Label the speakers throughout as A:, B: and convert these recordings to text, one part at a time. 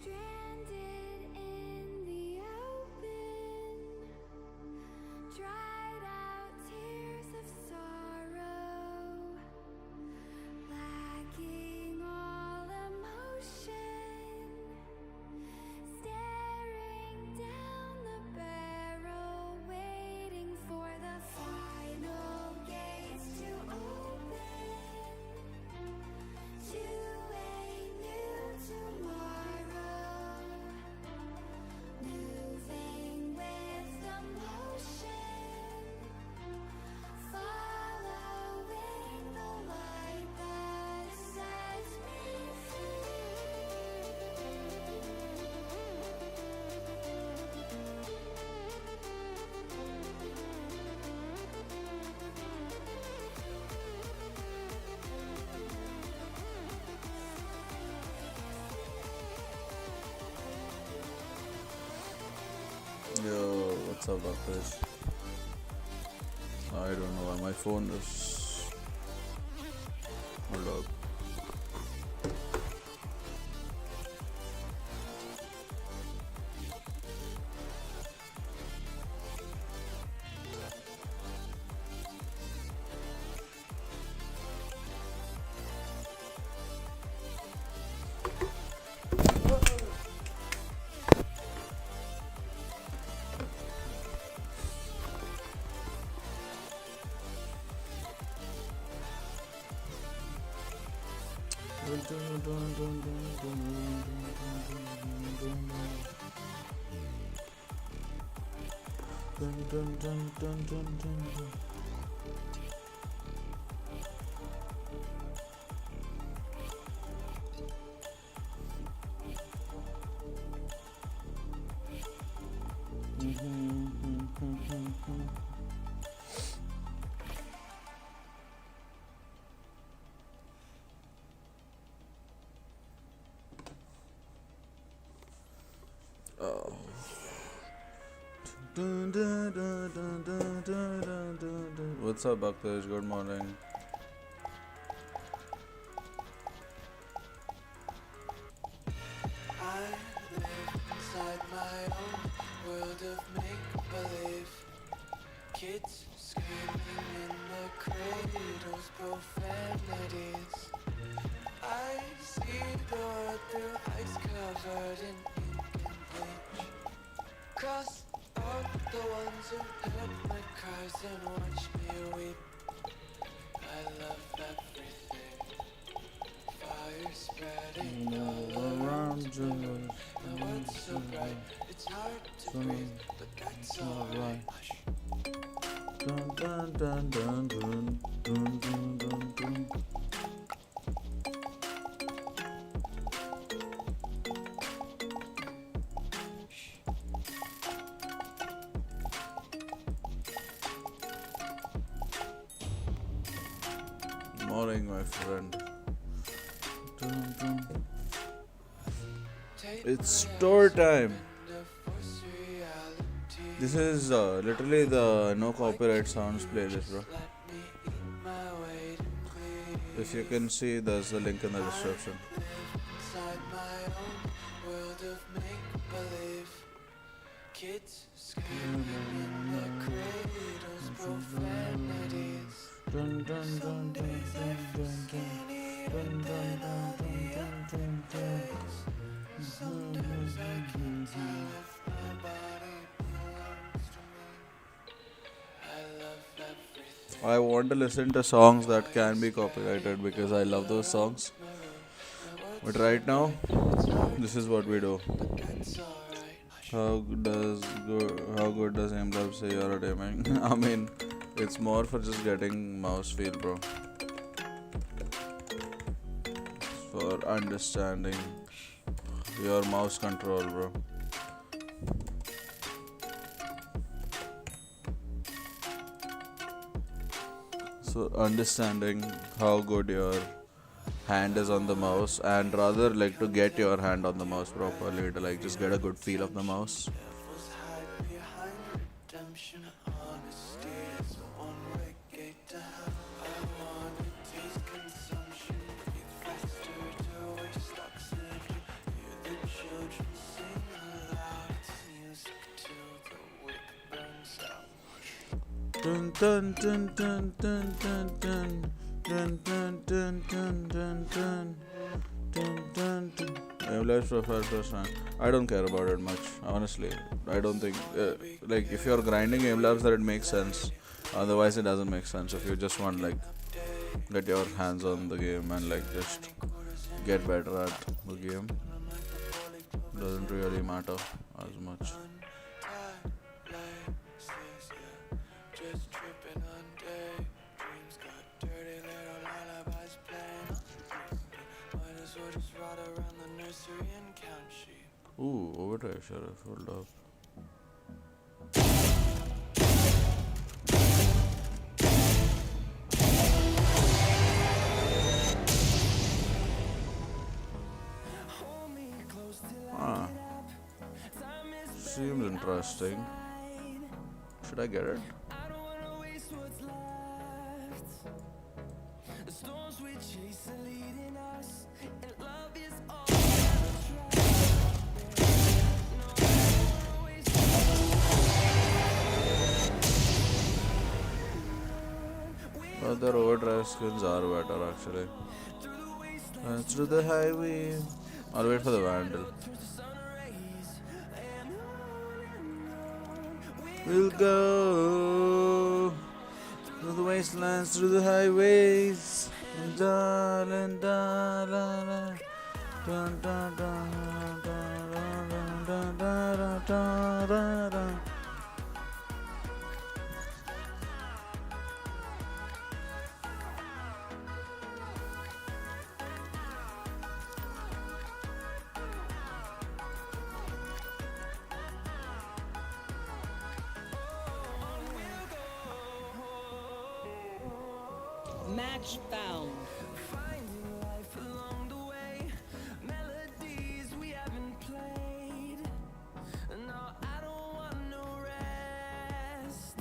A: Stranded in the open, dried out tears of sorrow, lacking all emotion, staring down the barrel, waiting for the final gates to open to a new tomorrow, moving with the motion, following the light that sets me
B: Yo, what's up, Akash? I don't know why my phone is. Hold up. Oh. What's up, Akash? Good morning.
C: I live inside my own world of make-believe. Kids screaming in the cradles, profanities. I see the world through ice covered in ink and bleach. Cross out the ones who heard my cries and watch me weep. I love everything. Fire spreading all around you. My world's so bright, it's hard to breathe, but that's alright.
B: Dun dun dun dun dun dun dun dun dun. Morning, my friend. Dun, dun. It's store time. This is literally the no copyright sounds playlist, bro. If you can see, there's a link in the description.
C: Kids screaming in the cradles, profanities.
B: Dun, dun, dun, dun, dun, dun, dun, dun, dun, dun, dun.
C: Sometimes I can't tell if my body belongs to me.
B: I want to listen to songs that can be copyrighted because I love those songs. But right now, this is what we do. How good does AimLab say you're a gaming? I mean, it's more for just getting mouse feel, bro. For understanding your mouse control, bro. So understanding how good your hand is on the mouse, and rather like to get your hand on the mouse properly, to like just get a good feel of the mouse.
C: Devils hide behind redemption. Honesty is a one-way gate to hell. I wanna taste consumption. Breathe faster to waste oxygen. Hear the children sing aloud. It's music till the wick burns out.
B: Dun dun dun dun dun dun dun. Dun dun dun dun dun dun. Dun dun dun. Emulate profile first man. I don't care about it much, honestly. I don't think like if you're grinding Emulabs that it makes sense. Otherwise it doesn't make sense. If you just want like get your hands on the game and like just get better at the game, doesn't really matter as much.
C: Just tripping on day. Dreams got dirty, little lullabies playing on repeat. Might as well just ride around the nursery and count sheep.
B: Ooh, overdrive sheriff, hold up. Ah, seems interesting. Should I get it? But their overdrive skins are better actually. Let's do the highway. I'll wait for the vandal. We'll go through the wastelands, through the highways, and darling, darling, dun dun dun dun dun dun dun dun dun.
D: Match found.
C: Finding life along the way. Melodies we haven't played. No, I don't want no rest.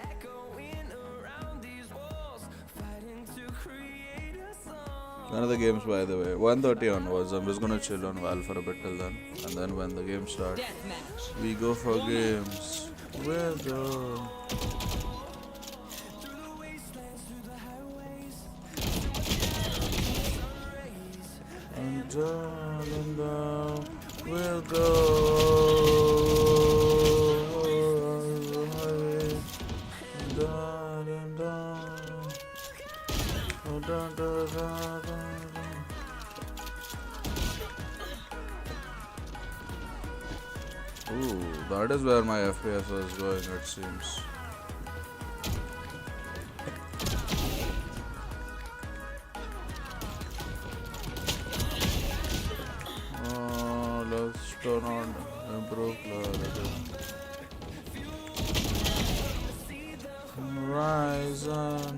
C: Echoing around these walls, fighting to create a song.
B: One of the games, by the way, 1:30 onwards. I'm just gonna chill on Valve for a bit till then, and then when the game starts,
D: Deathmatch.
B: we go for games. We'll go. And darling, down we'll go. The highway. Darling, down. Oh, dun, dun, dun, dun, dun. Ooh, that is where my FPS was going, it seems. Oh, let's turn on improve clarity. Horizon.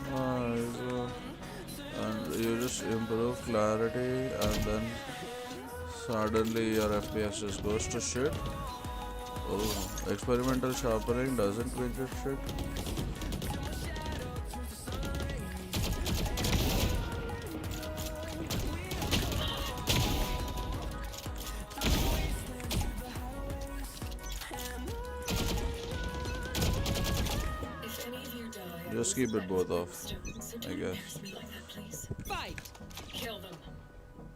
B: Horizon. And you just improve clarity, and then suddenly your FPS just goes to shit. Oh, experimental sharpening doesn't make it shit. Just keep it both off, I guess.
D: Fight.
E: Kill them.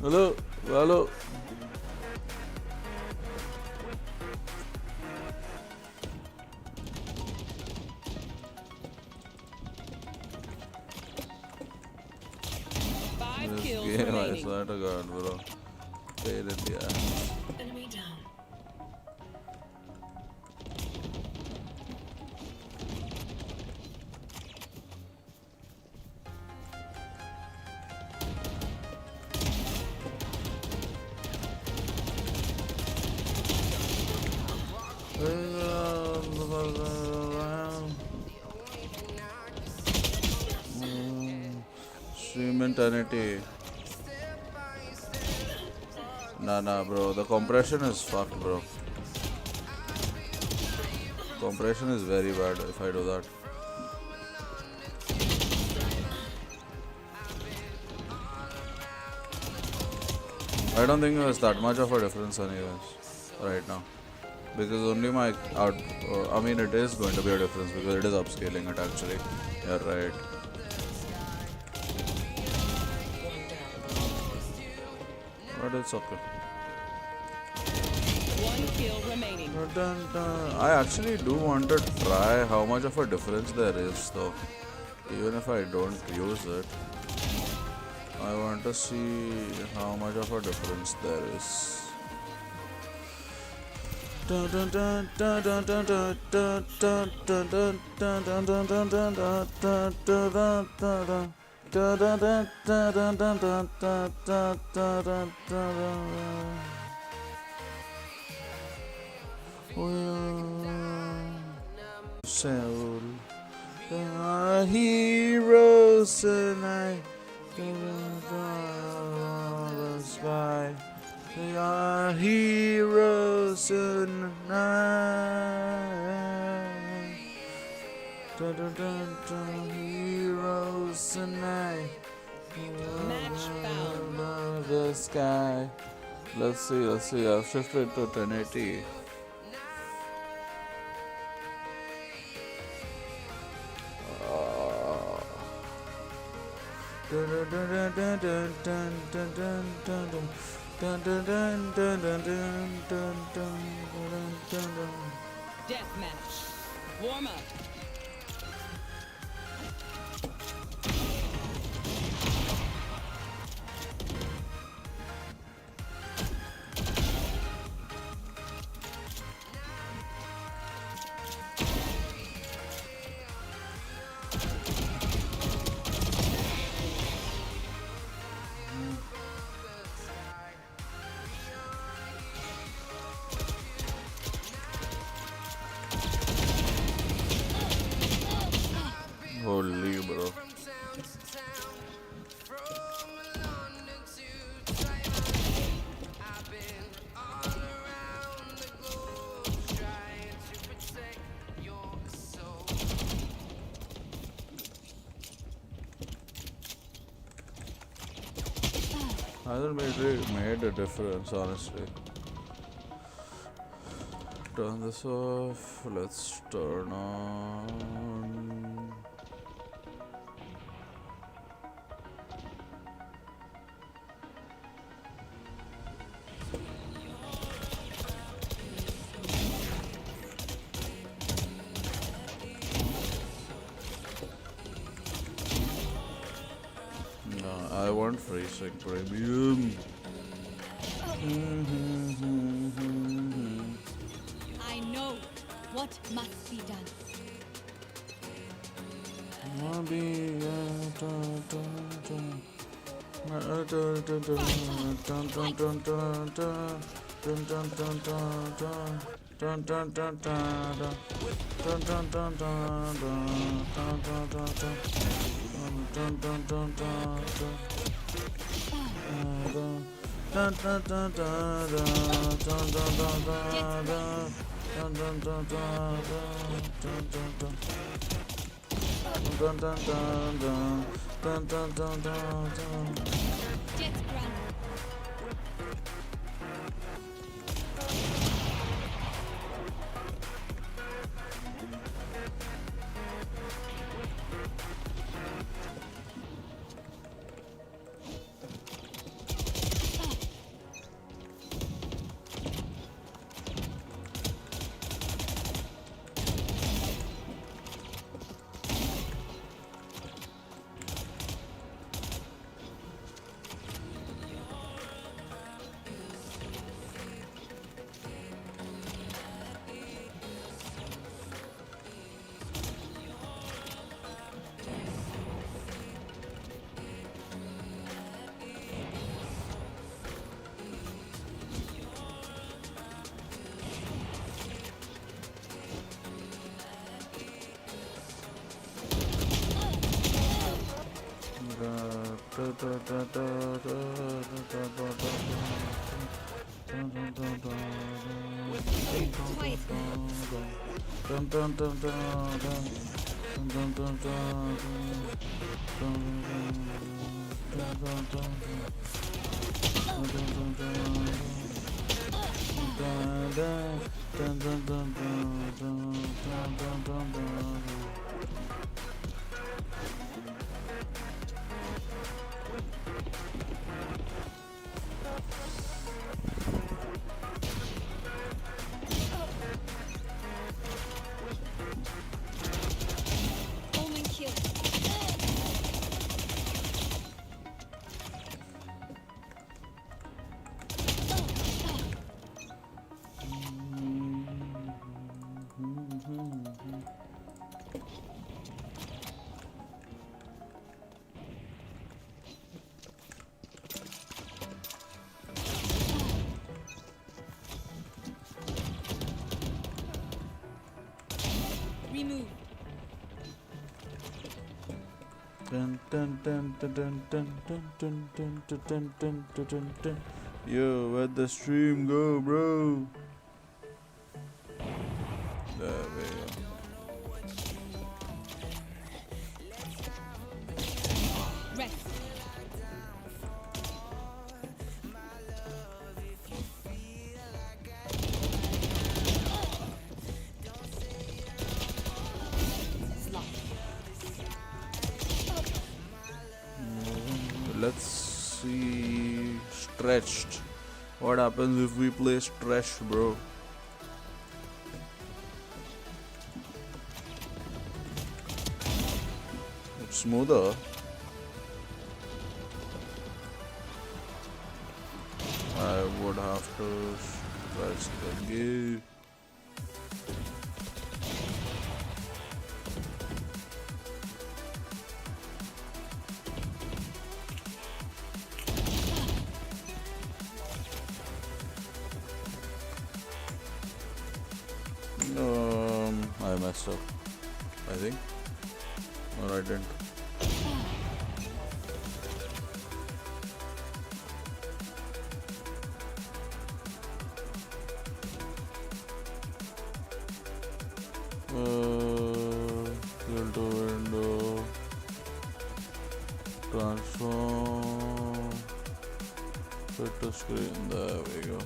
B: Hello, hello.
D: Five
B: This
D: kills
B: game, I
D: remaining.
B: swear to God, bro. Pain in the ass.
D: Enemy down.
B: Stream eternity. Nah, bro. The compression is fucked, bro. Compression is very bad if I do that. I don't think there's that much of a difference anyways right now. Because only my I mean it is going to be a difference because it is upscaling it actually. You're right. But it's okay.
D: One kill remaining.
B: I actually do want to try how much of a difference there is though. Even if I don't use it. I want to see how much of a difference there is. Seoul, we are heroes tonight. The sky. We are heroes tonight. Heroes tonight.
D: Match found.
B: The sky. Let's see. I've shifted to 1080.
D: Deathmatch. Warm up.
B: Holy bro. Hasn't made a difference, honestly. Turn this off. Let's turn on. No, I want free sync premium.
A: I know what must be done. Death run. Omen kill. Remove.
B: Yo, where'd the stream go, bro? There we go.
A: Rest. Slot.
B: Let's see. Stretched. What happens if we play stretched, bro? It's smoother. I would have to stretch the game. I messed up, I think. Or I didn't. Filter window. Transform. Set to screen. There we go.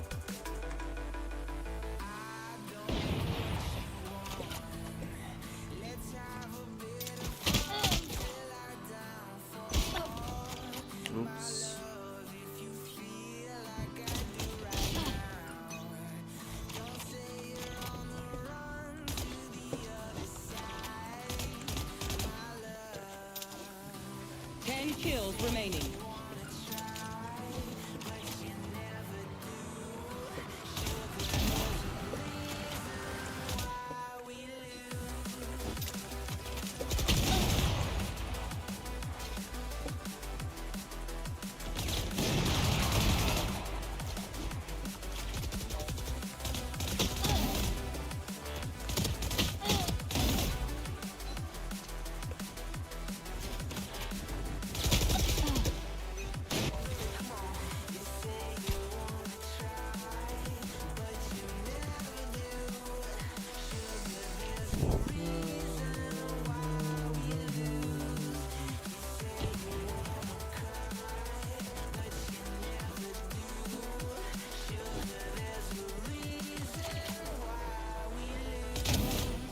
B: Oops.
D: 10 kills remaining.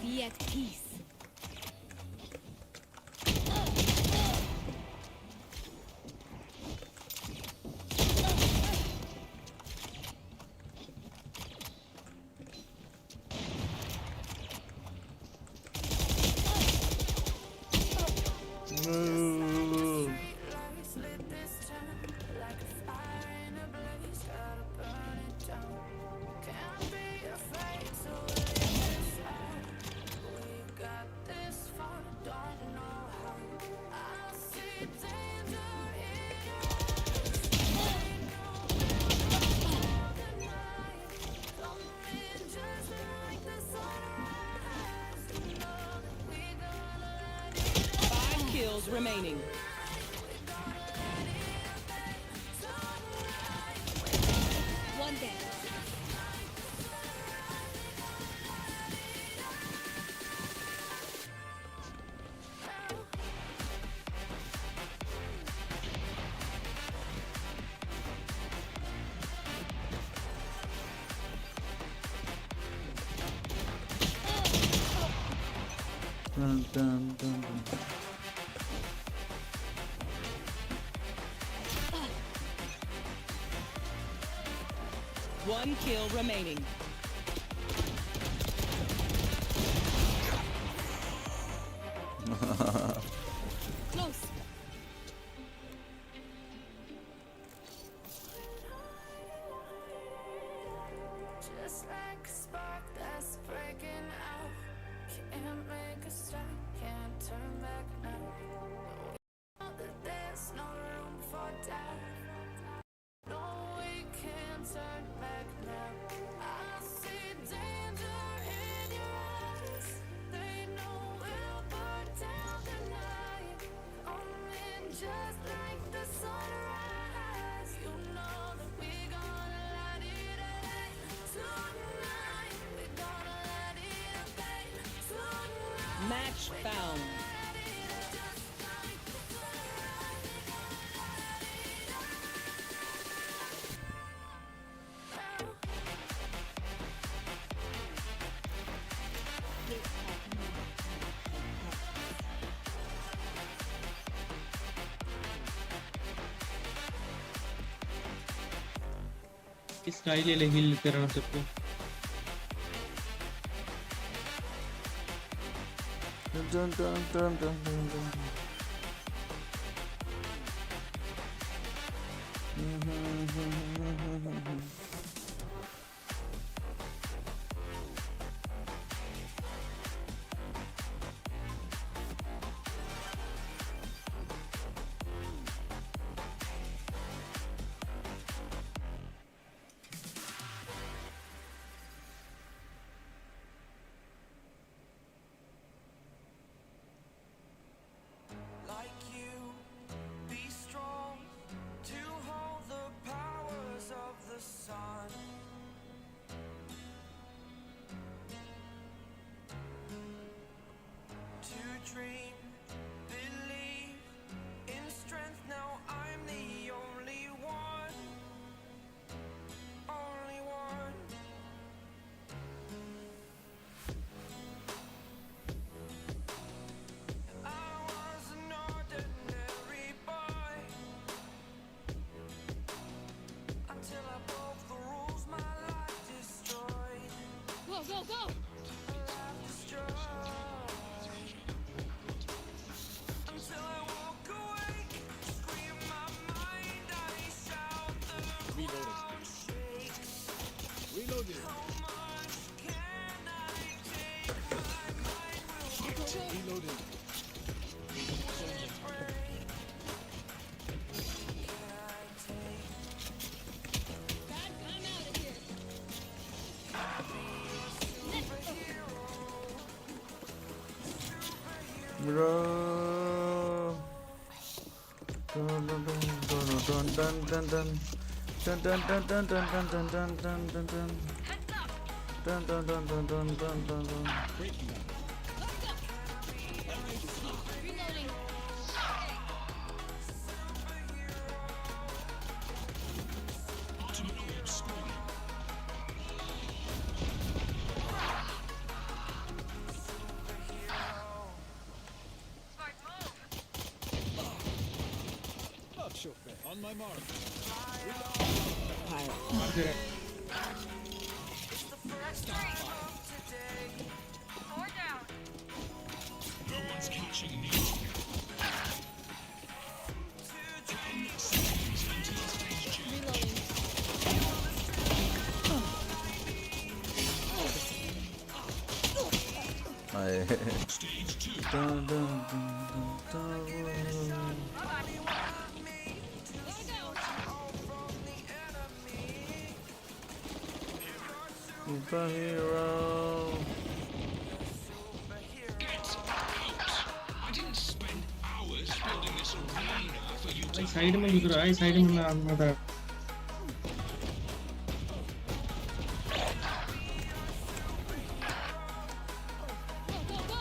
A: Be at peace.
D: Remaining.
B: Dun, dun, dun, dun.
D: One kill remaining.
A: Close.
E: Just like a spark that's breaking out. Can't make a stop, can't turn back now. We know that there's no room for doubt. No, we can't turn back now. I see danger in your eyes. They know we'll burn down tonight. Coming just like the sunrise. You know that we're gonna light it up tonight. We're gonna light it up tonight.
D: Match found.
F: स्टाइल हिल करना सबको
B: Dun, dun, dun, dun, dun, dun.
C: Like you, be strong to hold the powers of the sun. To dream, believe in strength. Now I'm the only one, only one. I was an ordinary boy until I broke the rules. My life destroyed,
A: Go, go, go.
C: a life destroyed. Until I walk awake, scream my mind, I shout, the ground shakes.
G: Reloaded.
C: How much can I take? My mind will
G: Reloaded.
A: Dad, I'm out of here.
B: Bro. Dun, dun, dun, dun, dun, dun, dun. Dun, dun, dun, dun, dun, dun, dun, dun, dun, dun, dun. Dun, dun, dun, dun, dun, dun, dun, dun.
G: Breaking them.
A: Reloading.
G: Not sure. On my mark.
A: Reloading.
B: I dun, dun, dun, dun, dun. Superhero.
F: Side में लिख रहा है side में मैं आता
A: Go, go, go.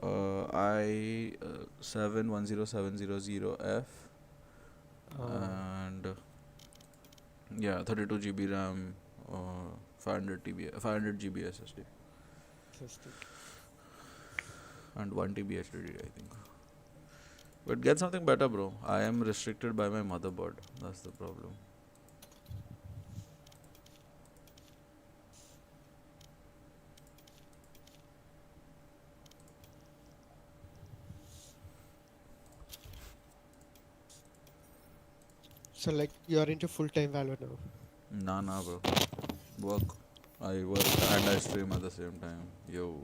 B: I 710700F and yeah, 32 GB RAM, 500 GB SSD
H: Interesting.
B: and 1 TB HDD, I think. But get something better, bro. I am restricted by my motherboard. That's the problem.
H: So like you are into full-time Valor now.
B: Nah, bro. Work. I work and I stream at the same time. Yo.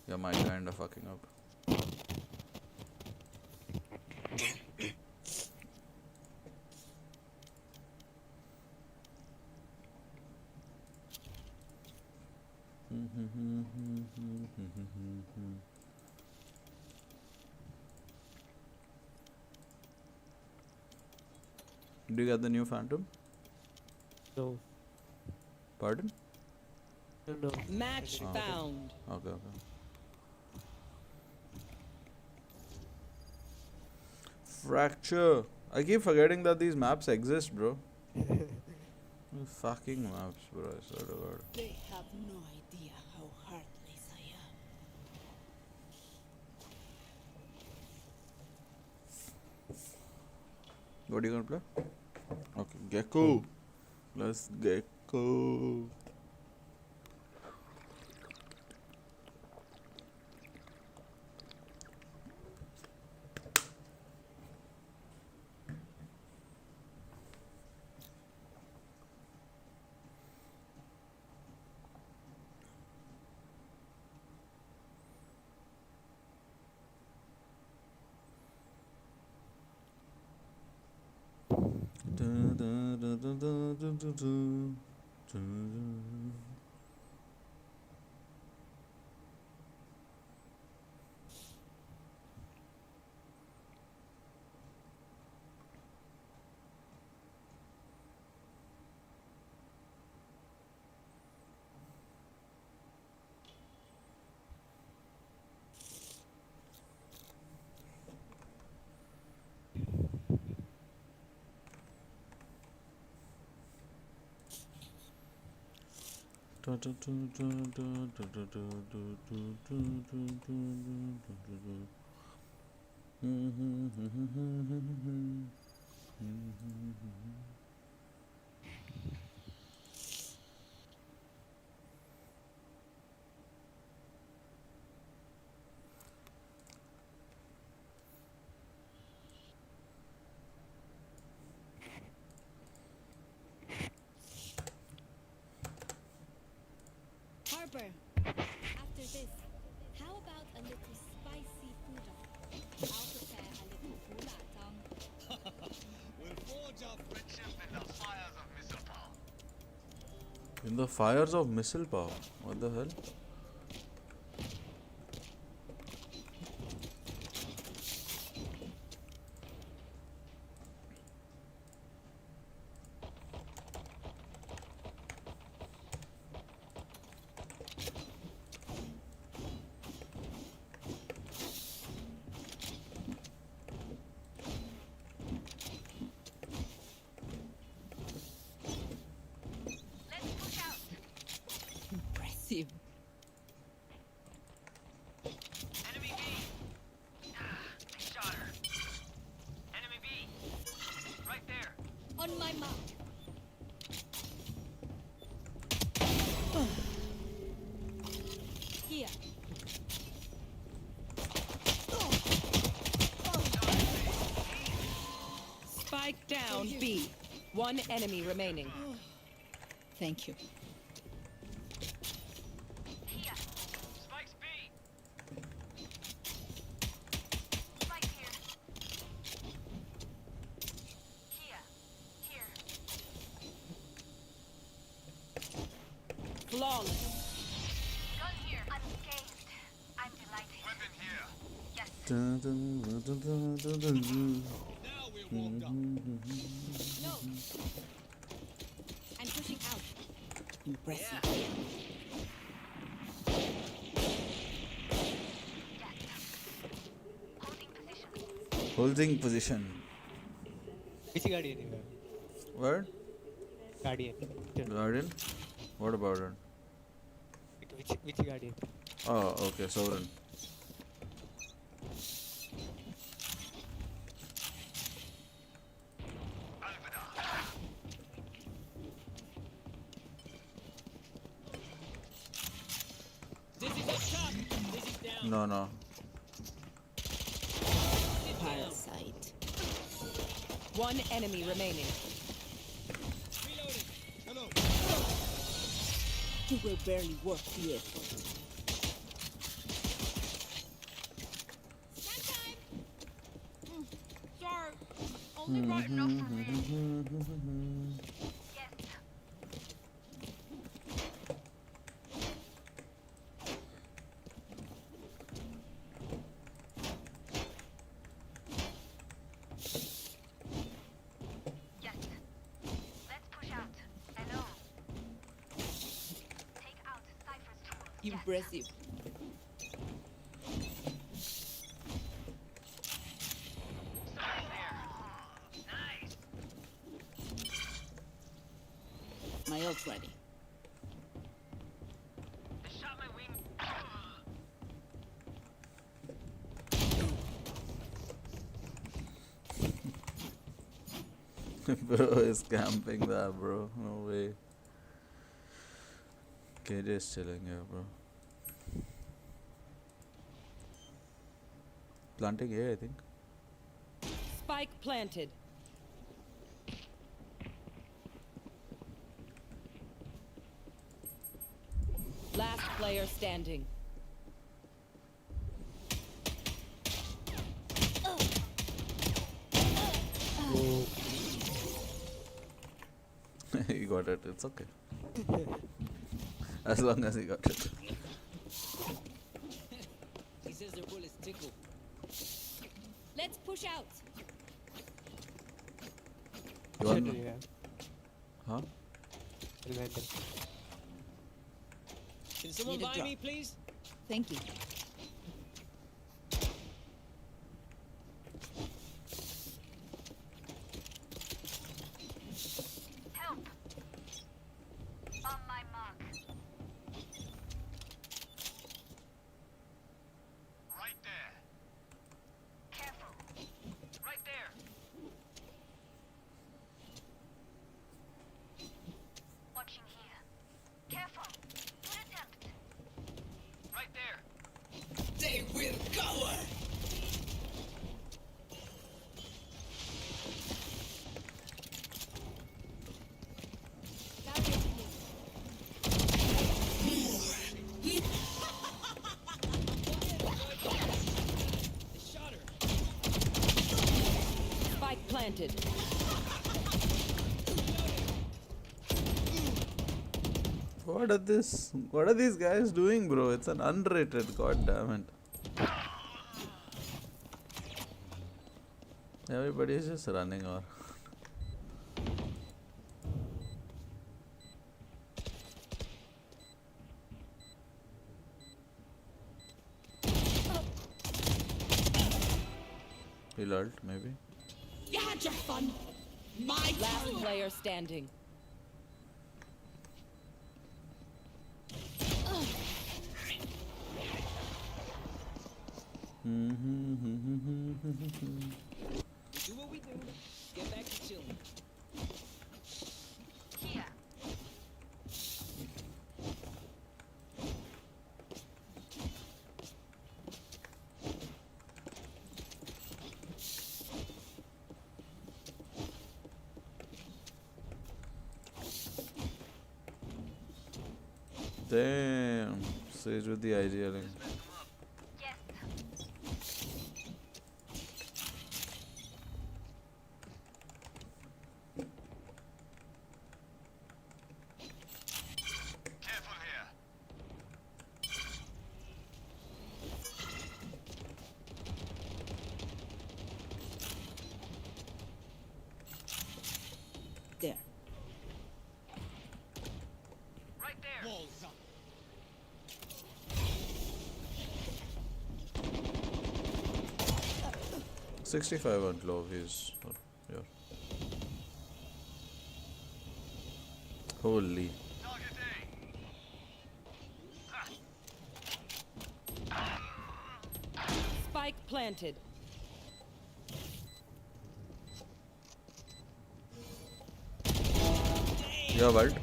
B: Yeah, my kinda fucking up. Do you get the new Phantom?
H: No.
B: Pardon?
H: No.
D: Match
B: Okay.
D: found.
B: Okay. Fracture. I keep forgetting that these maps exist, bro. These fucking maps, bro. I swear to God.
A: They have no idea how heartless I am.
B: What are you gonna play? Okay, Gecko. Let's Gecko.
A: Harper, after this, how about a little spicy food? I'll prepare a little bulatang.
G: We'll forge our friendship in the fires of mistletoe.
B: In the fires of mistletoe. What the hell?
A: Impressive.
I: Enemy B. I shot her. Enemy B. Right there.
A: On my mark. Here.
D: Spike down B. One enemy remaining.
A: Thank you.
I: Here. Spike's B. Spike here. Here.
D: Flawless.
I: Gun here. Unscathed. I'm delighted. Weapon here. Yes.
G: Now we're warmed up.
A: No. I'm pushing out. Impressive.
I: Yes.
B: Holding position.
H: Which guardian you have?
B: What?
H: Guardian.
B: Guardian? What about it?
H: Which guardian?
B: Oh, okay, Sovereign. No.
D: Parasite. One enemy remaining. You will barely work the effort.
A: Snack time! Sorry. Only brought enough for me.
I: Yes. Yes. Let's push out. Hello. Take out Cypher's tools. Yes.
D: Impressive. My ult ready.
I: They shot my wing.
B: Bro is camping there, bro. No way. KJ is chilling here, bro. Planting A, I think.
D: Spike planted. Last player standing.
B: He got it. It's okay. As long as he got it.
D: He says their bullets tickle.
A: Let's push out.
B: You
H: What
B: want
H: do
B: me?
H: you have?
B: Huh?
H: Elemental.
D: Can someone buy me, please? Thank you.
I: Help. On my mark.
G: Right there.
I: Careful. Right there. Watching here. Careful. Good attempt.
G: Right there.
D: They will cover.
A: Barrier to me.
D: Spike planted.
B: What are these guys doing, bro? It's an unrated, god damn it. Everybody is just running or he'll ult, maybe.
D: You had your fun. My last player standing. Do what we do. Get back to chilling.
I: Here.
B: Damn. Sage with the idea. Like.
I: Yes.
G: Careful here.
D: There.
I: Right there.
G: Walls up.
B: 65 on low. He's here. Holy.
G: Target A.
D: Spike planted.
B: Your vault.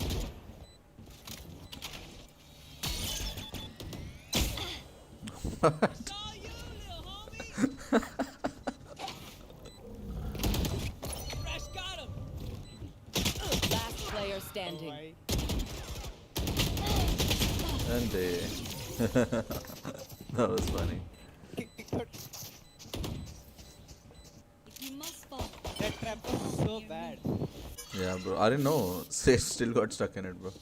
D: Last player standing.
B: And they. That was funny.
A: If you must fall,
H: That trap was so bad.
B: Yeah, bro. I didn't know. Sage still got stuck in it, bro.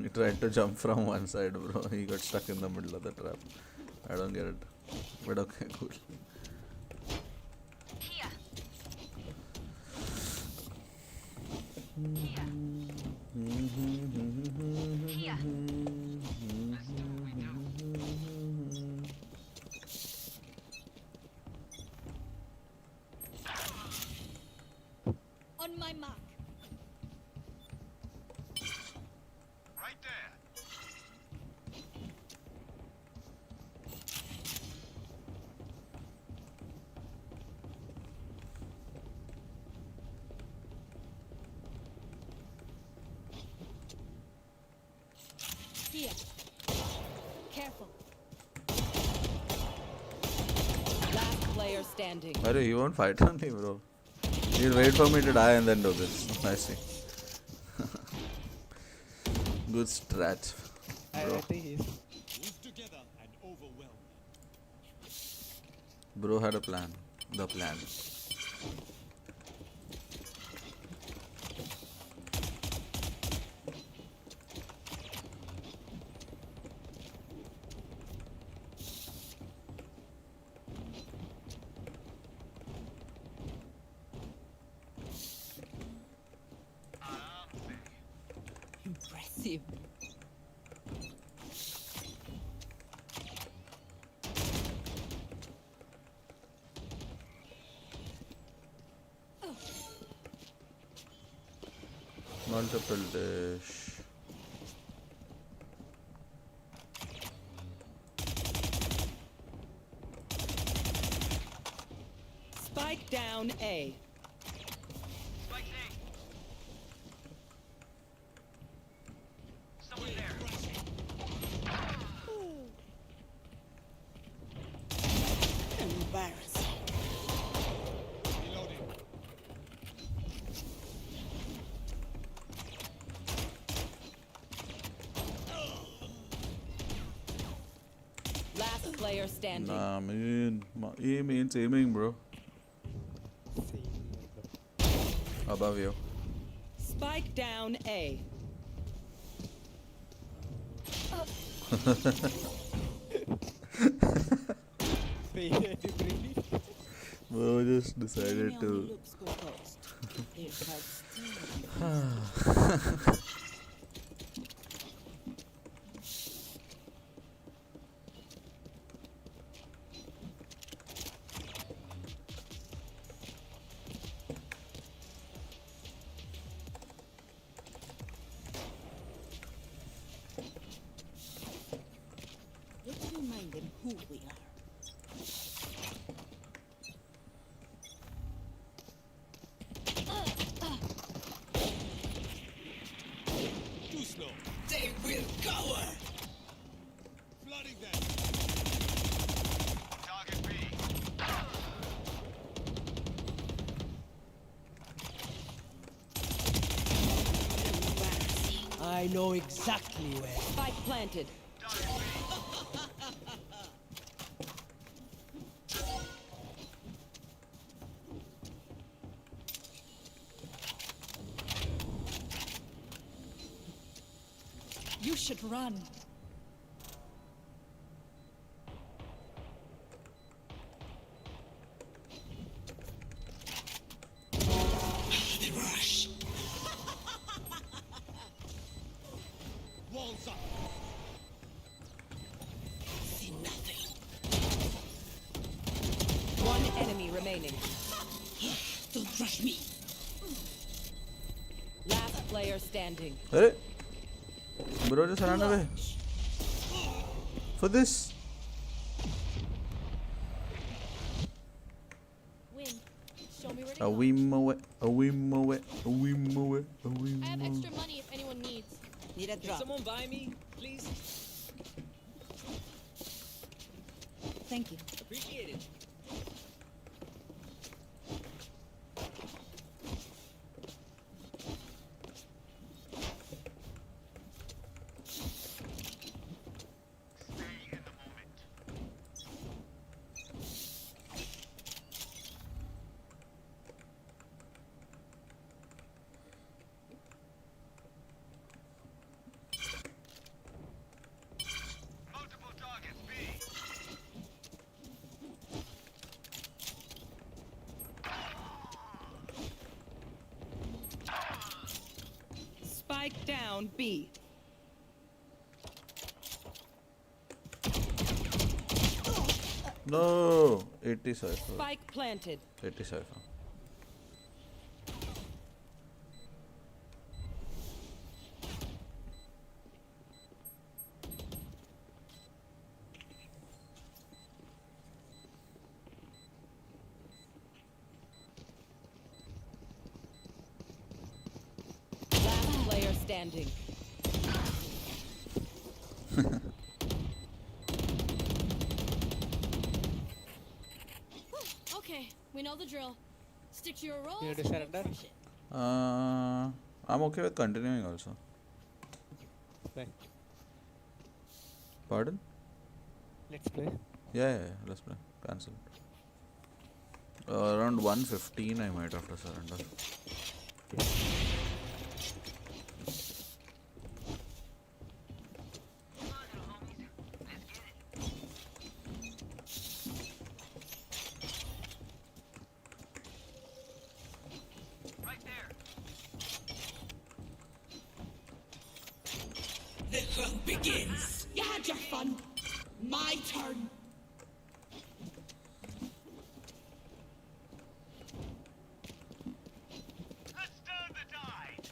B: He tried to jump from one side, bro. He got stuck in the middle of the trap. I don't get it. But okay, cool.
I: Here. Here.
A: on my mark.
G: Right there.
A: Here. Careful.
D: Last player standing.
B: Arey, you won't fight on me, bro. You'll wait for me to die and then do this. I see. Good strat,
H: I
B: bro.
H: think he's.
G: Move together and overwhelm.
B: Bro had a plan. The plan.
D: Impressive.
B: Multiple dish.
D: Spike down A.
G: Spike A. Someone there.
D: Embarrassing.
G: Reloading.
D: Last player standing.
B: Nah, man. He means aiming, bro. Above you.
D: Spike down A.
H: Failure to breathe.
B: Bro just decided to.
D: It hurts too. Let's remind them who we are.
G: Too slow.
D: They will cower.
G: Flooding them. Target B.
D: I know exactly where. Spike planted.
G: Target B.
D: You should run. The rush.
G: Walls up.
D: See nothing. remaining. Don't rush me. Last player standing.
B: Hey, bro, just run away. For this.
A: Win. Show me where to
B: A
A: go.
B: whim away, a whim away, a whim away, a whim
A: I have
B: away.
A: extra money if anyone needs.
D: Need a drop.
J: Someone buy me, please.
D: Thank you.
J: Appreciate it.
G: Multiple targets, B.
D: Spike down B.
B: No, 80 cipher.
D: Spike planted.
B: 80 cipher.
D: Last player standing.
A: Okay, we know the drill. Stick to your roles.
H: You
A: and
H: surrender?
A: crush it.
B: I'm okay with continuing also.
H: Right.
B: Pardon?
H: Let's play.
B: Yeah, let's play. Cancel. Around 1:15 I might have to surrender.
G: Right there.
D: The hunt begins. You had your fun. My turn.
G: Let's turn the tide.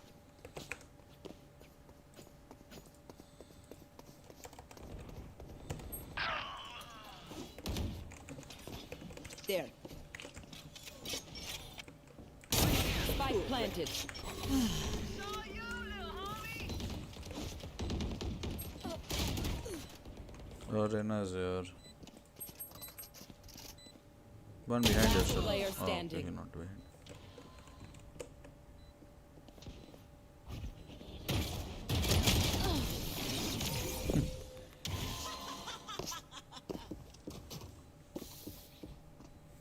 D: There. Spike planted.
G: Saw you, little homie.
B: Oh, Rena's here. One behind us.
D: Player
B: Oh,
D: standing.
B: okay, not behind.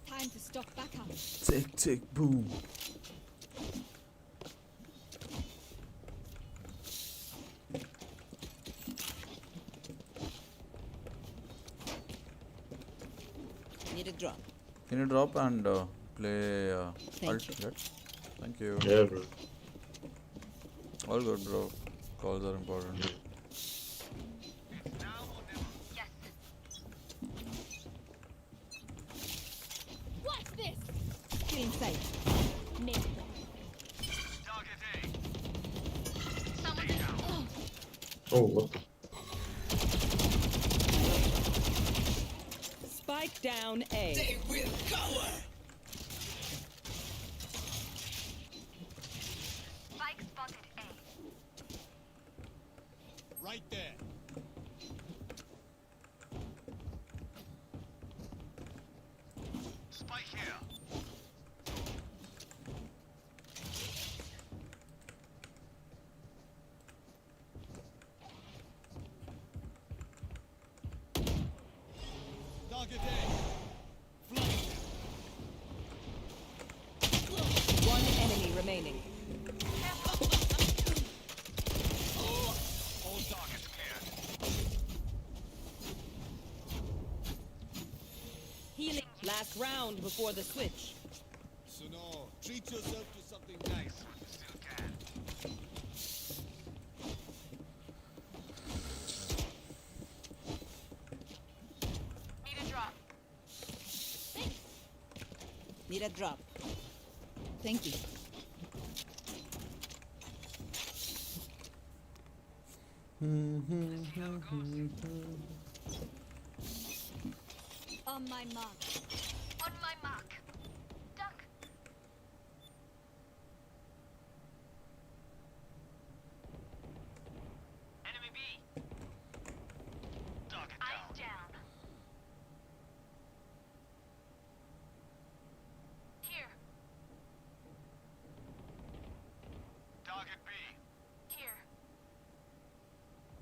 A: Time to stock back up.
B: Tick, tick, boom.
D: Need a drop.
B: Can you drop and play
D: Thank
B: ult?
D: you.
B: Good. Thank you.
K: Yeah, bro.
B: All good, bro. Calls are important.
G: Now or never.
I: Yes.
A: Watch this.
D: Clean sight.
A: Nailed it.
G: Target A.
I: Someone
G: Stay down.
K: Oh, what?
D: Spike down A. They will cower.
I: Spike spotted A.
G: Right there. Spike here. Target A. Flank.
D: One enemy remaining.
G: All targets cleared.
D: Healing. Last round before the switch.
G: So no, treat yourself to something nice when you still can.
I: Need a drop.
D: Need a drop. Thank you.
A: On my mark.
I: On my mark. Duck.
G: Enemy B. Target
I: I'm
G: down.
I: down. Here.
G: Target B.
I: Here.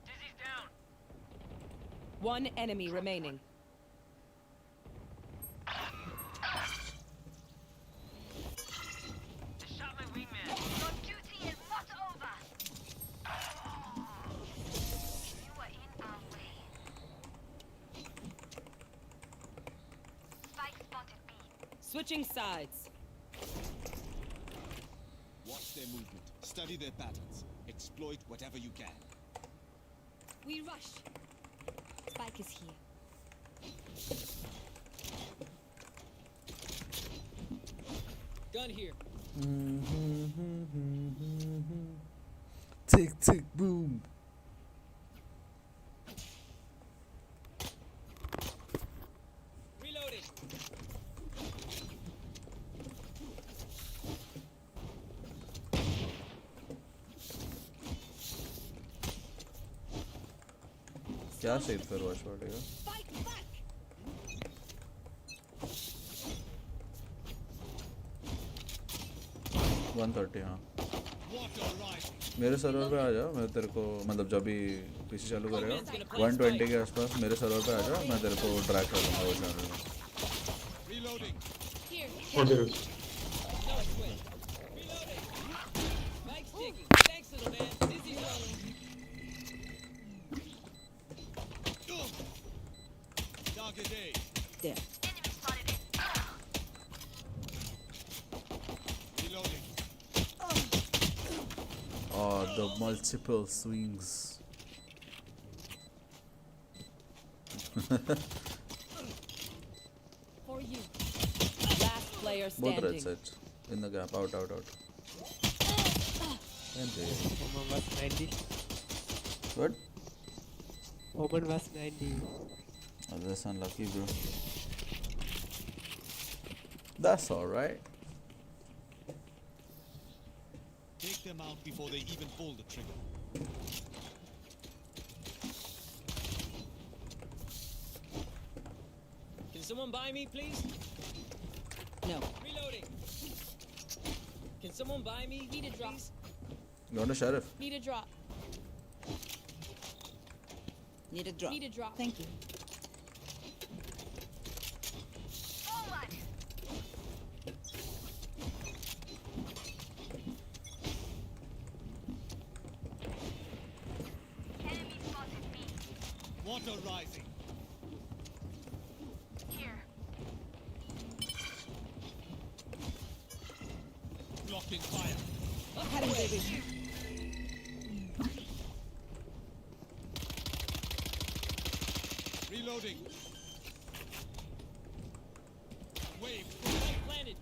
G: Dizzy's down.
D: One enemy remaining.
G: They shot my wingman.
I: Your duty is not over. You are in our way. Spike spotted B.
D: Switching sides.
K: Watch their movement. Study their patterns. Exploit whatever you can.
A: We rush. Spike is here.
J: Gun here.
B: Tick tick boom.
J: Reloading.
B: क्या save फिर watch party का?
A: Fight back.
B: 130 हाँ.
K: Water rising.
B: मेरे server पे आ जा. मैं तेरे को मतलब जब भी पीसी चालू करेगा 120 के आसपास मेरे सर्वर पे आ जा. मैं तेरे को ड्रैग कर दूंगा वो चैनल में.
K: Reloading.
A: Here.
J: No sweat. Reloading. Mike's ticking. Thanks, little man. Dizzy's low.
K: Target A.
D: There.
I: Enemy spotted it.
K: Reloading.
B: Oh, the multiple swings.
A: For you.
D: Last player
B: Both red
D: standing.
B: sides. In the gap. Out. And
H: Oman was 90.
B: what?
H: Oman was 90.
B: Oh, that's unlucky, bro. That's alright.
K: Take them out before they even pull the trigger.
J: Can someone buy me, please?
D: No.
J: Reloading. Can someone buy me?
A: Need a drop.
J: please?
B: You want a sheriff?
A: Need a drop.
D: Need a drop.
A: Need a drop.
D: Thank you.
I: Forward. Enemy spotted B.
K: Water rising.
I: Here.
K: Blocking fire.
D: Cutting their vision.
K: Reloading. Wave.
J: Spike planted.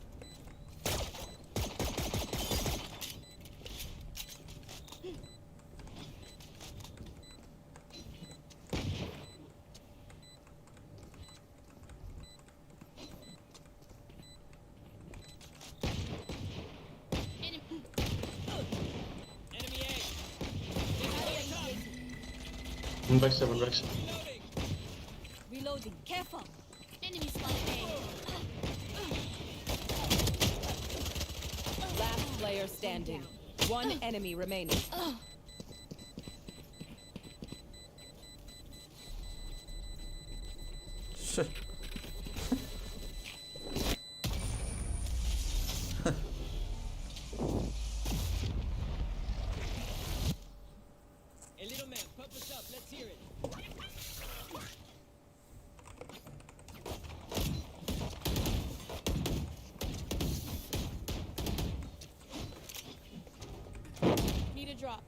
J: Enemy A.
F: One back, 7 back.
J: Reloading.
A: Reloading. Careful. Enemy spotted A.
D: Last player standing. One enemy remaining.
B: Shit.
J: Hey, little man, pump us up. Let's hear it.
A: Need a drop.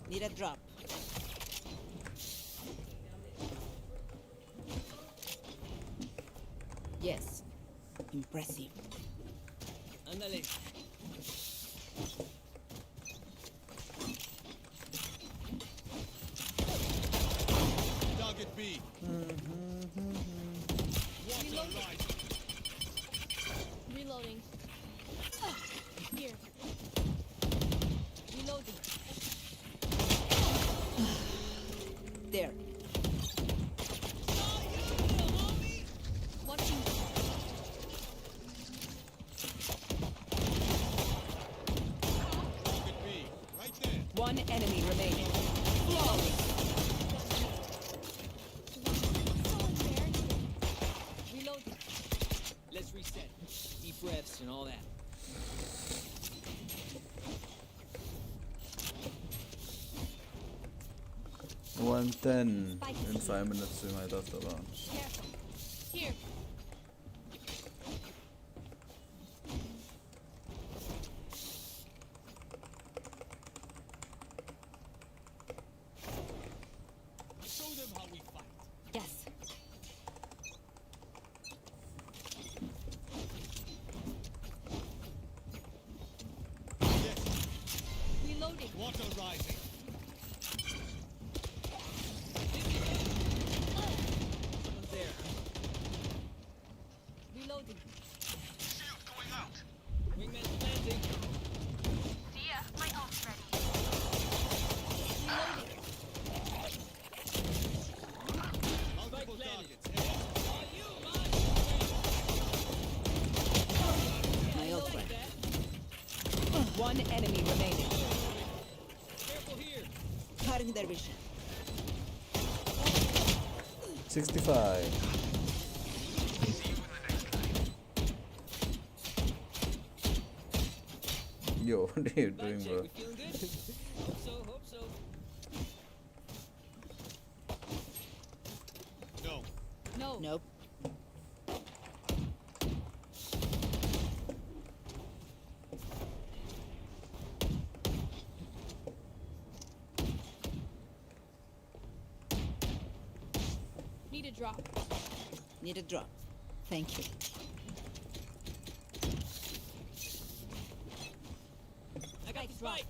D: Need a drop. Yes. Impressive.
J: Ándale.
K: Target B.
A: Reloading. Here. Reloading.
D: There.
A: Watching.
K: Target B. Right there.
D: One enemy remaining.
A: Reloading.
J: Let's reset. Deep breaths and all that.
B: $110 in 5 minutes we might have to launch.
A: Careful. Here.
K: Show them how we fight.
A: Yes. Reloading.
K: Water rising.
J: Someone's there.
A: Reloading.
G: Shield going out.
J: Wingman's planting.
I: See ya. My ult's ready.
A: Reloading.
K: Multiple
J: planted.
K: targets. Ahead.
J: On you, man.
D: My ult
J: Like
D: ready.
J: that.
D: One enemy remaining.
J: Careful here.
D: Cutting their vision.
B: 65. Yo, what are you
J: Back
B: doing,
J: check.
B: bro?
J: We feeling good? Hope so. Hope so.
K: No.
A: No.
D: Nope.
A: Need a drop.
D: Need a drop. Thank you.
J: I got the spike.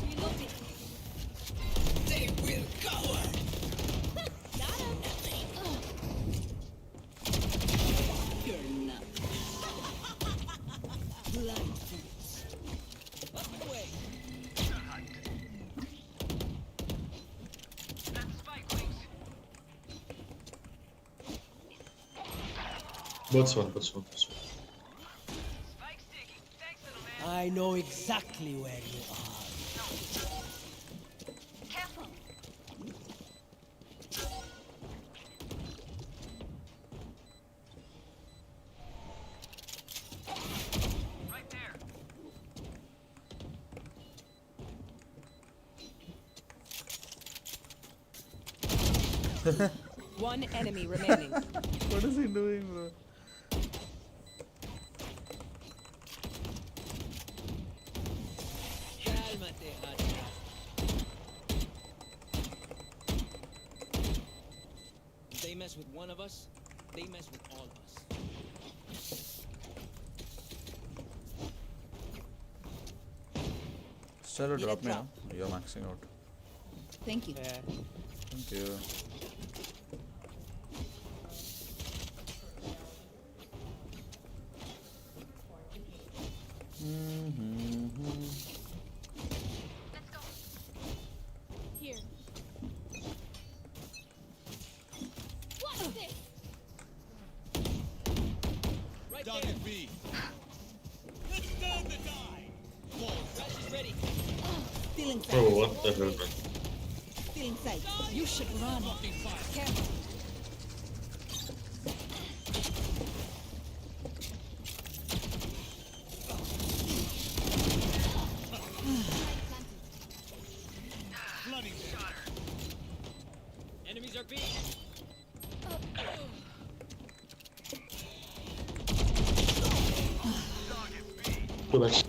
A: Reloading.
D: They will cover.
A: Got him.
D: You're not. Blind.
J: Up and away.
G: That's spike wings.
F: Bots one.
G: Spike sticking. Thanks, little man.
J: I know exactly where you are.
I: Careful.
G: Right there.
D: One enemy remaining.
B: What is he doing, bro?
J: Cálmate, Hacha. If they mess with one of us, they mess with all of us.
B: Stella,
D: Need a
B: drop me
D: drop.
B: now. You're maxing out.
D: Thank you.
H: Yeah.
B: Thank you.
I: Let's go.
A: Here. What's this?
J: Right there.
K: Target B. Let's turn the tide. Fall.
J: Rush is ready.
D: Still inside.
F: Oh, what the hell, man?
D: Still inside. You should run.
K: Blocking fire.
D: Careful.
K: Flooding them.
J: Enemies are beat.
F: Two backs.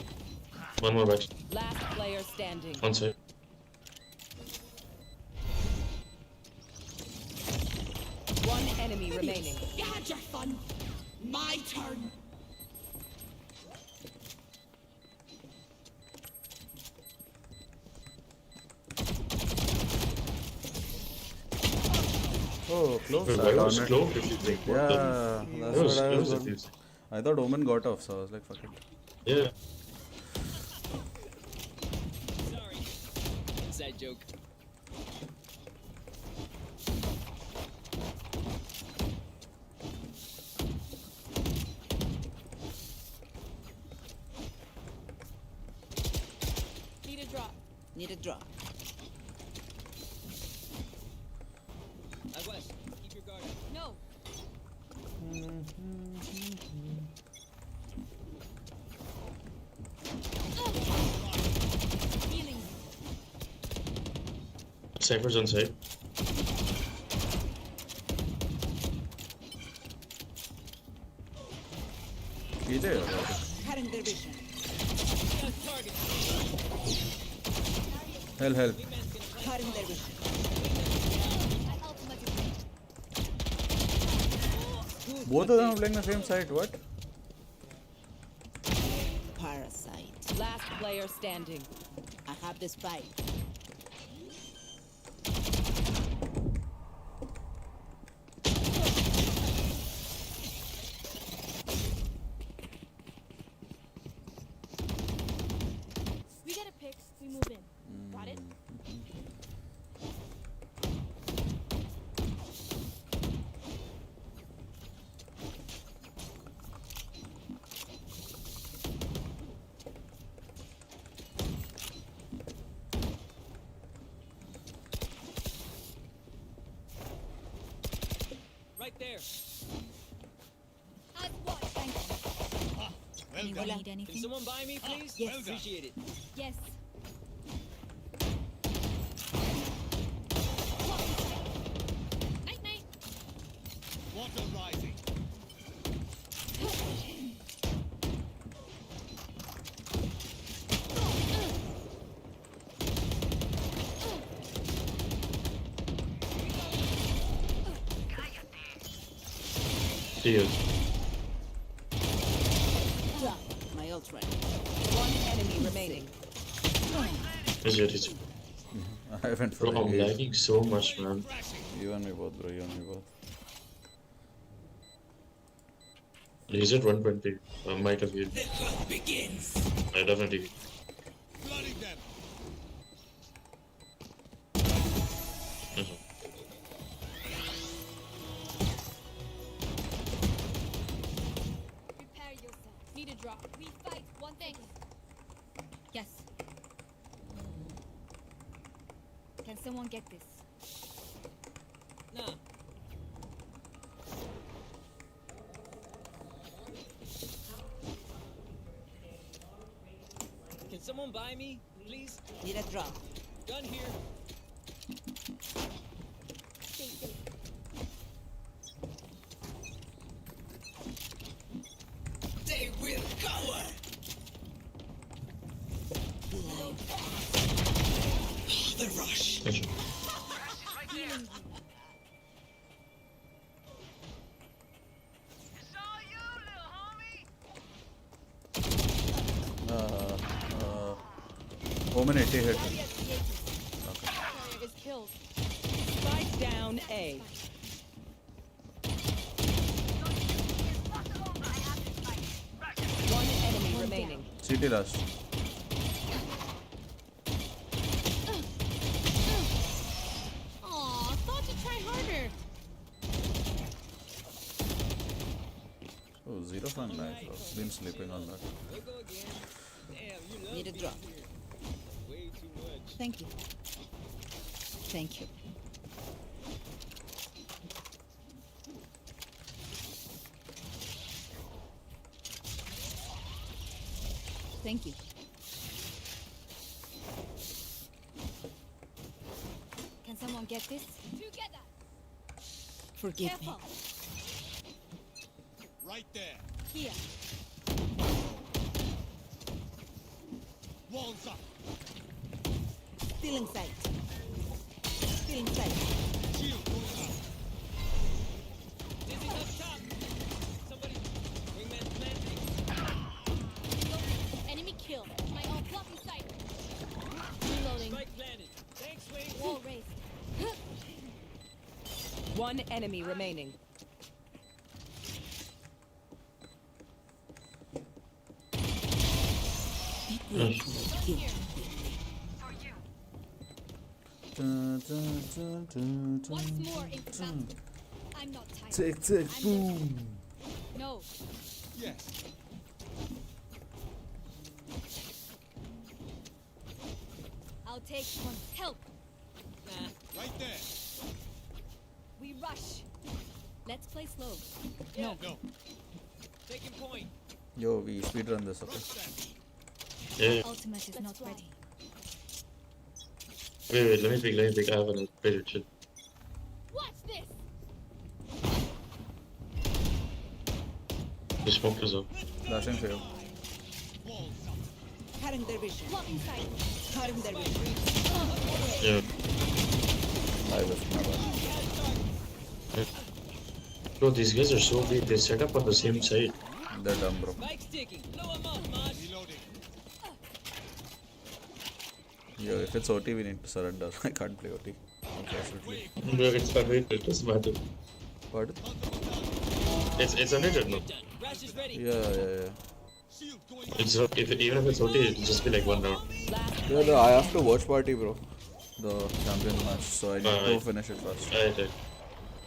F: One more back.
D: Last player standing.
F: One side.
D: enemy remaining. You had your fun. My turn.
B: Oh, close.
L: Wait,
B: I
L: why
B: darn
L: was
B: it.
L: close if you think?
B: Yeah, that's
L: It was
B: what I was
L: close if
B: going.
L: you
B: I thought Omen got off, so I was like, fuck it.
L: Yeah.
J: Sorry. Inside joke.
A: Need a drop.
D: Need a drop.
J: West, keep your guard up.
A: No. Healing.
L: Cypher's on site.
B: EJ or what?
D: Cutting their vision.
J: Target.
B: Help.
D: Cutting their vision.
A: My ultimate is ready.
B: Both of them are playing the same site, what?
D: Parasite. Last player standing. I have this fight.
A: We get a pick, we move in. Got it?
J: Right there.
A: I've watched. Thank you.
G: Well
A: Anyone
G: done.
A: need
J: Can
A: anything?
J: someone buy me, please?
A: Yes.
J: Appreciate it.
A: Yes. Night night.
G: Water rising.
L: Cheers.
D: My ult ready. One enemy remaining.
L: Is it?
B: I went for
L: Bro, I'm
B: it.
L: lagging so much, man.
B: You and me both, bro. You and me both.
L: He's at 120. I might have healed.
J: Begins.
L: I definitely.
G: Flooding them.
L: Mhm.
A: Prepare yourself. Need a drop. We fight one thing. Yes. Can someone get this?
J: Nah. Can someone buy me, please?
D: Need a drop.
J: Gun here.
A: Stay safe.
J: They will cover. The rush.
L: Mhm.
A: Healing.
G: It's all you, little homie.
B: Omen 80 hit.
A: Barrier created. Barrier is killed.
D: Spike down A. One enemy remaining.
B: CT last.
A: Aw, thought to try harder.
B: Oh, 0 from life. I've been sleeping on that.
J: There go again. Damn, you love
D: Need a
J: being
D: drop.
J: here. Way too much.
D: Thank you. Thank you. Thank you.
A: Can someone get this? Together.
D: Forgive
A: Careful.
D: me.
G: Right there.
A: Here.
G: Walls up.
D: Still in sight. Still in sight.
G: Shield going up.
D: One enemy remaining.
A: Once more into battle. I'm not tired.
B: Tick,
A: I'm
B: boom.
A: No.
K: Yes.
A: I'll take one. Help.
K: Right there.
A: We rush. Let's play slow.
J: Yeah.
K: No.
J: Taking point.
B: Yo, we speedrun this, okay?
L: Yeah.
A: Ultimate is not ready.
L: Wait, let me pick. I have an upgrade chill.
A: Watch this.
L: The smoke is up.
B: Flashing for you.
D: Cutting their vision.
A: Blocking sight.
D: Cutting their vision.
L: Yeah.
B: I was my bad.
L: Bro, these guys are so big. They set up on the same side.
B: They're dumb, bro.
J: Spike's ticking. Blow him up, Mosh.
K: Reloading.
B: Yo, if it's OT, we need to surrender. I can't play OT, unfortunately.
L: Bro, it's unrated. It doesn't matter.
B: Pardon?
L: It's unrated, no?
J: Rash is ready.
B: Yeah.
K: Shield going
L: It's not, even if it's OT, it'll just be like 1 round.
B: No, I have to watch party, bro. The champions match, so I need to
L: Right.
B: finish it first.
L: Right.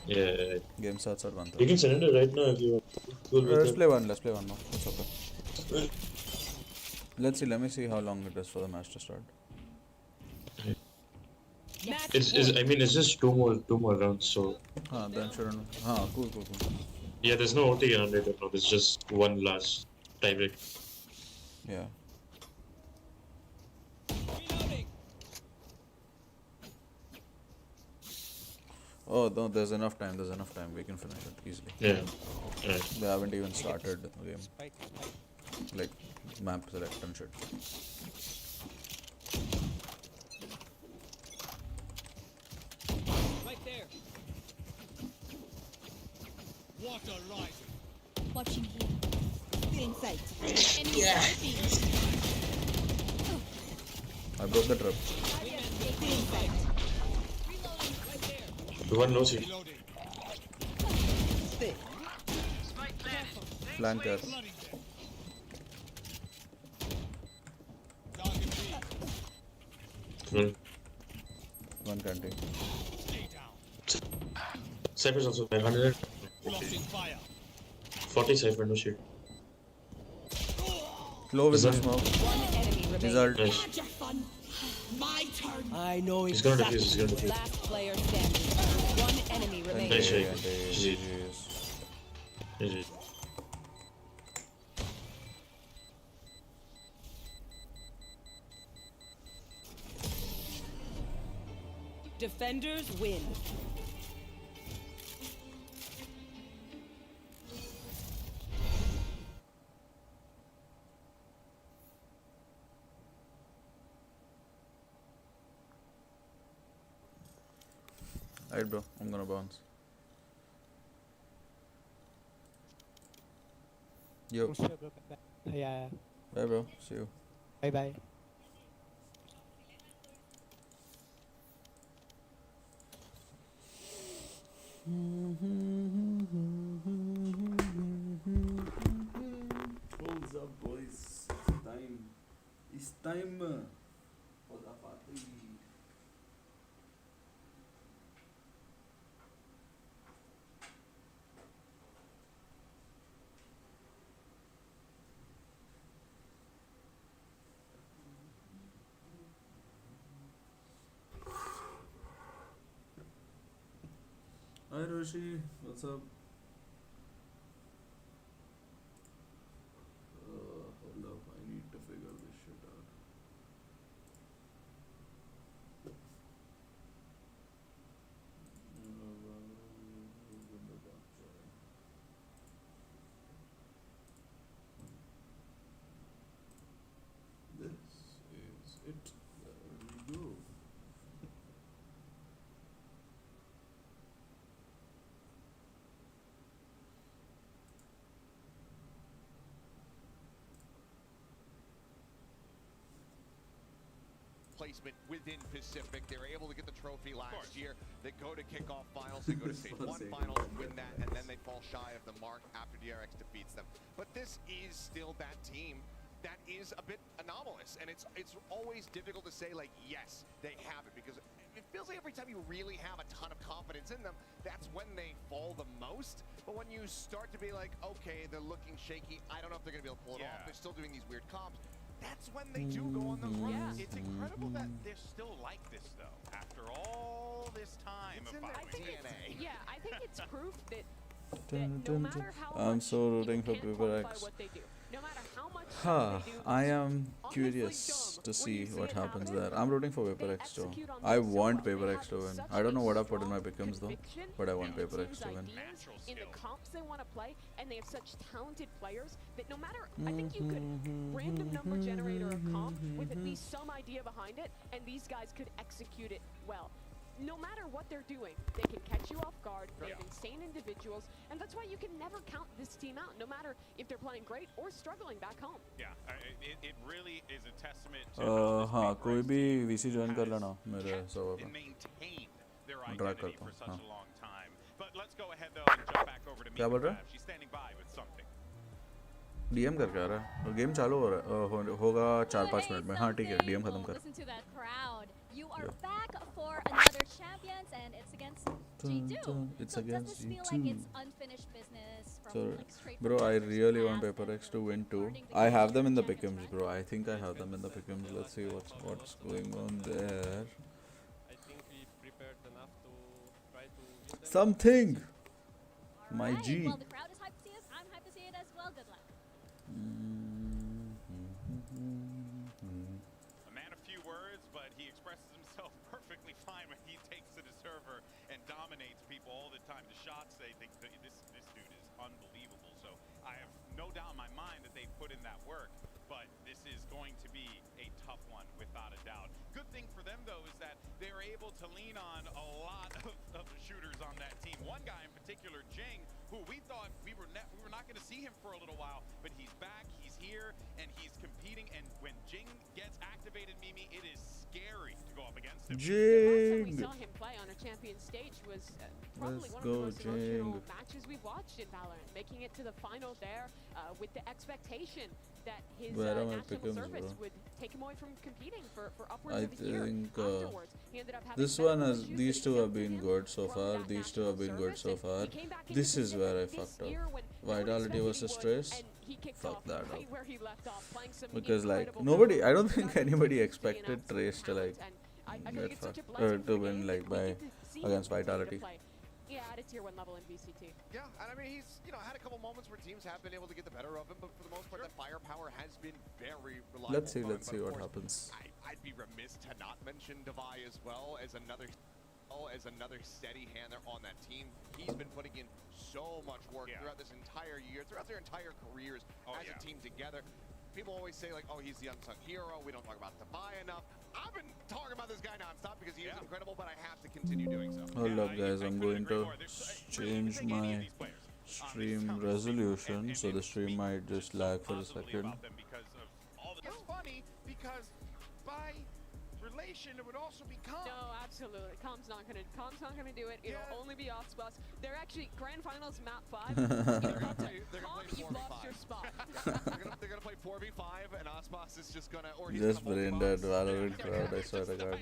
L: Yeah.
B: Game starts at 1:30.
L: You can surrender right now if you want. Cool with
B: Let's
L: that.
B: play one more. It's okay. Let me see how long it is for the match to start.
L: It's just two more rounds, so
B: Then shouldn't. Cool.
L: yeah, there's no OT on it, no, there's just one last tiebreak.
B: Yeah.
J: Reloading.
B: Oh, no, there's enough time. We can finish it easily.
L: Yeah. Right.
B: They haven't even started the game. Like, map select and shit.
J: Right there.
K: water rising.
A: Watching here.
D: Still in sight.
A: Enemy sighting.
B: I broke the trap.
D: Still in sight.
A: Reloading.
J: Right there.
L: The one knows you.
K: Reloading.
D: Stay.
B: Flanker.
K: Flooding them. Target B.
L: Well,
B: One canteen.
K: Stay down.
L: Cypher's also 100.
K: Blocking fire.
L: 40 Cypher, no shit.
B: Low with the
L: Is that-
B: smoke.
D: One enemy remaining.
B: Result.
L: Nice.
D: Had your fun. My turn. I know
L: He's gonna defuse.
D: Last player standing. One enemy remaining.
L: Nice shake.
B: And
L: GG. GG.
D: Defenders win.
B: Alright, bro. I'm gonna bounce. Yo.
H: Sure, bro. Yeah.
B: Bye, bro. See you.
H: Bye.
B: What's up, boys? It's time for the party. Hi Roshi, what's up? Hold up, I need to figure this shit out. This is it. There we go.
G: placement within Pacific. They were able to get the trophy last year. They go to kickoff finals, they go to stage 1 finals, win that, and then they fall shy of the mark after DRX defeats them. But this is still that team that is a bit anomalous, and it's always difficult to say, like, yes, they have it, because it feels like every time you really have a ton of confidence in them, that's when they fall the most. But when you start to be like, okay, they're looking shaky, I don't know if they're gonna be able to pull it off, they're still doing these weird comps, that's when they do go on the run.
M: It's incredible that they're still like this, though, after all this time
G: It's
M: of
G: in their
M: following.
G: DNA.
N: Yeah, I think it's proof that
B: No
N: matter how
B: I'm
N: much
B: so
N: people
B: rooting for
N: can't
B: Paper
N: quantify
B: X.
N: what they do, no matter how much
B: Ha,
N: they do,
B: I am
N: honestly
B: curious
N: dumb
B: to
N: when
B: see
N: you see
B: what
N: it
B: happens
N: happen.
B: there. I'm rooting for Paper
N: They
B: X too.
N: execute on
B: I
N: this so
B: want
N: well. They
B: Paper
N: have
B: X to win.
N: such
B: I don't know
N: a
B: what I put in my
N: strong
B: pickums though,
N: conviction
B: but I want
N: in the
B: Paper X
N: team's
B: to win.
N: ideas,
M: Natural
N: in the
M: skill.
N: comps they want to play, and they have such talented players that no matter, I think you could random number generator a comp with at least some idea behind it, and these guys could execute it well. No matter what they're doing, they can catch you off guard. They have insane individuals, and that's why you can never count this team out, no matter if they're playing great or struggling back home.
M: Yeah, it really is a testament to how
B: हाँ
M: this
B: कोई
M: Paper X
B: भी
M: team
B: VC join कर
M: has
B: लेना मेरे
M: kept
B: server
M: and
B: पे.
M: maintained their
B: मैं drag
M: identity
B: करता
M: for
B: हूँ.
M: such
B: हाँ.
M: a long time. But let's go ahead though and jump back over to
B: क्या बोल रहा है?
M: Mika. She's standing by with something.
B: DM करके आ रहा है. गेम चालू हो रहा है. होगा 4-5 मिनट में. हाँ ठीक है. DM खत्म कर.
A: Listen to that crowd. You are back for another champions, and it's against G2.
B: It's
A: So
B: against
A: does this feel
B: G2.
A: like it's unfinished business from
B: So,
A: like straight
B: bro,
A: from
B: I
A: the
B: really want
A: past
B: Paper
A: and
B: X to win too.
A: learning the
B: I
A: game
B: have them in the
A: champions,
B: pickums,
A: right?
B: bro. I think I have them in the pickums. Let's see what's going on there.
H: I think we prepared enough to try to win them.
B: Something. My
A: Alright,
B: G.
A: well, the crowd is hyped to see us. I'm hyped to see it as well. Good luck.
M: A man of few words, but he expresses himself perfectly fine when he takes to the server and dominates people all the time. The shots, they think that this dude is unbelievable. So I have no doubt in my mind that they put in that work, but this is going to be a tough one without a doubt. Good thing for them though is that they're able to lean on a lot of the shooters on that team. One guy in particular, Jing, who we thought we were not going to see him for a little while, but he's back, he's here, and he's competing. And when Jing gets activated, Mimi, it is scary to go up against him.
N: The last time we
B: Jing.
N: saw him play on a champion stage was probably
B: Let's
N: one
B: go,
N: of the most emotional
B: Jing.
N: matches we've watched in Valorant. Making it to the final there with the expectation that his
B: Where are my
N: national
B: pickums,
N: service
B: bro?
N: would take him away from competing for upwards
B: I
N: of a year.
B: think
N: Afterwards, he ended up having
B: this
N: medical
B: one has
N: issues
B: these
N: that
B: two have
N: exempted
B: been
N: him
B: good so
N: from
B: far.
N: that
B: These two
N: national
B: have been good
N: service,
B: so
N: and
B: far.
N: he came back into
B: This is where I
N: Pacific
B: fucked
N: this
B: up.
N: year when no one
B: Vitality
N: expected
B: versus
N: he would,
B: Trace.
N: and he kicked
B: Fuck
N: off
B: that
N: right
B: up.
N: where he left off, playing some
B: Because like
N: incredible
B: nobody,
N: Valorant.
B: I don't think
N: Guys,
B: anybody
N: he's the
B: expected
N: absolute
B: Trace to like
N: talent, and I
B: get
N: think it's such a
B: fucked
N: blessing
B: to
N: for the
B: win
N: game
B: like
N: that we
B: by
N: get to see him
B: against
N: continue to
B: Vitality.
N: play. Yeah, at a tier 1 level in VCT.
G: Yeah, and I mean, he's, had a couple moments where teams have been able to get the better of him, but for the most part, that firepower has been very reliable.
B: Let's see
G: from him.
B: what
G: But of course,
B: happens.
G: I'd be remiss to not mention Devi as well as another steady hand there on that team. He's been putting in so much work throughout this entire year, throughout their entire careers as a team together. People always say like, oh, he's the unsung hero. We don't talk about Devi enough. I've been talking about this guy nonstop because he is incredible, but I have to continue doing so.
B: Hold up, guys. I'm going to change my stream resolution, so the stream might just lag for a second.
M: It's funny because by relation it would also be Calm.
N: No, absolutely. Calm's not gonna do it. It'll only be Ospas. They're actually grand finals map 5. Calm, you've lost your spot.
G: They're gonna play 4v5, and Ospas is just gonna, or he's
B: Just
G: gonna
B: brain dead Valorant crowd, I swear to God.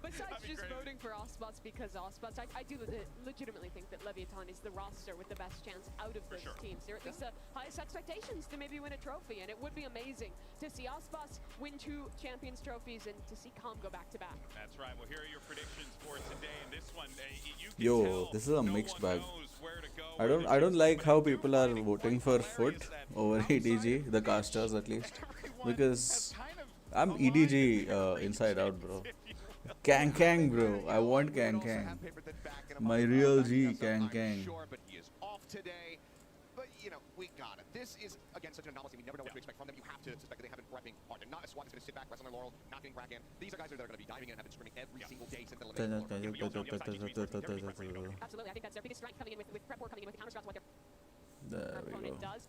N: Besides just voting for Ospas because Ospas, I do legitimately think that Leviathan is the roster with the best chance out of those teams. They're at least the highest expectations to maybe win a trophy, and it would be amazing to see Ospas win 2 Champions trophies and to see Calm go back to back.
M: That's right. Well, here are your predictions for today, and this one, you can
B: Yo,
M: tell
B: this is a
M: no
B: mixed
M: one
B: bag.
M: knows where to go,
B: I don't like how people are voting for FUT over EDG, the casters at least, because I'm EDG inside out, bro. Kang Kang, bro. I want Kang Kang. My real G, Kang Kang.
G: Sure, but he is off today. But we got it. This is again such an anomaly. We never know what to expect from them. You have to suspect that they haven't prepping hard. They're not a squad that's going to sit back, rest on their laurels, not getting crack in. These are guys that are going to be diving in and have been screaming every single day since the elimination.
N: Absolutely, I think that's their biggest strength, coming in with prep work, coming in with counter shots, what
B: There
N: their
B: we
N: opponent
B: go.
N: does.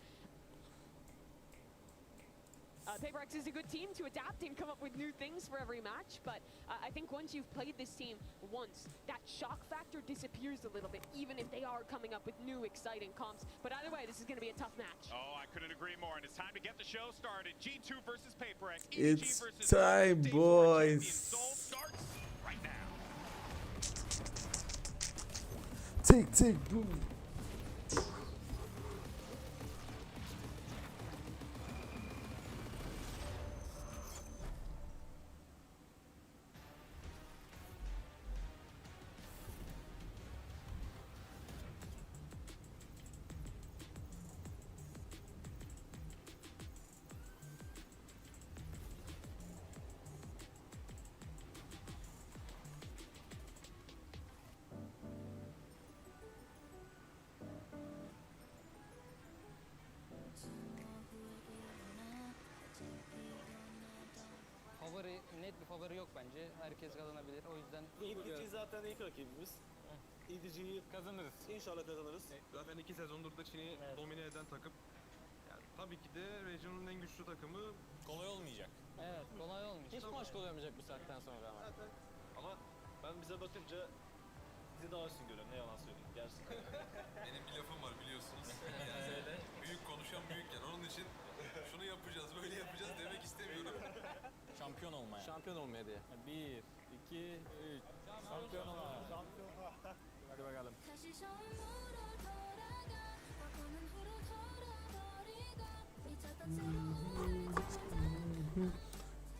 N: Paper X is a good team to adapt and come up with new things for every match, but I think once you've played this team once, that shock factor disappears a little bit, even if they are coming up with new exciting comps. But either way, this is going to be a tough match.
M: Oh, I couldn't agree more, and it's time to get the show started. G2 versus Paper X. EDG
B: It's
M: versus
B: time, boys.
M: Seoul starts right now.
B: Tick, boom.
J: Net bir favori yok bence. Herkes kazanabilir. O yüzden
O: EDG zaten ilk rakibimiz. EDG'yi
J: kazanırız.
O: İnşallah kazanırız.
P: Zaten 2 sezondur da Çin'i domine eden takım. Yani tabii ki de region'un en güçlü takımı.
J: Kolay olmayacak. Evet, kolay olmayacak. Hiç maç kolay olmayacak bu saatten sonra ama.
O: Zaten. Ama ben bize bakınca bizi daha üstün görüyorum. Ne yalan söyleyeyim. Gerçekten.
P: Benim bir lafım var biliyorsunuz. Yani büyük konuşan büyük yer. Onun için şunu yapacağız, böyle yapacağız demek istemiyorum.
J: Şampiyon olmaya. Şampiyon olmaya diye. 1, 2, 3. Şampiyon olmaya. Hadi bakalım.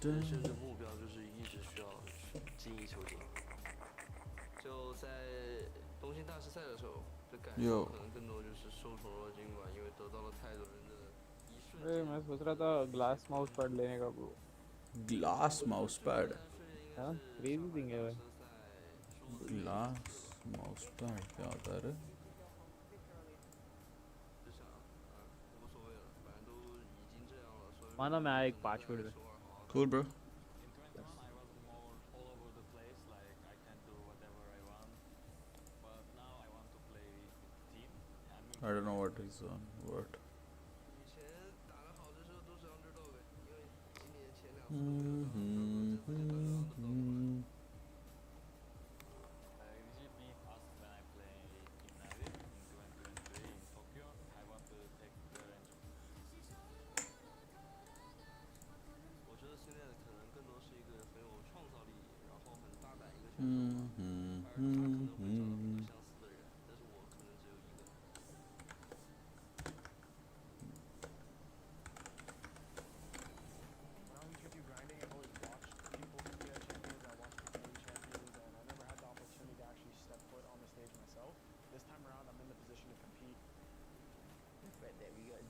O: 人生的目标就是一直需要精益求精。就在东京大师赛的时候的感受，可能更多就是受宠若惊吧，因为得到了太多人的一瞬间。
Q: मैं सोच रहा था glass mouse pad लेने का bro.
B: Glass mouse pad?
Q: हाँ, crazy thing है भाई।
B: Glass mouse pad क्या होता है रे?
Q: माना मैं एक 5 मिनट में।
B: Cool, bro. I don't know what is on what.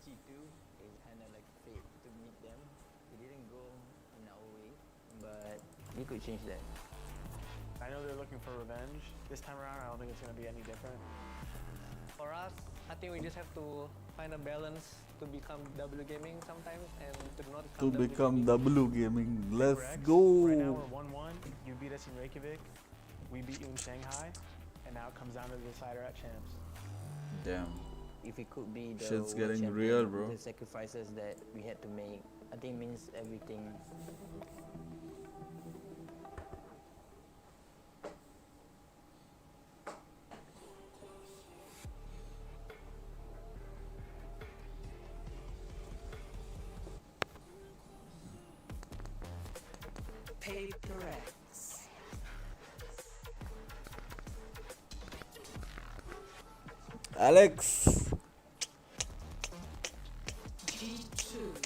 J: G2 is kind of like fate to meet them. It didn't go in our way, but we could change that.
R: I know they're looking for revenge. This time around, I don't think it's going to be any different.
H: For us, I think we just have to find a balance to become W gaming sometimes and to not
B: To become W gaming. Let's
R: Correct.
B: go.
R: Right now we're 1-1. You beat us in Reykjavik. We beat you in Shanghai. And now it comes down to the decider at Champs.
B: Damn.
J: If it could be the
B: Shit's
J: world
B: getting
J: champion,
B: real, bro.
J: the sacrifices that we had to make, I think means everything.
C: Paper X.
B: Alex.
C: G2.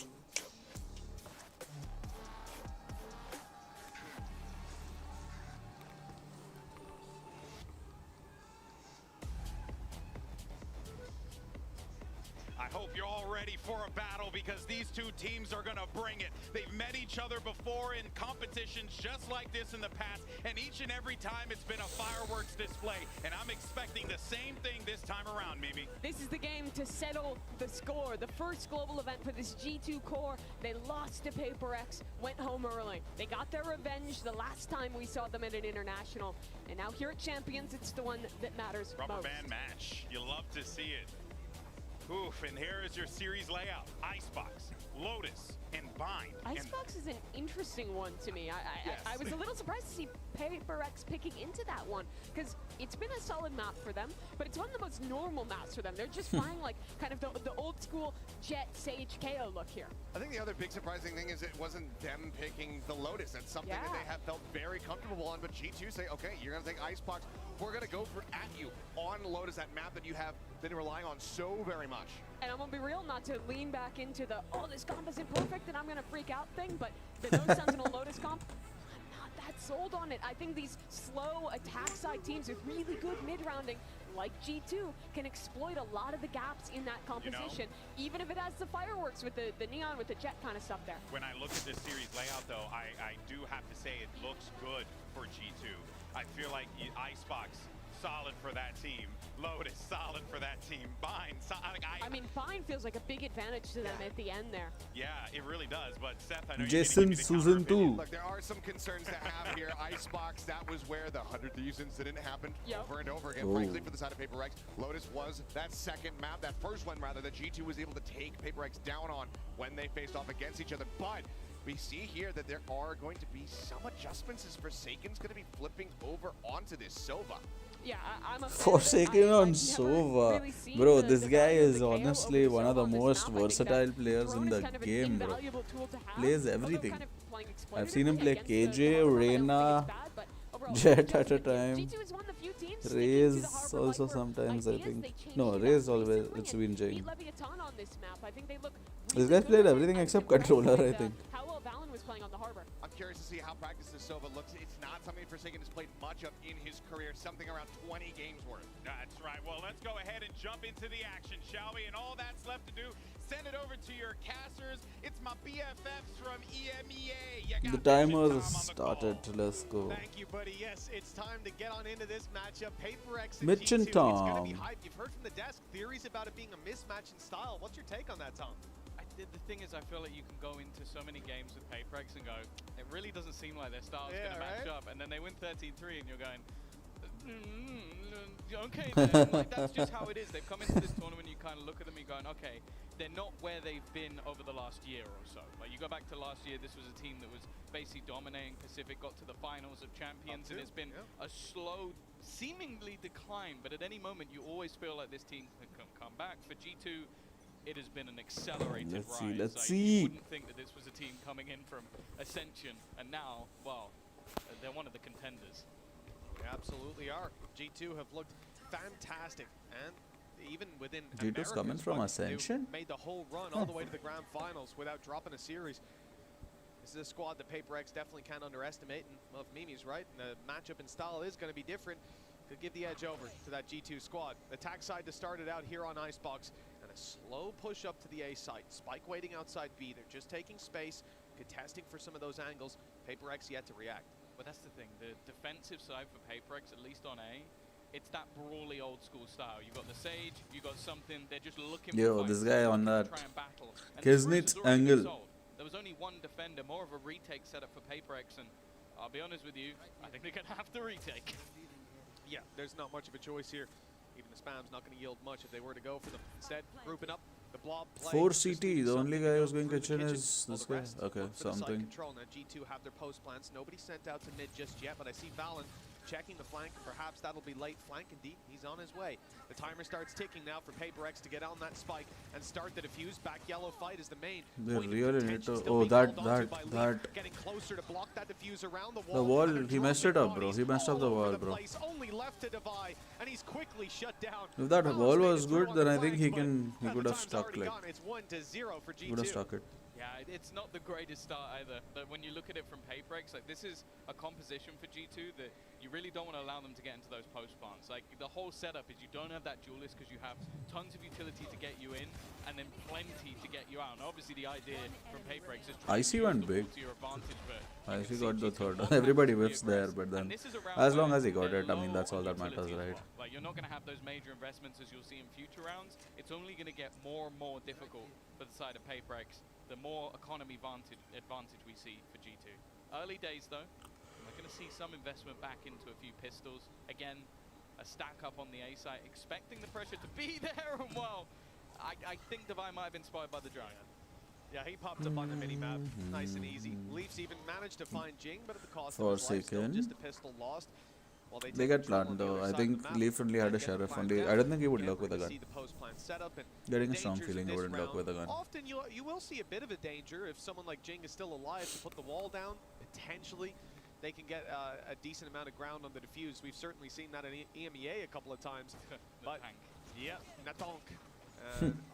M: I hope you're all ready for a battle because these two teams are gonna bring it. They've met each other before in competitions just like this in the past, and each and every time it's been a fireworks display, and I'm expecting the same thing this time around, Mimi.
N: This is the game to settle the score. The first global event for this G2 core, they lost to Paper X, went home early. They got their revenge the last time we saw them at an international, and now here at Champions, it's the one that matters
M: Rubber
N: most.
M: band match. You love to see it. Oof, and here is your series layout. Icebox, Lotus, and Bind.
N: Icebox is an interesting one to me. I was a little surprised to see PaperX picking into that one, because it's been a solid map for them, but it's one of the most normal maps for them. They're just flying like kind of the old school Jet Sage KO look here.
G: I think the other big surprising thing is it wasn't them picking the Lotus. That's something that they have felt very comfortable on, but G2 say, okay, you're gonna take Icebox. We're gonna go at you on Lotus, that map that you have been relying on so very much.
N: And I'm gonna be real, not to lean back into the, oh, this comp isn't perfect and I'm gonna freak out thing, but the No Sentinel Lotus comp, I'm not that sold on it. I think these slow attack side teams with really good mid-rounding, like G2, can exploit a lot of the gaps in that composition, even if it has the fireworks with the neon, with the jet kind of stuff there.
M: When I look at this series layout, though, I do have to say it looks good for G2. I feel like Icebox, solid for that team. Lotus, solid for that team. Bind,
N: I mean, Bind feels like a big advantage to them at the end there.
M: Yeah, it really does. But Seth, I know
B: Jason Susan too.
G: Look, there are some concerns to have here. Icebox, that was where the 100 Thieves incident happened over and over again. Frankly, for the side of PaperX, Lotus was that second map, that first one rather, that G2 was able to take PaperX down on when they faced off against each other. But we see here that there are going to be some adjustments as Forsaken's going to be flipping over onto this Sova.
N: Yeah, I'm a
B: Forsaken on Sova. Bro, this guy is honestly one of the most versatile players in the game, bro. Plays everything. I've seen him play KJ, Reyna, Jet at a time. Raze also sometimes, I think. No, Raze always, it's been Jane. This guy played everything except controller, I think.
G: I'm curious to see how practice this Sova looks. It's not something Forsaken has played much of in his career, something around 20 games worth.
M: That's right. Well, let's go ahead and jump into the action, shall we? And all that's left to do, send it over to your casters. It's my BFFs from EMEA.
B: The timer started. Let's go.
S: Thank you, buddy. Yes, it's time to get on into this matchup. PaperX and
B: Mitch and
S: G2.
B: Tom.
S: It's going to be hype. You've heard from the desk theories about it being a mismatch in style. What's your take on that, Tom?
T: The thing is, I feel like you can go into so many games with PaperX and go, it really doesn't seem like their style's going to match up. And then they win 13-3 and you're going, okay, then. Like, that's just how it is. They've come into this tournament, you kind of look at them and you're going, okay, they're not where they've been over the last year or so. Like, you go back to last year, this was a team that was basically dominating Pacific, got to the finals of champions, and it's been a slow, seemingly decline, but at any moment you always feel like this team can come back. For G2, it has been an accelerated rise.
B: Let's see.
T: You wouldn't think that this was a team coming in from Ascension, and now, well, they're one of the contenders.
S: They absolutely are. G2 have looked fantastic, and even within
B: G2's coming from Ascension?
S: Made the whole run all the way to the grand finals without dropping a series. This is a squad that PaperX definitely can't underestimate, and well, if Mimi's right, the matchup in style is going to be different. Could give the edge over to that G2 squad. Attack side to start it out here on Icebox, and a slow push up to the A site. Spike waiting outside B. They're just taking space, contesting for some of those angles. PaperX yet to react.
T: But that's the thing, the defensive side for PaperX, at least on A, it's that brawly old school style. You've got the Sage, you've got something, they're just looking
B: for
T: this
B: guy on that
T: try and battle. And
B: Kisnit's angle.
T: There was only one defender, more of a retake setup for PaperX, and I'll be honest with you, I think they're going to have to retake.
S: Yeah, there's not much of a choice here. Even the spam's not going to yield much if they were to go for them. Instead, grouping up the blob play.
B: 4 CT, the only guy who's going kitchen is this guy. Okay, something.
S: Control. Now G2 have their post plans. Nobody sent out to mid just yet, but I see Valen checking the flank. Perhaps that'll be late flank indeed. He's on his way. The timer starts ticking now for PaperX to get on that spike and start the defuse. Back yellow fight is the main.
B: They really need to. Oh, that.
S: Getting closer to block that defuse around the wall.
B: The wall, he messed it up, bro. He messed up the wall, bro.
S: Only left to divide, and he's quickly shut down.
B: If that wall was good, then I think he could have stuck like.
S: It's 1-0 for G2.
B: Would have stuck it.
T: Yeah, it's not the greatest start either. But when you look at it from PaperX, like this is a composition for G2 that you really don't want to allow them to get into those post plants. Like the whole setup is you don't have that duelist because you have tons of utility to get you in and then plenty to get you out. And obviously the idea from PaperX is to
B: IC went big.
T: To your advantage, but
B: IC got the third. Everybody whiffs there, but then as long as he got it, I mean that's all that matters, right?
T: Like you're not going to have those major investments as you'll see in future rounds. It's only going to get more and more difficult for the side of PaperX. The more economy advantage we see for G2. Early days though, we're going to see some investment back into a few pistols. Again, a stack up on the A site, expecting the pressure to be there, and well, I think Divine might have been inspired by the Giant.
S: Yeah, he popped up on the mini-map, nice and easy. Leafs even managed to find Jing, but at the cost of his life, still just a pistol lost. While
B: They get planted though. I think Leaf only had a sheriff only. I don't think he would luck with a gun. Getting a strong feeling he wouldn't luck with a gun.
S: Often you will see a bit of a danger if someone like Jing is still alive to put the wall down. Potentially, they can get a decent amount of ground on the defuse. We've certainly seen that in EMEA a couple of times. But yeah, Natonk.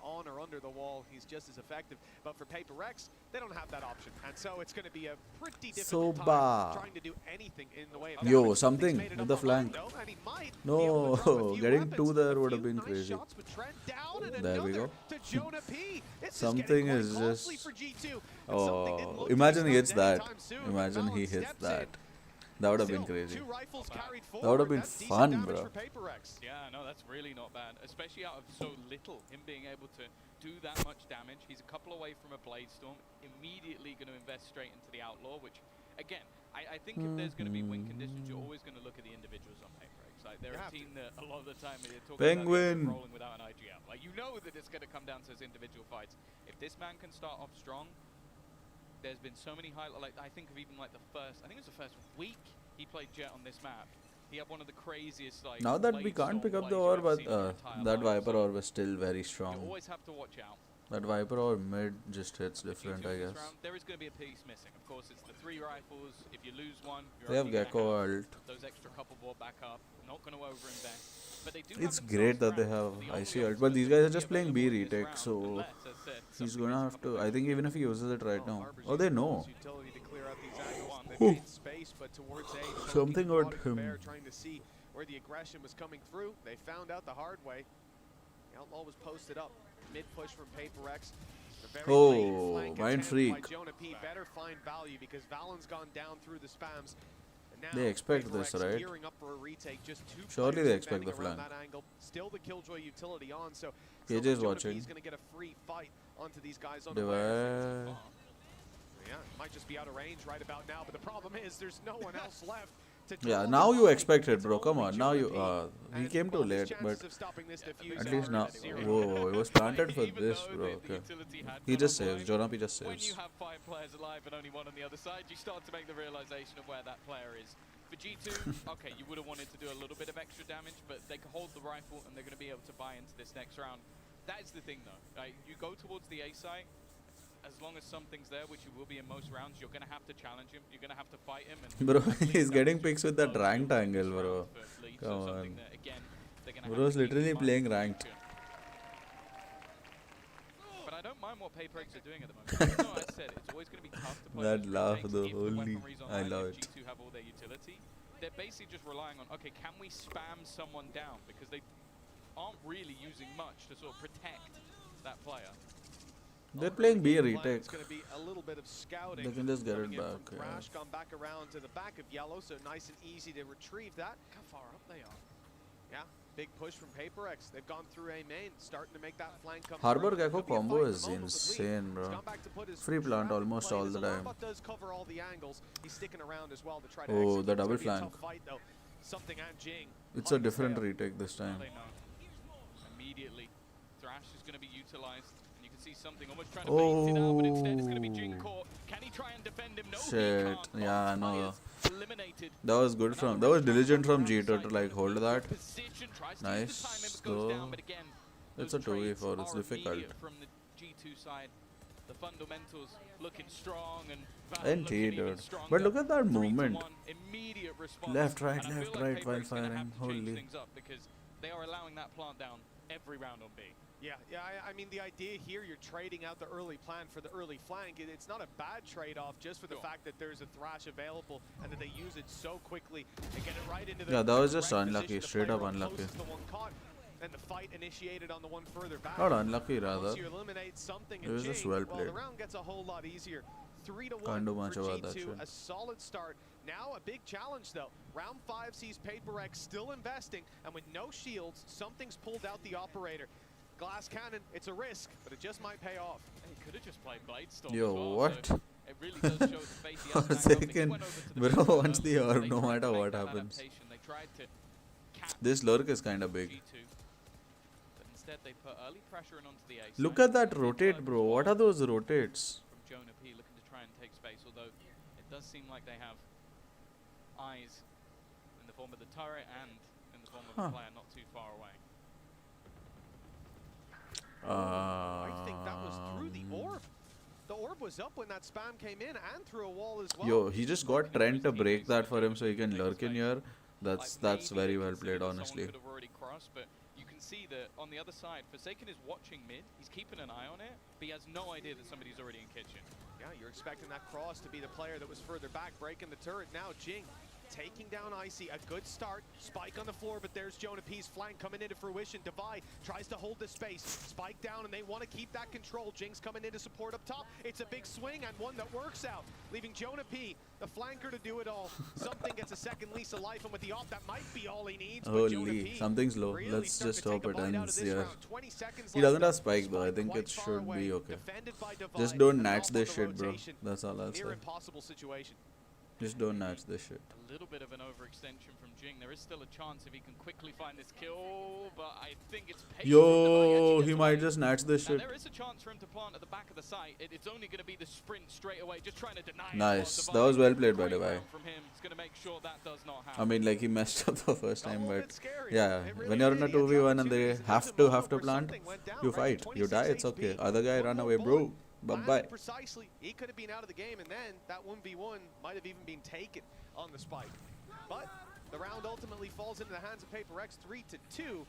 S: On or under the wall, he's just as effective. But for Paper Rex, they don't have that option, and so it's going to be a pretty difficult time trying to do anything in the way of
B: Yo, something with the flank. No, getting two there would have been crazy. There we go. Something is just. Oh, imagine he hits that. Imagine he hits that. That would have been crazy. That would have been fun, bro.
T: Yeah, no, that's really not bad. Especially out of so little. Him being able to do that much damage. He's a couple away from a Blade Storm. Immediately going to invest straight into the Outlaw, which, again, I think if there's going to be win conditions, you're always going to look at the individuals on paper. Like, they're a team that a lot of the time you're talking about rolling without an IGL. Like, you know that it's going to come down to those individual fights. If this man can start off strong, there's been so many highlights. Like, I think of even like the first, I think it was the first week he played Jet on this map. He had one of the craziest, like,
B: now that we can't pick up the orb, but that Viper orb is still very strong.
T: You always have to watch out.
B: That Viper orb mid just hits different, I guess.
T: There is going to be a piece missing. Of course, it's the 3 rifles. If you lose one, you're
B: they have Gecko ult.
T: Those extra couple more back up. Not going to overinvest. But they do
B: it's great that they have IC ult, but these guys are just playing B retake, so he's gonna have to. I think even if he uses it right now, oh, they know. Something about him.
S: Trying to see where the aggression was coming through. They found out the hard way. The Outlaw was posted up. Mid push from Paper X.
B: Oh, Mind Freak.
S: Jonah P better find value because Valen's gone down through the spams.
B: They expect this, right? Surely they expect the flank.
S: Still the Killjoy utility on, so
B: KJ is watching.
S: He's going to get a free fight onto these guys on
B: the
S: way. Yeah, might just be out of range right about now, but the problem is there's no one else left.
B: Yeah, now you expect it, bro. Come on, now you. He came too late, but at least now. Whoa, he was planted for this, bro. Okay. He just saves. Jonah P just saves.
T: When you have 5 players alive and only 1 on the other side, you start to make the realization of where that player is. For G2, okay, you would have wanted to do a little bit of extra damage, but they can hold the rifle and they're going to be able to buy into this next round. That is the thing, though. You go towards the A site. As long as something's there, which you will be in most rounds, you're going to have to challenge him. You're going to have to fight him. And
B: bro, he's getting picks with that ranked angle, bro. Come on. Bro's literally playing ranked.
T: But I don't mind what Paper X are doing at the moment. No, I said it's always going to be tough to play.
B: That laugh, though, holy. I love it.
T: G2 have all their utility. They're basically just relying on, okay, can we spam someone down? Because they aren't really using much to sort of protect that player.
B: They're playing B retake.
S: It's going to be a little bit of scouting.
B: They can just get it back.
S: Crash gone back around to the back of Yellow, so nice and easy to retrieve that.
T: Look how far up they are.
S: Yeah, big push from Paper X. They've gone through A main, starting to make that flank come
B: Harbor
S: through.
B: Gecko combo is insane, bro. Free plant almost all the time.
S: Does cover all the angles. He's sticking around as well to try to
B: oh, the double flank.
S: Something and Jing.
B: It's a different retake this time.
T: Immediately, Thrash is going to be utilized. See something almost trying to bait it out, but instead it's going to be Jing caught. Can he try and defend him? No,
B: shit. Yeah, no. That was good from. That was diligent from G2 to like hold that. Nice. So it's a 2v4. It's difficult.
T: From the G2 side, the fundamentals looking strong and
B: NT, dude. But look at that movement. Left, right, while firing. Holy.
T: Because they are allowing that plant down every round on B.
S: Yeah, I mean, the idea here, you're trading out the early plan for the early flank. It's not a bad trade-off just for the fact that there's a Thrash available and that they use it so quickly and get it right into the
B: that was just unlucky, straight up unlucky.
S: And the fight initiated on the one further back.
B: Not unlucky, rather.
S: Once you eliminate something
B: it was just well played.
S: The round gets a whole lot easier. 3-1
B: Can't do much
S: for
B: about
S: G2,
B: that,
S: a solid start. Now a big challenge, though. Round 5 sees Paper X still investing, and with no shields, something's pulled out the operator. Glass cannon, it's a risk, but it just might pay off.
T: He could have just played Blade Storm.
B: Yo,
T: as well,
B: what?
T: So it really does show the face he
B: For a second, bro, once the orb, no matter what happens. This lurk is kind of big.
T: instead they put early pressure in onto the A.
B: Look at that rotate, bro. What are those rotates?
T: From Jonah P looking to try and take space, although it does seem like they have eyes in the form of the turret and in the form of a player not too far away.
S: I think that was through the orb. The orb was up when that spam came in and through a wall as well.
B: Yo, he just got Trent to break that for him so he can lurk in here. That's very well played, honestly.
T: Could have already crossed, but you can see that on the other side, Forsaken is watching mid. He's keeping an eye on it, but he has no idea that somebody's already in kitchen.
S: Yeah, you're expecting that cross to be the player that was further back, breaking the turret. Now Jing taking down Icy, a good start. Spike on the floor, but there's Jonah P's flank coming into fruition. Divide tries to hold the space. Spike down, and they want to keep that control. Jing's coming in to support up top. It's a big swing and one that works out, leaving Jonah P, the flanker, to do it all. Something gets a second lease of life, and with the off, that might be all he needs.
B: Holy, something's low.
S: Really
B: Let's just hope it ends here.
S: 20 seconds
B: He doesn't have spike though. I think it should be okay. Just don't natch this shit, bro. That's all I'll say.
S: Near impossible situation.
B: Just don't natch this shit.
T: A little bit of an overextension from Jing. There is still a chance if he can quickly find this kill, but I think it's patient.
B: Yo, he might just natch this shit.
T: There is a chance for him to plant at the back of the site. It's only going to be the sprint straight away, just trying to deny it.
B: Nice. That was well played by Divide.
T: From him. It's going to make sure that does not happen.
B: I mean, like, he messed up the first time, but yeah, when you're in a 2v1 and they have to plant, you fight, you die, it's okay. Other guy run away, bro. Bye-bye.
S: Precisely. He could have been out of the game, and then that 1v1 might have even been taken on the spike. But the round ultimately falls into the hands of Paper X 3-2.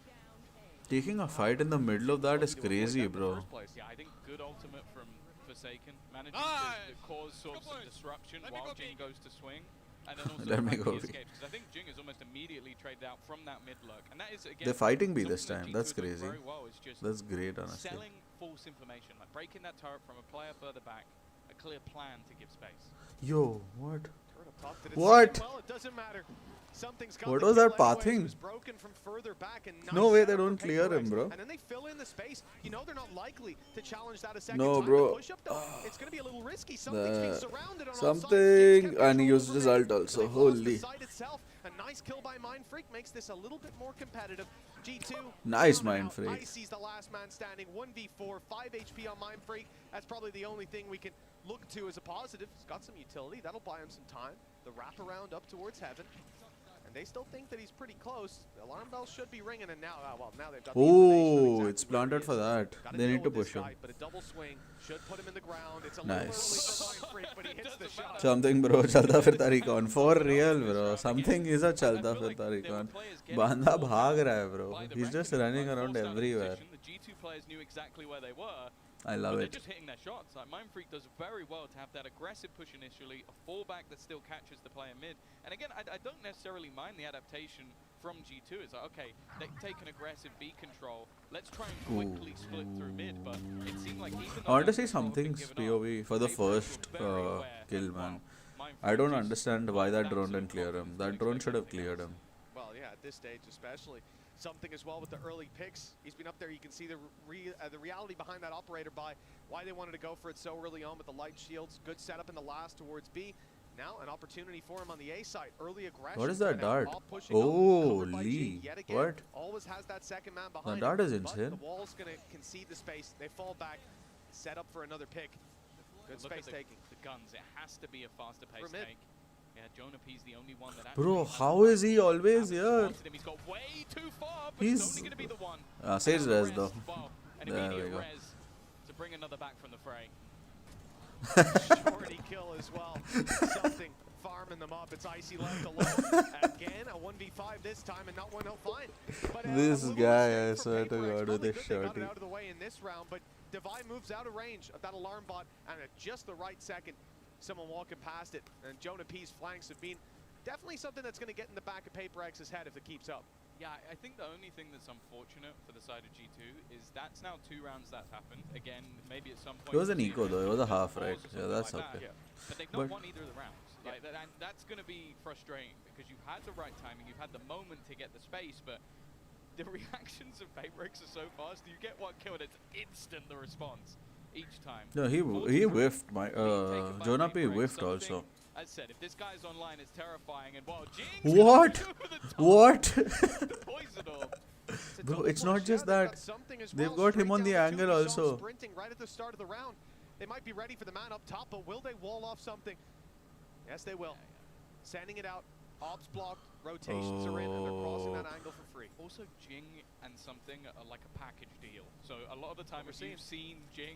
B: Taking a fight in the middle of that is crazy, bro.
T: Yeah, I think good ultimate from Forsaken. Managing to cause sorts of disruption while Jing goes to swing. And then also he escapes. Because I think Jing is almost immediately traded out from that mid lurk. And that is, again,
B: they're fighting B this time. That's crazy. That's great, honestly.
T: Selling false information, like breaking that turret from a player further back, a clear plan to give space.
B: Yo, what? What?
S: Well, it doesn't matter.
B: What was that pathing? No way, they don't clear him, bro.
S: And then they fill in the space. You know they're not likely to challenge that a second
B: no,
S: time.
B: bro.
S: Push up, though. It's going to be a little risky. Something's being surrounded on
B: something, and he used his ult also. Holy.
S: A nice kill by Mind Freak makes this a little bit more competitive. G2.
B: Nice Mind Freak.
S: Icy's the last man standing. 1v4, 5 HP on Mind Freak. That's probably the only thing we can look to as a positive. He's got some utility. That'll buy him some time. The wraparound up towards heaven. And they still think that he's pretty close. The alarm bells should be ringing, and now, well, now they've got the
B: oh, it's planted for that. They need to push him.
S: But a double swing should put him in the ground. It's a
B: nice.
S: Freak, but he hits the shot.
B: Something, bro. Chalta firta recon. For real, bro. Something is a chalta firta recon. Banda bhag raha hai, bro. He's just running around everywhere.
T: The G2 players knew exactly where they were.
B: I love it.
T: They're just hitting their shots. Like Mind Freak does very well to have that aggressive push initially, a fallback that still catches the player mid. And again, I don't necessarily mind the adaptation from G2. It's like, okay, they take an aggressive B control. Let's try and quickly split through mid. But it seemed like even
B: I want to see something's POV for the first kill, man. I don't understand why that drone didn't clear him. That drone should have cleared him.
S: Well, yeah, at this stage especially. Something as well with the early picks. He's been up there. You can see the reality behind that operator buy. Why they wanted to go for it so early on with the light shields. Good setup in the last towards B. Now an opportunity for him on the A side. Early aggression.
B: What is that dart? Oh, Lee. What?
S: Always has that second man behind.
B: The dart is insane.
S: The wall's going to concede the space. They fall back. Set up for another pick. Good space taking.
T: The guns. It has to be a faster pace take. Yeah, Jonah P's the only one that
B: bro, how is he always here?
T: He's got way too far, but
B: he's
T: only going to be the one.
B: Sage res though.
T: An immediate res to bring another back from the fray.
S: Shorty kill as well. Something farming them up. It's Icy left alone. Again, a 1v5 this time, and not one he'll find. But,
B: this guy, I swear to God, with this shorty.
S: They got it out of the way in this round, but Divide moves out of range of that alarm bot, and at just the right second, someone walking past it, and Jonah P's flanks have been definitely something that's going to get in the back of Paper X's head if it keeps up.
T: Yeah, I think the only thing that's unfortunate for the side of G2 is that's now 2 rounds that's happened. Again, maybe at some point...
B: It was an eco though, it was a half, right? Yeah, that's
T: like
B: okay.
T: Yeah. But they've not won either of the rounds. Like, and that's going to be frustrating because you've had the right timing, you've had the moment to get the space, but the reactions of Paper X are so fast. You get one kill and it's instant, the response. Each time.
B: No, he whiffed. My Jonah P whiffed also.
T: As said, if this guy's online, it's terrifying. And wow,
B: what? What?
T: The poison orb.
B: Bro, it's not just that. They've got him on the angle also.
S: Sprinting right at the start of the round. They might be ready for the man up top, but will they wall off something? Yes, they will. Sending it out. Ops blocked. Rotations are in, and they're crossing that angle for free.
T: Also, Jing and something are like a package deal. So a lot of the time, if you've seen Jing,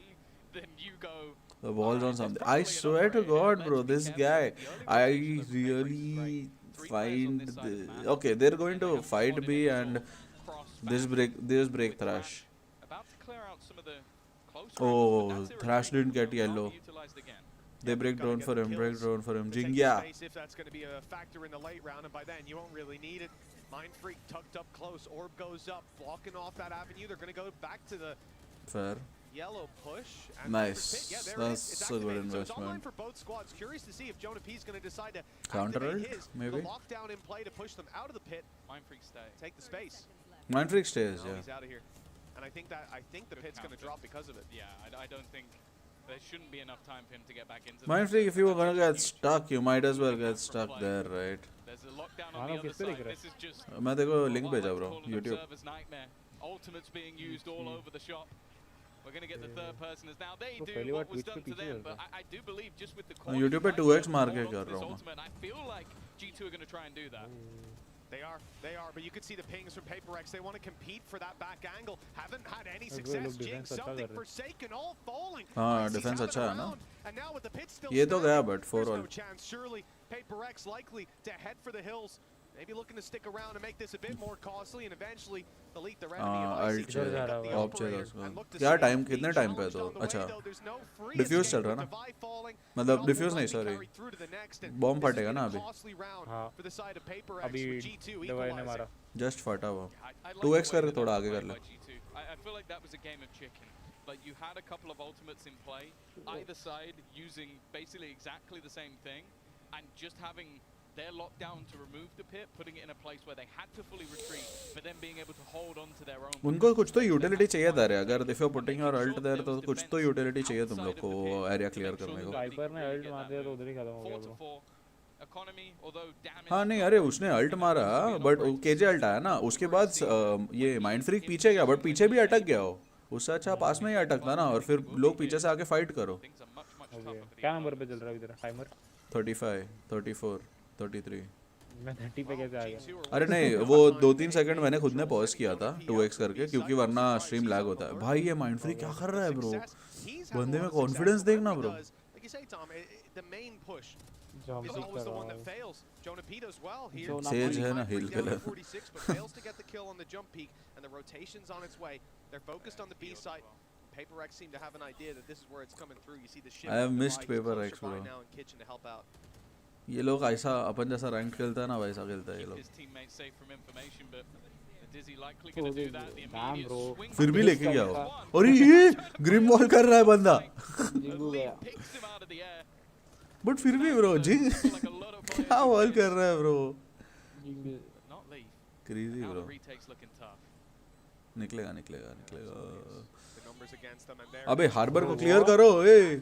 T: then you go.
B: The ball's on something. I swear to God, bro, this guy. I really find. Okay, they're going to fight B and this break Thrash.
T: About to clear out some of the close
B: Oh, Thrash didn't get yellow. They break drone for him, Jing, yeah.
S: If that's going to be a factor in the late round, and by then you won't really need it. Mind Freak tucked up close, orb goes up, blocking off that avenue. They're going to go back to the
B: Fair.
S: yellow push. And
B: Nice.
S: yeah,
B: That's a good investment.
S: So it's online for both squads. Curious to see if Jonah P is going to decide to
B: counter
S: activate
B: ult,
S: his.
B: maybe.
S: The lockdown in play to push them out of the pit.
T: Mind Freak stay.
S: Take the space.
B: Mind Freak stays,
S: No,
B: yeah.
S: he's out of here. And I think the pit's going to drop because of it.
T: Yeah, I don't think there shouldn't be enough time for him to get back into
B: Mind Freak, if you were gonna get stuck, you might as well get stuck there, right?
T: There's a lockdown on the other side. This is just
B: मैं देखो link भेजा bro, YouTube.
T: Server's nightmare. Ultimates being used all over the shop. We're going to get the third personers now. They do what was done to them, but I do believe just with the
B: YouTube पे 2x मार के कर रहा हूँ मैं.
T: ultimate, I feel like G2 are going to try and do that.
S: They are, but you can see the pings from PaperX. They want to compete for that back angle. Haven't had any success. Jing something forsaken, all falling.
B: हाँ, defense अच्छा है ना.
S: And now with the pit still
B: ये तो गया but for
S: there's
B: all.
S: no chance. Surely PaperX likely to head for the hills. Maybe looking to stick around and make this a bit more costly and eventually delete the enemy.
B: Alt चाहिए, op चाहिए उसको. क्या time कितने time पे है तो? अच्छा. Diffuse चल रहा ना? मतलब diffuse नहीं sorry. Bomb फटेगा ना अभी?
Q: हाँ. अभी दवाई ने मारा.
B: Just फटा वो. 2x करके थोड़ा आगे कर ले.
T: I feel like that was a game of chicken. Like you had a couple of ultimates in play, either side using basically exactly the same thing, and just having their lockdown to remove the pit, putting it in a place where they had to fully retreat, but then being able to hold on to their own.
B: उनको कुछ तो utility चाहिए था रे. अगर if you're putting your ult there तो कुछ तो utility चाहिए तुम लोग को area clear करने को.
Q: Viper ने ult मार दिया तो उधर ही खत्म हो गया bro.
T: Economy, although damage.
B: हाँ नहीं अरे उसने अल्ट मारा बट केजे अल्ट आया ना उसके बाद ये माइंड फ्रीक पीछे गया बट पीछे भी अटक गया हो उससे अच्छा पास में ही अटकता ना और फिर लोग पीछे से आके फाइट करो.
Q: क्या नंबर पे चल रहा है इधर टाइमर?
B: 35, 34, 33.
Q: मैं 30 पे कैसे आ गया?
B: अरे नहीं वो 2-3 सेकंड मैंने खुद ने पॉज किया था 2x करके क्योंकि वरना स्ट्रीम लैग होता है. भाई ये माइंड फ्रीक क्या कर रहा है ब्रो? बंदे में कॉन्फिडेंस देखना bro.
S: is always the one that fails. Jonah P does well here.
B: Sage है ना heal के लिए.
S: 46 but fails to get the kill on the jump peak and the rotations on its way. They're focused on the B site. PaperX seem to have an idea that this is where it's coming through. You see the ship.
B: I have missed PaperX bro.
S: Now in kitchen to help out.
B: ये लोग ऐसा अपन जैसा rank खेलता है ना वैसा खेलता है ये लोग. फिर भी लेके गया वो. और ये ग्रिम वॉल कर रहा है बंदा. बट फिर भी ब्रो जिंग क्या वॉल कर रहा है ब्रो. Crazy bro. निकलेगा निकलेगा निकलेगा. अबे हार्बर को क्लियर करो ए.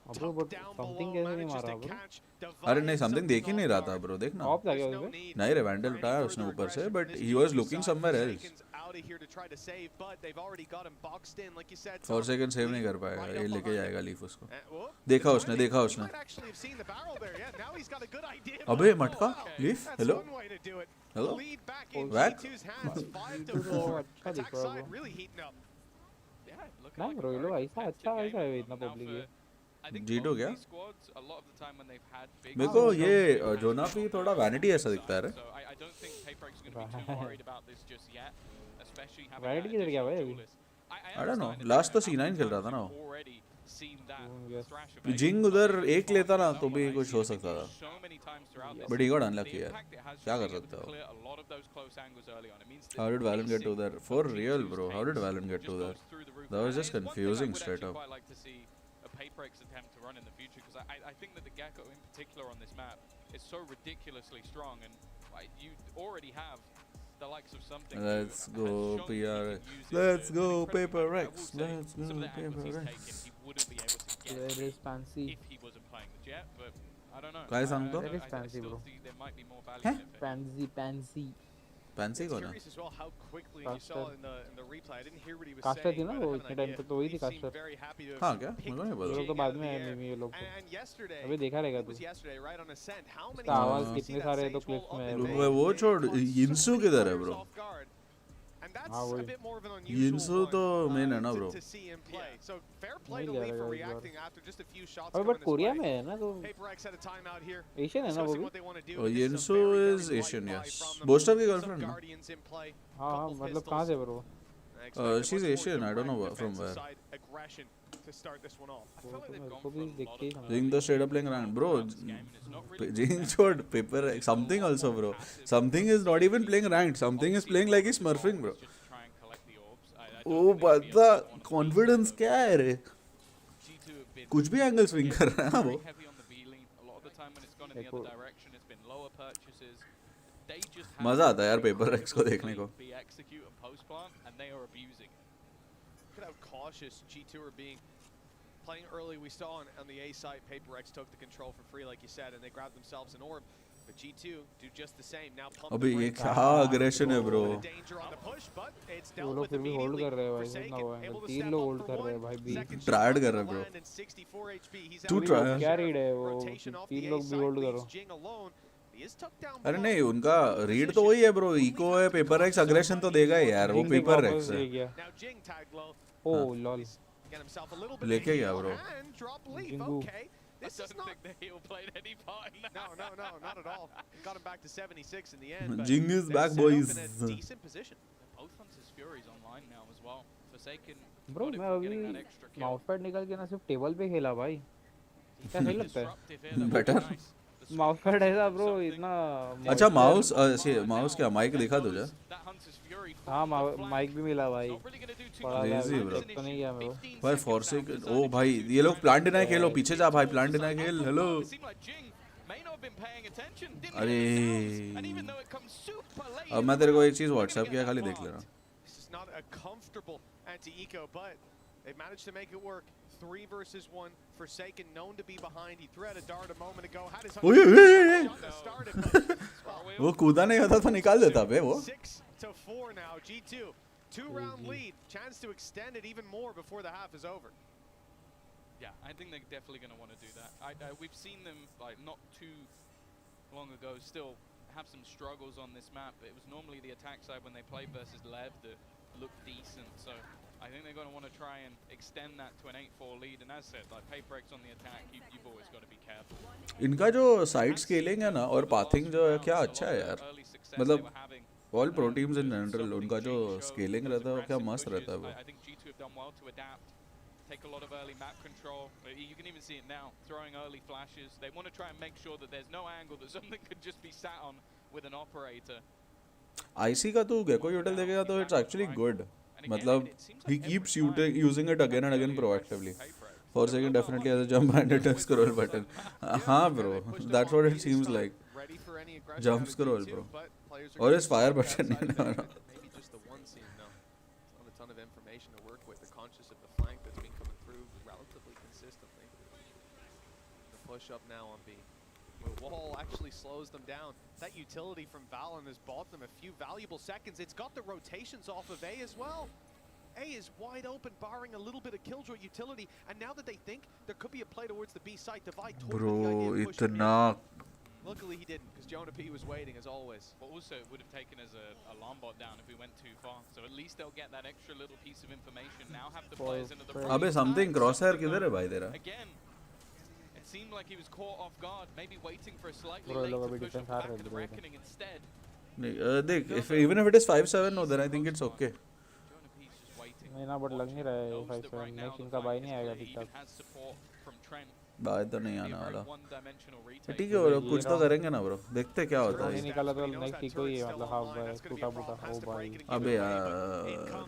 Q: ब्रो बट समथिंग कैसे नहीं मारा ब्रो?
B: अरे नहीं समथिंग देख ही नहीं रहा था ब्रो देखना.
Q: ऑफ था क्या उसमें?
B: नहीं रे वैंडल उठाया उसने ऊपर से but he was looking somewhere else. 4 second save नहीं कर पाएगा. ये लेके जाएगा लीफ उसको. देखा उसने देखा उसने. अबे मटका लीफ हेलो हेलो वैक.
Q: अच्छा दिख रहा है नहीं ब्रो. ये लोग ऐसा अच्छा ऐसा है इतना पब्लिक है.
B: जीटो क्या मेरे को ये जोना भी थोड़ा वैनिटी ऐसा दिखता है रे.
Q: वैनिटी किधर गया भाई अभी?
B: I don't know. लास्ट तो C9 खेल रहा था ना. जिंग उधर एक लेता ना तो भी कुछ हो सकता था बट ही गॉट अनलकी यार. क्या कर सकता हो. How did Valen get to there? For real bro, how did Valen get to there? That was just confusing straight up.
T: PaperX attempt to run in the future because I think that the Gecko in particular on this map is so ridiculously strong and you already have the likes of something.
B: Let's go PRX. Let's go PaperX. Let's go PaperX.
T: He wouldn't be able to get
Q: Where is Fancy?
T: if he wasn't playing the Jet, but I don't know.
B: काय सांगतो?
Q: Where is Fancy bro?
T: There might be more value in it.
Q: Fancy.
B: Pansy कौन है?
S: Curious as well how quickly you
Q: Caster.
S: saw in the replay. I didn't hear what he was
Q: Caster
S: saying.
Q: थी ना
S: but I
Q: वो
S: have an
Q: इतने time
S: idea.
Q: पे तो वही थी
S: He seemed
Q: Caster.
S: very happy to
B: हाँ
S: have
B: क्या?
S: picked
B: मुझे नहीं
Q: ये लोग
B: पता.
Q: तो
S: Jing
Q: बाद
S: out of
Q: में
S: the
Q: आए
S: air.
Q: maybe ये लोग को.
S: And yesterday,
Q: अभी देखा रहेगा
S: it was
Q: तू.
S: yesterday, right on Ascent. How many
Q: उसका आवाज
S: times did you see
Q: कितने
S: that
Q: सारे तो
S: Sage
Q: clips
S: roll
Q: में
S: up
Q: है
S: and
Q: bro.
B: मैं वो
S: they
B: छोड़
S: caught so
B: यिनसु
S: many
B: किधर है
S: players
B: bro?
S: off guard. And that's
Q: हाँ
S: a
Q: वही.
S: bit more of an unusual
B: यिनसु
S: one,
B: तो main है ना
S: to,
B: bro.
S: to see him play. So fair play
Q: नहीं
S: to
Q: ले
S: Lee
Q: रहेगा
S: for
Q: इस बार.
S: reacting after just a few shots
Q: अबे
S: coming
Q: but
S: this
Q: Korea
S: way.
Q: में है ना तो
S: Paper X had a timeout here.
Q: Asian है ना वो
S: Discussing
Q: भी.
S: what they want to do.
B: Oh,
S: This is a
B: Yinsu
S: very, very
B: is
S: light
B: Asian,
S: buy
B: yes.
S: from them.
B: Boaster की
S: Some
B: girlfriend ना?
S: Guardians in play.
Q: हाँ हाँ
S: Couple
Q: मतलब
S: pistols.
Q: कहाँ से bro?
S: I expect a
B: She's
S: much more
B: Asian. I don't know
S: direct
B: from
S: defensive
B: where.
S: side aggression to start this one off.
T: I feel like they've
Q: मेरे
T: gone
Q: को
T: for
Q: भी
T: a
Q: देख
T: lot
Q: के ही
T: of
Q: समझ.
B: Jing the straight up playing around bro. Jing छोड़ paper something also bro. Something is not even playing ranked. Something is playing like he's smurfing bro. ओ बता confidence क्या है रे? कुछ भी angle swing कर रहा है वो. मजा आता है यार पेपर एक्स को देखने को.
S: Look at how cautious G2 are being. Playing early, we saw on the A side, Paper X took the control for free, like you said, and they grabbed themselves an orb. But G2 do just the same. Now pump
B: अबे
S: the
B: ये
S: brakes.
B: क्या aggression है bro.
S: Danger on the push, but it's
Q: वो
S: dealt
Q: लोग
S: with
Q: फिर भी hold
S: immediately.
Q: कर रहे हैं भाई.
S: Forsaken,
Q: कितना हुआ है?
S: able to
Q: 3
S: step
Q: लोग
S: up
Q: होल्ड
S: for
Q: कर रहे हैं
S: one.
Q: भाई भी.
S: Second
B: Tried
S: shot
B: कर
S: on
B: रहा
S: the
B: है bro.
S: land and 64 HP. He's
B: Too
S: out
B: try.
S: of
Q: क्या रीड है वो?
S: rotation off
Q: 3
S: the A
Q: लोग भी
S: side
Q: होल्ड
S: leaves
Q: करो.
S: Jing alone. He is tucked down
B: अरे
S: below.
B: नहीं उनका रीड तो वही है ब्रो. इको है पेपर एक्स अग्रेशन तो देगा ही यार. वो
Q: Jing ने
B: पेपर
Q: वापस
B: एक्स है.
Q: ले गया.
S: Now Jing tagged low.
Q: Oh lol.
S: Get himself a little bit
B: लेके
S: of
B: गया
S: heal
B: bro.
S: and drop leaf.
Q: Jingu.
S: Okay. This is not.
T: think the heel played any part in that.
S: No, not at all. Got him back to 76 in the end. But
B: Jing is
S: they're
B: back
S: set up
B: boys.
S: in a decent position.
T: Both Hunters Furies online now as well. Forsaken.
Q: Bro
T: got it
Q: मैं
T: for
Q: अभी
T: getting that extra kill.
Q: Mouse pad निकाल के ना सिर्फ table पे खेला भाई. क्या सही लगता है?
T: Disruptive here, though,
B: Better.
T: nice. The
Q: mouse pad ऐसा ब्रो
T: something-
Q: इतना.
B: अच्छा माउस माउस क्या माइक दिखा तुझे?
T: That Hunter's Fury
Q: हाँ माइक भी मिला भाई.
T: not really gonna do too
Q: बड़ा
T: much.
B: Crazy,
Q: level
B: bro.
Q: Check तो नहीं किया मैं वो.
B: भाई फॉरसेकन ओ भाई ये लोग प्लान डिनाई खेलो. पीछे जा भाई प्लान डिनाई खेल. Hello.
T: It seemed like Jing may not have been paying attention. Didn't
B: अरे
T: and even though it comes super late.
B: अब मैं तेरे को एक चीज व्हाट्सएप किया खाली देख लेना.
S: This is not a comfortable anti-eco, but they managed to make it work. 3 versus 1. Forsaken, known to be behind. He threw out a dart a moment ago. Had his
B: ओए ओए
S: shot that started, but
B: वो कूदा नहीं होता तो निकाल देता बे वो.
S: 6-4 now. G2, 2-round lead. Chance to extend it even more before the half is over.
T: Yeah, I think they're definitely going to want to do that. We've seen them like not too long ago still have some struggles on this map. It was normally the attack side when they played versus Lev that looked decent. So I think they're going to want to try and extend that to an 8-4 lead. And as said, like Paper X on the attack, you've always got to be careful.
B: इनका जो side scaling है ना और pathing जो है क्या अच्छा है यार. मतलब all pro teams in general उनका जो स्केलिंग रहता है वो क्या मस्त रहता है वो.
T: I think G2 have done well to adapt, take a lot of early map control. You can even see it now, throwing early flashes. They want to try and make sure that there's no angle that something could just be sat on with an operator.
B: IC का तो gecko यूटिल देखेगा तो it's actually good. मतलब he keeps using it again and again proactively. Forsaken definitely has a jump and a scroll button. हाँ bro, that's what it seems like. Jump scroll bro. और इस fire button नहीं ना.
S: Maybe just the one scene, no. It's not a ton of information to work with. They're conscious of the flank that's been coming through relatively consistently. The push up now on B. The wall actually slows them down. That utility from Valen has bought them a few valuable seconds. It's got the rotations off of A as well. A is wide open, barring a little bit of killjoy utility. And now that they think there could be a play towards the B site, Divide toward the idea
B: Bro
S: of pushing
B: इतना.
S: Luckily he didn't, because Jonah P was waiting as always.
T: But also it would have taken as a alarm bot down if we went too far. So at least they'll get that extra little piece of information. Now have the players into the
B: अबे something crosshair किधर है भाई तेरा?
T: Again, it seemed like he was caught off guard, maybe waiting for a slightly
Q: Bro,
T: late
Q: लोग
T: to
Q: अभी
T: push
Q: defense
T: off
Q: हार
T: the back
Q: रहे
T: of the
Q: हैं.
T: reckoning instead.
B: नहीं देख even if it is 5-7 no then I think it's okay.
T: Jonah P's just waiting.
Q: नहीं ना but लग नहीं रहा है
T: Knows that
Q: 5-7.
T: right now
Q: next
T: the
Q: इनका
T: fight
Q: बाई
T: is
Q: नहीं आएगा
T: clear. He
Q: ठीक
T: even
Q: ठाक.
T: has support from Trent.
B: Buy तो नहीं
T: Be a
B: आने
T: very
B: वाला.
T: one-dimensional retake.
B: ठीक है वो लोग कुछ तो करेंगे ना ब्रो. देखते क्या होता
Q: नहीं
B: है.
Q: निकाला तो नेक्स्ट इको ही है मतलब हाफ बाय टूटा फूटा ओ भाई.
B: अबे यार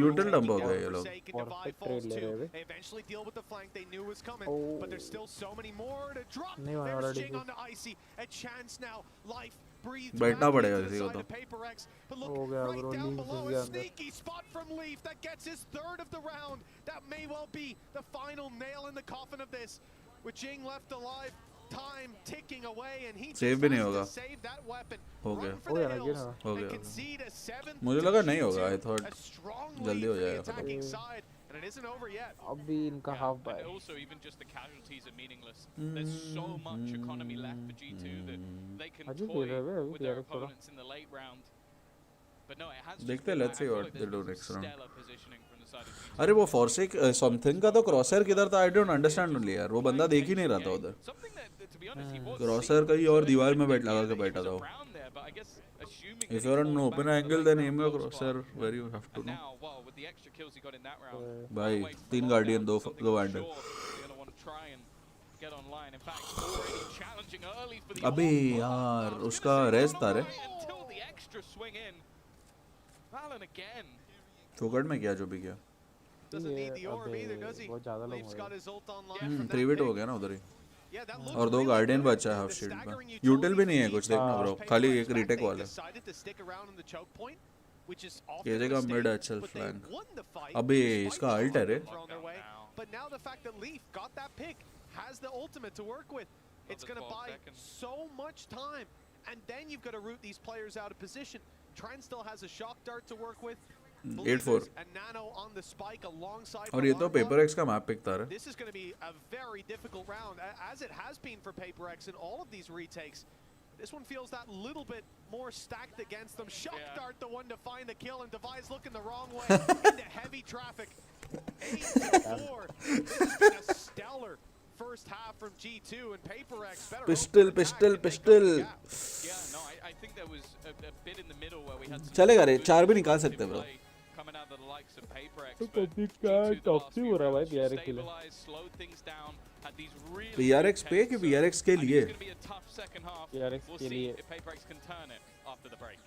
B: यूटिल डंप हो गए ये लोग.
Q: परफेक्ट ट्रेड ले रहे हैं.
S: They eventually deal with the flank they knew was coming,
Q: Oh.
S: but there's still so many more to drop.
Q: नहीं हुआ
S: There's
Q: already.
S: Jing on the icy, a chance now. Life breathed
B: बैठना
S: back
B: पड़ेगा
S: into the
B: किसी को
S: side
B: तो.
S: of Paper X. But look,
Q: हो गया
S: right
Q: bro,
S: down
Q: Leaf
S: below,
Q: घुस
S: a
Q: गया अंदर.
S: sneaky spot from Leaf that gets his third of the round. That may well be the final nail in the coffin of this. With Jing left alive, time ticking away and he
B: save
S: just
B: भी नहीं
S: has
B: होगा.
S: to save that weapon.
B: हो गया.
S: Run for the hills
B: हो
S: and
B: गया.
S: concede a 7th
B: मुझे
S: to
B: लगा नहीं
S: G2.
B: होगा. I thought
S: A strong
B: जल्दी
S: lead
B: हो
S: for the
B: जाएगा.
S: attacking side, and it isn't over yet.
Q: अभी इनका half by.
T: And also, even just the casualties are meaningless. There's so much economy left for G2 that they can
Q: अजी
T: toy
Q: खेल रहे हैं
T: with their opponents in the late round. But no, it has just
B: देखते हैं.
T: been
B: Let's see
T: I feel
B: what
T: like
B: they do
T: there's
B: next round.
T: stellar positioning from the side of G2.
B: अरे वो Forsake something का तो क्रॉसर किधर था? I don't understand only यार. वो बंदा देख ही नहीं रहा था उधर. क्रॉसर कहीं और दीवार में बैठ लगा के बैठा था वो. If you're on an open angle, then aim your crosshair where you have to know. भाई 3 गार्डियन 2 वैंडल. अबे यार उसका रेस था रे. फोकट में क्या जो भी किया.
Q: बहुत ज़्यादा लोग हैं.
B: 3 विट हो गया ना उधर ही. और 2 गार्डियन बचा है हाफ शील्ड में. यूटिल भी नहीं है कुछ देखना ब्रो. खाली एक रीटेक वाला. केजे का मिड अच्छा फ्लैंक. अबे इसका अल्ट है रे.
S: But now the fact that Leaf got that pick has the ultimate to work with. It's going to buy so much time, and then you've got to root these players out of position. Trent still has a shock dart to work with.
B: 8-4.
S: And Nano on the spike alongside.
B: और ये तो paper x का map pick था रे.
S: This is going to be a very difficult round, as it has been for Paper X in all of these retakes. This one feels that little bit more stacked against them. Shock dart the one to find the kill, and Device looking the wrong way into heavy traffic. 8-4. This has been a stellar first half from G2, and Paper X better.
B: Pistol.
T: Yeah, no, I think there was a bit in the middle where we had some
B: चलेगा रे. 4 भी निकाल सकते bro.
T: coming out of the likes of Paper X.
Q: तो public का toxic हो रहा है भाई PRX के लिए.
B: PRX पे कि PRX के लिए?
Q: PRX के लिए.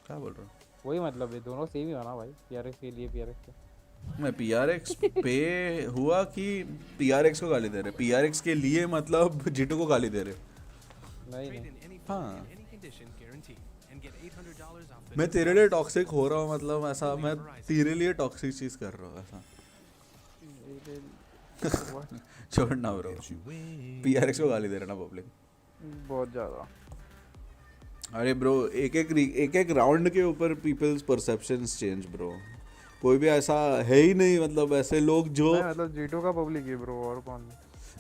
B: क्या बोल रहा हूँ?
Q: वही मतलब है. दोनों सेम ही होना भाई. PRX के लिए PRX के.
B: मैं PRX पे हुआ कि PRX को गाली दे रहे. PRX के लिए मतलब G2 को गाली दे रहे.
Q: नहीं.
B: हाँ. मैं तेरे लिए टॉक्सिक हो रहा हूँ मतलब ऐसा. मैं तेरे लिए टॉक्सिक चीज कर रहा हूँ ऐसा. छोड़ना ब्रो. PRX को गाली दे रहा ना पब्लिक.
Q: बहुत ज़्यादा.
B: अरे ब्रो एक राउंड के ऊपर पीपल्स परसेप्शंस चेंज ब्रो. कोई भी ऐसा है ही नहीं मतलब ऐसे लोग जो
Q: मतलब G2 का पब्लिक है ब्रो. और कौन?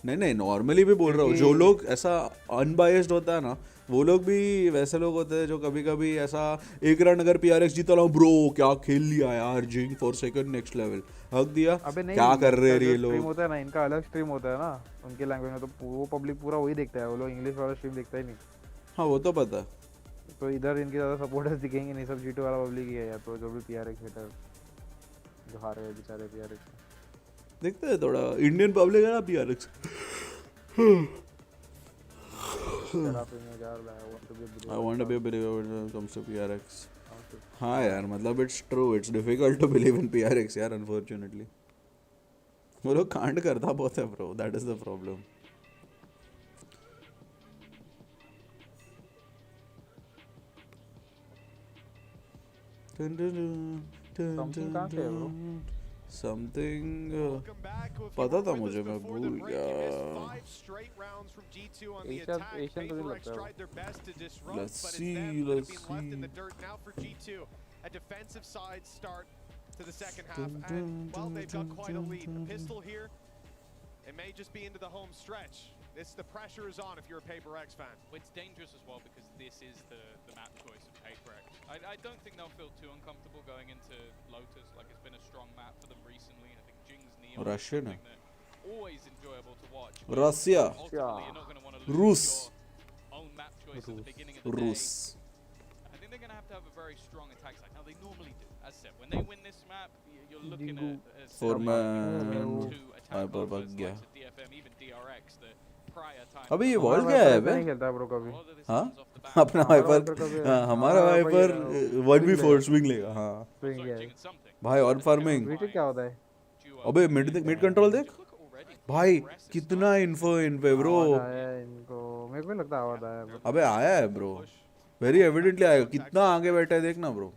B: नहीं नॉर्मली भी बोल रहा हूँ. जो लोग ऐसा अनबायस्ड होता है ना वो लोग भी वैसे लोग होते हैं जो कभी कभी ऐसा एक रन अगर PRX जीता रहा हूँ ब्रो क्या खेल लिया यार. जिंग 4 सेकंड नेक्स्ट लेवल हक दिया. क्या कर रहे हैं ये लोग.
Q: स्ट्रीम होता है ना इनका अलग स्ट्रीम होता है ना उनके लैंग्वेज में. तो वो पब्लिक पूरा वही देखता है. वो लोग इंग्लिश वाला स्ट्रीम देखता ही नहीं.
B: हाँ वो तो पता है.
Q: तो इधर इनके ज़्यादा सपोर्टर्स दिखेंगे नहीं. सब G2 वाला पब्लिक ही है. या तो जो भी PRX हेटर जो हारे हैं बेचारे PRX.
B: देखते हैं थोड़ा इंडियन पब्लिक है ना PRX. I want to be a believer when it comes to PRX. हाँ यार मतलब it's true. It's difficult to believe in PRX यार unfortunately. वो लोग कांड करता बहुत है bro. That is the problem.
Q: Something कहाँ से है bro?
B: Something पता था मुझे. मैं भूल गया.
Q: एशियन तो नहीं लगता है.
B: Let's see.
S: A defensive side start to the second half, and well, they've got quite a lead. The pistol here, it may just be into the home stretch. The pressure is on if you're a Paper X fan.
T: It's dangerous as well because this is the map choice of Paper X. I don't think they'll feel too uncomfortable going into Lotus. Like it's been a strong map for them recently. I think Jing's Neon is something that always enjoyable to watch.
B: Russia.
T: Ultimately, you're not going to want to lose your own map choice at the beginning of the day. I think they're going to have a very strong attack side. Now they normally do. As I said, when they win this map, you're looking at to attack over DFM, even DRX, the prior time.
B: अबे ये wall क्या है बे?
Q: नहीं खेलता bro कभी.
B: हाँ अपना wiper. हमारा वाइपर 1v4 स्विंग लेगा. हाँ भाई. और फार्मिंग
Q: क्या होता है?
B: अबे मिड कंट्रोल देख भाई. कितना इन्फो इन पे ब्रो.
Q: इनको मेरे को लगता आवाज आया.
B: अबे आया है ब्रो. वेरी एविडेंटली आएगा. कितना आगे बैठा है देखना ब्रो.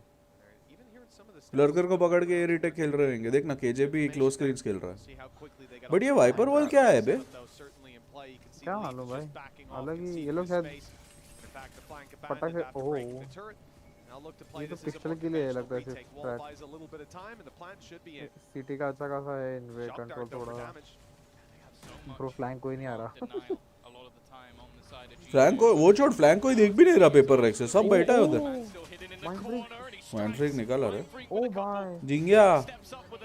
B: लर्कर को पकड़ के रीटेक खेल रहे होंगे. देखना केजे भी क्लोज स्क्रीन्स खेल रहा है. बट ये वाइपर वॉल क्या है बे?
S: play. You can see
Q: क्या
S: Leaf
Q: मालूम
S: is
Q: भाई,
S: just backing off,
Q: अलग ही
S: conceding
Q: ये लोग
S: the
Q: शायद
S: space. In fact, the flank
Q: पटाखे
S: abandoned after breaking
Q: oh
S: the turret. Now look to play
Q: ये तो
S: this as a
Q: pistol
S: more
Q: के लिए है
S: conventional
Q: लगता है
S: retake.
Q: सिर्फ
S: Wall
Q: track
S: buys a little bit of time, and the plant should be in.
Q: City का अच्छा खासा है इनवे
S: Shock
Q: control
S: dart though for
Q: थोड़ा
S: damage.
Q: प्रो फ्लैंक कोई नहीं आ रहा
B: फ्लैंक को वो छोड़, फ्लैंक कोई देख भी नहीं रहा पेपर रैक से, सब बैठा है उधर। माइंड फ्रीक निकाला रे
Q: ओ भाई
B: जिंगिया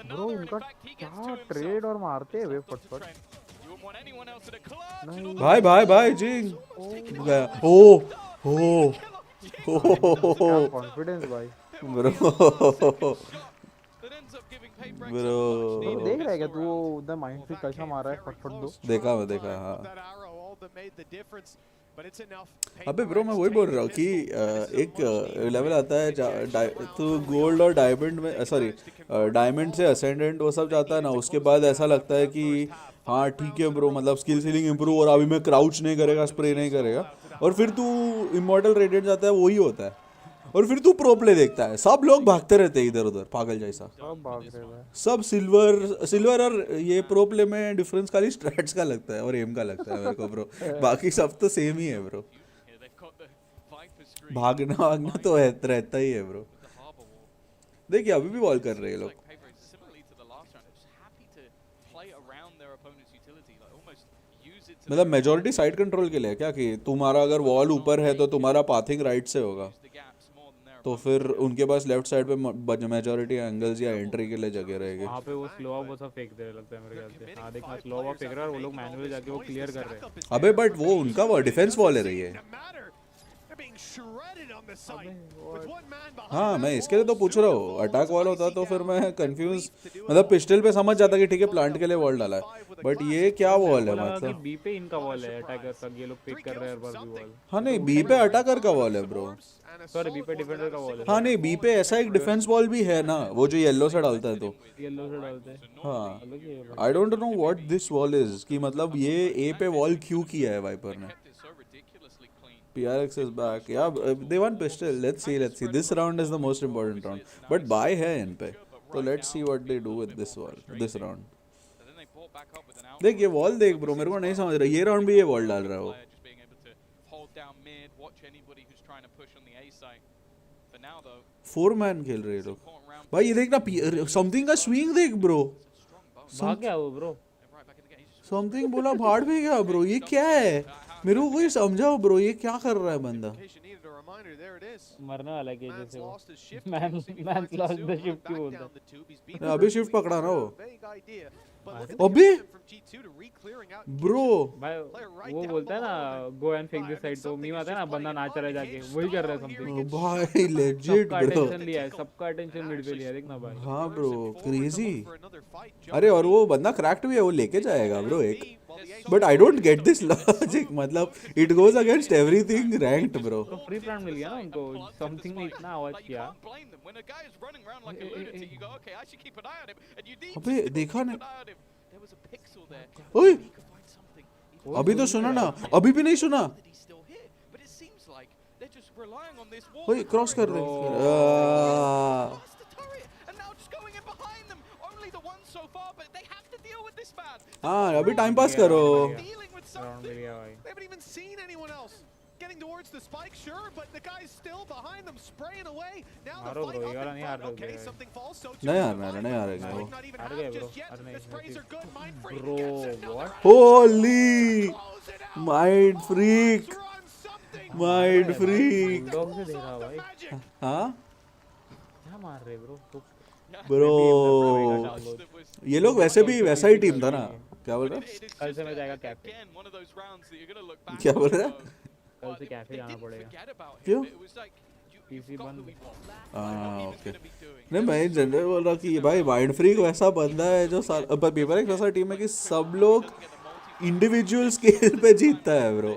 Q: ब्रो, इनका क्या ट्रेड और मारते हैं वे फटफट।
B: भाई भाई भाई जिंग गया। ओ
Q: कॉन्फिडेंस भाई
B: ब्रो ब्रो
Q: देख रहा है क्या तू उधर माइंड फ्रीक कैसा मार रहा है फटफट दो।
B: देखा मैं देखा हाँ। अबे ब्रो मैं वही बोल रहा हूँ कि एक लेवल आता है तो गोल्ड और डायमंड में, सॉरी डायमंड से असेंडेंट वो सब जाता है ना, उसके बाद ऐसा लगता है कि हाँ ठीक है ब्रो, मतलब स्किल सीलिंग इंप्रूव, और अभी मैं क्राउच नहीं करेगा, स्प्रे नहीं करेगा, और फिर तू इमॉर्टल रेडिएंट जाता है, वही होता है, और फिर तू प्रो प्ले देखता है, सब लोग भागते रहते हैं इधर उधर पागल जैसा,
Q: सब भाग रहे हैं।
B: सब सिल्वर और ये प्रो प्ले में डिफरेंस खाली स्ट्रैट्स का लगता है और एम का लगता है मेरे को ब्रो, बाकी सब तो सेम ही है ब्रो, भागना तो रहता ही है ब्रो। देखिए अभी भी वॉल कर रहे हैं लोग, मतलब मेजॉरिटी साइड कंट्रोल के लिए क्या कि तुम्हारा अगर वॉल ऊपर है तो तुम्हारा पाथिंग राइट से होगा, तो फिर उनके पास लेफ्ट साइड पे मेजॉरिटी एंगल्स या एंट्री के लिए जगह रहेगी।
Q: वहाँ पे वो स्लो अप वो सब फेंक दे लगता है मेरे ख्याल से। हाँ देखना स्लो अप फेंक रहा है और वो लोग मैनुअली जाके वो क्लियर कर रहे हैं।
B: अबे बट वो उनका वो डिफेंस वॉल है रही है। हाँ मैं इसके लिए तो पूछ रहा हूँ, अटैक वॉल होता तो फिर मैं कंफ्यूज, मतलब पिस्टल पे समझ जाता कि ठीक है प्लांट के लिए वॉल डाला है, बट ये क्या वॉल है मतलब।
Q: बी पे इनका वॉल है अटैकर का, ये लोग पिक कर रहे हैं हर बार भी वॉल।
B: हाँ नहीं बी पे अटैकर का वॉल है ब्रो,
Q: सॉरी बी पे डिफेंडर का वॉल है।
B: हाँ नहीं बी पे ऐसा एक डिफेंस वॉल भी है ना, वो जो येलो से डालता है तो
Q: येलो से डालते हैं।
B: हाँ I don't know what this wall is, कि मतलब ये ए पे वॉल क्यों किया है वाइपर ने। PRX is back. Yeah, they won pistol. Let's see. This round is the most important round. But buy है इन पे, तो let's see what they do with this round. देख ये वॉल देख ब्रो, मेरे को नहीं समझ रहा, ये राउंड भी ये वॉल डाल रहा है वो। 4-man खेल रहे हैं लोग भाई, ये देखना समथिंग का स्विंग देख ब्रो,
Q: भाग गया वो ब्रो,
B: समथिंग बोला भाड़ भी गया ब्रो, ये क्या है मेरे को कोई समझाओ ब्रो, ये क्या कर रहा है बंदा।
Q: मरने वाला है जैसे वो मैन लॉस्ट द शिफ्ट क्यों बोलता है।
B: अभी शिफ्ट पकड़ा ना वो, अबे ब्रो
Q: भाई वो बोलता है ना go and fake this side, तो मीम आता है ना बंदा नाच रहा है जाके, वही कर रहा है समथिंग
B: भाई लेजिट ब्रो,
Q: अटेंशन लिया है, सबका अटेंशन मिड पे लिया देखना भाई।
B: हाँ ब्रो क्रेजी, अरे और वो बंदा क्रैक्ड भी है, वो लेके जाएगा ब्रो एक, but I don't get this logic, मतलब it goes against everything ranked bro.
Q: तो फ्री प्लान मिल गया ना उनको, समथिंग ने इतना आवाज किया।
B: अबे देखा ना, ओए अभी तो सुना ना, अभी भी नहीं सुना, ओए क्रॉस कर रहे हाँ अभी टाइम पास करो।
S: Getting towards the spike, sure, but the guy's still behind them, spraying away. Now the
Q: मारो
S: fight
Q: bro,
S: up
Q: ये वाला
S: in
Q: नहीं
S: front.
Q: हार
S: Okay,
Q: रहे
S: something falls. So
B: नहीं यार नहीं आ रहे
S: not even
Q: हार
S: half
Q: गए bro,
S: just yet. The sprays are good. Mind freak.
Q: Bro what,
B: Holi mind freak, mind freak
Q: dog से दे रहा भाई।
B: हाँ
Q: क्या मार रहे ब्रो
B: ब्रो, ये लोग वैसे भी वैसा ही टीम था ना, क्या बोल रहा है?
Q: कल से मैं जाएगा कैफे,
B: क्या बोल रहा है?
Q: कल से कैफे जाना पड़ेगा।
B: क्यों?
Q: पीसी बंद।
B: ओके नहीं मैं जनरल बोल रहा कि भाई माइंड फ्रीक वैसा बंदा है जो पेपर एक वैसा टीम है कि सब लोग इंडिविजुअल स्केल पे जीतता है ब्रो,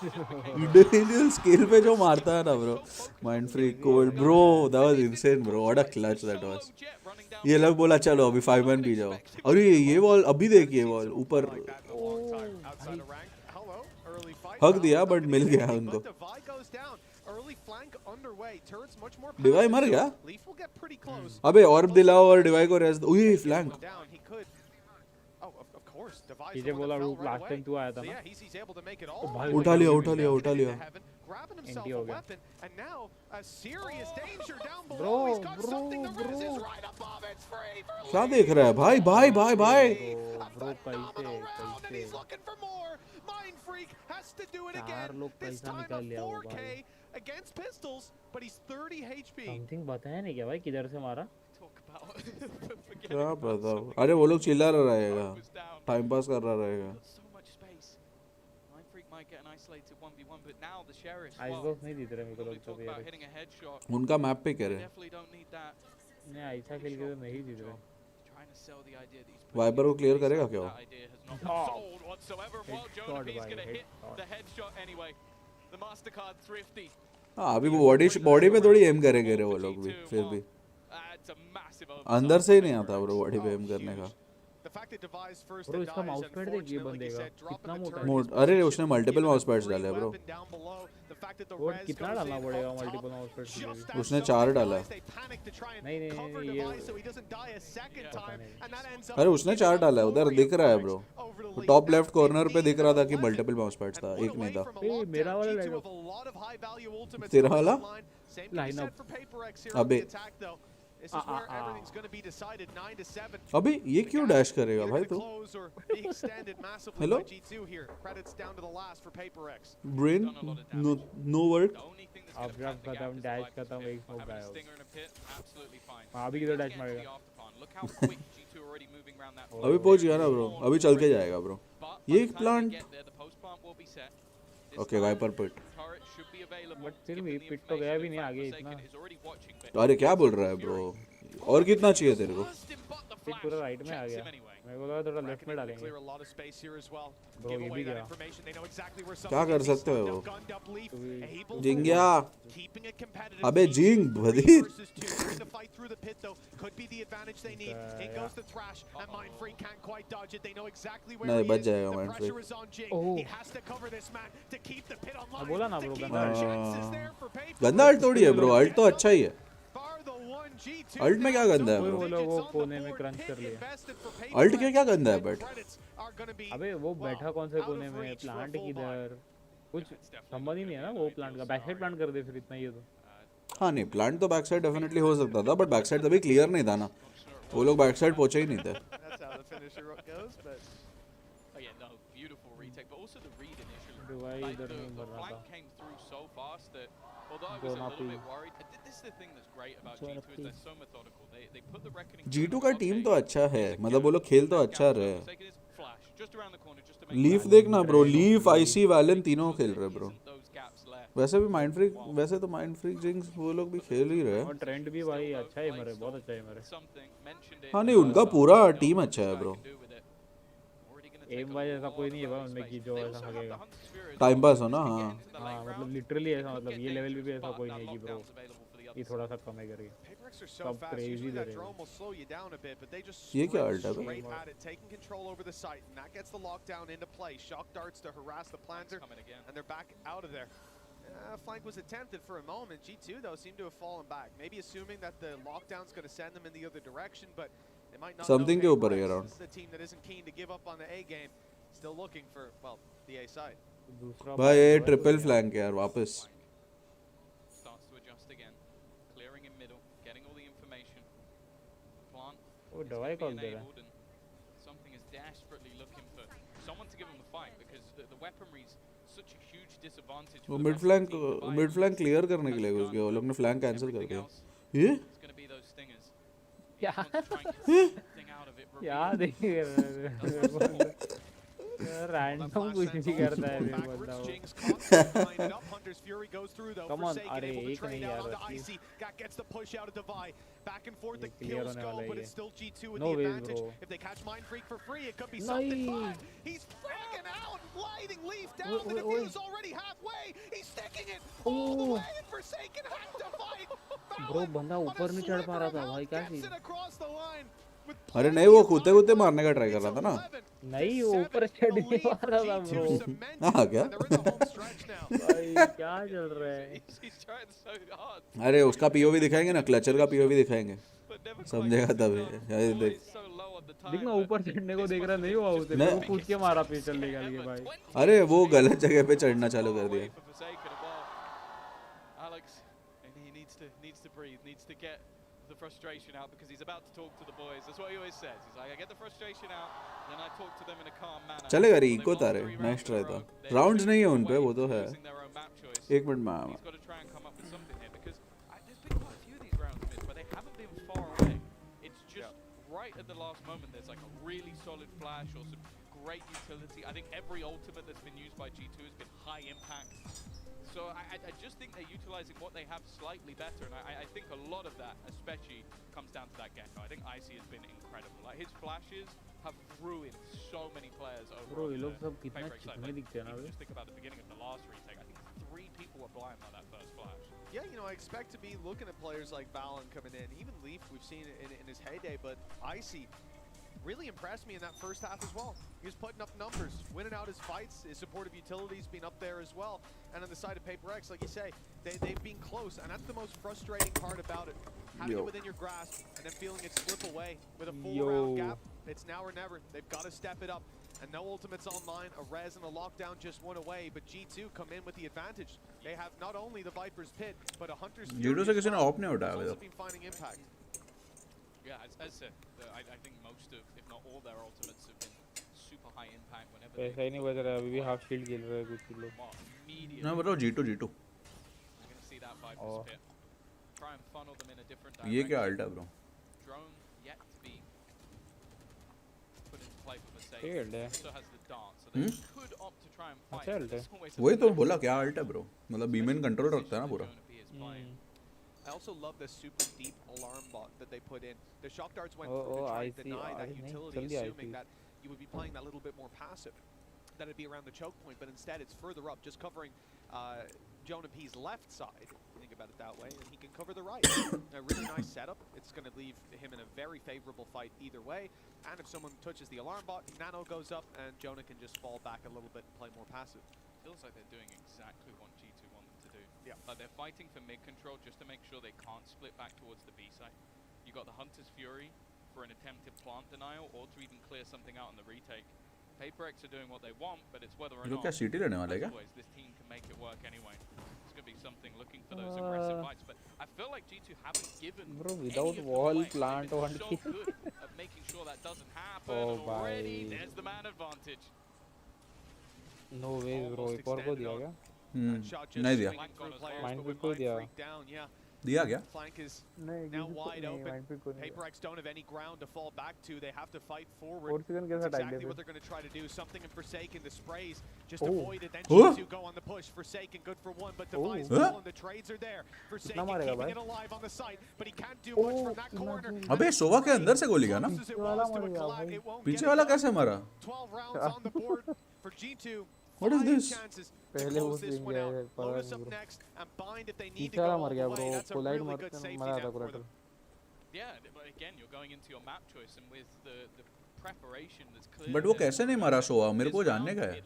B: इंडिविजुअल स्केल पे जो मारता है ना bro, mind freak cold bro, that was insane bro, what a clutch that was. ये लोग बोला चलो अभी 5-man पी जाओ, अरे ये वॉल अभी देखिए, वॉल ऊपर हक दिया बट मिल गया उनको। डिवाई मर गया, अबे ऑर्ब दिलाओ और डिवाई को रेस्ट, ओए फ्लैंक
S: course, Device
H: ये बोला लास्ट टाइम तू आया था ना
B: उठा लिया
S: grabbing himself a weapon, and now a serious danger down below.
B: Bro,
S: He's got something. The res is right above. It's free for
B: क्या देख रहा है भाई भाई भाई भाई
H: ब्रो कैसे
S: he's looking for more. Mind Freak has to do it again. This time a 4K against pistols, but he's 30 HP.
H: Something बताया नहीं क्या भाई किधर से मारा
B: क्या पता अरे वो लोग चिल्ला रहा रहेगा टाइम पास कर रहा रहेगा
H: आइसबॉक्स नहीं दिख रहा मेरे को लगता है
B: उनका मैप पे कह रहे हैं
H: नहीं ऐसा खेल के तो नहीं दिख रहा
B: वाइपर को क्लियर करेगा क्या वो हाँ अभी वो बॉडी पे थोड़ी एम करेंगे रे वो लोग भी फिर भी अंदर से ही नहीं आता ब्रो बॉडी पे एम करने का
H: ब्रो इसका माउस पैड देखिए बंदे का कितना मोटा है
B: अरे उसने मल्टीपल माउस पैड्स डाले ब्रो
H: वो कितना डालना पड़ेगा मल्टीपल माउस पैड के लिए
B: उसने 4 डाला
H: नहीं ये
B: अरे उसने 4 डाला है उधर दिख रहा है ब्रो टॉप लेफ्ट कॉर्नर पे दिख रहा था कि मल्टीपल माउस पैड्स था एक नहीं था
H: मेरा वाला
B: तेरा वाला
H: लाइनअप
B: अबे अभी ये क्यों डैश करेगा भाई तू हेलो ब्रेन नो वर्क
H: अब जब खत्म डैश खत्म एक हो गया अभी किधर डैश मारेगा
B: अभी पहुंच गया ना ब्रो अभी चल के जाएगा ब्रो ये एक plant okay Viper pit
H: but फिर भी पिट तो गया भी नहीं आगे इतना
B: अरे क्या बोल रहा है ब्रो और कितना चाहिए तेरे को
H: पिट पूरा राइट में आ गया मेरे को लगा थोड़ा लेफ्ट में डालेंगे ब्रो ये भी गया
B: क्या कर सकते हो वो जिंगिया अबे जिंग बदीर नहीं बच जाएगा माइंड फ्रीक
H: बोला ना ब्रो
B: गंदा अल्ट थोड़ी है ब्रो अल्ट तो अच्छा ही है अल्ट में क्या गंदा है ब्रो
H: वो कोने में क्रंच कर लिया
B: अल्ट के क्या गंदा है बट
H: अबे वो बैठा कौन से कोने में प्लांट किधर कुछ संबंध ही नहीं है ना वो प्लांट का बैक साइड प्लांट कर दे फिर इतना ही तो
B: हाँ नहीं प्लांट तो बैक साइड डेफिनेटली हो सकता था बट बैक साइड तभी क्लियर नहीं था ना वो लोग बैक साइड पहुंचे ही नहीं थे
H: भाई इधर नहीं मर रहा था
B: G2 का टीम तो अच्छा है मतलब वो लोग खेल तो अच्छा रहे लीफ देखना ब्रो लीफ आईसी वैलेंट तीनों खेल रहे ब्रो वैसे भी माइंड फ्रीक वैसे तो माइंड फ्रीक जिंक्स वो लोग भी खेल ही रहे
H: और ट्रेंड भी भाई अच्छा है मेरे बहुत अच्छा है मेरे
B: हाँ नहीं उनका पूरा टीम अच्छा है ब्रो
H: एम वाइज ऐसा कोई नहीं है भाई उनमें कि जो ऐसा भागेगा
B: टाइम पास हो ना हाँ
H: मतलब लिटरली ऐसा मतलब ये लेवल पे भी ऐसा कोई नहीं है कि ब्रो ये थोड़ा सा कम है करके सब क्रेजी दे रहे हैं
B: ये क्या अल्ट है
S: Flank was attempted for a moment. G2 though seemed to have fallen back. Maybe assuming that the lockdown's going to send them in the other direction, but they might not.
B: Something के ऊपर है around.
S: This is a team that isn't keen to give up on the A game. Still looking for well the A side.
B: भाई ये triple flank है यार वापस.
T: Starts to adjust again, clearing in middle, getting all the information. Plant.
H: वो दवाई कौन दे रहा है?
T: Something is desperately looking for someone to give him the fight because the weaponry's such a huge disadvantage.
B: वो mid flank clear करने के लिए घुस गए वो लोग ने फ्लैंक कैंसिल कर दिया ये
H: क्या देखिए रैंडम कुछ नहीं करता है ये बंदा कम ऑन अरे एक नहीं यार
S: Back and forth the
H: clear
S: kill Skuld, but it's still G2 with
H: no
S: the
H: ways,
S: advantage.
H: bro.
S: If they catch Mind Freak for free, it could be something. But he's freaking out, lighting Leaf down. The defuse already halfway. He's sticking it all the way, and Forsaken had to fight.
H: Bro, बंदा ऊपर नहीं चढ़ पा रहा था भाई क्या scene?
B: अरे नहीं वो कूदते मारने का ट्राई कर रहा था ना
H: नहीं वो ऊपर चढ़ नहीं पा रहा था ब्रो
B: हाँ क्या
H: भाई क्या चल रहा है
B: अरे उसका पीओवी दिखाएंगे ना क्लचर का पीओवी दिखाएंगे समझेगा तभी देख
H: देखना ऊपर चढ़ने को देख रहा नहीं हुआ उसे, वो कूद के मारा पेचल निकाल के भाई।
B: अरे वो गलत जगह पे चढ़ना चालू कर दिया।
T: Alex, and he needs to breathe, needs to get the frustration out because he's about to talk to the boys. That's what he always says. He's like, I get the frustration out, then I talk to them in a calm manner.
B: चलेगा रे, eco तारे, nice try था। Rounds नहीं है उन पे, वो तो है। एक मिनट में आया।
T: He's got to try and come up with something here because there's been quite a few of these rounds missed, but they haven't been far away. It's just right at the last moment. There's like a really solid flash or some great utility. I think every ultimate that's been used by G2 has been high impact. So I just think they're utilizing what they have slightly better, and I think a lot of that especially comes down to that Gecko. I think Icy has been incredible. Like his flashes have ruined so many players over.
H: Bro, ये लोग सब कितना चिकने दिखते हैं ना वे?
T: Just think about the beginning of the last retake. I think 3 people were blind by that first flash.
S: Yeah, you know, I expect to be looking at players like Valen coming in. Even Leaf, we've seen it in his heyday, but Icy really impressed me in that first half as well. He was putting up numbers, winning out his fights, his supportive utilities being up there as well. And on the side of Paper X, like you say, they've been close, and that's the most frustrating part about it. Having it within your grasp and then feeling it slip away with a full round gap. It's now or never. They've got to step it up. And no ultimates online, a res and a lockdown just one away, but G2 come in with the advantage. They have not only the Viper's Pit, but a Hunter's Fury.
B: G2 से किसी ने op नहीं उठाया
S: also been finding impact.
T: Yeah, as said, I think most of, if not all, their ultimates have been super high impact whenever.
H: ऐसा ही नहीं बज रहा है, अभी भी हाफ शील्ड खेल रहे हैं कुछ लोग।
B: ना बताओ G2
T: You're gonna see that Viper's Pit. Try and funnel them in a different direction.
B: ये क्या अल्ट है bro?
T: Drone yet to be put into play for Mistake.
H: Failed है।
T: Also has the dart, so they could opt to try and fight.
H: अच्छा alt है।
B: वही तो बोला क्या अल्ट है ब्रो? मतलब बीमेन कंट्रोल रखता है ना पूरा।
S: I also love the super deep alarm bot that they put in. The shock darts went through to try and deny that utility, assuming that you would be playing that little bit more passive. That it'd be around the choke point, but instead it's further up, just covering Jonah P's left side. Think about it that way, and he can cover the right. A really nice setup. It's going to leave him in a very favorable fight either way. And if someone touches the alarm bot, Nano goes up, and Jonah can just fall back a little bit and play more passive.
T: Feels like they're doing exactly what G2 want them to do.
S: Yeah.
T: Like they're fighting for mid control just to make sure they can't split back towards the B side. You got the Hunter's Fury for an attempted plant denial, or to even clear something out in the retake. Paper X are doing what they want, but it's whether or not.
B: क्या CT लेने वाला है क्या?
T: Always, this team can make it work anyway. It's gonna be something looking for those aggressive fights, but I feel like G2 haven't given.
H: Bro, without wall plant one
T: so good at making sure that doesn't happen. And already there's the man advantage.
H: No way bro, एक और को दिया क्या?
B: नहीं दिया।
H: Mindpit को दिया।
B: दिया क्या?
S: Flank is now wide open. Paper X don't have any ground to fall back to. They have to fight forward. That's exactly what they're going to try to do. Something in Forsaken, the sprays just avoid it. Then G2 go on the push. Forsaken good for one, but Device and the trades are there. Forsaken keeping it alive on the site, but he can't do much from that corner.
B: अबे सोवा के अंदर से गोली गया ना? पीछे वाला कैसे मरा?
S: 12 rounds on the board for G2.
B: What is this?
Q: पहले वो स्विंग गया है पर पीछे वाला मर गया ब्रो, कोलाइड मरा था collide.
T: Yeah, but again you're going into your map choice and with the preparation that's clear.
B: But वो कैसे नहीं मारा सोवा? मेरे को जानने का है।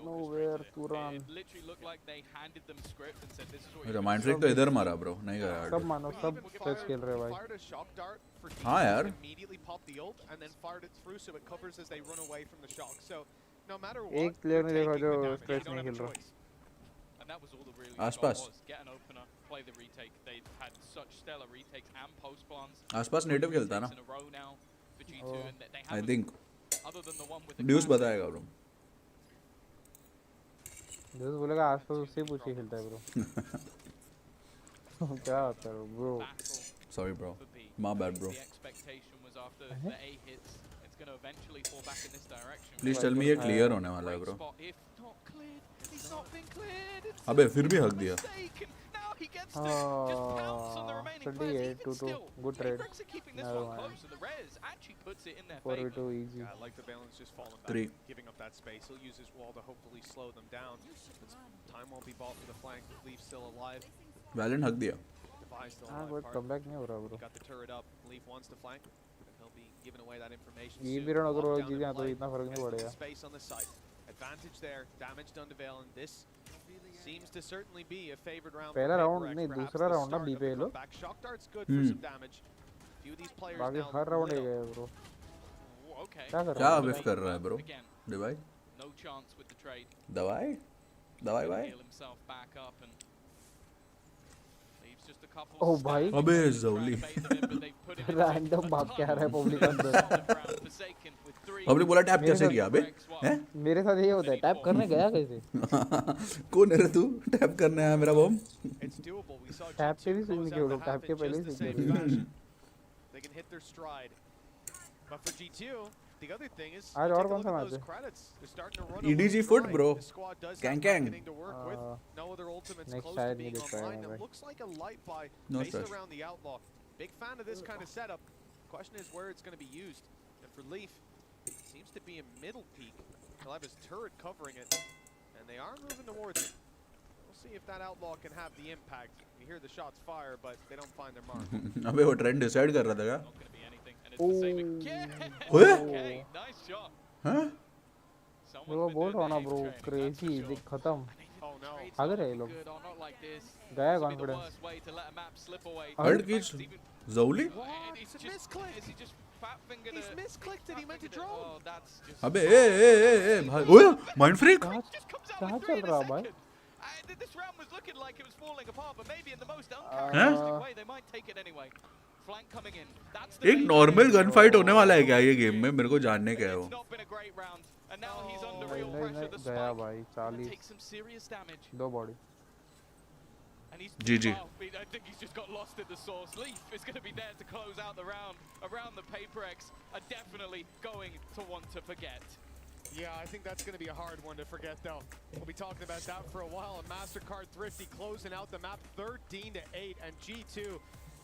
Q: Nowhere to run.
T: It literally looked like they handed them script and said this is what
B: मेरा माइंड ट्रिक तो इधर मारा ब्रो, नहीं गया यार।
Q: सब मानो सब सच खेल रहे भाई।
B: हाँ यार।
S: Immediately pop the ult and then fired it through so it covers as they run away from the shock. So no matter what,
Q: एक प्लेयर ने देखा जो स्ट्रेस नहीं खेल रहा।
T: And that was all the really
B: आसपास।
T: get an opener, play the retake. They've had such stellar retakes and post plans.
B: आसपास native खेलता है ना? I think. ड्यूस बताएगा ब्रो।
Q: ड्यूस बोलेगा आसपास उससे पूछ के खेलता है ब्रो। क्या होता है bro?
B: Sorry bro. My bad bro.
T: The expectation was after the A hits, it's going to eventually fall back in this direction.
B: Please tell me ये clear होने वाला है bro.
T: If not cleared, he's not been cleared.
B: अबे फिर भी हक दिया।
T: Now he gets to just pounce on the remaining players. Even still,
Q: good trade.
T: Paper X are keeping this one close, and the res actually puts it in their
Q: 4v2 easy.
S: Yeah, I like the balance just falling back,
B: 3.
S: giving up that space. He'll use his wall to hopefully slow them down. Time won't be bought for the flank. Leaf still alive.
B: Valiant हक दिया।
S: Device still
Q: हाँ
S: alive.
Q: but comeback नहीं हो रहा bro.
S: Got the turret up. Leaf wants to flank, and he'll be giving away that information.
Q: ये भी run अगर वो जीते हैं तो इतना फर्क नहीं पड़ेगा।
S: Space on the site. Advantage there. Damage done to Valen. This seems to certainly be a favored round.
Q: पहला राउंड नहीं दूसरा राउंड ना बी पे
S: Shock dart's good for some damage. Few of these players
Q: बाकी
S: now
Q: हर round ही गए bro.
T: Okay.
B: क्या whiff कर रहा है bro? दवाई?
T: No chance with the trade.
B: दवाई? दवाई भाई?
T: Heal himself back up and leaves just a couple.
Q: Oh भाई.
B: अबे ज़ौली.
Q: Random भाग के आ रहा है पब्लिक अंदर.
B: पब्लिक बोला टैप कैसे किया बे? हैं?
Q: मेरे साथ ये होता है टैप करने गया कैसे?
B: कौन है रे तू? टैप करने आया मेरा बम?
Q: टैप से भी सीखने के लोग टैप के पहले ही सीख गए.
S: They can hit their stride. But for G2, the other thing is
Q: आज और कौन सा
S: those
Q: मैच है?
S: credits. They're starting to run
B: EDG FUT bro. Gang gang.
S: to work with. No other ultimates
Q: Next
S: close to
Q: side
S: being
Q: मुझे try
S: online.
Q: करना
S: It looks like a light buy
B: No
S: based
B: stress.
S: around the outlaw. Big fan of this kind of setup. Question is where it's going to be used. And for Leaf, it seems to be a middle peak. He'll have his turret covering it. And they are moving towards it. We'll see if that outlaw can have the impact. You hear the shots fire, but they don't find their mark.
B: अबे वो trend decide कर रहा था क्या?
T: Okay, nice shot.
B: हाँ?
Q: वो बोल रहा ना ब्रो क्रेजी देख खत्म. आगे रहे लोग. गया कॉन्फिडेंस.
B: हर्ट की ज़ौली?
S: He's misclicked it. He meant to drone.
B: अबे ए भाई ओए माइंड फ्रीक.
Q: कहाँ चल रहा भाई?
T: This round was looking like it was falling apart, but maybe in the most uncharacteristic way they might take it anyway. Flank coming in. That's the
B: एक normal gun fight होने वाला है क्या ये गेम में? मेरे को जानने का है वो.
T: not been a great round, and now he's under real
Q: नहीं
T: pressure. The
Q: गया
T: spike
Q: भाई 40.
T: take some serious damage.
Q: दो body.
T: And he's
B: GG.
T: I think he's just got lost at the source. Leaf is going to be there to close out the round. Around the Paper X are definitely going to want to forget.
S: Yeah, I think that's going to be a hard one to forget, though. We'll be talking about that for a while. And MasterCard Thrifty closing out the map 13-8, and G2,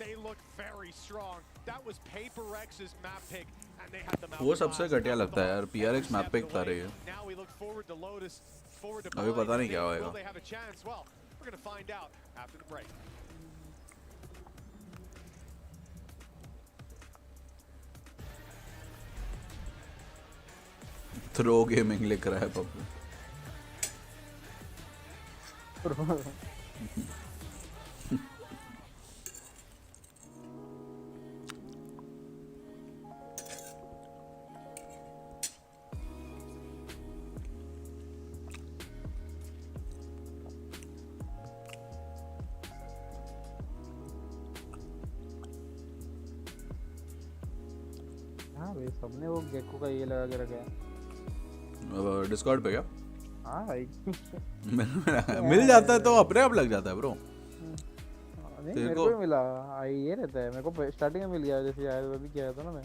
S: they look very strong. That was Paper X's map pick, and they had the map.
B: वो सबसे घटिया लगता है यार. PRX map pick था रही है.
S: Now we look forward to Lotus, forward to
B: अभी पता नहीं क्या होएगा.
S: Will they have a chance? Well, we're going to find out after the break.
B: Throw gaming लिख रहा है पप्पू.
Q: हाँ भाई सबने वो गेको का ये लगा के रखा है.
B: डिस्कॉर्ड पे क्या?
Q: हाँ भाई.
B: मिल जाता है तो अपने आप लग जाता है ब्रो.
Q: नहीं मेरे को भी मिला. ये रहता है मेरे को स्टार्टिंग में मिल गया जैसे आया अभी किया था ना मैं.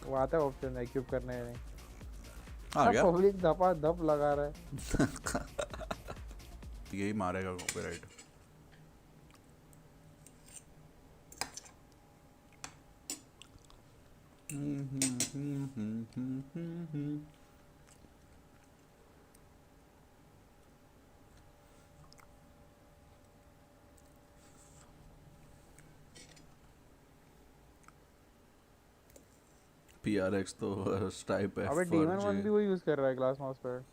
Q: वो आता है ऑप्शन एक्यूब करने में.
B: आ गया.
Q: पब्लिक धपा धप लगा रहा है.
B: यही मारेगा कॉपीराइट. PRX तो टाइप है.
Q: अबे डीमन वन भी वो यूज कर रहा है ग्लास माउस पर.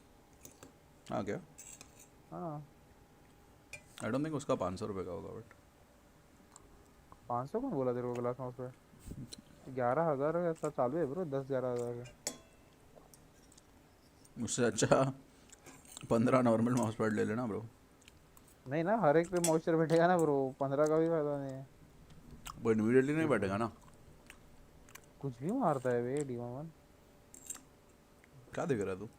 B: हाँ क्या?
Q: हाँ.
B: आई डोंट थिंक उसका 500 रुपए का होगा बट.
Q: 500 कौन बोला तेरे को ग्लास माउस पर? 11,000 ऐसा चालू है ब्रो. 10-11,000 का.
B: उससे अच्छा 15 नॉर्मल माउस पैड ले लेना ब्रो.
Q: नहीं ना हर एक पे मॉइस्चर बैठेगा ना ब्रो. 15 का भी फायदा नहीं है.
B: वो इमीडिएटली नहीं बैठेगा ना.
Q: कुछ भी मारता है वे डीमन वन.
B: क्या देख रहा है तू?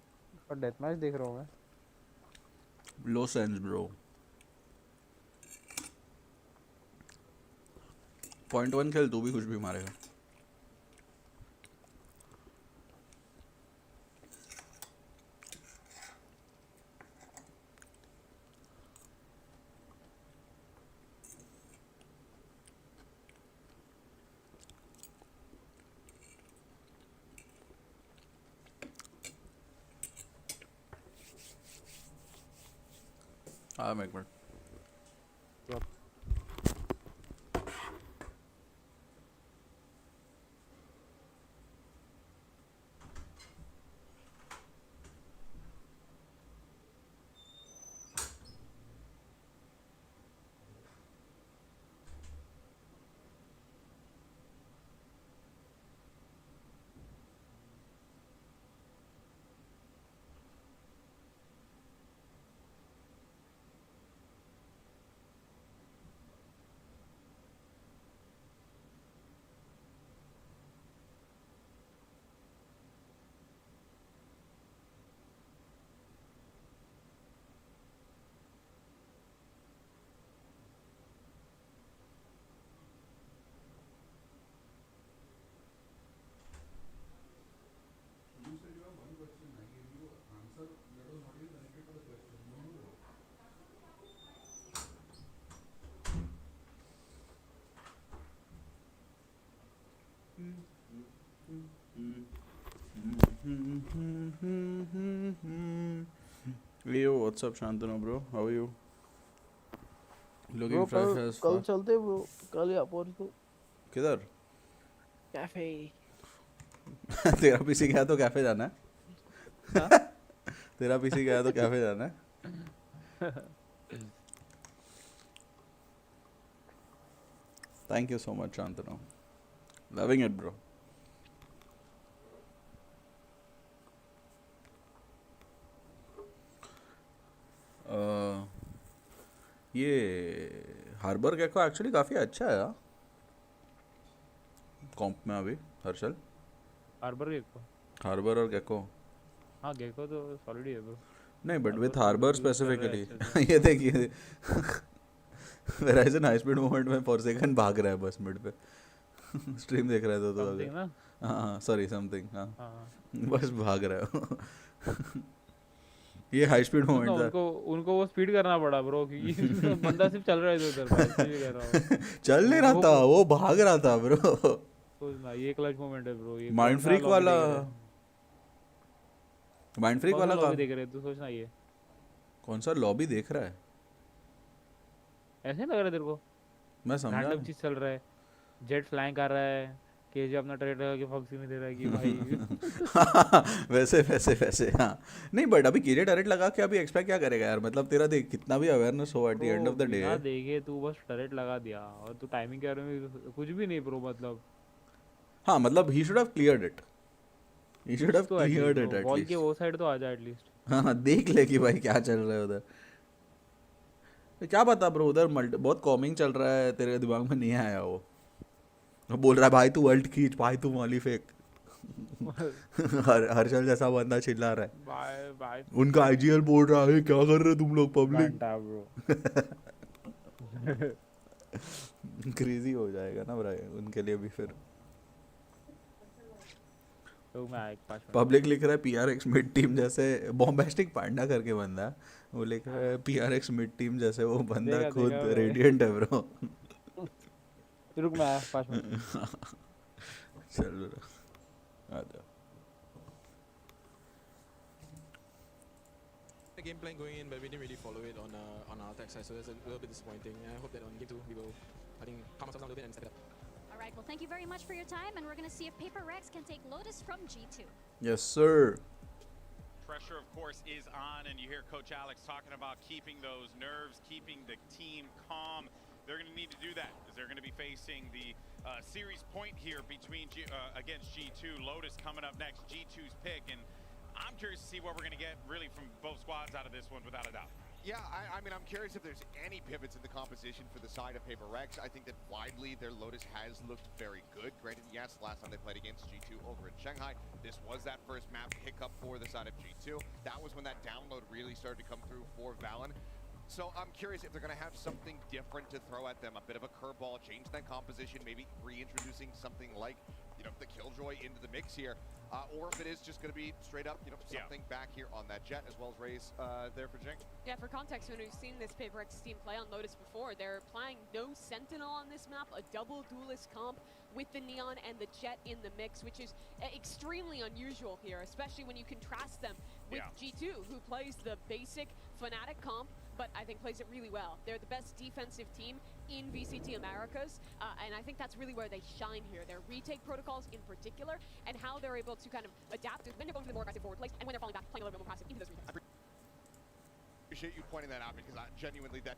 Q: और डेथ मैच देख रहा हूँ मैं.
B: लो सेंस ब्रो. 0.1 खेल तू भी कुछ भी मारेगा. हाँ मैं एक minute. Yo, what's up, Shantanu, bro? How are you? Looking
Q: Bro,
B: fresh as
Q: कल
B: fuck.
Q: चलते bro, कल या परसों
B: किधर?
Q: कैफे.
B: तेरा पीसी गया तो कैफे जाना है? तेरा पीसी गया तो कैफे जाना है? Thank you so much, Shantanu. Loving it, bro. ये हार्बर गेको एक्चुअली काफ़ी अच्छा है यार कॉम्प में अभी हर्षल. हार्बर और गेको.
H: हाँ गेको तो सॉलिड है ब्रो.
B: नहीं बट विथ हार्बर स्पेसिफिकली ये देखिए वेराइजन हाई स्पीड मूवमेंट में फॉर सेकंड भाग रहा है बस मिड पे. स्ट्रीम देख रहा था तो अगर हाँ सॉरी समथिंग हाँ बस भाग रहा है. ये हाई स्पीड मूवमेंट था.
H: उनको वो स्पीड करना पड़ा ब्रो क्योंकि बंदा सिर्फ चल रहा है इधर.
B: चल नहीं रहा था वो भाग रहा था ब्रो.
H: सोचना ये क्लच मूवमेंट है ब्रो. ये
B: माइंड फ्रीक वाला
H: लॉबी देख रहे तू. सोचना ये
B: कौन सा लॉबी देख रहा है.
H: ऐसे लग रहा है तेरे को.
B: मैं समझा
H: रैंडम चीज चल रहा है. जेट फ्लाइंग कर रहा है. केजे अपना ट्रेड लगा के फॉक्सी में दे रहा है कि भाई
B: वैसे हाँ नहीं बट अभी केजे टरेट लगा के अभी एक्सपेक्ट क्या करेगा यार. मतलब तेरा देख कितना भी अवेयरनेस हो at the end of the day.
H: देखे तू बस टरेट लगा दिया और तू टाइमिंग के बारे में कुछ भी नहीं ब्रो. मतलब
B: हाँ मतलब he should have cleared it. He should have cleared it at
H: ball
B: least.
H: के वो साइड तो आ जा एटलीस्ट.
B: हाँ देख ले कि भाई क्या चल रहा है उधर. क्या पता ब्रो उधर बहुत कॉमिंग चल रहा है तेरे दिमाग में नहीं आया वो. बोल रहा है भाई तू अल्ट खींच भाई तू मॉली फेंक. हर्षल जैसा बंदा चिल्ला रहा है.
H: Bye bye.
B: उनका आईजीएल बोल रहा है क्या कर रहे हो तुम लोग पब्लिक. क्रेजी हो जाएगा ना भाई उनके लिए भी फिर.
H: तो मैं
B: पब्लिक लिख रहा है पीआरएक्स मिड टीम जैसे बॉम्बास्टिक पांडा करके बंदा. वो लिख रहा है पीआरएक्स मिड टीम जैसे वो बंदा खुद रेडिएंट है ब्रो.
H: रुक मैं 5 मिनट.
B: चल ब्रो आ जा.
U: The game plan going in, but we didn't really follow it on our attack side, so that's a little bit disappointing. And I hope that on game 2 we will, I think, calm ourselves down a little bit and step it up.
I: All right, well, thank you very much for your time, and we're going to see if Paper Rex can take Lotus from G2.
B: Yes, sir.
M: Pressure, of course, is on, and you hear Coach Alex talking about keeping those nerves, keeping the team calm. They're going to need to do that, as they're going to be facing the series point here between against G2. Lotus coming up next, G2's pick, and I'm curious to see what we're going to get really from both squads out of this one, without a doubt.
G: Yeah, I mean, I'm curious if there's any pivots in the composition for the side of Paper Rex. I think that widely their Lotus has looked very good. Granted, yes, last time they played against G2 over in Shanghai, this was that first map hiccup for the side of G2. That was when that download really started to come through for Valen. So I'm curious if they're going to have something different to throw at them, a bit of a curveball, change that composition, maybe reintroducing something like, you know, the Killjoy into the mix here, or if it is just going to be straight up, you know, something back here on that Jet, as well as Raze there for Jink.
N: Yeah, for context, when we've seen this Paper X team play on Lotus before, they're playing no Sentinel on this map, a double duelist comp with the Neon and the Jet in the mix, which is extremely unusual here, especially when you contrast them with G2, who plays the basic Fnatic comp, but I think plays it really well. They're the best defensive team in VCT Americas, and I think that's really where they shine here. Their retake protocols in particular, and how they're able to kind of adapt when they're going to the more aggressive forward plays, and when they're falling back, playing a little bit more passive into those retakes.
G: Appreciate you pointing that out, because genuinely that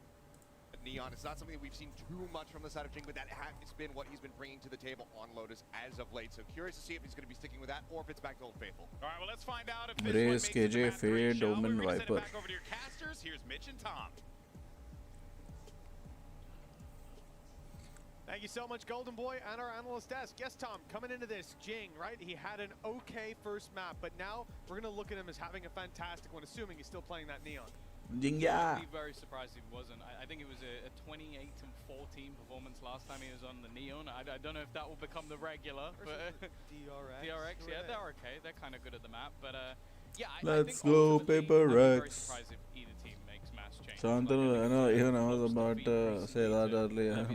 G: Neon, it's not something that we've seen too much from the side of Jing, but that has been what he's been bringing to the table on Lotus as of late. So curious to see if he's going to be sticking with that, or if it's back to Old Faithful.
M: All right, well, let's find out if this
B: Raze,
M: one makes
B: KJ,
M: it to
B: Fade,
M: Matt 3,
B: Omen,
M: We're gonna send it
B: Viper.
M: back over to your casters. Here's Mitch and Tom.
S: Thank you so much, Golden Boy, and our analyst desk. Yes, Tom, coming into this, Jing, right? He had an okay first map, but now we're going to look at him as having a fantastic one, assuming he's still playing that Neon.
B: Jinga.
T: I'd be very surprised if he wasn't. I think it was a 28-14 performance last time he was on the Neon. I don't know if that will become the regular. But DRX, yeah, they're okay. They're kind of good at the map. But yeah,
B: Let's
T: I think
B: go, Paper
T: I'd be very
B: Rex.
T: surprised if either team makes mass change.
B: Shantanu, I know even I was about to say that earlier.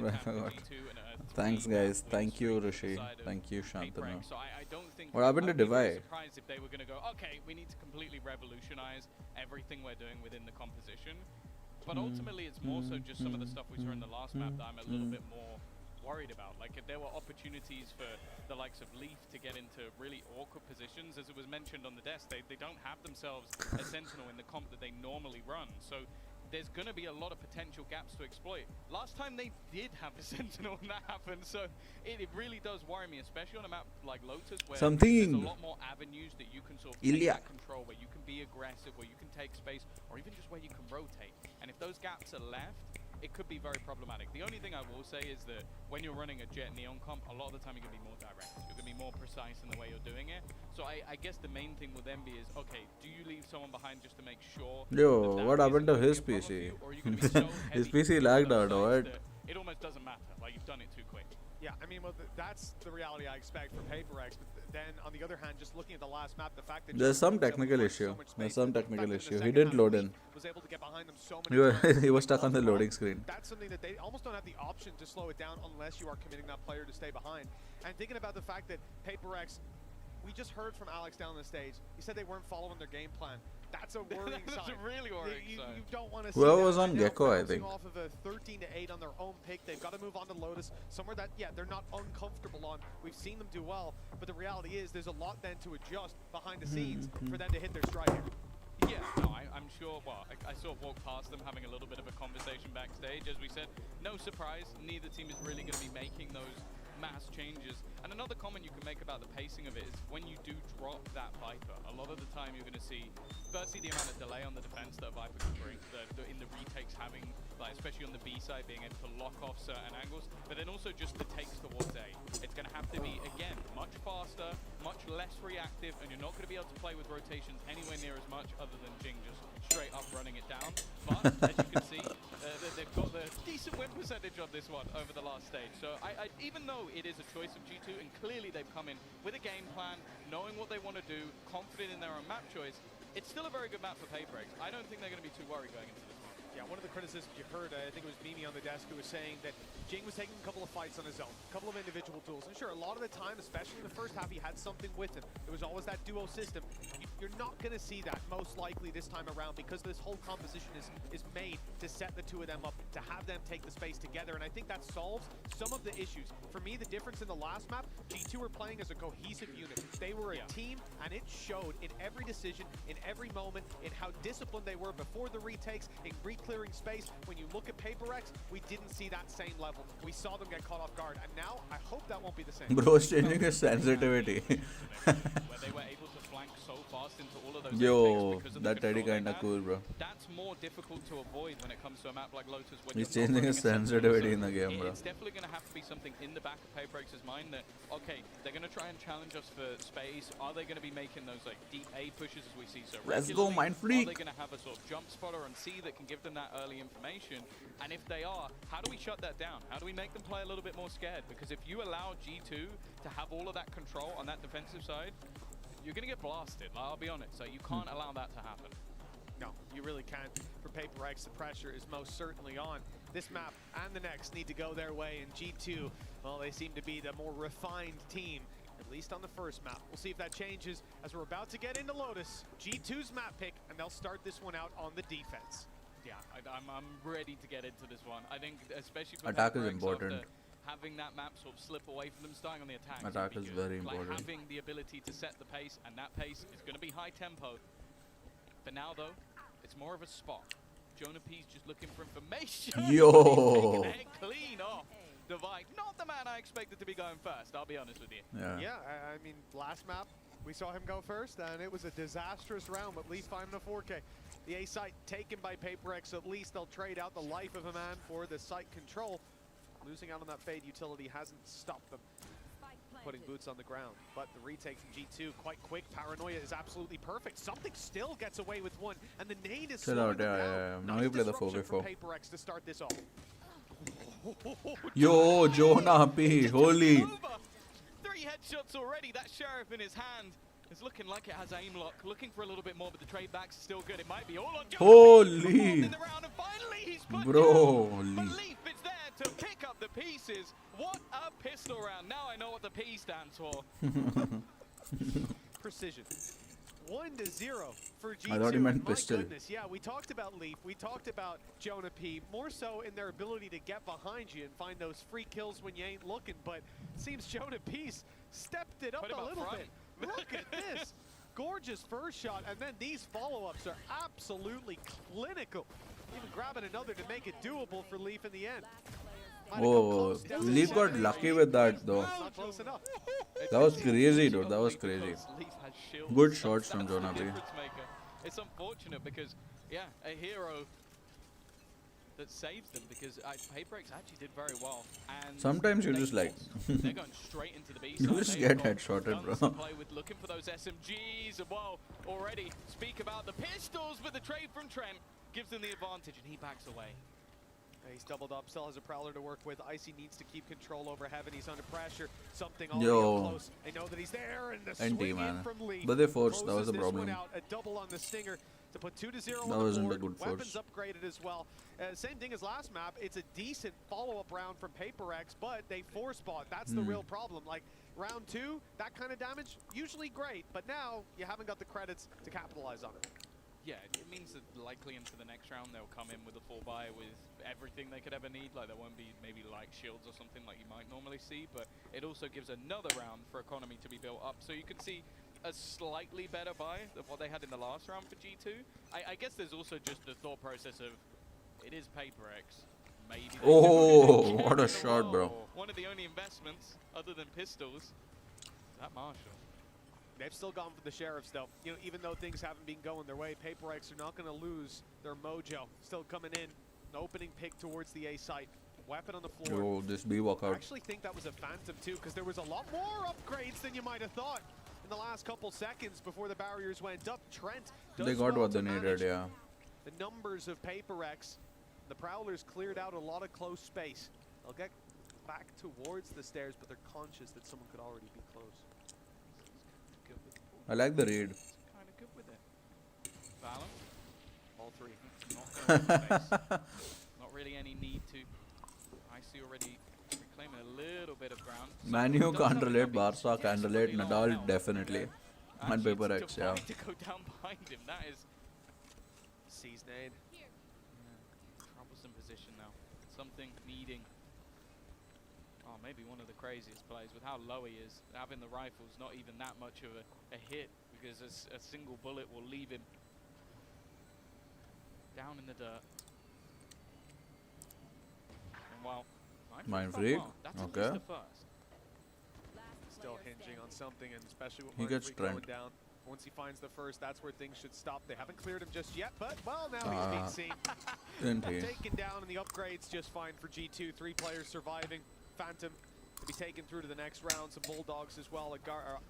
B: Thanks, guys. Thank you, Rishi. Thank you, Shantanu.
T: So I don't think
B: What happened to
T: I would be very
B: Divide?
T: surprised if they were going to go, okay, we need to completely revolutionize everything we're doing within the composition. But ultimately, it's more so just some of the stuff we saw in the last map that I'm a little bit more worried about. Like, if there were opportunities for the likes of Leaf to get into really awkward positions, as it was mentioned on the desk, they don't have themselves a Sentinel in the comp that they normally run. So there's going to be a lot of potential gaps to exploit. Last time they did have a Sentinel and that happened, so it really does worry me, especially on a map like Lotus, where there's a lot more avenues that you can sort of take that control, where you can be aggressive, where you can take space, or even just where you can rotate. And if those gaps are left, it could be very problematic. The only thing I will say is that when you're running a Jet Neon comp, a lot of the time you're going to be more direct. You're going to be more precise in the way you're doing it. So I guess the main thing will then be is, okay, do you leave someone behind just to make sure...
B: Yo, what happened to his PC? His PC lagged out, what?
T: It almost doesn't matter, like you've done it too quick.
S: Yeah, I mean, well, that's the reality I expect from PaperX. But then, on the other hand, just looking at the last map, the fact that
B: There's some technical issue. There's some technical issue. He didn't load in.
S: Was able to get behind them so many times.
B: He was stuck on the loading screen.
S: That's something that they almost don't have the option to slow it down unless you are committing that player to stay behind. And thinking about the fact that PaperX, we just heard from Alex down the stage. He said they weren't following their game plan. That's a worrying sign.
T: That's a really worrying sign.
S: You don't want to see
B: Whoever was
S: that.
B: on Gecko, I think.
S: Off of a 13-8 on their own pick. They've got to move on to Lotus, somewhere that, yeah, they're not uncomfortable on. We've seen them do well, but the reality is there's a lot then to adjust behind the scenes for them to hit their stride here.
T: Yeah, no, I'm sure, well, I sort of walked past them having a little bit of a conversation backstage. As we said, no surprise, neither team is really going to be making those mass changes. And another comment you can make about the pacing of it is when you do drop that Viper, a lot of the time you're going to see, firstly, the amount of delay on the defense that Viper can bring, in the retakes having, like, especially on the B side, being able to lock off certain angles, but then also just the takes towards A. It's going to have to be, again, much faster, much less reactive, and you're not going to be able to play with rotations anywhere near as much other than Jing just straight up running it down. But, as you can see, they've got the decent win percentage on this one over the last stage. So even though it is a choice of G2, and clearly they've come in with a game plan, knowing what they want to do, confident in their own map choice, it's still a very good map for PaperX. I don't think they're going to be too worried going into this one.
S: Yeah, one of the criticisms you heard, I think it was Mimi on the desk who was saying that Jing was taking a couple of fights on his own, a couple of individual duels. And sure, a lot of the time, especially in the first half, he had something with him. It was always that duo system. You're not going to see that most likely this time around because this whole composition is made to set the two of them up, to have them take the space together. And I think that solves some of the issues. For me, the difference in the last map, G2 were playing as a cohesive unit. They were a team, and it showed in every decision, in every moment, in how disciplined they were before the retakes, in clearing space. When you look at PaperX, we didn't see that same level. We saw them get caught off guard, and now I hope that won't be the same.
B: Bro's changing his sensitivity.
T: Where they were able to flank so fast into all of those
B: Yo, that Teddy kinda cool, bro.
T: That's more difficult to avoid when it comes to a map like Lotus. When
B: He's changing his sensitivity in the game, bro.
T: It's definitely going to have to be something in the back of PaperX's mind that, okay, they're going to try and challenge us for space. Are they going to be making those like deep A pushes as we see so
B: Let's go, Mind Freak.
T: Are they going to have a sort of jump spotter on C that can give them that early information? And if they are, how do we shut that down? How do we make them play a little bit more scared? Because if you allow G2 to have all of that control on that defensive side, you're going to get blasted. I'll be honest. So you can't allow that to happen.
S: No, you really can't. For PaperX, the pressure is most certainly on. This map and the next need to go their way, and G2, well, they seem to be the more refined team, at least on the first map. We'll see if that changes as we're about to get into Lotus. G2's map pick, and they'll start this one out on the defense.
T: Yeah, I'm ready to get into this one. I think, especially for
B: attack
T: PaperX,
B: is important.
T: having that map sort of slip away from them, starting on the attack.
B: Attack is very important.
T: Like having the ability to set the pace, and that pace is going to be high tempo. For now, though, it's more of a spot. Jonah P's just looking for information.
B: Yo.
T: Clean off. Divide. Not the man I expected to be going first, I'll be honest with you.
S: Yeah, I mean, last map, we saw him go first, and it was a disastrous round, but at least finding a 4K. The A site taken by PaperX, so at least they'll trade out the life of a man for the site control. Losing out on that Fade utility hasn't stopped them putting boots on the ground. But the retake from G2, quite quick. Paranoia is absolutely perfect. Something still gets away with one, and the nade is
B: Chill out, yeah. Now you play the 4v4.
S: PaperX to start this off.
B: Yo, Jonah P, holy.
T: 3 headshots already. That Sheriff in his hand is looking like it has aim lock. Looking for a little bit more, but the trade backs are still good. It might be all on Jonah.
B: Holy.
T: In the round, and finally he's put
B: Bro,
T: down.
B: holy.
T: Leaf is there to pick up the pieces. What a pistol round. Now I know what the P stands for.
S: Precision. 1-0 for G2.
B: I thought he meant
S: My
B: pistol.
S: goodness, yeah, we talked about Leaf, we talked about Jonah P, more so in their ability to get behind you and find those free kills when you ain't looking, but it seems Jonah P's stepped it up a little bit. Look at this. Gorgeous first shot, and then these follow-ups are absolutely clinical. Even grabbing another to make it doable for Leaf in the end.
B: Oh, Leaf got lucky with that though.
S: Not close enough.
B: That was crazy, dude. That was crazy. Good shots from Jonah P.
T: It's unfortunate because, yeah, a hero that saves them because Paybreaks actually did very well. And
B: sometimes you just like
T: they're going straight into the B side.
B: you just get headshotted, bro.
T: Play with looking for those SMGs, and well, already speak about the pistols, but the trade from Trent gives them the advantage, and he backs away.
S: He's doubled up, still has a Prowler to work with. Icy needs to keep control over Heaven. He's under pressure. Something already up close. They know that he's there, and the swing in from Leaf.
B: But they forced, that was the problem.
S: A double on the Stinger to put 2-0
B: that
S: on the
B: wasn't
S: board.
B: a good
S: Weapons
B: force.
S: upgraded as well. Same thing as last map. It's a decent follow-up round from PaperX, but they force bought. That's the real problem. Like round 2, that kind of damage, usually great, but now you haven't got the credits to capitalize on it.
T: Yeah, it means that likely into the next round they'll come in with a 4-buy with everything they could ever need. Like there won't be maybe like shields or something like you might normally see, but it also gives another round for economy to be built up. So you can see a slightly better buy than what they had in the last round for G2. I guess there's also just the thought process of it is PaperX. Maybe
B: oh, what a shot, bro.
T: One of the only investments other than pistols is that Marshall.
S: They've still gone for the Sheriffs, though. You know, even though things haven't been going their way, PaperX are not going to lose their mojo. Still coming in, an opening pick towards the A site. Weapon on the floor.
B: Oh, this B walkout.
S: I actually think that was a Phantom, too, because there was a lot more upgrades than you might have thought in the last couple seconds before the barriers went up. Trent does
B: They got
S: well
B: what they needed, yeah.
S: The numbers of PaperX. The Prowlers cleared out a lot of close space. They'll get back towards the stairs, but they're conscious that someone could already be close.
B: I like the read.
T: Kind of good with it. Balance.
S: All three.
T: Not really any need to. I see already reclaiming a little bit of ground.
B: Manu can't relate, Barca can relate, Nadal definitely. And PaperX, yeah.
T: To go down behind him, that is
S: sees nade.
T: Troublesome position now. Something needing. Oh, maybe one of the craziest plays with how low he is. Having the rifle's not even that much of a hit because a single bullet will leave him down in the dirt. And well,
B: Mind freak.
T: that's
B: Okay.
T: at least the first.
S: Still hinging on something, and especially with
B: He gets
S: Mind Freak going
B: Trent.
S: down. Once he finds the first, that's where things should stop. They haven't cleared him just yet, but well, now he's being seen.
B: Didn't he?
S: Taken down, and the upgrade's just fine for G2. 3 players surviving. Phantom to be taken through to the next round. Some Bulldogs as well.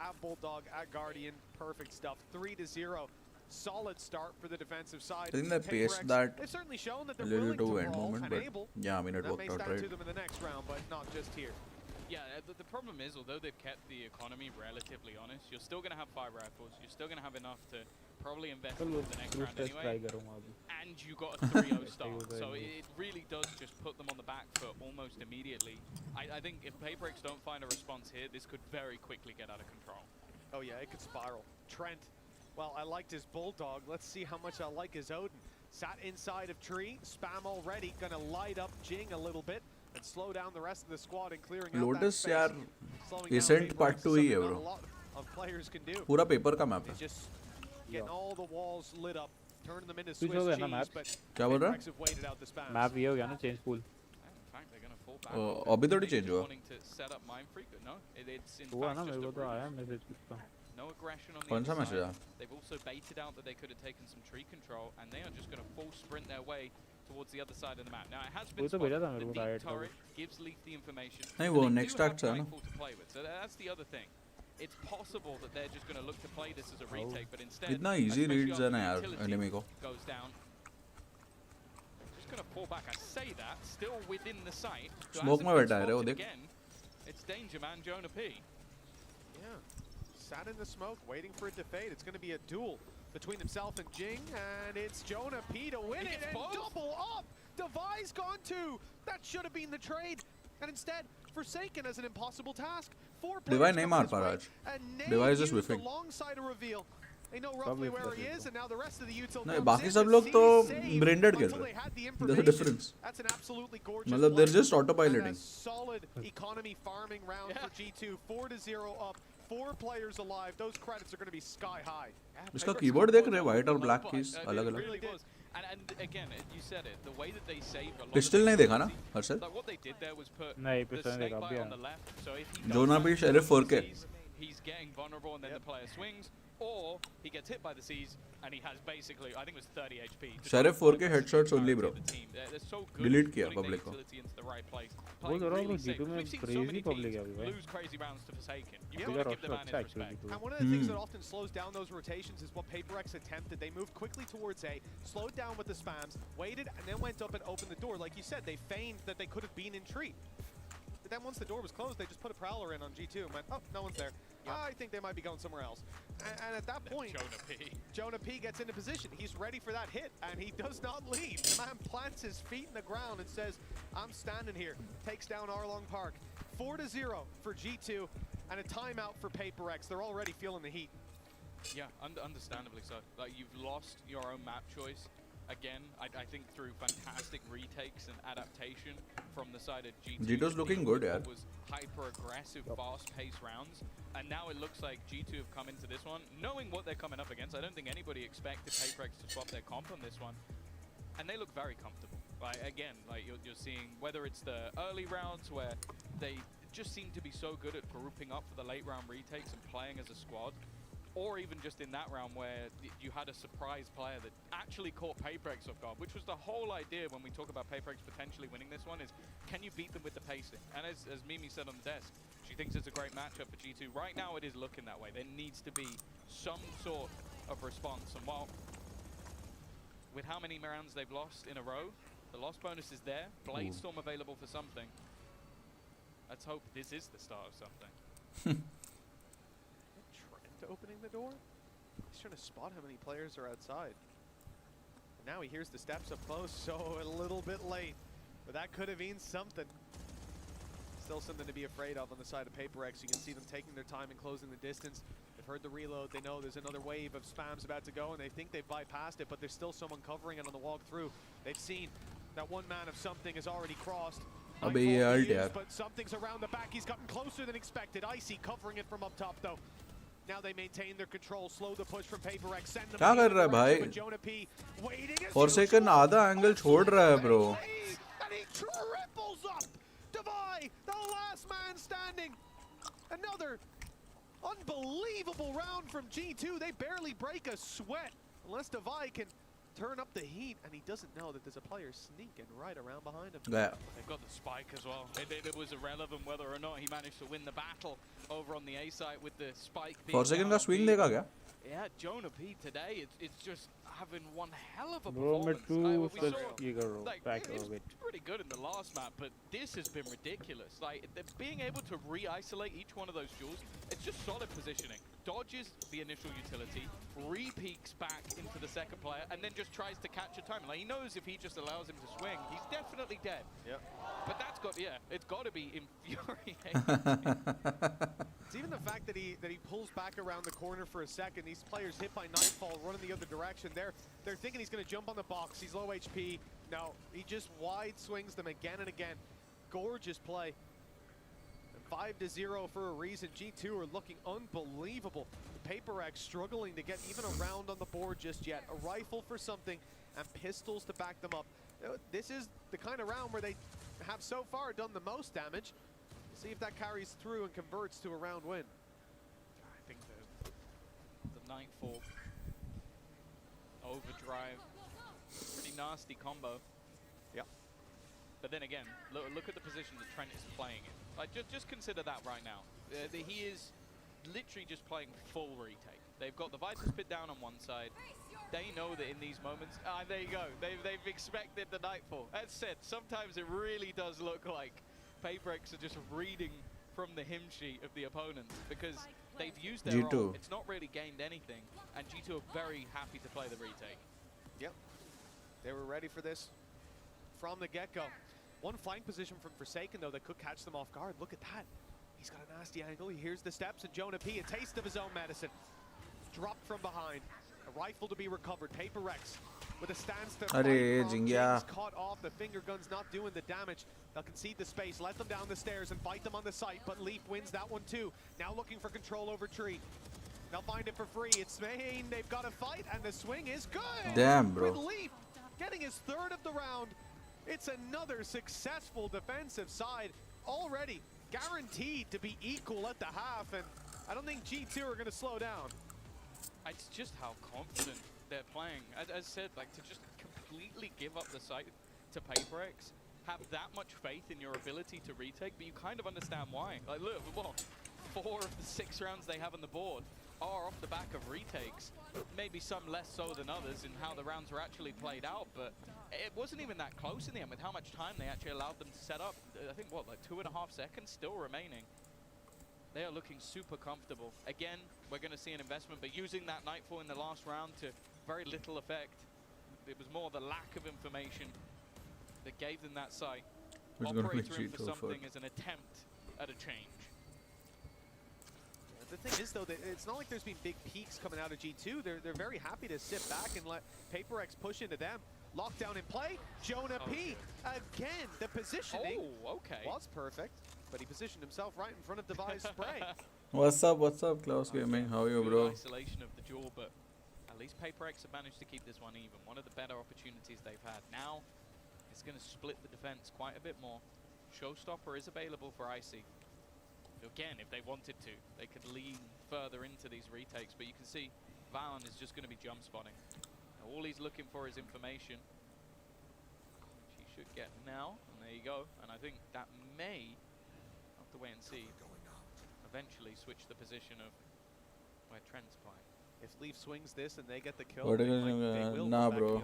S: At Bulldog, at Guardian. Perfect stuff. 3-0. Solid start for the defensive side.
B: I think they paced
S: PaperX,
B: that
S: they've certainly shown that they're
B: a little
S: willing
B: to
S: to
B: end
S: brawl
B: moment,
S: and
B: but
S: able.
B: yeah, I mean it
S: That
B: worked
S: may
B: out
S: stand
B: right.
S: to them in the next round, but not just here.
T: Yeah, the problem is, although they've kept the economy relatively honest, you're still going to have 5 rifles. You're still going to have enough to probably invest in the next round anyway. And you got a 3-0 start, so it really does just put them on the back foot almost immediately. I think if PaperX don't find a response here, this could very quickly get out of control.
S: Oh yeah, it could spiral. Trent, well, I liked his Bulldog. Let's see how much I like his Odin. Sat inside of tree, spam already, gonna light up Jing a little bit and slow down the rest of the squad and clearing out
B: Lotus
S: that
B: यार recent part 2 ही है bro.
S: players can do.
B: पूरा paper का map है.
S: Just getting all the walls lit up, turning them into
H: Switch
S: Swiss
H: हो गया ना
S: cheese,
H: map?
S: but
B: क्या बोल रहा है?
S: PaperX have waited out the spams.
H: Map ये हो गया ना change pool.
T: In fact, they're going to fall back.
B: अभी थोड़ी change हुआ.
T: Wanting to set up Mind Freak, but no, it's in
H: हुआ ना
T: fact
H: मेरे
T: just
H: को
T: a
H: तो
T: ruse.
H: आया message उसका.
T: No aggression on the
B: कौन सा
T: other
B: message
T: side.
B: आया?
T: They've also baited out that they could have taken some tree control, and they are just going to full sprint their way towards the other side of the map. Now it has been
H: वो तो भेजा था
T: spotted.
H: मेरे
T: The
H: को
T: deep
H: Riot का
T: turret gives Leaf the information.
B: नहीं
T: and
B: वो
T: they
B: next
T: do have
B: act है ना.
T: Nightfall to play with, so that's the other thing. It's possible that they're just going to look to play this as a retake, but instead,
B: इतना easy
T: especially
B: reads है ना
T: after
B: यार
T: utility
B: enemy को.
T: goes down. Just going to fall back. I say that still within the site. So
B: Smoke
T: as
B: में
T: it
B: बैठा है रे वो
T: gets
B: देख.
T: again, it's danger man Jonah P.
S: Yeah, sat in the smoke, waiting for it to fade. It's going to be a duel between himself and Jing, and it's Jonah P to win it, and double up! Devi's gone too! That should have been the trade, and instead, Forsaken as an impossible task. 4
B: Divide
S: players
B: नहीं
S: come
B: मार
S: his
B: पा रहा
S: way,
B: आज.
S: and Nate
B: Divide is just
S: used
B: whiffing.
S: alongside a reveal. They know roughly where he is, and now the rest of the util
B: नहीं
S: comes
B: बाकी
S: in,
B: सब
S: but
B: लोग तो
S: C saved
B: brain dead खेल
S: until
B: रहे
S: they had the
B: हैं. There's a
S: information.
B: difference.
S: That's an absolutely gorgeous
B: मतलब they're
S: play.
B: just autopiloting.
S: And a solid economy farming round for G2. 4-0 up, 4 players alive. Those credits are going to be sky high.
B: इसका keyboard देख रहे हैं white और black keys अलग अलग.
T: Really was. And again, you said it. The way that they saved a lot.
B: Pistol नहीं देखा ना Harshad?
T: Like what they did there was put
H: नहीं
T: the
H: pistol नहीं
T: snake
H: देखा
T: bite
H: अभी
T: on the left. So if he
B: जो ना भी sheriff 4K.
T: he's getting vulnerable and then the player swings, or he gets hit by the C's and he has basically, I think it was 30 HP.
B: Sheriff 4K headshots only bro.
T: They're so good
B: Delete
T: at
B: किया
T: putting
B: public
T: their
B: को.
T: utility into the right place.
H: वो
T: Playing
H: जरा
T: really
H: वो
T: safe.
H: G2 में
T: We've seen so
H: crazy
T: many
H: public
T: teams
H: है अभी भाई.
T: lose crazy rounds to Forsaken. You
H: Yeah.
T: gotta
H: They're
T: give the man
H: also
T: his
H: actually
T: respect.
H: too.
S: And one of the things that often slows down those rotations is what PaperX attempted. They moved quickly towards A, slowed down with the spams, waited, and then went up and opened the door. Like you said, they feigned that they could have been in tree. But then once the door was closed, they just put a prowler in on G2 and went, oh, no one's there. I think they might be going somewhere else. And at that point, Jonah P gets into position. He's ready for that hit, and he does not leave. The man plants his feet in the ground and says, I'm standing here. Takes down Arlong Park. 4-0 for G2, and a timeout for PaperX. They're already feeling the heat.
T: Yeah, understandably so. Like, you've lost your own map choice. Again, I think through fantastic retakes and adaptation from the side of G2.
B: G2's looking good, yeah.
T: Was hyper-aggressive, fast-paced rounds, and now it looks like G2 have come into this one knowing what they're coming up against. I don't think anybody expected PaperX to swap their comp on this one, and they look very comfortable. Like again, like you're seeing whether it's the early rounds where they just seem to be so good at grouping up for the late round retakes and playing as a squad, or even just in that round where you had a surprise player that actually caught PaperX off guard, which was the whole idea when we talk about PaperX potentially winning this one, is can you beat them with the pacing? And as Mimi said on the desk, she thinks it's a great matchup for G2. Right now it is looking that way. There needs to be some sort of response. And while, with how many rounds they've lost in a row, the loss bonus is there, Bladestorm available for something. Let's hope this is the start of something.
S: Opening the door. He's trying to spot how many players are outside. And now he hears the steps up close, so a little bit late. But that could have been something. Still something to be afraid of on the side of PaperX. You can see them taking their time and closing the distance. They've heard the reload. They know there's another wave of spams about to go, and they think they've bypassed it, but there's still someone covering it on the walkthrough. They've seen that one man of something has already crossed. But something's around the back. He's gotten closer than expected. Icy covering it from up top, though. Now they maintain their control, slow the push from PaperX, send them
B: क्या कर रहा है भाई?
S: Jonah P waiting.
B: Forsaken आधा angle छोड़ रहा है bro.
S: And he triples up. Devi, the last man standing. Another unbelievable round from G2. They barely break a sweat unless Devi can turn up the heat, and he doesn't know that there's a player sneaking right around behind him.
B: Yeah.
T: They've got the spike as well. It was irrelevant whether or not he managed to win the battle over on the A site with the spike being
B: Forsaken का swing देखा क्या?
T: Yeah, Jonah P today, it's just having one hell of a
H: Bro, मैं
T: performance.
H: too ये कर रहा हूँ. Back a bit.
T: Pretty good in the last map, but this has been ridiculous. Like, being able to re-isolate each one of those jewels, it's just solid positioning. Dodges the initial utility, re-peeks back into the second player, and then just tries to catch a time. Like, he knows if he just allows him to swing, he's definitely dead.
S: Yep.
T: But that's got, it's got to be infuriating.
S: It's even the fact that he pulls back around the corner for a second. These players hit by Nightfall, running the other direction. They're thinking he's going to jump on the box. He's low HP. No, he just wide swings them again and again. Gorgeous play. 5-0 for a reason. G2 are looking unbelievable. PaperX struggling to get even a round on the board just yet. A rifle for something and pistols to back them up. This is the kind of round where they have so far done the most damage. See if that carries through and converts to a round win.
T: I think the Nightfall overdrive, pretty nasty combo.
S: Yeah.
T: But then again, look at the position that Trent is playing in. Like, just consider that right now. He is literally just playing full retake. They've got the Viper Spit down on one side. They know that in these moments, there you go. They've expected the Nightfall. As said, sometimes it really does look like PaperX are just reading from the hymn sheet of the opponents because they've used their own. It's not really gained anything, and G2 are very happy to play the retake.
S: Yep. They were ready for this from the get-go. One flank position from Forsaken, though, that could catch them off guard. Look at that. He's got a nasty angle. He hears the steps, and Jonah P, a taste of his own medicine. Dropped from behind. A rifle to be recovered. Paper Rex with a stance to fight from. James caught off. The finger gun's not doing the damage. They'll concede the space, let them down the stairs, and fight them on the site. But Leaf wins that one too. Now looking for control over Tree. They'll find it for free. It's Maine. They've got a fight, and the swing is good.
B: Damn, bro.
S: With Leaf getting his third of the round. It's another successful defensive side already guaranteed to be equal at the half, and I don't think G2 are going to slow down.
T: It's just how confident they're playing. As said, like, to just completely give up the site to PaperX, have that much faith in your ability to retake, but you kind of understand why. Like, look, well, 4 of the 6 rounds they have on the board are off the back of retakes. Maybe some less so than others in how the rounds were actually played out, but it wasn't even that close in the end with how much time they actually allowed them to set up. I think, what, like 2.5 seconds still remaining. They are looking super comfortable. Again, we're going to see an investment, but using that Nightfall in the last round to very little effect. It was more the lack of information that gave them that sight. Operator in for something as an attempt at a change.
S: The thing is, though, that it's not like there's been big peaks coming out of G2. They're very happy to sit back and let PaperX push into them. Lockdown in play. Jonah P. Again, the positioning was perfect, but he positioned himself right in front of Device Spray.
B: What's up, Klaus Gaming? How are you, bro?
T: Isolation of the duel, but at least PaperX have managed to keep this one even. One of the better opportunities they've had. Now, it's going to split the defense quite a bit more. Showstopper is available for Icy. Again, if they wanted to, they could lean further into these retakes, but you can see Valen is just going to be jump spotting. All he's looking for is information, which he should get now, and there you go. And I think that may, have to wait and see, eventually switch the position of where Trent's playing.
S: If Leaf swings this and they get the kill,
B: What nah, bro.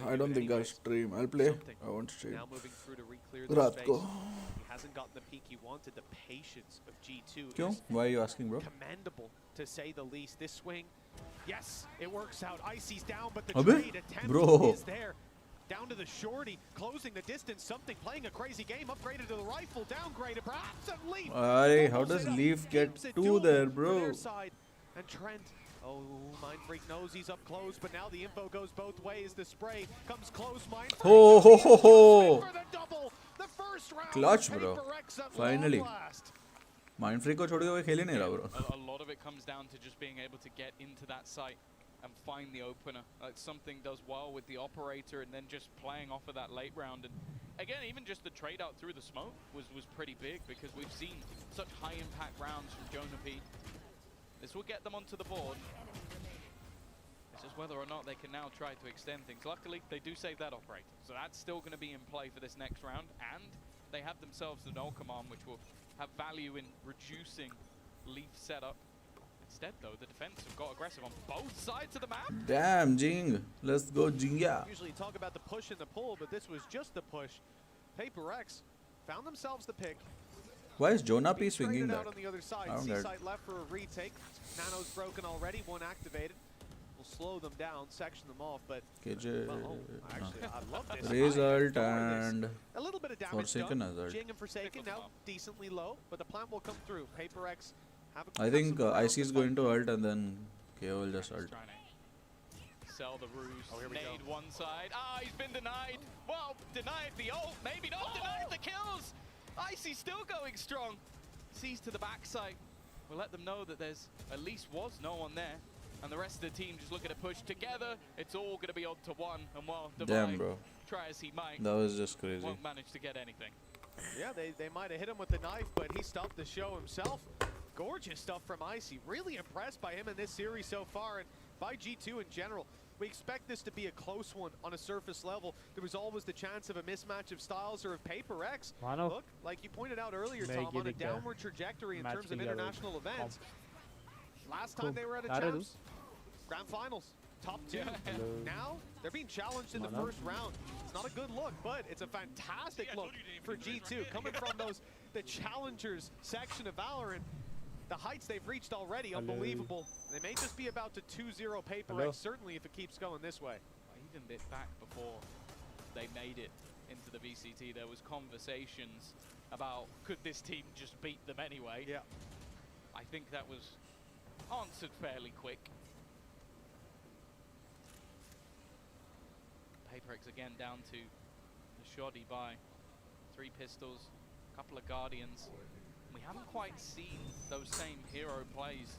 B: I don't think I'll stream. I'll play. I won't stream.
S: Now moving through to re-clear the space. He hasn't gotten the peak he wanted. The patience of G2
B: Kyun?
S: is
B: Why are you asking, bro?
S: commendable, to say the least. This swing, yes, it works out. Icy's down, but the
B: Abhi?
S: trade attempt
B: Bro.
S: is there. Down to the shorty, closing the distance. Something playing a crazy game. Upgraded to the rifle, downgraded perhaps, and Leaf.
B: How does Leaf get 2 there, bro?
S: And Trent, oh, Mind Freak knows he's up close, but now the info goes both ways. The spray comes close. Mind Freak
B: Ho ho ho ho!
S: for the double. The first round.
B: Clutch, bro.
S: PaperX at
B: Finally.
S: long last.
B: Mind Freak को छोड़ के कोई खेल ही नहीं रहा, bro.
T: A lot of it comes down to just being able to get into that site and find the opener. Something does well with the operator, and then just playing off of that late round. And again, even just the trade out through the smoke was pretty big, because we've seen such high impact rounds from Jonah P. This will get them onto the board. It's just whether or not they can now try to extend things. Luckily, they do save that operator, so that's still going to be in play for this next round. And they have themselves the null command, which will have value in reducing Leaf setup. Instead, though, the defense have got aggressive on both sides of the map.
B: Damn, Jing. Let's go, Jingya.
S: Usually talk about the push and the pull, but this was just the push. PaperX found themselves the pick.
B: Why is Jonah P swinging that?
S: Out on the other side.
B: I don't get it.
S: C-site left for a retake. Nano's broken already. One activated. We'll slow them down, section them off, but actually, I love this.
B: Result and
S: a little bit of damage
B: Forsaken
S: done.
B: Hazard.
S: Jing and Forsaken now decently low, but the plant will come through. PaperX have a
B: I think IC is going to ult and then KO will just ult.
T: Sell the ruse. Nade one side. Ah, he's been denied. Well, denied the ult. Maybe not denied the kills. Icy still going strong. Sees to the backside. We'll let them know that there's at least was no one there. And the rest of the team just looking to push together. It's all going to be odd to 1. And while
B: Damn, bro.
T: Try as he might.
B: That was just crazy.
T: Won't manage to get anything.
S: Yeah, they might have hit him with the knife, but he stopped the show himself. Gorgeous stuff from Icy. Really impressed by him in this series so far, and by G2 in general. We expect this to be a close one on a surface level. There was always the chance of a mismatch of styles or of PaperX. Look, like you pointed out earlier, Tom, on a downward trajectory in terms of international events. Last time they were at a champs, grand finals, top 2. Now they're being challenged in the first round. It's not a good look, but it's a fantastic look for G2 coming from the challengers section of Valorant. The heights they've reached already, unbelievable. They may just be about to 2-0 PaperX, certainly if it keeps going this way.
T: Even bit back before they made it into the VCT, there was conversations about could this team just beat them anyway.
S: Yeah.
T: I think that was answered fairly quick. Paperex again down to the shoddy by 3 pistols, a couple of guardians. We haven't quite seen those same hero plays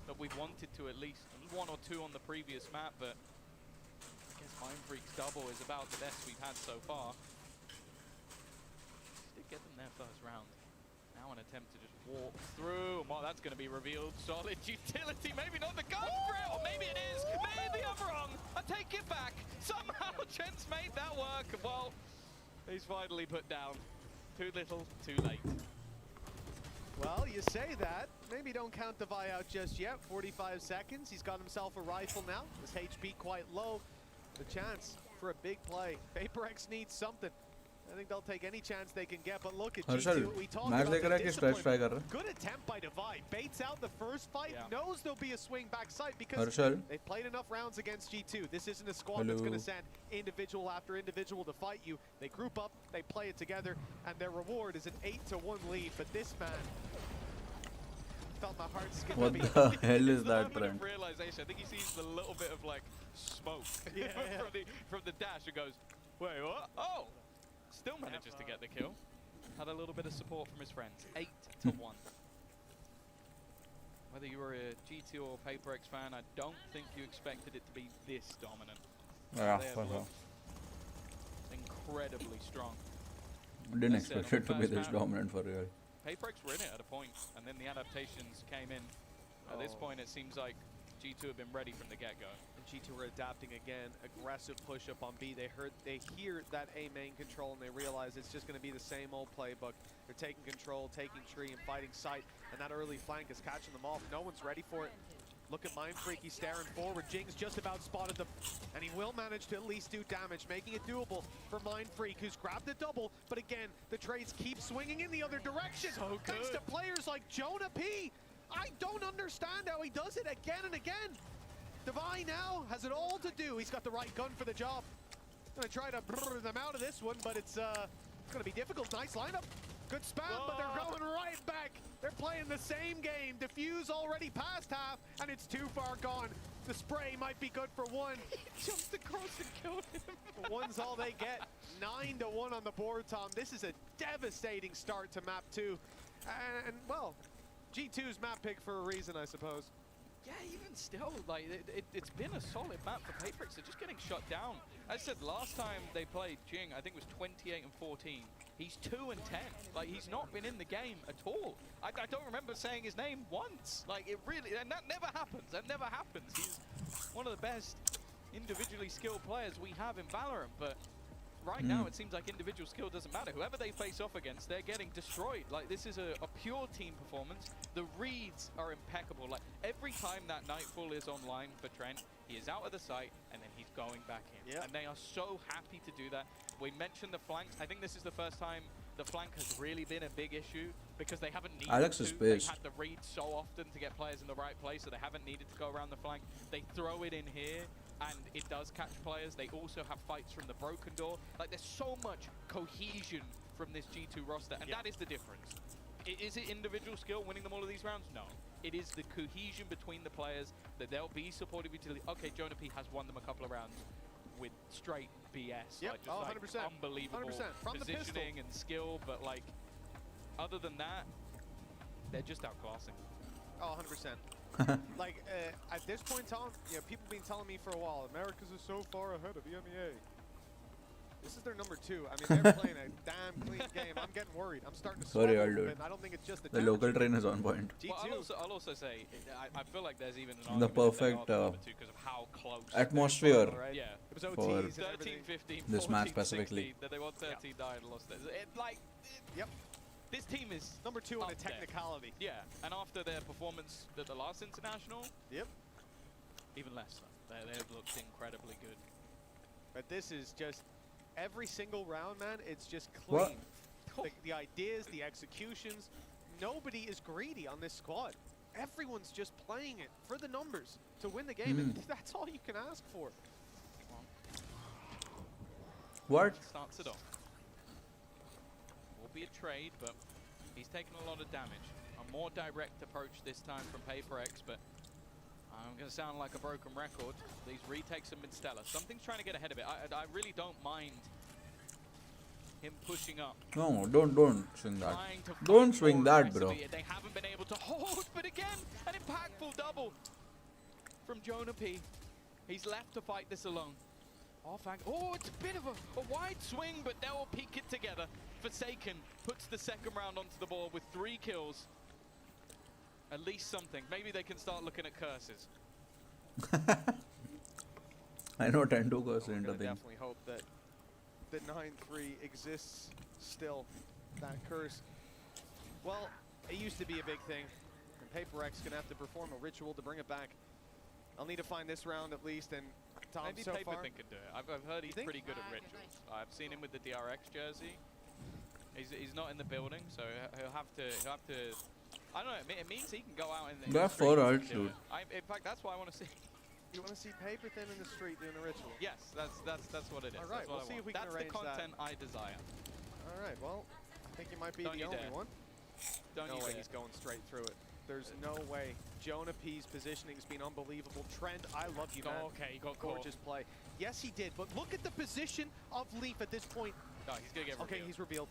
T: that we wanted to, at least 1 or 2 on the previous map, but I guess Mind Freak's double is about the best we've had so far. Did get them their first round. Now an attempt to just walk through. Well, that's going to be revealed. Solid utility, maybe not the gun for it, or maybe it is. Maybe I'm wrong. I take it back. Somehow Chent's made that work. Well, he's finally put down. Too little, too late.
S: Well, you say that. Maybe don't count Devi out just yet. 45 seconds. He's got himself a rifle now. His HP quite low. The chance for a big play. Paperex needs something. I think they'll take any chance they can get, but look at G2. We talked about the discipline. Good attempt by Devi. Baits out the first fight, knows there'll be a swing back sight because they've played enough rounds against G2. This isn't a squad that's going to send individual after individual to fight you. They group up, they play it together, and their reward is an 8-1 lead. But this man felt my heart skip a beat.
B: What the hell is that, Trent?
T: Realization. I think he sees the little bit of like smoke from the dash and goes, wait, what? Oh! Still manages to get the kill. Had a little bit of support from his friends. 8-1. Whether you were a G2 or Paperex fan, I don't think you expected it to be this dominant.
B: Yeah,
T: for sure. Incredibly strong.
B: Didn't expect it to be this dominant for real.
T: Paperex were in it at a point, and then the adaptations came in. At this point, it seems like G2 have been ready from the get-go.
S: And G2 are adapting again, aggressive push-up on B. They hear that A main control, and they realize it's just going to be the same old playbook. They're taking control, taking tree, and fighting sight, and that early flank is catching them off. No one's ready for it. Look at Mind Freak, he's staring forward. Jing's just about spotted them, and he will manage to at least do damage, making it doable for Mind Freak, who's grabbed the double. But again, the trades keep swinging in the other direction.
T: So good.
S: Thanks to players like Jonah P. I don't understand how he does it again and again. Devi now has it all to do. He's got the right gun for the job. Gonna try to brrr them out of this one, but it's gonna be difficult. Nice lineup. Good spam, but they're going right back. They're playing the same game. Diffuse already past half, and it's too far gone. The spray might be good for one.
T: He jumped across and killed him.
S: One's all they get. 9-1 on the board, Tom. This is a devastating start to map 2. And well, G2's map pick for a reason, I suppose.
T: Yeah, even still, like it's been a solid map for Paperex. They're just getting shut down. I said last time they played Jing, I think it was 28-14. He's 2-10. Like, he's not been in the game at all. I don't remember saying his name once. Like, it really, and that never happens. That never happens. He's one of the best individually skilled players we have in Valorant, but right now it seems like individual skill doesn't matter. Whoever they face off against, they're getting destroyed. Like, this is a pure team performance. The reads are impeccable. Like, every time that Nightfall is online for Trent, he is out of the sight, and then he's going back in. And they are so happy to do that. We mentioned the flanks. I think this is the first time the flank has really been a big issue because they haven't needed to. They've had to read so often to get players in the right place, so they haven't needed to go around the flank. They throw it in here, and it does catch players. They also have fights from the broken door. Like, there's so much cohesion from this G2 roster, and that is the difference. Is it individual skill winning them all of these rounds? No. It is the cohesion between the players, that they'll be supportive utility. Okay, Jonah P has won them a couple of rounds with straight BS.
S: Yep,
T: like, just,
S: 100%.
T: like, unbelievable
S: 100%. From
T: positioning and skill, but like, other than that, they're just outclassing.
S: Oh, 100%. Like, at this point, Tom, you know, people have been telling me for a while, Americas is so far ahead of EMEA. This is their number 2. I mean, they're playing a damn clean game. I'm getting worried. I'm starting to
B: Sorry, I'll
S: sweat a
B: do
S: little
B: it.
S: bit. I don't think it's just the
B: The local train is on point.
T: Well, I'll also say, I feel like there's even an
B: The
T: argument
B: perfect
T: because of how close
B: atmosphere
T: yeah.
S: It was
B: for
S: OTs
T: 13, 15,
B: this
T: 14,
B: match
T: 16,
B: specifically.
T: that they won 13 died and lost it.
S: Yep.
T: This team is
S: number 2 in
T: up
S: a technicality.
T: there. Yeah, and after their performance at the last international, even less so. They've looked incredibly good.
S: But this is just every single round, man. It's just clean. The ideas, the executions. Nobody is greedy on this squad. Everyone's just playing it for the numbers to win the game, and that's all you can ask for.
B: What?
T: Starts it off. will be a trade, but he's taken a lot of damage. A more direct approach this time from PaperX, but I'm going to sound like a broken record. These retakes have been stellar. Something's trying to get ahead of it. I really don't mind him pushing up.
B: No, don't swing that. Don't swing that, bro.
T: They haven't been able to hold, but again, an impactful double from Jonah P. He's left to fight this alone. Oh, it's a bit of a wide swing, but they will peak it together. Forsaken puts the second round onto the board with 3 kills. At least something. Maybe they can start looking at curses.
B: I know 10-2 curse into thing.
S: Definitely hope that the 9-3 exists still. That curse. Well, it used to be a big thing. And PaperX gonna have to perform a ritual to bring it back. I'll need to find this round at least, and Tom,
T: Maybe
S: so far,
T: Paperthink can do it. I've heard he's pretty good at rituals. I've seen him with the DRX jersey. He's not in the building, so he'll have to. I don't know. It means he can go out in the.
B: That's for us, dude.
T: In fact, that's what I want to see.
S: You want to see Paperthin in the street doing a ritual?
T: Yes, that's what it is.
S: All right, we'll see if we can arrange that.
T: That's the content I desire.
S: All right, well, I think you might be the only one.
T: Don't
S: no way he's going straight through it. There's no way. Jonah P's positioning's been unbelievable. Trent, I love you, man.
T: Okay, he got
S: gorgeous play. Yes, he did, but look at the position of Leaf at this point.
T: No, he's gonna get revealed.
S: Okay, he's revealed.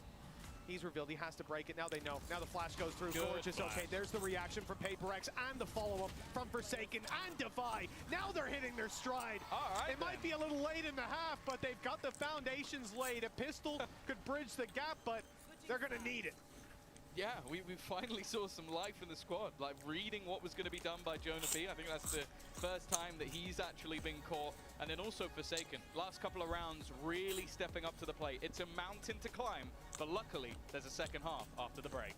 S: He's revealed. He has to break it. Now they know. Now the flash goes through.
T: Good
S: Gorgeous.
T: flash.
S: Okay, there's the reaction from PaperX and the follow-up from Forsaken and Defy. Now they're hitting their stride.
T: All right,
S: it might be a little late in the half, but they've got the foundations laid. A pistol could bridge the gap, but they're going to need it.
T: Yeah, we finally saw some life in the squad, like reading what was going to be done by Jonah P. I think that's the first time that he's actually been caught. And then also Forsaken, last couple of rounds really stepping up to the plate. It's a mountain to climb, but luckily there's a second half after the break.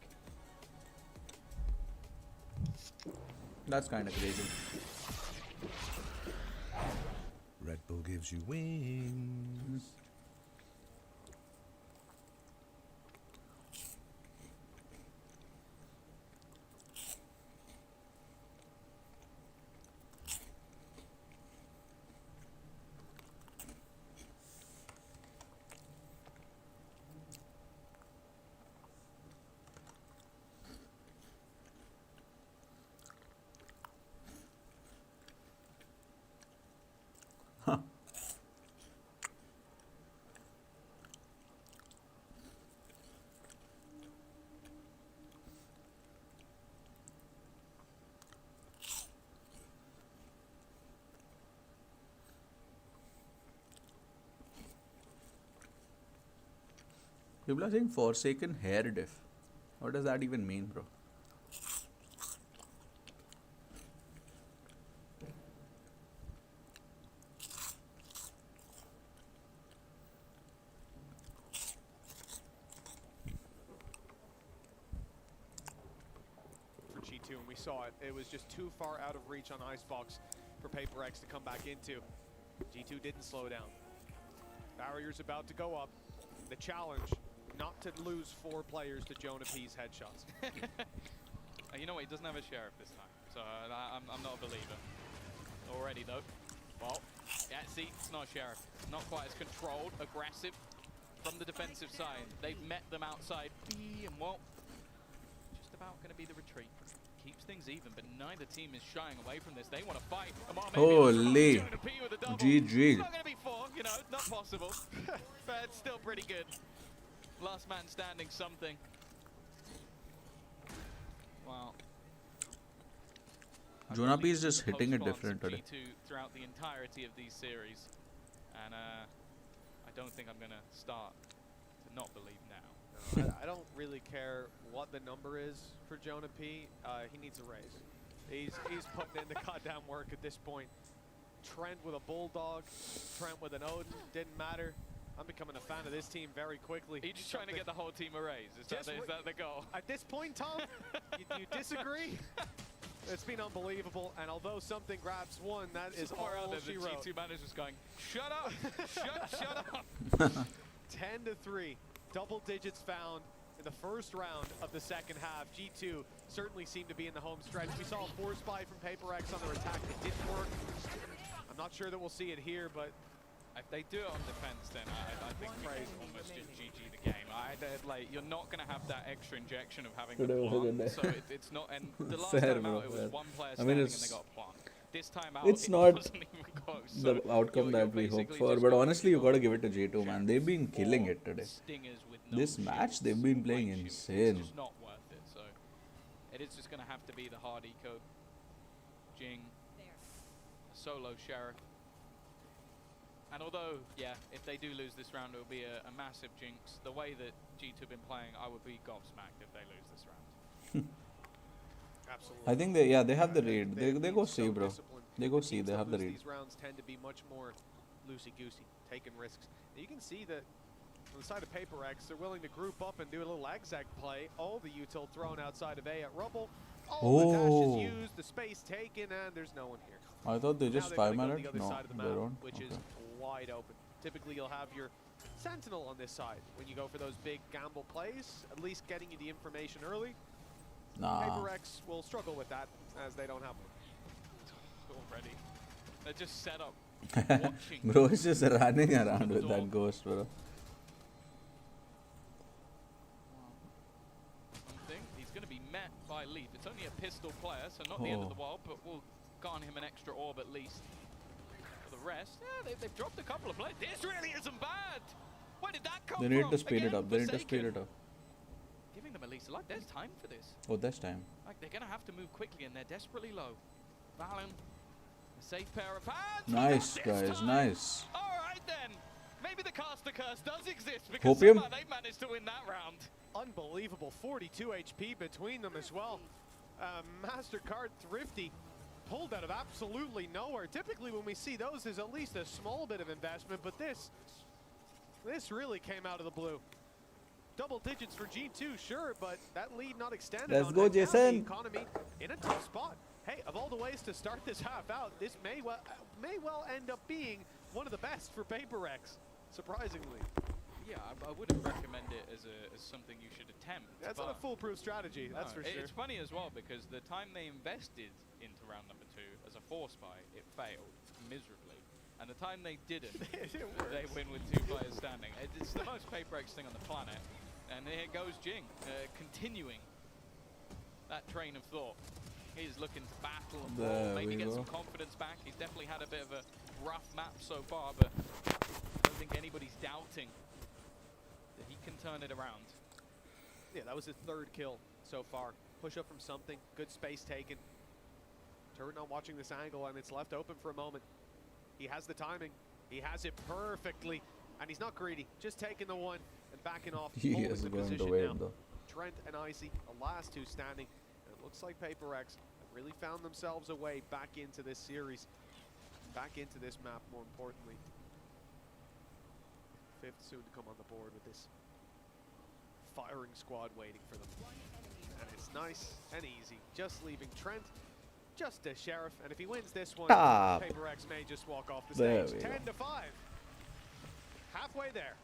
B: That's kind of crazy.
E: Red Bull gives you wings.
B: People are saying Forsaken hair diff. What does that even mean, bro?
S: For G2, and we saw it. It was just too far out of reach on Icebox for PaperX to come back into. G2 didn't slow down. Barrier's about to go up. The challenge, not to lose 4 players to Jonah P's headshots.
T: You know what, he doesn't have a sheriff this time, so I'm not a believer. Already though. Well, yeah, see, it's not a sheriff. Not quite as controlled, aggressive from the defensive side. They've met them outside B, and well, just about going to be the retreat. Keeps things even, but neither team is shying away from this. They want to fight.
B: Holy GG.
T: It's not going to be 4, you know, not possible. But it's still pretty good. Last man standing something. Wow.
B: Jonah P is just hitting it different today.
T: Throughout the entirety of these series. And I don't think I'm going to start to not believe now.
S: I don't really care what the number is for Jonah P. He needs a raise. He's putting in the goddamn work at this point. Trent with a Bulldog, Trent with an Odin, didn't matter. I'm becoming a fan of this team very quickly.
T: He's just trying to get the whole team a raise. Is that the goal?
S: At this point, Tom, you disagree? It's been unbelievable, and although something grabs 1, that is all she wrote.
T: The G2 manager's going, shut up! shut up!
S: 10-3, double digits found in the first round of the second half. G2 certainly seemed to be in the home stretch. We saw a force buy from PaperX on their attack that didn't work. I'm not sure that we'll see it here, but
T: If they do it on defense, then I think it's almost just GG the game. Like, you're not going to have that extra injection of having
B: Today
T: the
B: was a good
T: plant,
B: day.
T: so it's not. And the last
B: Fair,
T: time out,
B: bro,
T: it was
B: fair.
T: one player
B: I mean,
T: standing and they
B: it's
T: got a plant. This time out,
B: it's
T: it
B: not
T: wasn't even close.
B: the
T: So
B: outcome that we hoped for, but honestly, you gotta give it to G2, man. They've been killing it today. This match, they've been playing insane.
T: It's just not worth it. So it is just going to have to be the hard eco, Jing, solo Sheriff. And although, yeah, if they do lose this round, it will be a massive jinx. The way that G2 have been playing, I would be gobsmacked if they lose this round.
S: Absolutely.
B: I think they have the read. They go C, bro. They go C. They have the read.
S: These rounds tend to be much more loosey-goosey, taking risks. And you can see that on the side of Paper X, they're willing to group up and do a little zag play. Oh, the util thrown outside of A at Rubble. Oh, the dash is used, the space taken, and there's no one here.
B: I thought they just 5
S: minutes.
B: minutes.
S: The other
B: No,
S: side of the
B: they
S: map,
B: don't.
S: which is wide open. Typically, you'll have your Sentinel on this side when you go for those big gamble plays, at least getting you the information early.
B: Nah.
S: Paper X will struggle with that as they don't have one.
T: Already. They're just set up.
B: Bro is just running around with that ghost, bro.
T: He's going to be met by Leaf. It's only a pistol player, so not the end of the world, but we'll garner him an extra orb at least. For the rest, yeah, they've dropped a couple of players. This really isn't bad. Where did that come from?
B: They need to speed it up. They need to speed it up.
T: Giving them at least like there's time for this.
B: Oh, this time.
T: Like they're going to have to move quickly, and they're desperately low. Valen, a safe pair of hands.
B: Nice, guys. Nice.
T: All right then. Maybe the caster curse does exist because
B: Hopium.
T: somehow they managed to win that round.
S: Unbelievable, 42 HP between them as well. MasterCard Thrifty pulled out of absolutely nowhere. Typically when we see those, there's at least a small bit of investment, but this really came out of the blue. Double digits for G2, sure, but that lead not extended.
B: Let's
S: on
B: go,
S: that. Now
B: Jason.
S: the economy in a tough spot. Hey, of all the ways to start this half out, this may well end up being one of the best for Paper X, surprisingly.
T: Yeah, I wouldn't recommend it as something you should attempt.
S: That's not a foolproof strategy, that's for sure.
T: It's funny as well because the time they invested into round number 2 as a force buy, it failed miserably. And the time they didn't, they win with 2 players standing. It's the most Paper X thing on the planet. And here goes Jing, continuing that train of thought. He's looking to battle and ball, maybe get some confidence back. He's definitely had a bit of a rough map so far, but I don't think anybody's doubting that he can turn it around.
S: Yeah, that was his 3rd kill so far. Push up from something, good space taken. Turret not watching this angle, and it's left open for a moment. He has the timing, he has it perfectly, and he's not greedy, just taking the one and backing off.
B: He is going to win though.
S: Trent and Icy, the last 2 standing, and it looks like Paper X have really found themselves a way back into this series, back into this map more importantly. 5th soon to come on the board with this firing squad waiting for them. And it's nice and easy, just leaving Trent, just a Sheriff, and if he wins this one, Paper X may just walk off the stage. 10-5. Halfway there.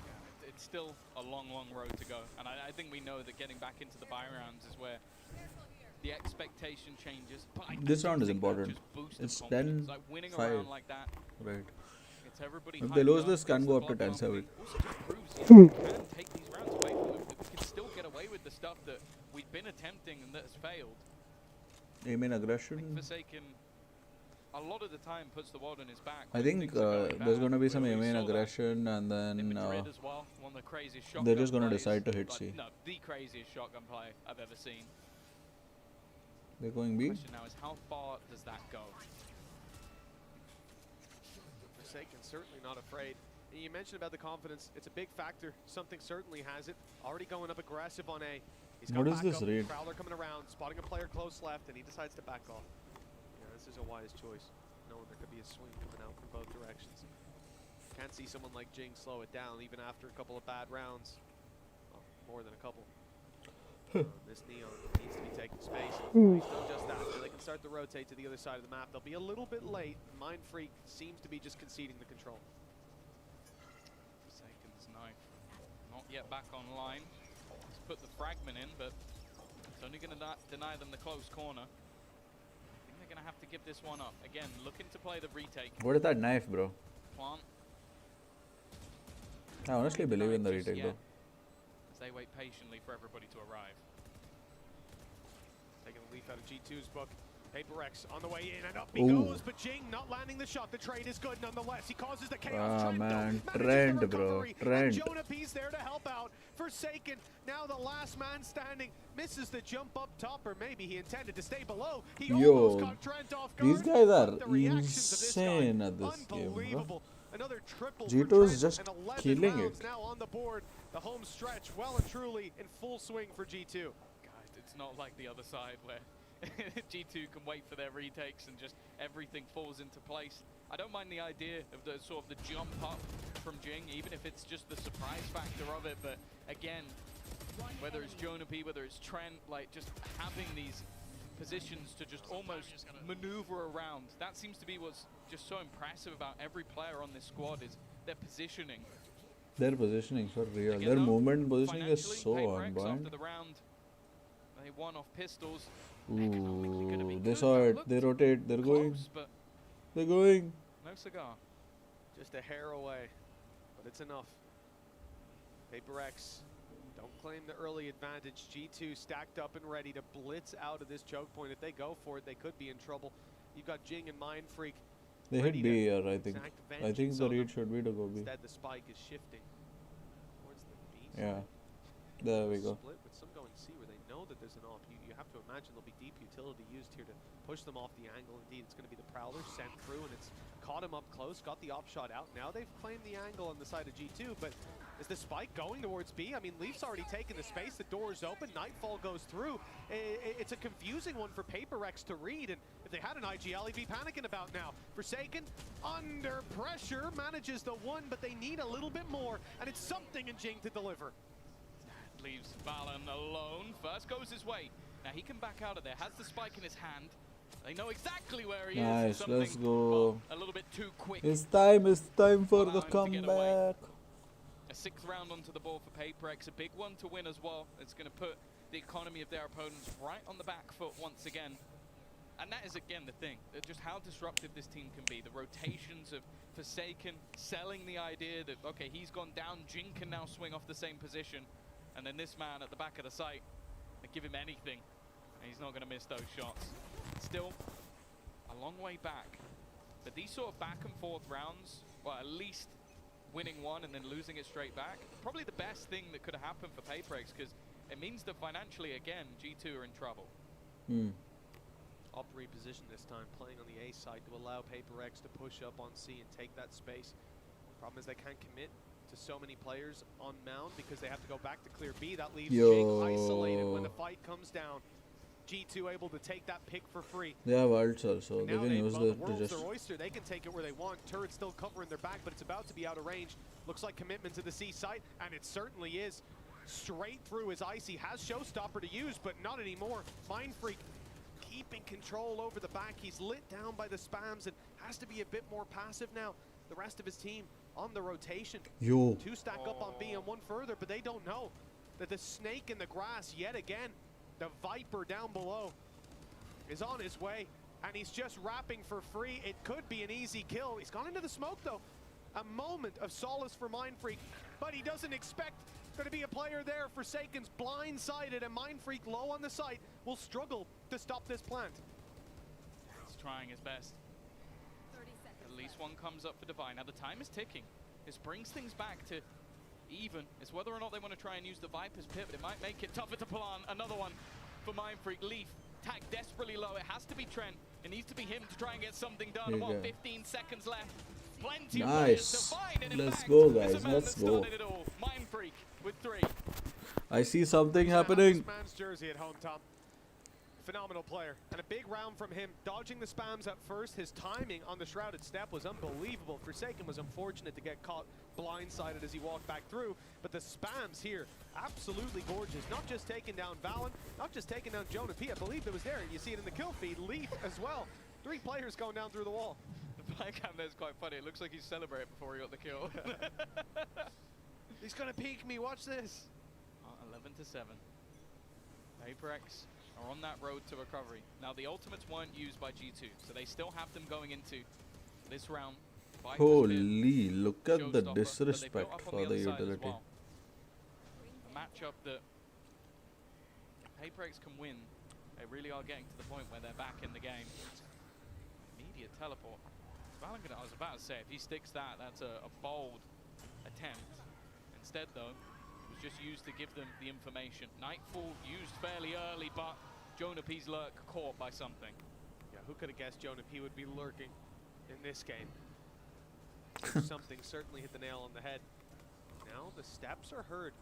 T: Yeah, it's still a long, long road to go. And I think we know that getting back into the buy rounds is where the expectation changes. But
B: This round is important. It's 10-5.
T: Like winning a round like that.
B: Right.
T: It's everybody
B: If they lose
T: hyped
B: this,
T: up,
B: can
T: gets
B: go
T: the
B: up to
T: blood
B: 10-7.
T: pumping. Also just proves you can take these rounds away from them. That we can still get away with the stuff that we've been attempting and that has failed.
B: Aim in aggression.
T: Forsaken a lot of the time puts the world in his back.
B: I think there's going to be some aim in aggression, and then
T: as well, one of the craziest shotgun
B: they're just going to
T: plays,
B: decide to hit
T: like,
B: C.
T: No, the craziest shotgun play I've ever seen.
B: They're going B.
T: The question now is how far does that go?
S: Forsaken certainly not afraid. And you mentioned about the confidence. It's a big factor. Something certainly has it. Already going up aggressive on A. He's got
B: What is this
S: backup.
B: raid?
S: Prowler coming around, spotting a player close left, and he decides to back off. Yeah, this is a wise choice, knowing there could be a swing coming out from both directions. Can't see someone like Jing slow it down, even after a couple of bad rounds. Well, more than a couple. This Neon needs to be taking space. He's done just that. So they can start to rotate to the other side of the map. They'll be a little bit late. Mind Freak seems to be just conceding the control.
T: Forsaken's knife not yet back online. He's put the fragment in, but it's only going to deny them the close corner. I think they're going to have to give this one up. Again, looking to play the retake.
B: What is that knife, bro?
T: Plant.
B: I honestly believe in the retake, though.
T: As they wait patiently for everybody to arrive.
S: Taking the leaf out of G2's book. Paper X on the way in and up he goes, but Jing not landing the shot. The trade is good nonetheless. He causes the chaos.
B: Ah,
S: Trent,
B: man.
S: though,
B: Trent, bro. Trent.
S: Jonah P's there to help out. Forsaken, now the last man standing, misses the jump up top, or maybe he intended to stay below. He almost caught Trent off guard.
B: These guys are
S: The reactions of this
B: insane
S: guy,
B: at this game, bro.
S: Another triple
B: G2
S: for
B: is
S: Trent,
B: just
S: and 11
B: killing
S: rounds
B: it.
S: now on the board. The home stretch well and truly in full swing for G2.
T: Guys, it's not like the other side where G2 can wait for their retakes and just everything falls into place. I don't mind the idea of the sort of the jump up from Jing, even if it's just the surprise factor of it. But again, whether it's Jonah P, whether it's Trent, like just having these positions to just almost maneuver around. That seems to be what's just so impressive about every player on this squad is their positioning.
B: Their positioning for real.
T: Again,
B: Their
T: though,
B: movement positioning is so
T: Paper X
B: on
T: after
B: point.
T: the round, they won off pistols.
B: Ooh, they saw it. They rotate. They're going.
T: But
B: They're going.
T: no cigar.
S: Just a hair away, but it's enough. Paper X don't claim the early advantage. G2 stacked up and ready to blitz out of this choke point. If they go for it, they could be in trouble. You've got Jing and Mind Freak.
B: They hit B here, I think.
S: exact
B: I think
S: vengeance
B: the
S: on
B: read
S: them.
B: should be to go B.
S: Instead, the spike is shifting towards the B side.
B: Yeah. There we go.
S: Split with some going C where they know that there's an op. You have to imagine there'll be deep utility used here to push them off the angle. Indeed, it's going to be the Prowler sent through, and it's caught him up close, got the op shot out. Now they've claimed the angle on the side of G2, but is the spike going towards B? I mean, Leaf's already taken the space. The door is open. Nightfall goes through. It's a confusing one for Paper X to read, and if they had an IGL, he'd be panicking about now. Forsaken, under pressure, manages the one, but they need a little bit more, and it's something in Jing to deliver.
T: Leaves Valen alone. First goes his way. Now he can back out of there. Has the spike in his hand. They know exactly where he is.
B: Nice,
T: Something,
B: let's go.
T: well, a little bit too quick.
B: It's time for the
T: Allow him to get away.
B: comeback.
T: A sixth round onto the board for Paper X. A big one to win as well. It's going to put the economy of their opponents right on the back foot once again. And that is, again, the thing. Just how disruptive this team can be. The rotations of Forsaken, selling the idea that, okay, he's gone down, Jing can now swing off the same position. And then this man at the back of the site, they give him anything, and he's not going to miss those shots. Still, a long way back. But these sort of back and forth rounds, well, at least winning one and then losing it straight back, probably the best thing that could have happened for Paper X, because it means that financially, again, G2 are in trouble.
S: Up reposition this time, playing on the A side to allow Paper X to push up on C and take that space. Problem is they can't commit to so many players on Mound because they have to go back to clear B. That leaves Jing isolated when the fight comes down. G2 able to take that pick for free.
B: They have ults also. They
S: Now
B: can use
S: the
B: the
S: world's
B: just.
S: their oyster. They can take it where they want. Turret still covering their back, but it's about to be out of range. Looks like commitment to the C site, and it certainly is. Straight through his ice. He has Showstopper to use, but not anymore. Mind Freak keeping control over the back. He's lit down by the spams and has to be a bit more passive now. The rest of his team on the rotation.
B: Yo.
S: Two stack up on B and one further, but they don't know that the snake in the grass yet again, the Viper down below, is on his way, and he's just wrapping for free. It could be an easy kill. He's gone into the smoke though. A moment of solace for Mind Freak, but he doesn't expect going to be a player there. Forsaken's blindsided, and Mind Freak low on the site will struggle to stop this plant.
T: He's trying his best. At least one comes up for Divine. Now the time is ticking. This brings things back to even. It's whether or not they want to try and use the Viper's pit, but it might make it tougher to plant. Another one for Mind Freak. Leaf tagged desperately low. It has to be Trent. It needs to be him to try and get something done. What, 15 seconds left. Plenty of players to find, and in
B: Let's
T: fact,
B: go,
T: it's a
B: guys.
T: man
B: Let's
T: that
B: go.
T: started it all. Mind Freak with 3.
B: I see something happening.
S: This man's jersey at home, Tom. Phenomenal player, and a big round from him, dodging the spams at first. His timing on the shrouded step was unbelievable. Forsaken was unfortunate to get caught blindsided as he walked back through, but the spams here, absolutely gorgeous. Not just taking down Valen, not just taking down Jonah P. I believe it was there, and you see it in the kill feed. Leaf as well. 3 players going down through the wall.
T: The black hand there's quite funny. It looks like he's celebrating before he got the kill.
S: He's gonna peek me, watch this.
T: 11-7. Paper X are on that road to recovery. Now, the ultimates weren't used by G2, so they still have them going into this round.
B: Holy, look at the disrespect for the utility.
T: Well. A matchup that PaperX can win. They really are getting to the point where they're back in the game. Immediate teleport. I was about to say, if he sticks that, that's a bold attempt. Instead, though, it was just used to give them the information. Nightfall used fairly early, but Jonah P's lurk caught by something.
S: Yeah, who could have guessed Jonah P would be lurking in this game? Something certainly hit the nail on the head. Now the steps are heard.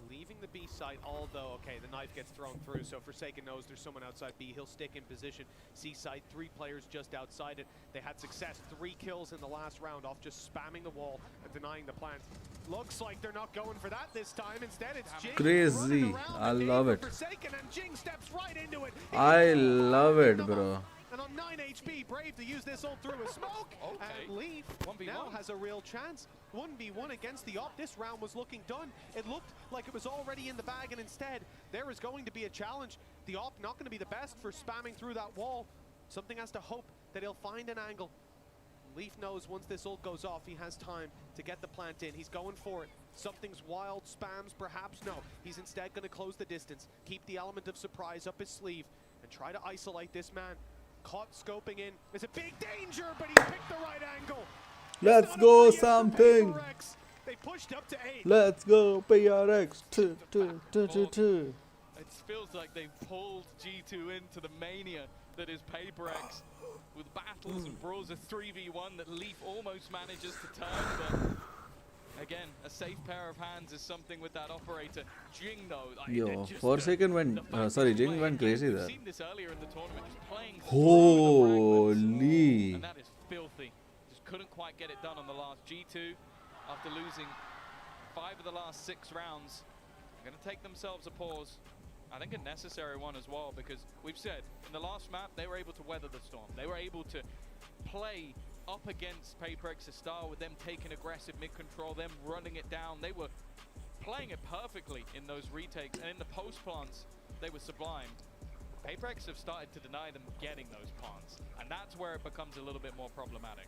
S: Leaving the B site, although, okay, the knife gets thrown through, so Forsaken knows there's someone outside B. He'll stick in position. C site, 3 players just outside it. They had success, 3 kills in the last round off just spamming the wall and denying the plant. Looks like they're not going for that this time. Instead, it's Jing.
B: Crazy. I love it.
S: Forsaken, and Jing steps right into it.
B: I love it, bro.
S: And on 9 HP, Brave to use this ult through a smoke. And Leaf now has a real chance. 1v1 against the op. This round was looking done. It looked like it was already in the bag, and instead, there is going to be a challenge. The op not going to be the best for spamming through that wall. Something has to hope that he'll find an angle. Leaf knows once this ult goes off, he has time to get the plant in. He's going for it. Something's wild, spams, perhaps no. He's instead going to close the distance, keep the element of surprise up his sleeve, and try to isolate this man. Caught scoping in. There's a big danger, but he picked the right angle.
B: Let's go something.
S: They pushed up to 8.
B: Let's go PRX.
T: It feels like they've pulled G2 into the mania that is PaperX. With battles and brawls, a 3v1 that Leaf almost manages to turn, but again, a safe pair of hands is something with that operator. Jing though,
B: yo, Forsaken went, sorry, Jing went crazy there.
T: We've seen this earlier in the tournament, just playing
B: holy.
T: and that is filthy. Just couldn't quite get it done on the last. G2, after losing 5 of the last 6 rounds, are going to take themselves a pause. I think a necessary one as well, because we've said in the last map they were able to weather the storm. They were able to play up against PaperX's style with them taking aggressive mid-control, them running it down. They were playing it perfectly in those retakes, and in the post plants they were sublime. PaperX have started to deny them getting those plants, and that's where it becomes a little bit more problematic.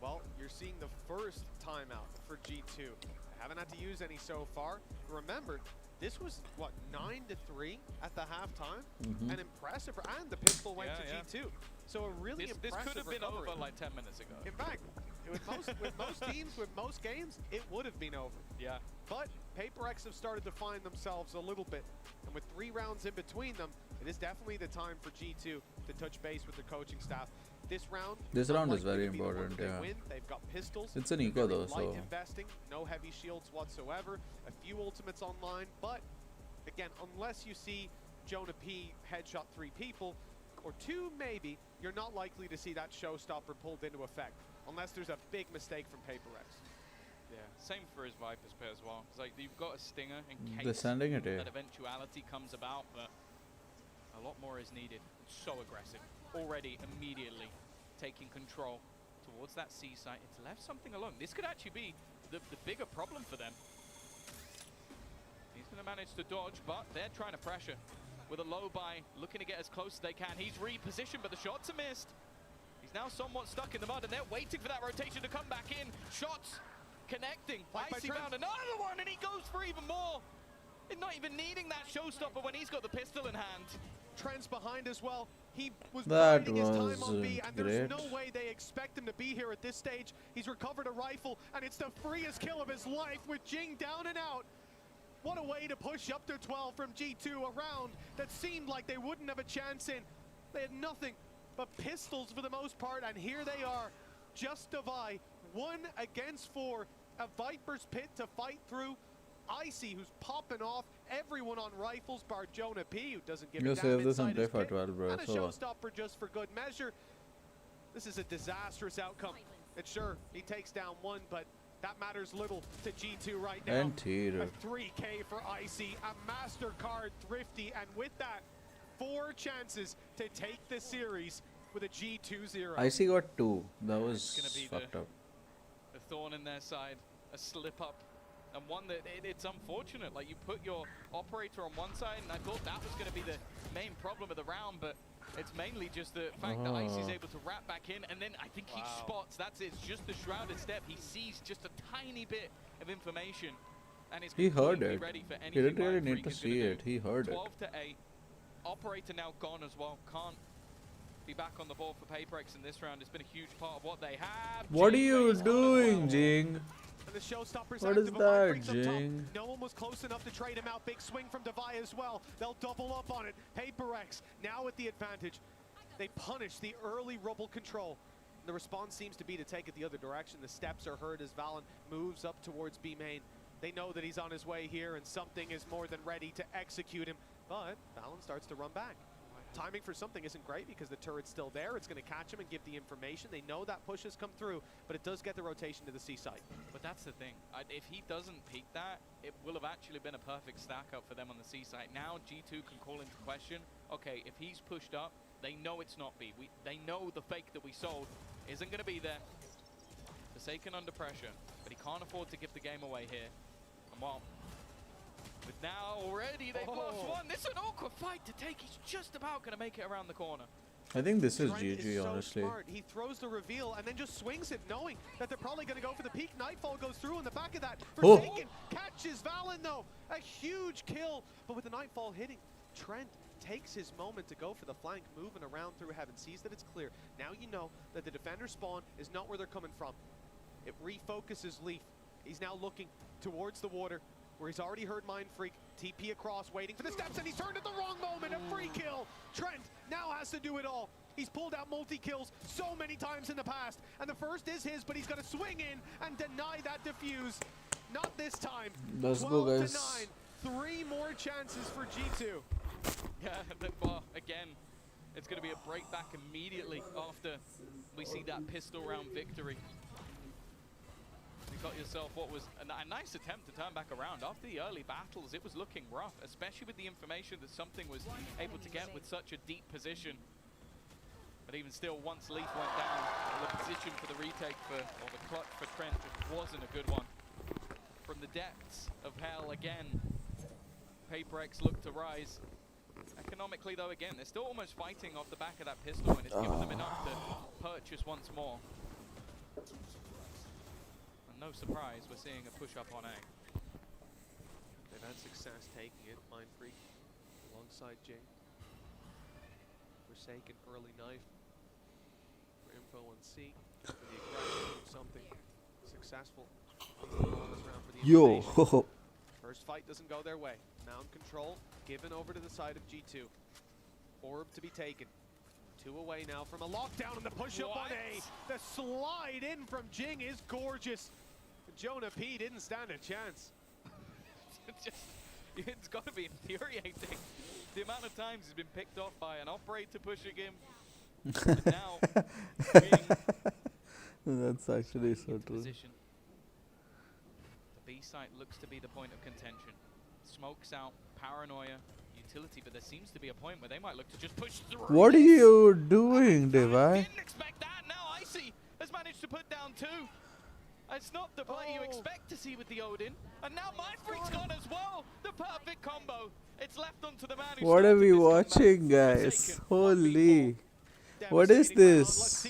S: Well, you're seeing the first timeout for G2. They haven't had to use any so far. Remember, this was, what, 9-3 at the halftime? An impressive, and the pistol went to G2. So a really impressive
T: This could have been
S: recovery.
T: over like 10 minutes ago.
S: In fact, with most teams, with most games, it would have been over.
T: Yeah.
S: But PaperX have started to find themselves a little bit. And with 3 rounds in between them, it is definitely the time for G2 to touch base with the coaching staff. This round
B: is very important, yeah.
S: They've got pistols.
B: It's an eco though,
S: light
B: so
S: investing, no heavy shields whatsoever. A few ultimates online, but again, unless you see Jonah P headshot 3 people, or 2 maybe, you're not likely to see that showstopper pulled into effect, unless there's a big mistake from PaperX.
T: Yeah, same for his Vipers pair as well. It's like you've got a stinger in case
B: they're sending it here.
T: that eventuality comes about, but a lot more is needed. So aggressive. Already, immediately taking control towards that C site. It's left something alone. This could actually be the bigger problem for them. He's going to manage to dodge, but they're trying to pressure with a low buy, looking to get as close as they can. He's repositioned, but the shots are missed. He's now somewhat stuck in the mud, and they're waiting for that rotation to come back in. Shots connecting. Icy found another one, and he goes for even more. And not even needing that showstopper when he's got the pistol in hand.
S: Trent's behind as well. He was
B: that
S: biding his time on
B: was
S: B, and there's no way they expect him to be here at this stage. He's recovered a rifle, and it's the freest kill of his life with Jing down and out. What a way to push up to 12 from G2, a round that seemed like they wouldn't have a chance in. They had nothing but pistols for the most part, and here they are, just Devi, 1 against 4, a Viper's pit to fight through. Icy, who's popping off everyone on rifles, bar Jonah P, who doesn't give a damn inside his pit, and a showstopper just for good measure. This is a disastrous outcome. It's sure, he takes down 1, but that matters little to G2 right now.
B: And
S: a 3K for Icy, a MasterCard Thrifty, and with that, 4 chances to take the series with a G2-0.
B: Icy got 2. That was fucked up.
T: The thorn in their side, a slip up and one that it's unfortunate. Like, you put your operator on one side, and I thought that was going to be the main problem of the round, but it's mainly just the fact that Icy's able to wrap back in, and then I think he spots, that's it, it's just the shrouded step. He sees just a tiny bit of information, and it's
B: He heard
T: completely
B: it.
T: ready for
B: He didn't
T: anything
B: really
T: Mind
B: need
T: Freak
B: to
T: is gonna
B: see
T: do.
B: it. He heard it.
T: 12 to 8. Operator now gone as well. Can't be back on the ball for PaperX in this round. It's been a huge part of what they have.
B: What are you doing, Jing?
S: And the showstoppers
B: What is
S: active,
B: that,
S: Mind Freak's up top.
B: Jing?
S: No one was close enough to trade him out. Big swing from Devi as well. They'll double up on it. PaperX now with the advantage. They punish the early rubble control. The response seems to be to take it the other direction. The steps are heard as Valen moves up towards B main. They know that he's on his way here, and something is more than ready to execute him. But Valen starts to run back. Timing for something isn't great because the turret's still there. It's going to catch him and give the information. They know that push has come through, but it does get the rotation to the C site.
T: But that's the thing. If he doesn't peek that, it will have actually been a perfect stack up for them on the C site. Now G2 can call into question, okay, if he's pushed up, they know it's not B. They know the fake that we sold isn't going to be there. Forsaken under pressure, but he can't afford to give the game away here. And well, but now already they've lost one. This is an awkward fight to take. He's just about going to make it around the corner.
B: I think this is
S: Trent
B: GG,
S: so
B: honestly.
S: Smart. He throws the reveal and then just swings it, knowing that they're probably going to go for the peak. Nightfall goes through on the back of that. Forsaken catches Valen, though. A huge kill, but with the Nightfall hitting, Trent takes his moment to go for the flank, moving around through heaven, sees that it's clear. Now you know that the defender spawn is not where they're coming from. It refocuses Leaf. He's now looking towards the water, where he's already heard Mind Freak. TP across, waiting for the steps, and he's turned at the wrong moment. A free kill. Trent now has to do it all. He's pulled out multi-kills so many times in the past, and the first is his, but he's going to swing in and deny that defuse. Not this time.
B: Let's go,
S: 12
B: guys.
S: to 9. 3 more chances for G2.
T: Yeah, but well, again, it's going to be a break back immediately after we see that pistol round victory. You got yourself what was a nice attempt to turn back around. After the early battles, it was looking rough, especially with the information that something was able to get with such a deep position. But even still, once Leaf went down, the position for the retake or the clutch for Trent wasn't a good one. From the depths of hell again, PaperX looked to rise. Economically though, again, they're still almost fighting off the back of that pistol, and it's given them enough to purchase once more. And no surprise, we're seeing a push up on A.
S: They've had success taking it. Mind Freak alongside Jing. Forsaken early knife for info on C. For the aggression, something successful.
B: Yo.
S: First fight doesn't go their way. Mound control given over to the side of G2. Orb to be taken. 2 away now from a lockdown, and the push up on A. The slide in from Jing is gorgeous. Jonah P didn't stand a chance.
T: It's got to be infuriating. The amount of times he's been picked off by an operator pushing him. And now,
B: that's actually so true.
T: Position. The B site looks to be the point of contention. Smokes out, paranoia, utility, but there seems to be a point where they might look to just push through.
B: What are you doing, Devi?
T: Didn't expect that. Now Icy has managed to put down 2. It's not the play you expect to see with the Odin. And now Mind Freak's gone as well. The perfect combo. It's left onto the man who
B: What are we watching, guys? Holy. What is this?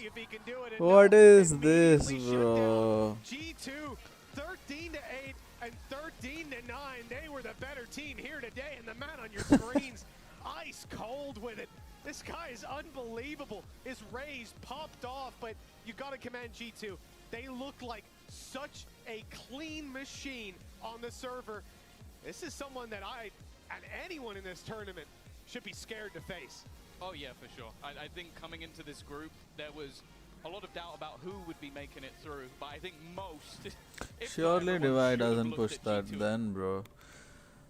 B: What is this, bro?
S: G2, 13 to 8 and 13 to 9. They were the better team here today, and the man on your screens, ice cold with it. This guy is unbelievable. His raise popped off, but you got to commend G2. They look like such a clean machine on the server. This is someone that and anyone in this tournament should be scared to face.
T: Oh yeah, for sure. I think coming into this group, there was a lot of doubt about who would be making it through, but I think most...
B: Surely Devi doesn't push that then, bro.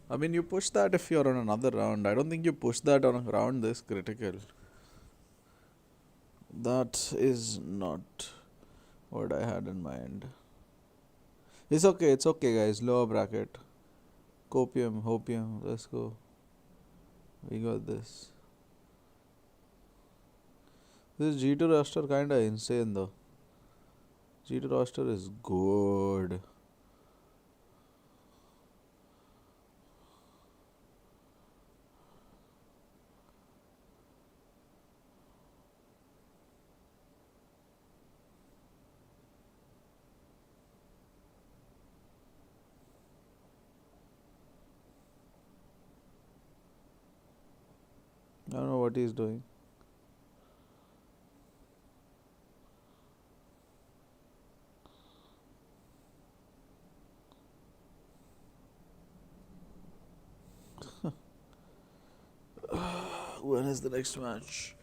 B: I mean, you push that if you're on another round. I don't think you push that on a round this critical. That is not what I had in mind. It's okay, guys. Lower bracket. Copium, hopium. Let's go. We got this. This G2 roster kinda insane though. G2 roster is good. I don't know what he's doing. When is the next match?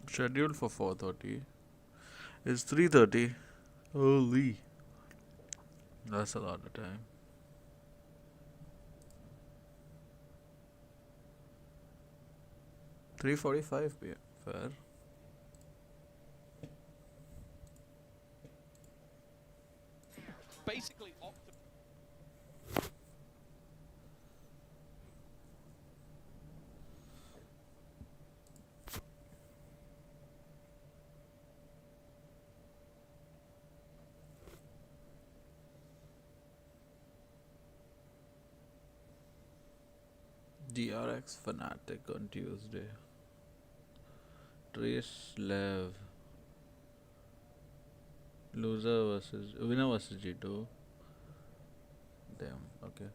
B: Scheduled for 4:30. It's 3:30. Holy. That's a lot of time. $3:45 p.m. Fair.
T: Basically,
B: DRX Fnatic on Tuesday. Trace Lev. Winner versus G2. Damn, okay.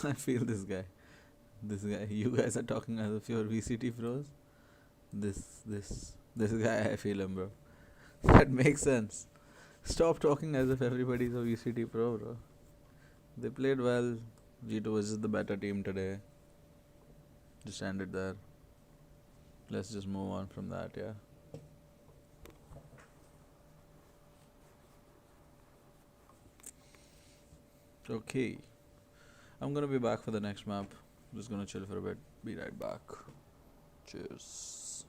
B: I feel this guy. You guys are talking as if you're VCT pros. This guy, I feel him, bro. That makes sense. Stop talking as if everybody's a VCT pro, bro. They played well. G2 was just the better team today. Just end it there. Let's just move on from that, yeah. Okay. I'm gonna be back for the next map. Just gonna chill for a bit. Be right back. Cheers.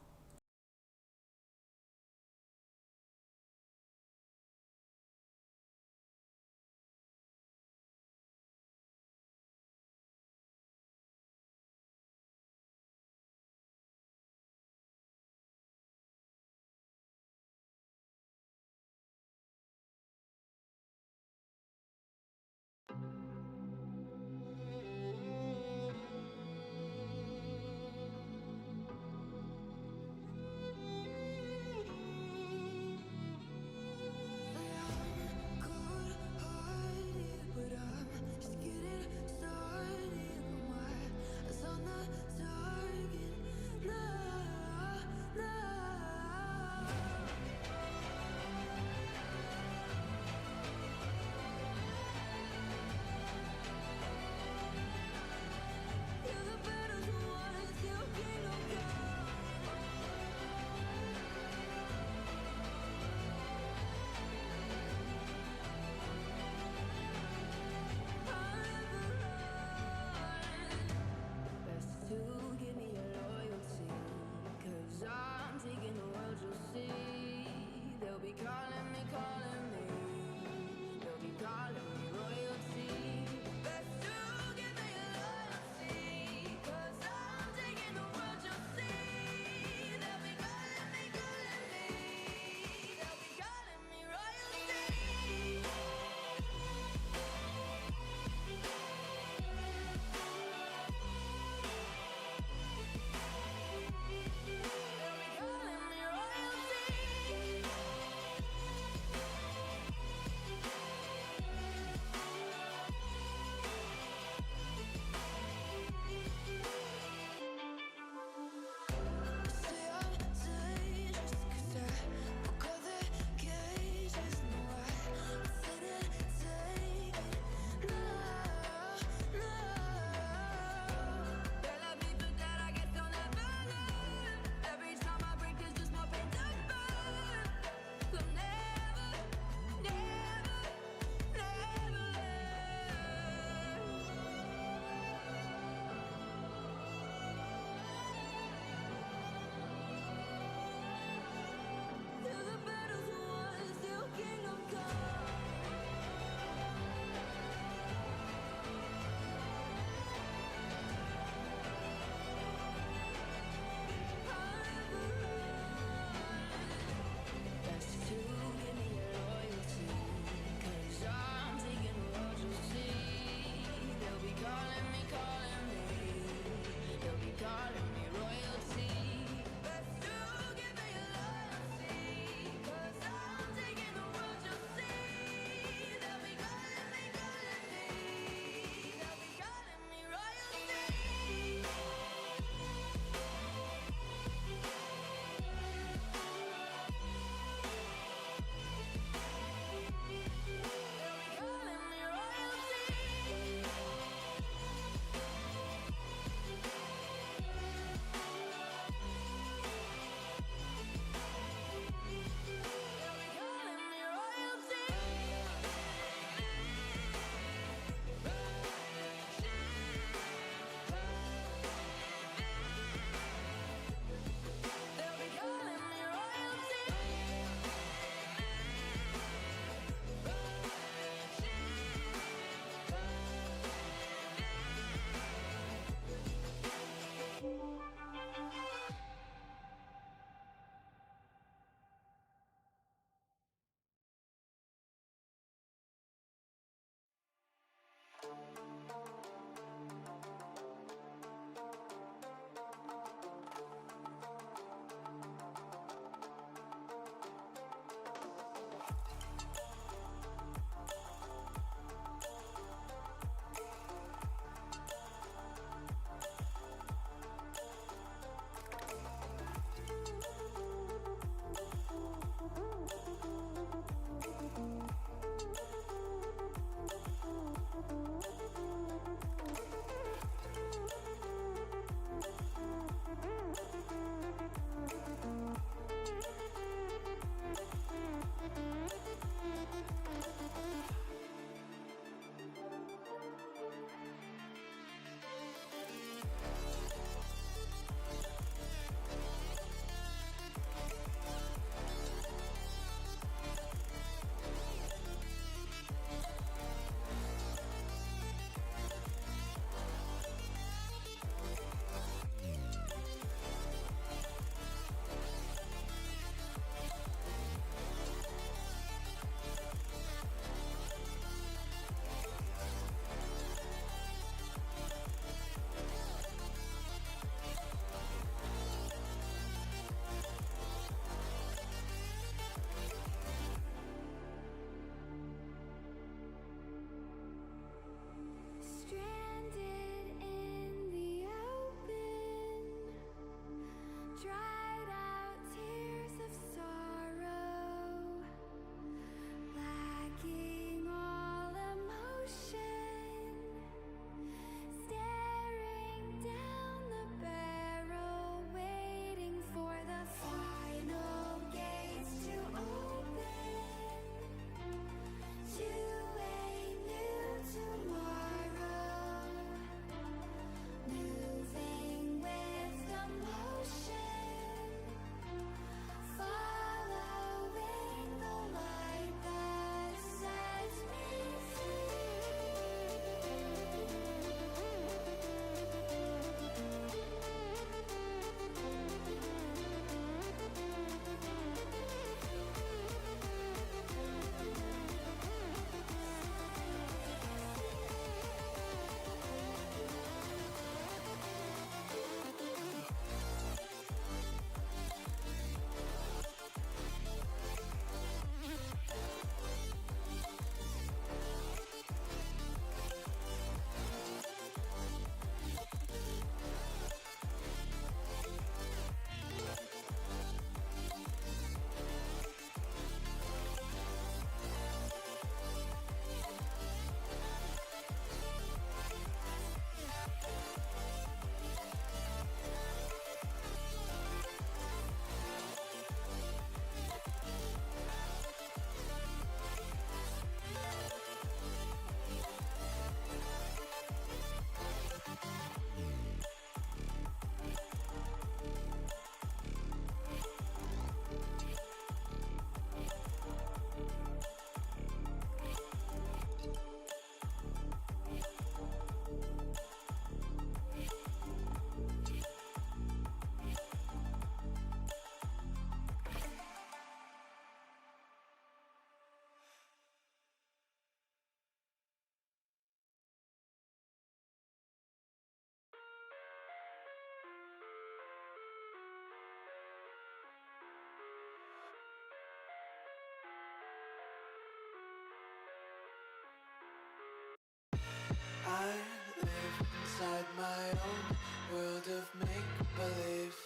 C: own world of make-believe.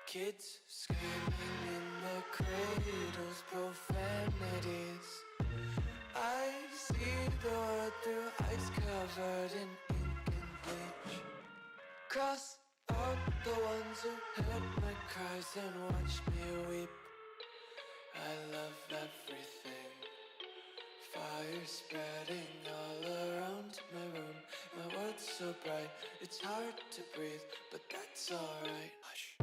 C: Kids screaming in the cradles, profanities. I see the world through ice covered in ink and bleach. Cross out the ones who heard my cries and watched me weep. I love everything. Fire spreading all around my room. My world's so bright, it's hard to breathe, but that's alright. Hush.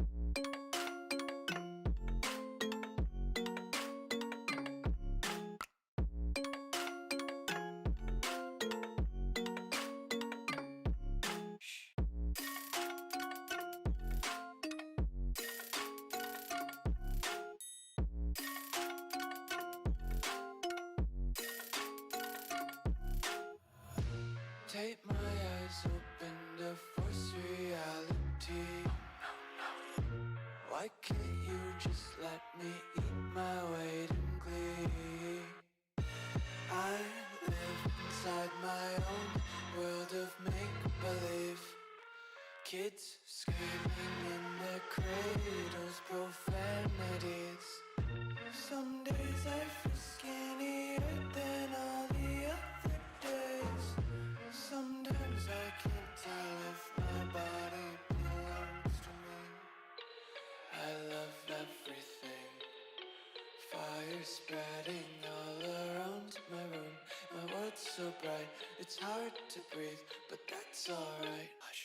C: Take my eyes open to force reality. Why can't you just let me eat my weight in glee? I live inside my own world of make-believe. Kids screaming in their cradles, profanities. Some days I feel skinnier than all the other days. Sometimes I can't tell if my body belongs to me. I love everything. Fire spreading all around my room. My world's so bright, it's hard to breathe, but that's alright. Hush.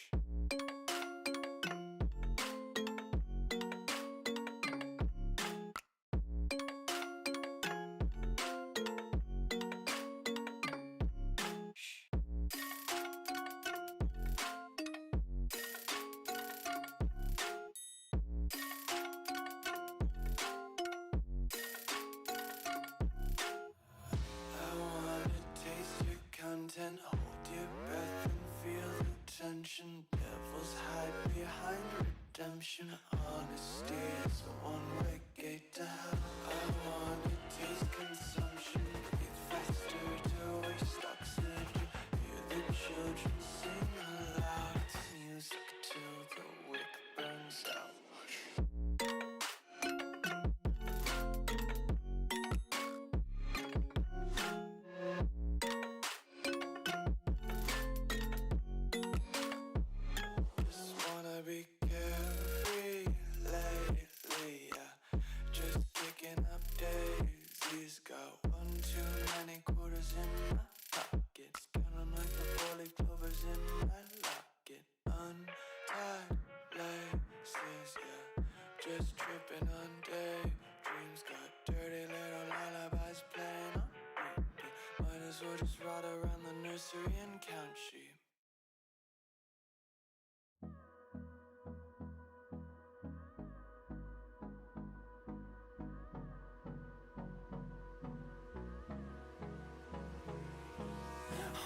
C: Content, hold your breath and feel the tension. Devils hide behind redemption. Honesty is a one-way gate to hell. I wanna taste consumption. Breathe faster to waste oxygen. Hear the children sing aloud. It's music till the wick burns out. Be carefree lately, yeah. Just picking up daisies. Got one too many quarters in my pockets. Counting like the four-leaf clovers in my locket. Untied laces, yeah. Just tripping on daydreams. Got dirty little lullabies playing on repeat. Might as well just ride around the nursery and count sheep.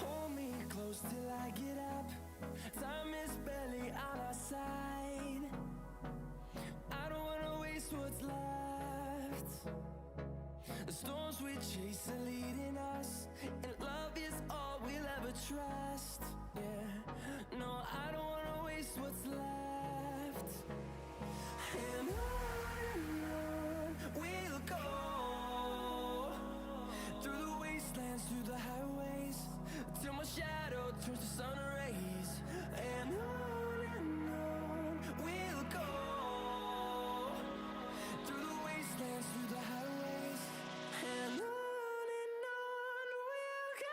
F: Hold me close till I get up. Time is barely on our side. I don't wanna waste what's left. The storms we chase are leading us, and love is all we'll ever trust. Yeah, no, I don't wanna waste what's left. And on we'll go, through the wastelands, through the highways, till my shadow turns to sun rays. And on we'll go, through the wastelands, through the highways. And on we'll go.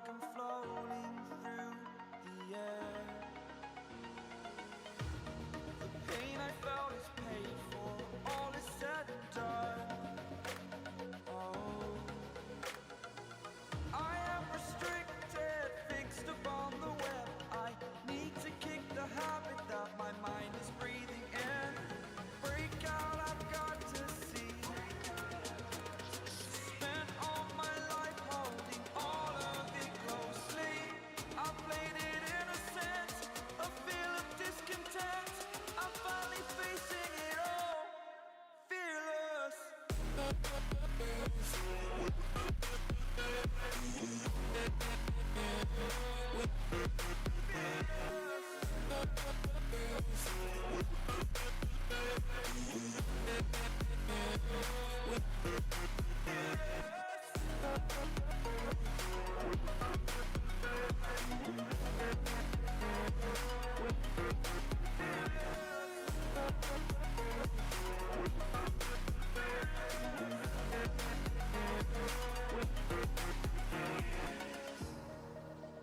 F: I'm floating through the air. The pain I felt is paid for, all is said and done. Oh, I am restricted, fixed upon the web. I need to kick the habit that my mind is breathing in. Break out, I've got to see. Spent all my life holding all of it closely. I played it innocent, a feel of discontent. I'm finally facing it all, fearless.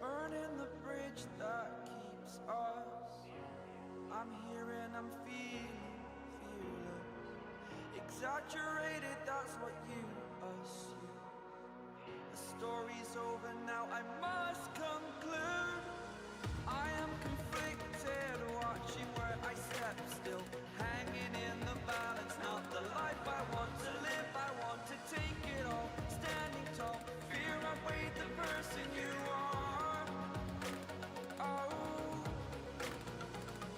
F: Burning the bridge that keeps us. I'm here and I'm feeling fearless. Exaggerated, that's what you assume. The story's over now, I must conclude. I am conflicted, watching where I step still, hanging in the balance. Not the life I want to live, I want to take it all. Standing tall, fear I weighed the person you are. Oh,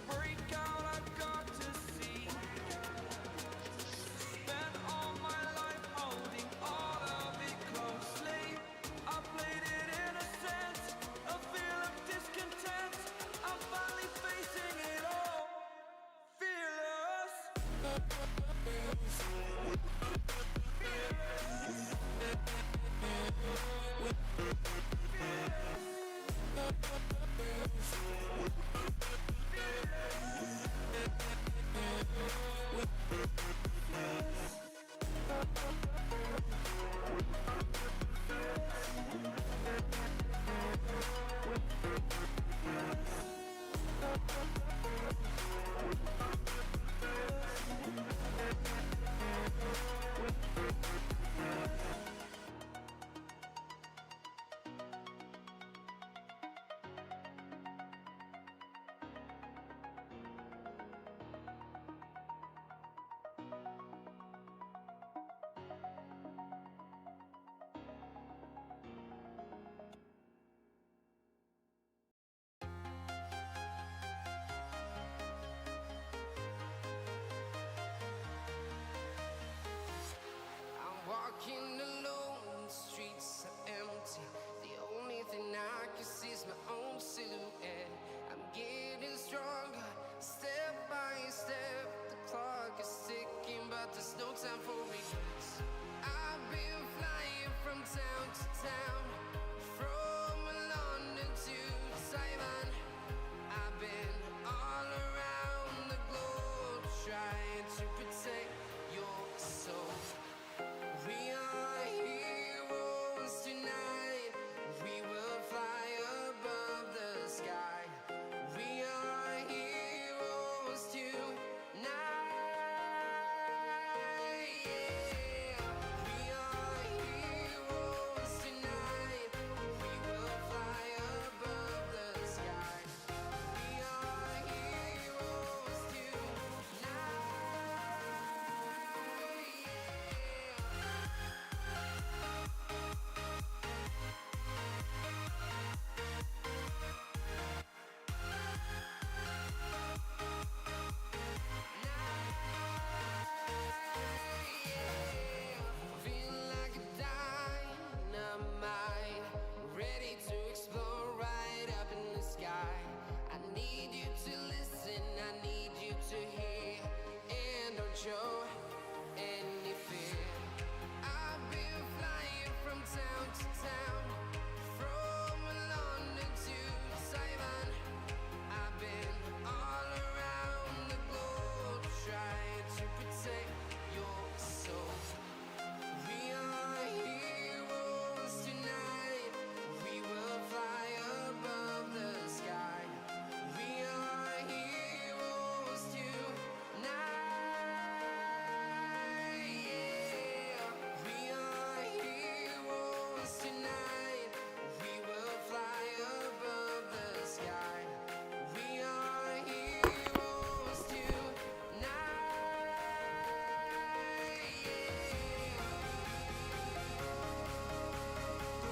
F: break out, I've got to see. Spent all my life holding all of it closely. I played it innocent, a feel of discontent. I'm finally facing it all, fearless.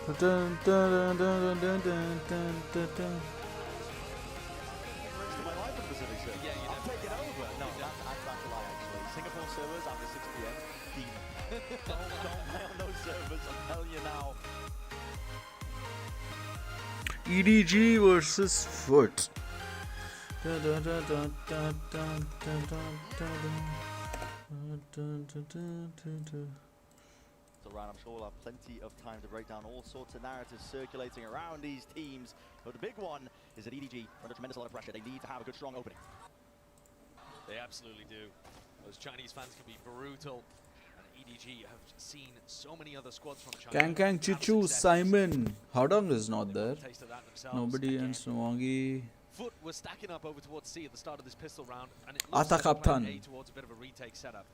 B: Dun, dun, dun, dun, dun, dun, dun, dun, dun.
K: My life in Pacific Server. Yeah, I'll take it over. No, that's a lie actually. Singapore servers after 6 p.m. Demon. don't play on those servers. I'm telling you now.
B: EDG versus FUT. Dun, dun, dun, dun, dun, dun, dun, dun, dun, dun, dun, dun, dun, dun.
K: So Ryan, I'm sure we'll have plenty of time to break down all sorts of narratives circulating around these teams. But the big one is that EDG are under tremendous lot of pressure. They need to have a good, strong opening.
V: They absolutely do. Those Chinese fans can be brutal. And EDG have seen so many other squads from China.
B: Kang Chichu Simon. Howdong is not there. Nobody and Swangi.
V: FUT was stacking up over towards C at the start of this pistol round, and it
B: looks
V: looks like they're
B: Kaptan.
V: playing A towards a bit of a retake setup.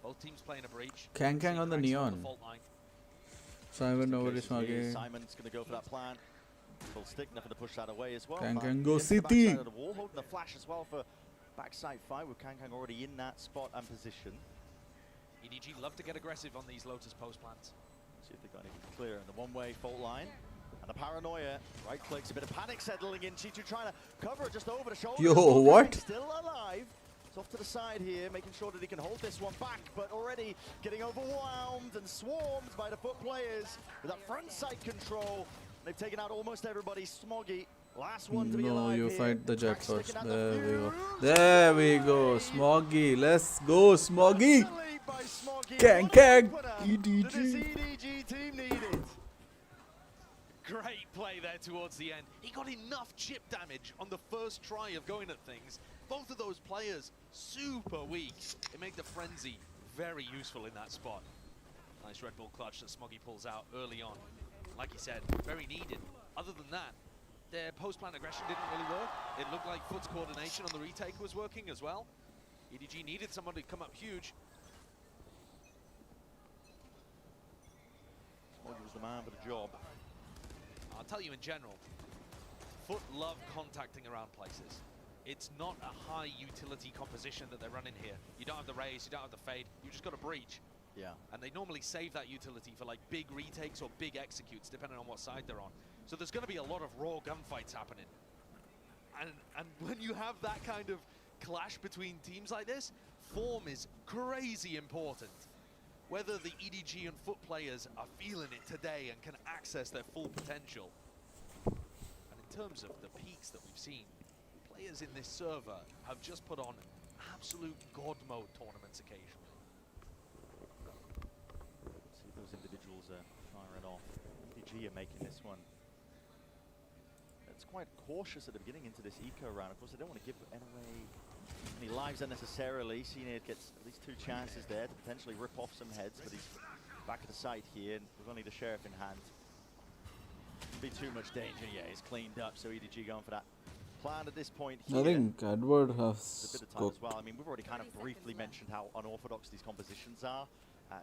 V: Both teams playing a breach.
B: Kang on the neon. Simon nobody Swangi.
K: Simon's going to go for that plan. Full stick, nothing to push that away as well.
B: Kang go
K: City.
B: City.
K: The wall, holding the flash as well for backside fight with Kang already in that spot and position.
V: EDG love to get aggressive on these Lotus post plants.
K: See if they've got anything clear in the one-way fault line. And the paranoia, right clicks, a bit of panic settling in. Chichu trying to cover it just over the shoulder.
B: Yo, what?
K: Still alive. It's off to the side here, making sure that he can hold this one back, but already getting overwhelmed and swarmed by the FUT players with that front side control. They've taken out almost everybody. Smoggy, last one to be alive.
B: No, you
K: here.
B: fight the jet first.
K: Sticking at
B: There
K: the
B: we go.
K: fuse.
B: There we go. Smoggy. Let's go, Smoggy.
K: By Smoggy.
B: Kang
K: What an
B: Kang.
K: opener that this
B: EDG.
K: EDG team needed.
V: Great play there towards the end. He got enough chip damage on the first try of going at things. Both of those players super weak. It made the frenzy very useful in that spot. Nice Red Bull clutch that Smoggy pulls out early on. Like you said, very needed. Other than that, their post-plant aggression didn't really work. It looked like FUT's coordination on the retake was working as well. EDG needed someone to come up huge.
K: Smoggy was the man for the job.
V: I'll tell you in general, FUT love contacting around places. It's not a high utility composition that they're running here. You don't have the raise, you don't have the fade, you just got a breach.
K: Yeah.
V: And they normally save that utility for like big retakes or big executes, depending on what side they're on. So there's going to be a lot of raw gunfights happening. And when you have that kind of clash between teams like this, form is crazy important. Whether the EDG and FUT players are feeling it today and can access their full potential. And in terms of the peaks that we've seen, players in this server have just put on absolute God mode tournaments occasionally.
K: See if those individuals are firing off. EDG are making this one. It's quite cautious at the beginning into this eco round. Of course, they don't want to give away any lives unnecessarily. Cnade gets at least 2 chances there to potentially rip off some heads, but he's back at the site here, and with only the sheriff in hand. Be too much danger. Yeah, he's cleaned up, so EDG going for that plan at this point here.
B: I think Edward has
K: a bit of time as well. I mean, we've already kind of briefly mentioned how unorthodox these compositions are.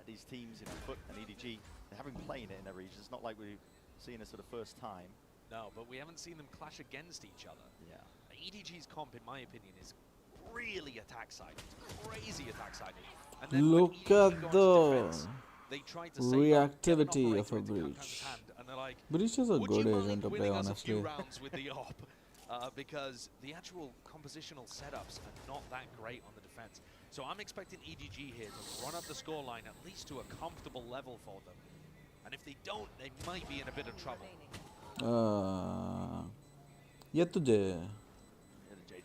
K: These teams, FUT and EDG, they haven't been playing it in their region. It's not like we've seen this for the first time.
V: No, but we haven't seen them clash against each other.
K: Yeah.
V: EDG's comp, in my opinion, is really attack-sided. Crazy attack-sided. And then
B: Look at the
V: defense, they tried to save
B: reactivity of a breach.
V: And they're like,
B: Breach is a
V: would
B: good
V: you mind
B: agent to play,
V: winning us a few
B: honestly.
V: rounds with the op? Because the actual compositional setups are not that great on the defense. So I'm expecting EDG here to run up the scoreline at least to a comfortable level for them. And if they don't, they might be in a bit of trouble.
B: Yet today.
K: EDG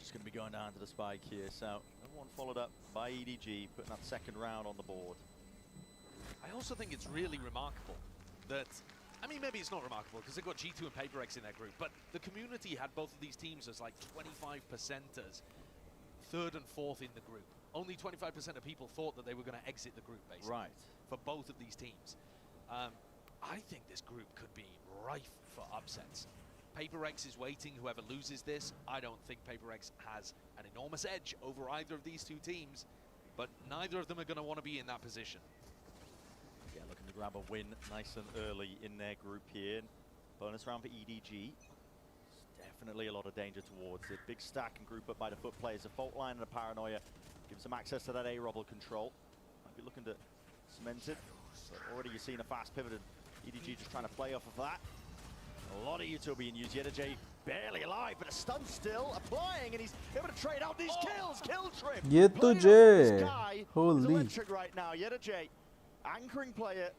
K: just going to be going down to the spike here. So everyone followed up by EDG, putting that second round on the board.
V: I also think it's really remarkable that, I mean, maybe it's not remarkable because they've got G2 and PaperX in their group, but the community had both of these teams as like 25%ers, 3rd and 4th in the group. Only 25% of people thought that they were going to exit the group, basically.
K: Right.
V: For both of these teams. I think this group could be rife for upsets. PaperX is waiting. Whoever loses this, I don't think PaperX has an enormous edge over either of these two teams, but neither of them are going to want to be in that position.
K: Yeah, looking to grab a win nice and early in their group here. Bonus round for EDG. Definitely a lot of danger towards it. Big stack and group up by the FUT players. A fault line and a paranoia gives them access to that A-Robble control. Might be looking to cement it. But already you've seen a fast pivot and EDG just trying to play off of that. A lot of util being used. EDG barely alive, but a stun still applying, and he's able to trade out these kills. Kill trip.
B: Ye to J. Holy.
K: Electric right now. EDG, anchoring player,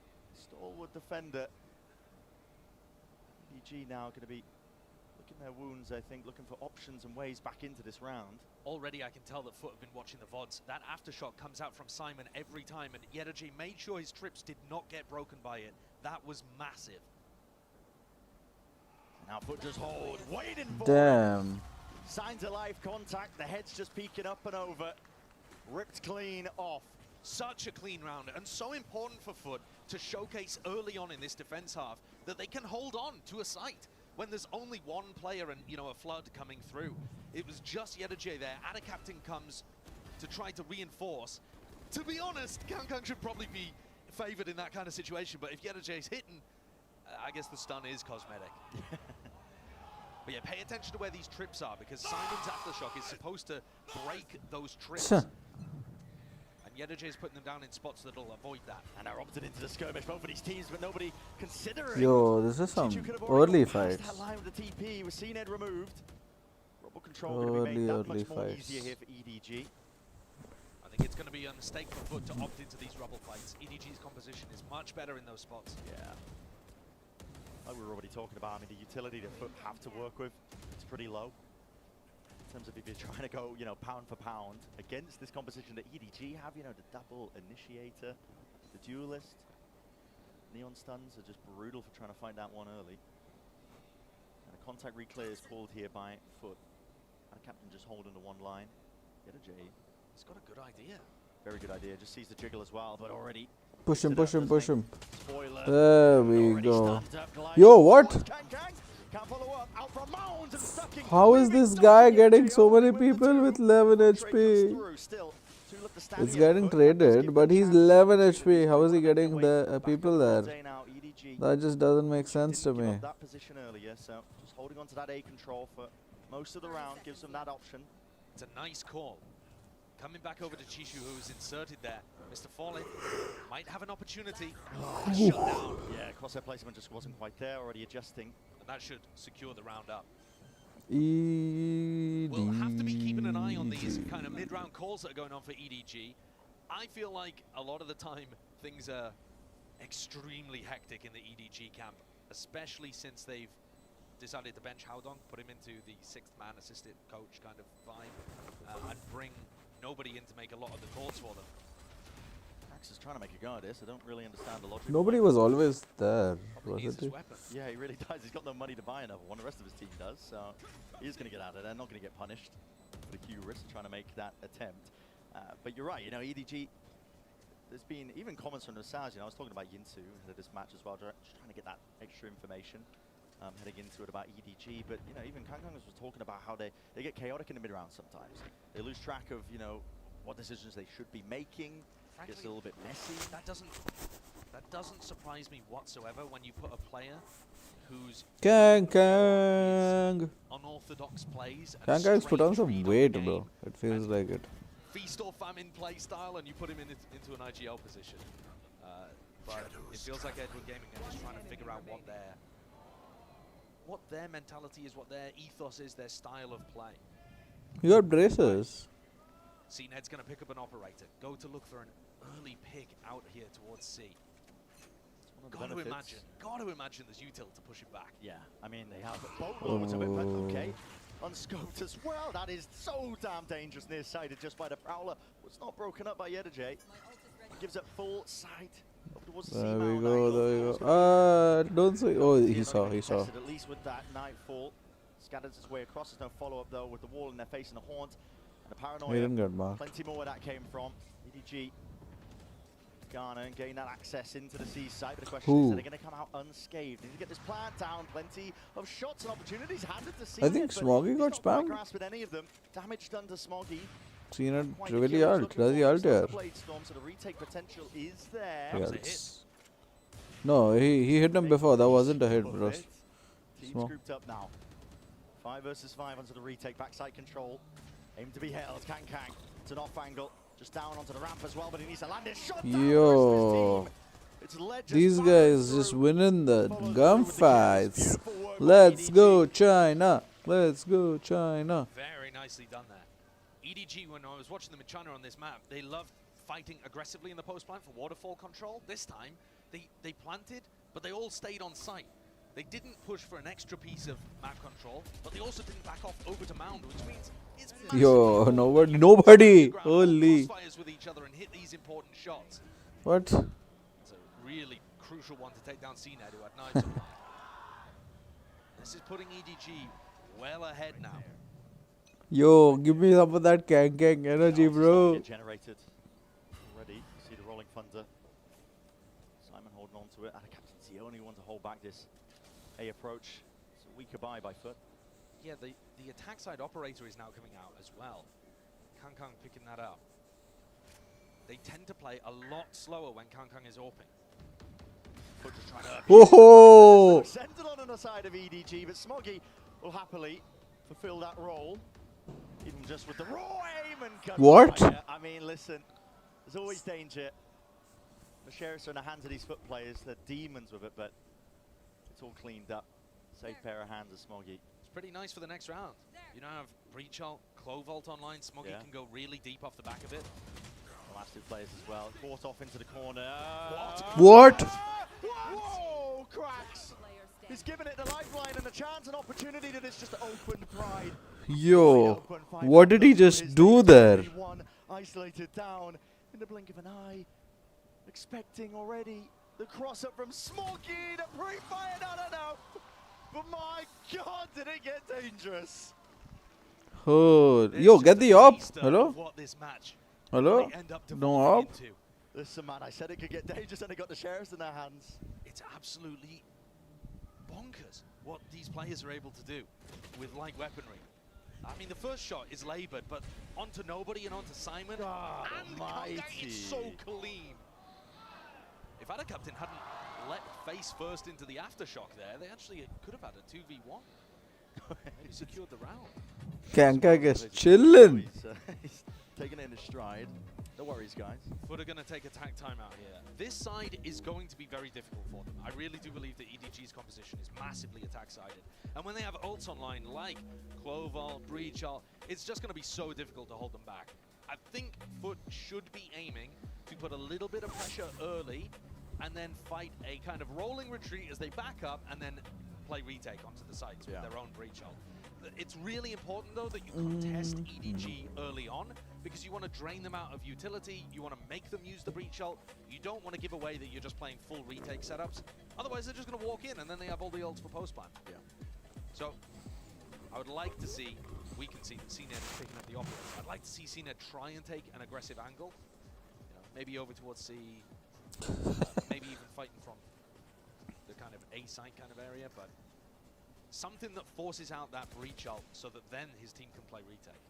K: stalwart defender. EDG now going to be looking their wounds, I think, looking for options and ways back into this round.
V: Already I can tell that FUT have been watching the VODs. That aftershock comes out from Simon every time, and EDG made sure his trips did not get broken by it. That was massive.
K: Now FUT just hold, waiting for
B: Damn.
K: signs of live contact. The head's just peeking up and over. Ripped clean off.
V: Such a clean round, and so important for FUT to showcase early on in this defense half that they can hold on to a site when there's only one player and, you know, a flood coming through. It was just EDG there. Ada Captain comes to try to reinforce. To be honest, Kang should probably be favored in that kind of situation, but if EDG is hitting, I guess the stun is cosmetic. But yeah, pay attention to where these trips are, because Simon's aftershock is supposed to break those trips. And EDG is putting them down in spots that'll avoid that.
K: And they're opted into the skirmish, both of these teams, but nobody considering.
B: Yo, this is some early fights.
K: That line with the TP, with CNED removed. Robo control going to be made that much more easier here for EDG.
V: I think it's going to be a mistake for FUT to opt into these rubble fights. EDG's composition is much better in those spots.
K: Yeah. Like we were already talking about, I mean, the utility that FUT have to work with, it's pretty low. In terms of if you're trying to go, you know, pound for pound against this composition that EDG have, you know, the double initiator, the duelist. Neon stuns are just brutal for trying to find that one early. And a contact reclear is called here by FUT. And a captain just holding the one line. EDG.
V: He's got a good idea.
K: Very good idea. Just sees the jiggle as well, but already.
B: Push him, push him, push him.
K: Spoiler.
B: There we go. Yo, what? How is this guy getting so many people with 11 HP? It's getting traded, but he's 11 HP. How is he getting the people there? That just doesn't make sense to me.
K: That position earlier, so just holding on to that A control for most of the round gives them that option.
V: It's a nice call. Coming back over to Chishu, who's inserted there. Mr. Fallen might have an opportunity. Shut down.
K: Yeah, crosshair placement just wasn't quite there, already adjusting.
V: And that should secure the round up.
B: EDG.
V: We'll have to be keeping an eye on these kind of mid-round calls that are going on for EDG. I feel like a lot of the time things are extremely hectic in the EDG camp, especially since they've decided to bench Howdong, put him into the sixth man assistant coach kind of vibe, and bring nobody in to make a lot of the calls for them.
K: Max is trying to make a go of this. I don't really understand the logic.
B: Nobody was always there,
K: was it? Yeah, he really does. He's got no money to buy another one. The rest of his team does, so he's going to get out of there. Not going to get punished for the hubris trying to make that attempt. But you're right. You know, EDG. There's been even comments from Nosage. You know, I was talking about Yinsu ahead of this match as well, just trying to get that extra information heading into it about EDG. But you know, even Kang was talking about how they get chaotic in the mid round sometimes. They lose track of, you know, what decisions they should be making.
V: Frankly,
K: gets a little bit messy.
V: That doesn't surprise me whatsoever when you put a player who's
B: Kang.
V: unorthodox plays.
B: Kang's put on some weight, bro. It feels like it.
V: Feast or famine play style, and you put him into an IGL position. But it feels like Edward Gaming are just trying to figure out what their mentality is, what their ethos is, their style of play.
B: You got braces.
V: CNED's going to pick up an operator. Go to look for an early pick out here towards C. Got to imagine there's util to push him back.
K: Yeah, I mean, they have boatloads of it, but okay. Unscoped as well. That is so damn dangerous, nearsighted just by the Prowler. It's not broken up by EDG. Gives it full sight.
B: There we go. Don't say. Oh, he saw.
K: At least with that Nightfall. Scatters his way across. There's no follow-up though with the wall in their face and the haunt. And the paranoia.
B: He didn't get marked.
K: Plenty more where that came from. EDG. Ghana and gain that access into the seaside. But the question is, are they going to come out unscathed? Need to get this plant down. Plenty of shots and opportunities handed to CNED.
B: I think Smoggy got spammed.
K: With any of them. Damage done to Smoggy.
B: CNED really ult. Does he ult here?
K: So the retake potential is there.
B: No, he hit him before. That wasn't a hit, bro.
K: Team's grouped up now. 5 versus 5 onto the retake. Backside control. Aim to be held. Kang. It's an off angle. Just down onto the ramp as well, but he needs to land his shot.
B: Yo.
K: It's led just
B: These
K: far
B: guys
K: through.
B: just winning the gunfights. Let's go China. Let's go China.
V: Very nicely done there. EDG, when I was watching them in China on this map, they loved fighting aggressively in the post plant for waterfall control. This time, they planted, but they all stayed on site. They didn't push for an extra piece of map control, but they also didn't back off over to mound, which means it's
B: Yo, nobody. Holy.
V: crossfires with each other and hit these important shots.
B: What?
V: It's a really crucial one to take down CNED, who had 9 supply. This is putting EDG well ahead now.
B: Yo, give me some of that kang energy, bro.
K: Generated already. See the rolling thunder. Simon holding on to it. And Captain's the only one to hold back this A approach. It's a weaker buy by FUT.
V: Yeah, the attack side operator is now coming out as well. Kang picking that up. They tend to play a lot slower when Kang is open. FUT just trying to
B: Whoa!
K: Sentinel on the side of EDG, but Smoggy will happily fulfill that role. Even just with the raw aim and cut.
B: What?
K: I mean, listen, there's always danger. The sheriffs are in the hands of these FUT players. They're demons with it, but it's all cleaned up. Safe pair of hands of Smoggy.
V: It's pretty nice for the next round. You don't have Breach Ult, Clovolt online. Smoggy can go really deep off the back of it.
K: The last 2 players as well. Caught off into the corner.
B: What?
K: Whoa, cracks! He's given it the lifeline and a chance, an opportunity to this just open pride.
B: Yo, what did he just do there?
K: One isolated down in the blink of an eye. Expecting already the cross up from Smoggy, the pre-fire, no. But my God, did it get dangerous?
B: Oh, yo, get the op. Hello?
V: What this match
B: Hello? No op?
K: Listen, man, I said it could get dangerous and they got the sheriffs in their hands.
V: It's absolutely bonkers what these players are able to do with light weaponry. I mean, the first shot is labored, but onto nobody and onto Simon.
K: God
V: and
K: almighty.
V: it's so clean. If Captain hadn't let face first into the aftershock there, they actually could have had a 2v1. Maybe secured the round.
B: Kang is chillin'.
K: He's taking it in his stride. No worries, guys.
V: FUT are going to take attack time out here. This side is going to be very difficult for them. I really do believe that EDG's composition is massively attack-sided. And when they have ults online like Cloval, Breach Ult, it's just going to be so difficult to hold them back. I think FUT should be aiming to put a little bit of pressure early and then fight a kind of rolling retreat as they back up and then play retake onto the sides with their own Breach Ult. It's really important, though, that you contest EDG early on, because you want to drain them out of utility, you want to make them use the Breach Ult, you don't want to give away that you're just playing full retake setups, otherwise they're just going to walk in and then they have all the ults for post-plan.
K: Yeah.
V: So, I would like to see, we can see that CNED is picking up the operator. I'd like to see CNED try and take an aggressive angle, you know, maybe over towards C, maybe even fighting from the kind of A site kind of area, but something that forces out that Breach Ult so that then his team can play retake.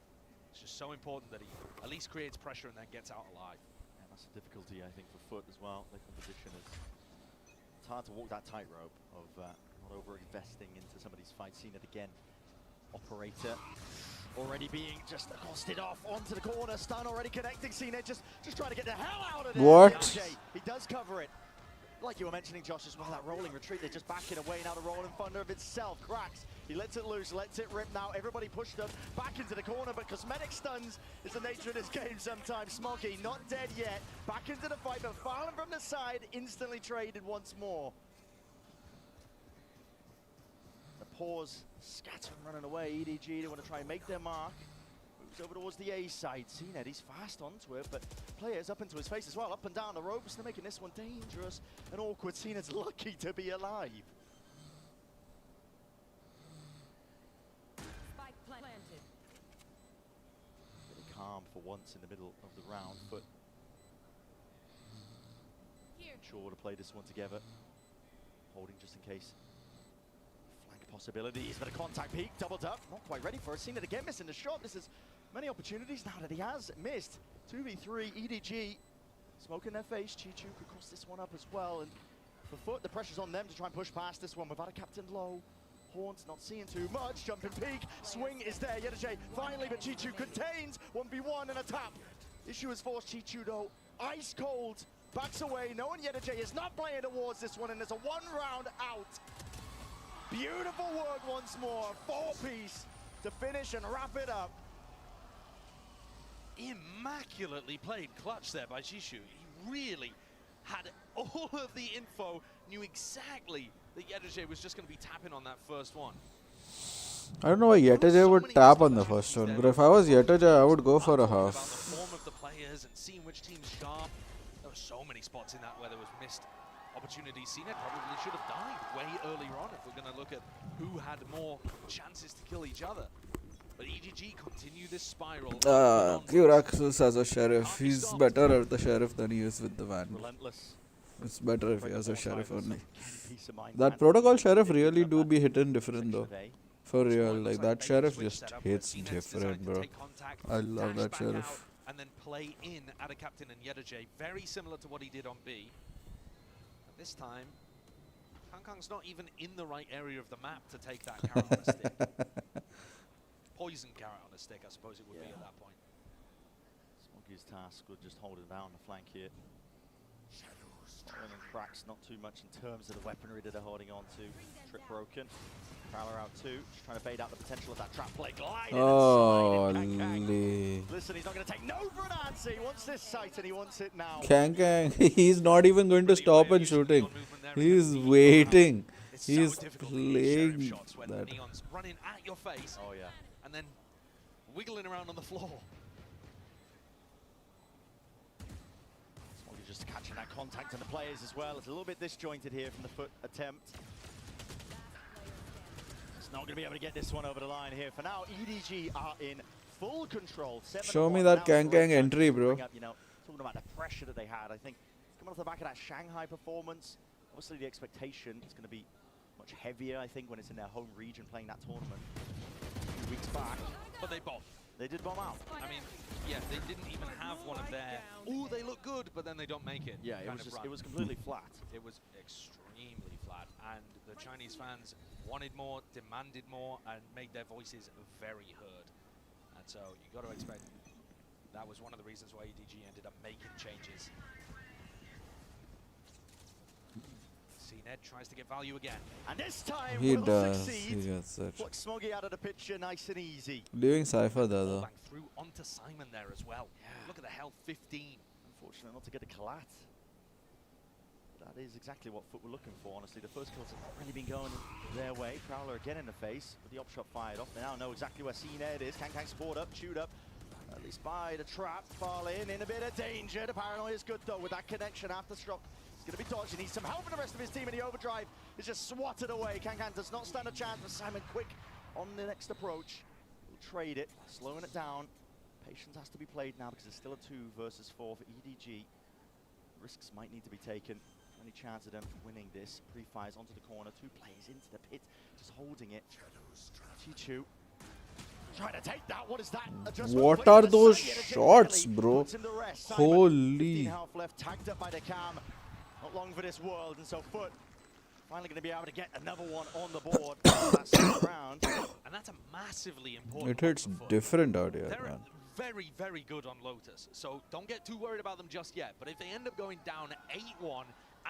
V: It's just so important that he at least creates pressure and then gets out alive.
K: And that's the difficulty, I think, for FUT as well. Their composition is... It's hard to walk that tightrope of not over-investing into some of these fights. Seen it again. Operator already being just accosted off onto the corner. Stun already connecting. Seen it just trying to get the hell out of there.
B: What?
K: He does cover it. Like you were mentioning, Josh, as well, that rolling retreat, they're just backing away. Now the rolling thunder of itself cracks. He lets it loose, lets it rip now. Everybody pushed up back into the corner, but cosmetic stuns is the nature of this game sometimes. Smoggy not dead yet. Back into the fight, but Fallen from the side, instantly traded once more. The pause, scattering, running away. EDG, they want to try and make their mark. Moves over towards the A side. CNED, he's fast onto it, but players up into his face as well. Up and down the ropes, they're making this one dangerous and awkward. CNED's lucky to be alive.
A: Spike planted.
K: Getting calm for once in the middle of the round, but sure to play this one together. Holding just in case. Flank possibilities, but a contact peek, doubled up. Not quite ready for it. Seen it again, missing the shot. This is many opportunities now that he has missed. 2v3, EDG smoking their face. Chichu could cross this one up as well. And for FUT, the pressure's on them to try and push past this one without a captain low. Horns not seeing too much. Jumping peak, swing is there. EDG finally, but Chichu contains 1v1 and a tap. Issue has forced Chichu though. Ice cold
D: backs away. No one yet. EDG is not playing towards this one, and there's a 1 round out. Beautiful work once more. 4-piece to finish and wrap it up.
V: Immaculately played clutch there by Jishu. He really had all of the info, knew exactly that EDG was just going to be tapping on that first one.
B: I don't know why EDG would tap on the first one, but if I was EDG, I would go for a half.
V: About the form of the players and seeing which team's sharp. There were so many spots in that where there was missed opportunities. CNED probably should have died way earlier on if we're going to look at who had more chances to kill each other. But EDG continue this spiral.
B: Curaxus as a sheriff, he's better at the sheriff than he is with the van.
K: Relentless.
B: It's better if he has a sheriff only. That protocol sheriff really do be hitting different though. For real, like that sheriff just hits different, bro. I love that sheriff.
V: And then play in at a captain and EDG, very similar to what he did on B. And this time, Kangkang's not even in the right area of the map to take that carrot on a stick. Poison carrot on a stick, I suppose it would be at that point.
K: Smoggy's task would just hold it down the flank here. And cracks not too much in terms of the weaponry that they're holding on to. Trip broken. Prowler out too. Just trying to bait out the potential of that trap play. Gliding inside. Listen, he's not going to take no for an answer. He wants this sight and he wants it now.
B: Kang, he's not even going to stop and shooting. He's waiting. He's playing that.
V: Neon's running at your face.
K: Oh yeah.
V: And then wiggling around on the floor.
K: Smoggy just catching that contact on the players as well. It's a little bit disjointed here from the FUT attempt. It's not going to be able to get this one over the line here. For now, EDG are in full control.
B: Show me that Kang entry, bro.
K: Talking about the pressure that they had. I think coming off the back of that Shanghai performance, obviously the expectation is going to be much heavier, I think, when it's in their home region playing that tournament. A few weeks back.
V: But they bombed.
K: They did bomb out.
V: I mean, yeah, they didn't even have one of their, ooh, they look good, but then they don't make it.
K: Yeah, it was completely flat.
V: It was extremely flat, and the Chinese fans wanted more, demanded more, and made their voices very heard. And so you got to expect that was one of the reasons why EDG ended up making changes. CNED tries to get value again.
K: And this time
B: he
K: will
B: does.
K: Succeed.
B: He gets it.
K: Pluck Smoggy out of the picture nice and easy.
B: Doing Cypher there though.
V: Through onto Simon there as well. Yeah. Look at the health, 15.
K: Unfortunate not to get a collat. That is exactly what FUT were looking for, honestly. The first kills have not really been going their way. Prowler again in the face with the op shot fired off. They now know exactly where CNED is. Kang sport up, chewed up. At least by the trap, fall in a bit of danger. The paranoia is good though with that connection after Stroke. He's going to be dodged. He needs some help from the rest of his team, and the overdrive is just swatted away. Kang does not stand a chance, but Simon quick on the next approach. He'll trade it, slowing it down. Patience has to be played now because it's still a 2 versus 4 for EDG. Risks might need to be taken. Any chance of them winning this? Pre-fires onto the corner, 2 plays into the pit, just holding it. Chichu trying to take that. What is that?
B: What are those shots, bro? Holy.
K: Half left, tagged up by the cam. Not long for this world, and so FUT finally going to be able to get another one on the board. That second round.
V: And that's a massively important.
B: It hits different out here,
V: They're
B: man.
V: very, very good on Lotus, so don't get too worried about them just yet. But if they end up going down 8-1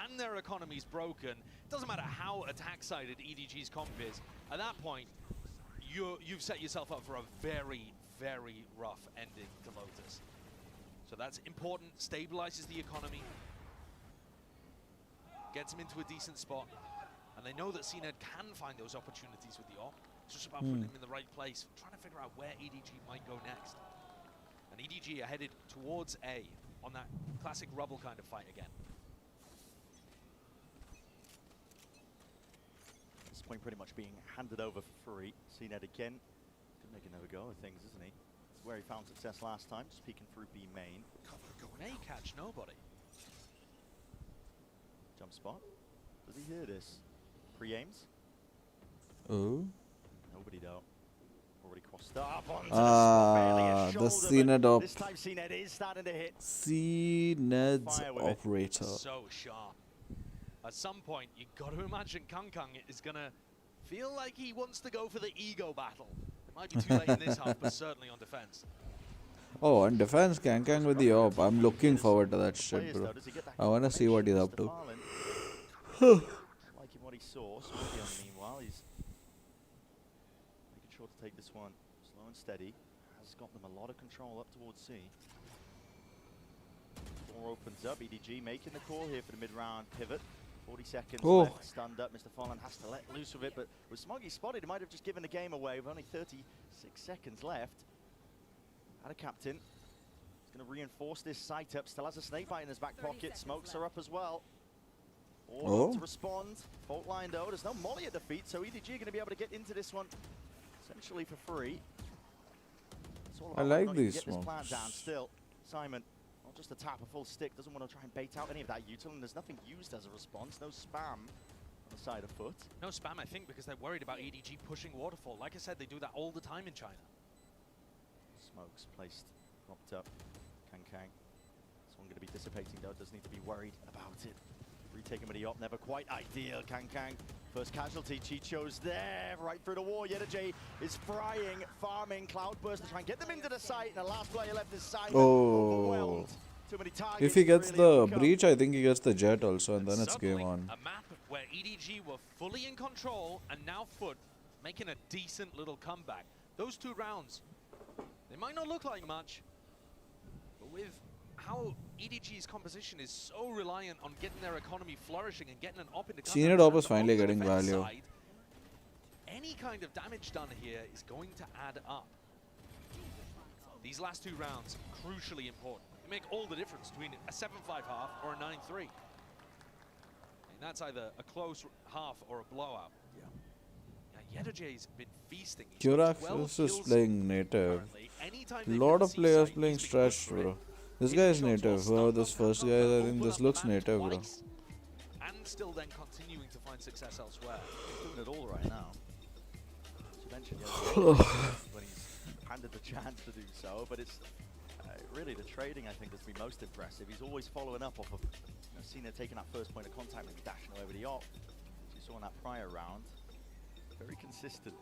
V: and their economy's broken, it doesn't matter how attack-sided EDG's comp is. At that point, you've set yourself up for a very, very rough ending to Lotus. So that's important. Stabilizes the economy. Gets him into a decent spot, and they know that CNED can find those opportunities with the op. It's just about putting him in the right place, trying to figure out where EDG might go next. And EDG are headed towards A on that classic rubble kind of fight again.
K: At this point pretty much being handed over for free. CNED again, could make another go of things, isn't he? It's where he found success last time, just peeking through B main.
V: May catch nobody.
K: Jump spot. Does he hear this? Pre-aims?
B: Oh.
K: Nobody though. Already crossed up onto the
B: CNED op.
K: This time CNED is starting to hit.
B: CNED's operator.
V: So sharp. At some point, you got to imagine Kangkang is going to feel like he wants to go for the ego battle. It might be too late in this half, but certainly on defense.
B: Oh, and defense Kankang with the op. I'm looking forward to that shit, bro. I wanna see what he's up to.
K: Liking what he saw. Scorpion, meanwhile, he's making sure to take this one slow and steady. Has got them a lot of control up towards C. Door opens up. EDG making the call here for the mid-round pivot. 40 seconds left, stunned up. Mr. Fallen has to let loose with it, but with Smoggy spotted, he might have just given the game away with only 36 seconds left. Had a captain. He's going to reinforce this sight up. Still has a snakebite in his back pocket. Smokes are up as well. Or to respond. Fault line though. There's no molly at the feet, so EDG are going to be able to get into this one essentially for free.
B: I like these
K: get
B: smokes.
K: This plant down still. Simon, not just to tap a full stick, doesn't want to try and bait out any of that util, and there's nothing used as a response. No spam on the side of FUT.
V: No spam, I think, because they're worried about EDG pushing Waterfall. Like I said, they do that all the time in China.
K: Smokes placed, propped up. Kang. This one going to be dissipating though, does need to be worried about it. Retaking with the op, never quite ideal. Kang. First casualty, Chicho's there, right through the wall. EDG is frying, farming, Cloudburst to try and get them into the site, and the last player left is Simon.
B: Oh.
K: Too many targets.
B: If he gets the breach, I think he gets the jet also, and then it's game on.
V: A map where EDG were fully in control, and now FUT making a decent little comeback. Those 2 rounds, they might not look like much, but with how EDG's composition is so reliant on getting their economy flourishing and getting an op into
B: Senior op is finally getting value.
V: Side, any kind of damage done here is going to add up. These last 2 rounds, crucially important. They make all the difference between a 7-5 half or a 9-3. And that's either a close half or a blowout. Yeah, EDG's been feasting.
B: Kurax is playing native. Lot of players playing stretch, bro. This guy is native. Wow, this first guy, I think this looks native, bro.
V: And still then continuing to find success elsewhere.
K: He's doing it all right now. As you mentioned, when he's handed the chance to do so, but it's really the trading, I think, that's been most impressive. He's always following up off of Cena taking that first point of contact and dashing away with the op. As you saw in that prior round. Very consistent.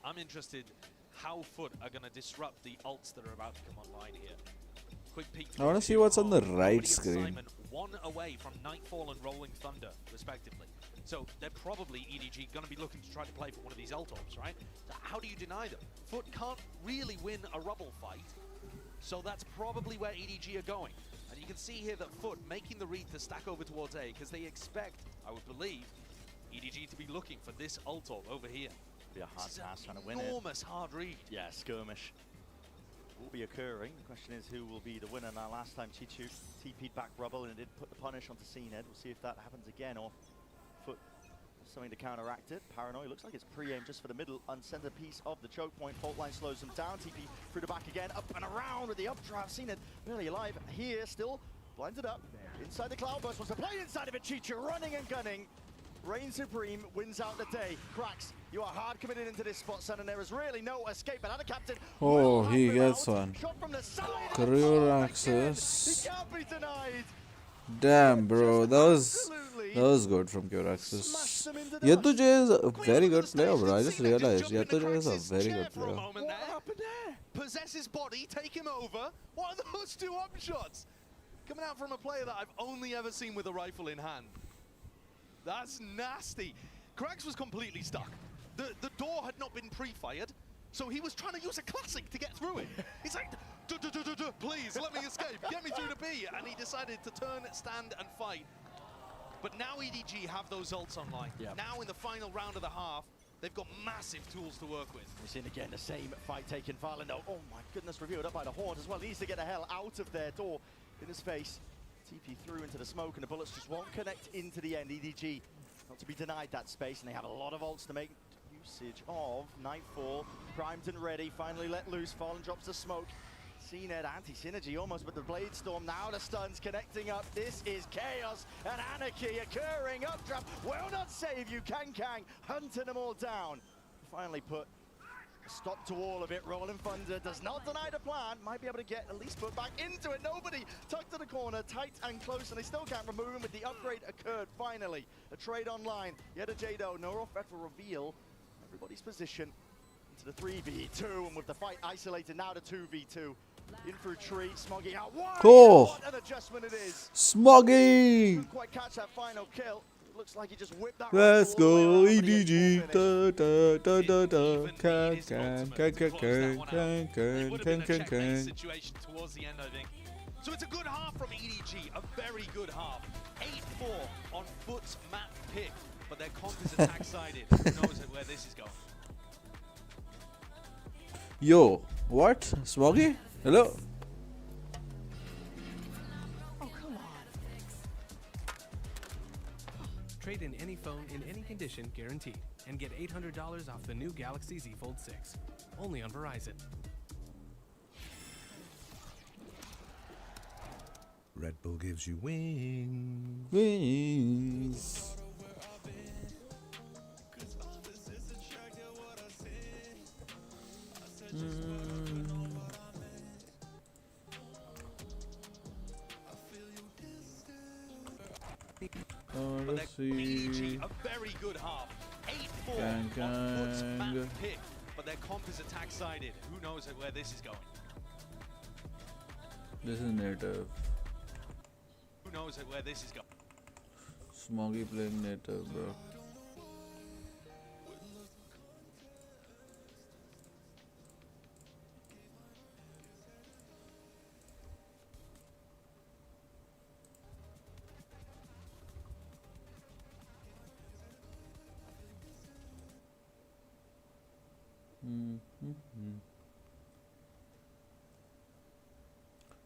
V: I'm interested how FUT are going to disrupt the ults that are about to come online here. Quick peek.
B: I want to see what's on the right screen.
V: Simon, 1 away from Nightfall and Rolling Thunder, respectively. So they're probably EDG going to be looking to try to play for one of these ult ops, right? So how do you deny them? FUT can't really win a rubble fight, so that's probably where EDG are going. And you can see here that FUT making the read to stack over towards A, because they expect, I would believe, EDG to be looking for this ult op over here.
K: Be a hard task trying to win it.
V: Enormous hard read.
K: Yeah, skirmish will be occurring. The question is who will be the winner. Now last time Chichu TP'd back Rubble and it did put the punish onto CNED. We'll see if that happens again or FUT something to counteract it. Paranoid looks like it's pre-aim just for the middle uncenter piece of the choke point. Fault line slows them down. TP through the back again, up and around with the updraft. CNED barely alive here, still blinded up. Inside the Cloudburst, wants to play inside of it. Chichu running and gunning. Reign Supreme wins out the day. Cracks, you are hard committed into this spot, son, and there is really no escape. Another captain.
B: Oh, he gets one.
K: Shot from the side.
B: Career access.
K: He can't be denied.
B: Damn, bro, that was good from Kuraxis. Yetuj is a very good player, bro. I just realized Yetuj is a very good player.
V: What happened there? Possess his body, take him over. What are those 2 up shots? Coming out from a player that I've only ever seen with a rifle in hand. That's nasty. Krax was completely stuck. The door had not been pre-fired, so he was trying to use a classic to get through it. He's like, please let me escape, get me through to B. And he decided to turn, stand, and fight. But now EDG have those ults online. Yep. Now in the final round of the half, they've got massive tools to work with.
K: We're seeing again the same fight taking Farland. Oh my goodness, revealed up by the Horde as well. He needs to get the hell out of their door in his face. TP through into the smoke and the bullets just won't connect into the end. EDG not to be denied that space, and they have a lot of ults to make usage of. Nightfall primed and ready, finally let loose. Fallen drops the smoke. CNED anti-synergy almost, but the Blade Storm now the stuns connecting up. This is chaos and anarchy occurring. Updraft will not save you. Kang hunting them all down. Finally put a stop to all of it. Rolling Thunder does not deny the plan. Might be able to get at least put back into it. Nobody tucked to the corner, tight and close, and they still can't remove him with the upgrade occurred finally. A trade online. EDG though, no effort for reveal. Everybody's position into the 3v2, and with the fight isolated now to 2v2.
D: In through tree, Smoggy out wide.
B: Oh.
D: What an adjustment it is.
B: Smoggy!
D: Couldn't quite catch that final kill. It looks like he just whipped that.
B: Let's
D: rifle all the
B: go
D: way around, but he had
B: EDG.
D: full finish.
B: Da da da da da. Can.
V: Situation towards the end, I think. So it's a good half from EDG, a very good half. 8-4 on FUT's map pick, but their comp is attack sided. Who knows where this is going?
B: Yo, what? Smoggy? Hello?
L: Oh, come on. Trade in any phone in any condition guaranteed and get $800 off the new Galaxy Z Fold 6. Only on Verizon.
E: Red Bull gives you wings.
B: Wings.
V: But EDG, a very good half. 8-4 on FUT's map pick, but their comp is attack sided. Who knows where this is going?
B: This is native.
V: Who knows where this is going?
B: Smoggy playing native, bro.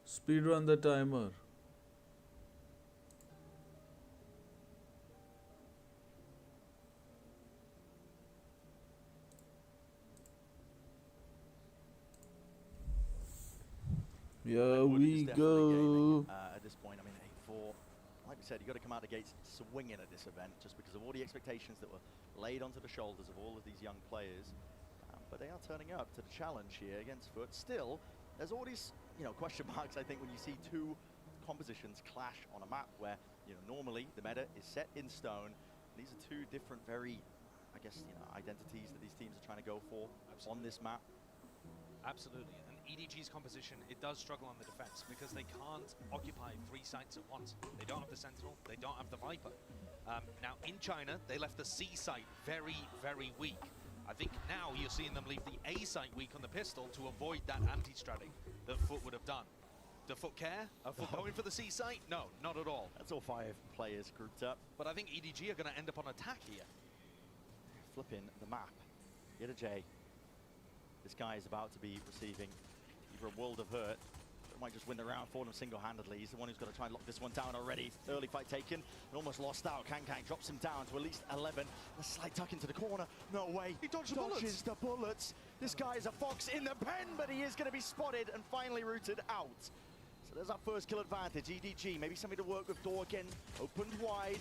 B: Speed run the timer. Here we go.
K: At this point, I mean, 8-4. Like we said, you got to come out the gates swinging at this event, just because of all the expectations that were laid onto the shoulders of all of these young players. But they are turning up to the challenge here against FUT. Still, there's all these, question marks, I think, when you see two compositions clash on a map where, normally the meta is set in stone. These are two different, very, I guess, identities that these teams are trying to go for on this map.
V: Absolutely, and EDG's composition, it does struggle on the defense because they can't occupy 3 sites at once. They don't have the Sentinel, they don't have the Viper. Now, in China, they left the C site very, very weak. I think now you're seeing them leave the A site weak on the pistol to avoid that anti-stratting that FUT would have done. Do FUT care? Are FUT going for the C site? No, not at all.
K: That's all 5 players grouped up.
V: But I think EDG are going to end up on attack here.
K: Flipping the map. EDG. This guy is about to be receiving either a world of hurt. It might just win the round for them single-handedly. He's the one who's got to try and lock this one down already. Early fight taken and almost lost out. Kang drops him down to at least 11. A slight tuck into the corner. No way.
D: He dodges the bullets. This guy is a fox in the pen, but he is going to be spotted and finally rooted out. So there's our first kill advantage. EDG, maybe something to work with. Door again, opened wide.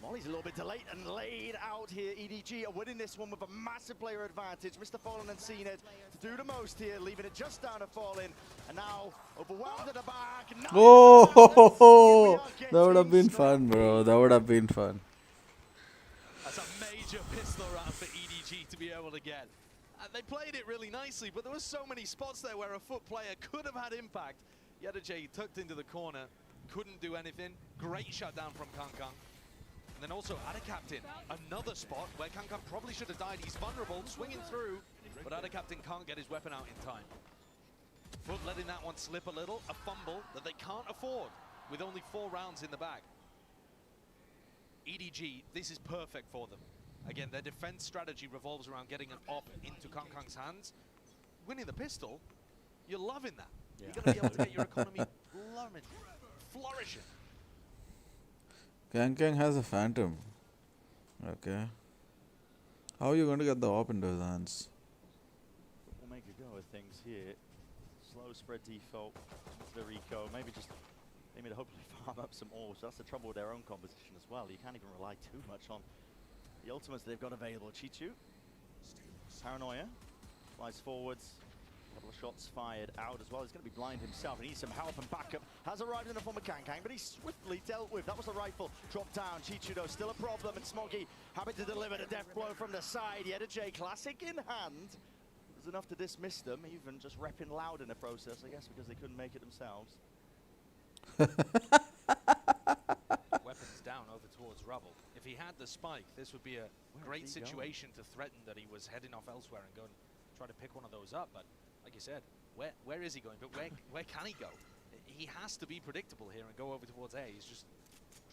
D: Molly's a little bit delayed and laid out here. EDG are winning this one with a massive player advantage. Mr. Fallen and seen it to do the most here, leaving it just down to Fallen. And now overwhelmed at the back.
B: Oh, that would have been fun, bro. That would have been fun.
V: That's a major pistol round for EDG to be able to get. They played it really nicely, but there were so many spots there where a FUT player could have had impact. EDG tucked into the corner, couldn't do anything. Great shutdown from Kang. And then also Adacaptain, another spot where Kang probably should have died. He's vulnerable, swinging through, but Adacaptain can't get his weapon out in time. FUT letting that one slip a little, a fumble that they can't afford with only 4 rounds in the bag. EDG, this is perfect for them. Again, their defense strategy revolves around getting an op into Kang's hands. Winning the pistol, you're loving that. Yeah. You're going to be able to get your economy flourishing.
B: Kang has a Phantom. Okay. How are you going to get the op into his hands?
K: We'll make a go of things here. Slow spread default to the Rico. Maybe to hopefully farm up some ores. That's the trouble with their own composition as well. You can't even rely too much on the ultimates they've got available. Chichu, Paranoia, flies forwards. A couple of shots fired out as well. He's going to be blind himself. He needs some help and backup. Has arrived in the form of Kang, but he's swiftly dealt with. That was the rifle. Dropped down. Chichu, though, still a problem. And Smoggy happy to deliver the death blow from the side. EDG classic in hand.
D: was enough to dismiss them, even just repping loud in the process, I guess, because they couldn't make it themselves.
V: Weapons down over towards Rubble. If he had the spike, this would be a great situation to threaten that he was heading off elsewhere and go and try to pick one of those up. But like you said, where is he going? But where can he go? He has to be predictable here and go over towards A. He's just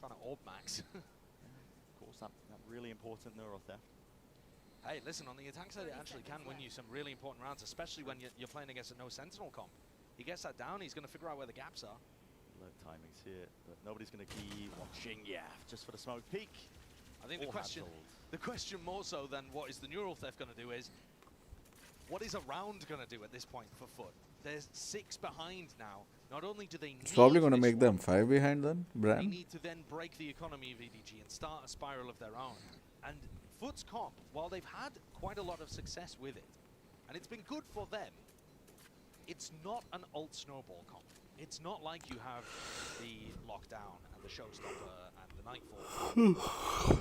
V: trying to orb max.
D: Of course, that really important neuro theft.
V: Hey, listen, on the attack side, it actually can win you some really important rounds, especially when you're playing against a no sentinel comp. He gets that down, he's going to figure out where the gaps are.
D: Alert timings here, but nobody's going to keep watching. Yeah, just for the smoke peek.
V: I think the question more so than what is the neural theft going to do is, what is a round going to do at this point for FUT? There's 6 behind now. Not only do they
B: It's probably going to make them 5 behind then,
V: they
B: Bram.
V: need to then break the economy of EDG and start a spiral of their own. And FUT's comp, while they've had quite a lot of success with it, and it's been good for them, it's not an alt snowball comp. It's not like you have the lockdown and the showstopper and the nightfall. So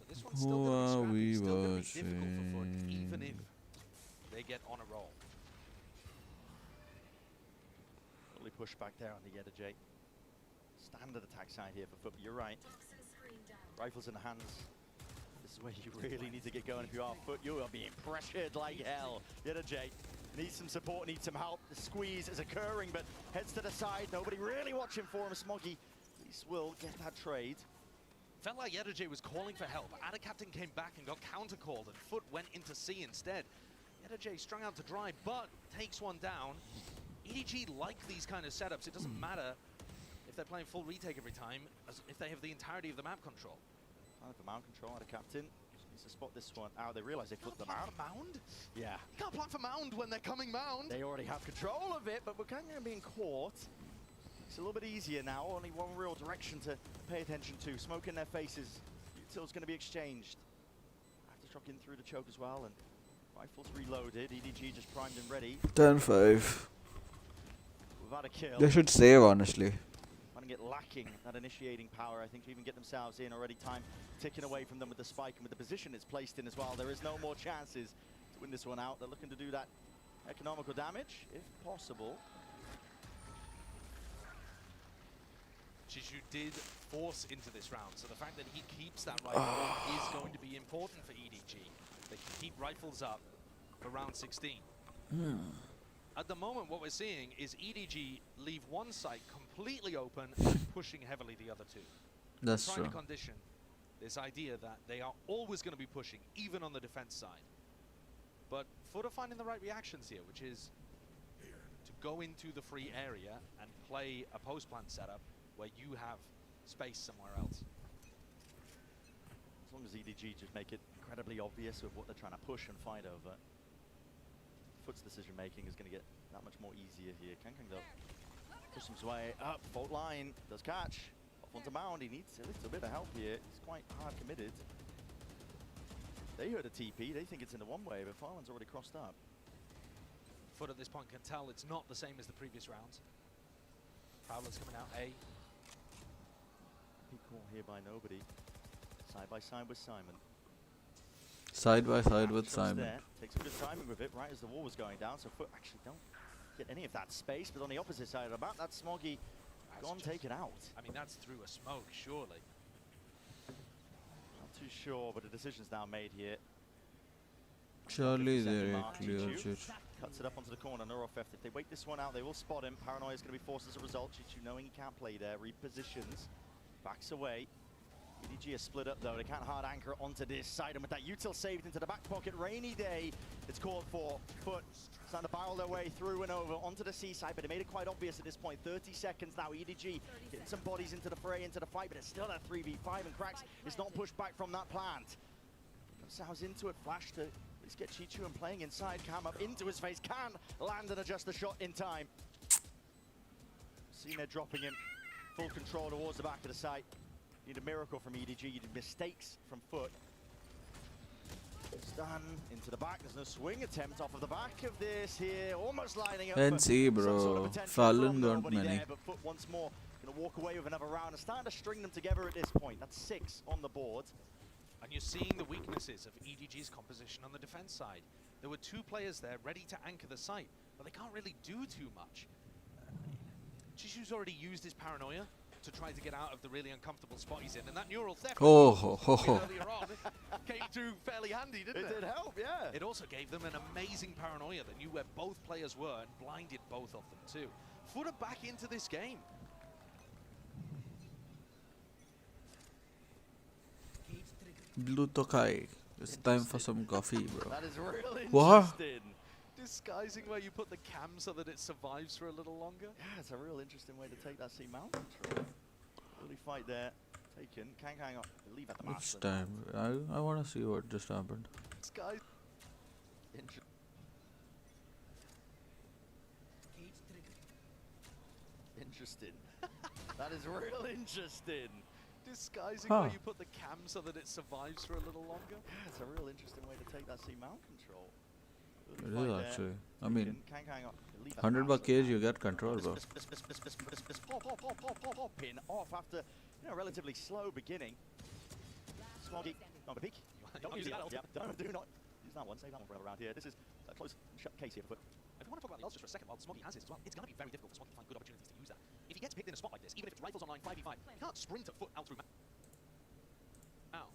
V: this one's still going to be scrappy, still going to be difficult for FUT, even if they get on a roll.
D: Early push back there on the EDG. Standard attack side here for FUT, but you're right. Rifles in the hands. This is where you really need to get going if you are FUT. You are being pressured like hell. EDG needs some support, needs some help. The squeeze is occurring, but heads to the side. Nobody really watching for him. Smoggy at least will get that trade.
V: Felt like EDG was calling for help. Ada Captain came back and got counter-called, and FUT went into C instead. EDG strung out to dry, but takes one down. EDG like these kind of setups. It doesn't matter if they're playing full retake every time, as if they have the entirety of the map control.
D: For mount control, Ada Captain just needs to spot this one. Oh, they realize they flipped the mount.
V: Mound?
D: Yeah.
V: You can't plan for mound when they're coming mound.
D: They already have control of it, but we're kind of being caught. It's a little bit easier now. Only one real direction to pay attention to. Smoke in their faces. Util's going to be exchanged. Aftershock in through the choke as well, and rifles reloaded. EDG just primed and ready.
B: 10-5.
D: Without a kill.
B: They should save, honestly.
D: Might get lacking that initiating power, I think, to even get themselves in. Already time ticking away from them with the spike and with the position it's placed in as well. There is no more chances to win this one out. They're looking to do that economical damage, if possible.
V: Jiju did force into this round, so the fact that he keeps that rifle is going to be important for EDG. They can keep rifles up for round 16. At the moment, what we're seeing is EDG leave one site completely open and pushing heavily the other two.
B: That's
V: trying
B: true.
V: to condition this idea that they are always going to be pushing, even on the defense side. But FUT are finding the right reactions here, which is to go into the free area and play a post-plant setup where you have space somewhere else.
D: As long as EDG just make it incredibly obvious of what they're trying to push and fight over, FUT's decision making is going to get that much more easier here. Kankang though, push his way up, fault line, does catch. Off onto mound, he needs a little bit of help here. He's quite hard committed. They heard a TP, they think it's in the one way, but Farland's already crossed up.
V: FUT at this point can tell it's not the same as the previous rounds. Prowler's coming out A.
D: Big call here by nobody. Side by side with Simon.
B: Side by side with
D: Shots
B: Simon.
D: there. Takes some good timing with it right as the wall was going down, so FUT actually don't get any of that space, but on the opposite side of the map, that Smoggy gone taken out.
V: I mean, that's through a smoke, surely.
D: Not too sure, but the decision's now made here.
B: Surely they're
D: Mark,
B: clear.
D: Chichu cuts it up onto the corner, Neurofeft. If they wait this one out, they will spot him. Paranoia is going to be forced as a result. Chichu knowing he can't play there, repositions, backs away. EDG is split up though, they can't hard anchor onto this side, and with that util saved into the back pocket, rainy day, it's called for. FUT starting to barrel their way through and over onto the seaside, but they made it quite obvious at this point. 30 seconds now, EDG getting some bodies into the fray, into the fight, but it's still that 3v5, and Cracks is not pushed back from that plant. Sounds into it, flash to at least get Chichu and playing inside, Cam up into his face, can land and adjust the shot in time. Seen there dropping him, full control towards the back of the site. Need a miracle from EDG, you need mistakes from FUT. Stun into the back, there's no swing attempt off of the back of this here, almost lining up.
B: NC, bro. Fallon don't many.
D: There, but FUT once more gonna walk away with another round and starting to string them together at this point. That's 6 on the board.
V: And you're seeing the weaknesses of EDG's composition on the defense side. There were 2 players there ready to anchor the site, but they can't really do too much. Chishu's already used his paranoia to try to get out of the really uncomfortable spot he's in, and that neural theft earlier on came through fairly handy, didn't it?
D: It did help, yeah.
V: It also gave them an amazing paranoia that knew where both players were and blinded both of them too. FUT are back into this game.
B: Blue Tokai. It's time for some coffee, bro.
D: That is real
B: What?
D: interesting.
V: Disguising where you put the cam so that it survives for a little longer.
D: Yeah, it's a real interesting way to take that C mount control. Early fight there. Taken. Kang up. Leave at the
B: It's
D: master.
B: time. I want to see what just happened.
V: Disguise.
D: Interesting. That is real interesting.
V: Disguising
B: Huh.
V: where you put the cam so that it survives for a little longer.
D: Yeah, it's a real interesting way to take that C mount control.
B: It is actually. I mean, $100 cage, you get control, bro.
D: Pin off after relatively slow beginning. Smoggy, not a peek. Don't use that. Yeah, do not use that one. Save that one for another round here. This is a close shut case here for FUT.
V: If you want to talk about the ults just for a second, while Smoggy has his as well, it's going to be very difficult for Smoggy to find good opportunities to use that. If he gets picked in a spot like this, even if it's rifles online 5v5, he can't sprint at FUT out through now.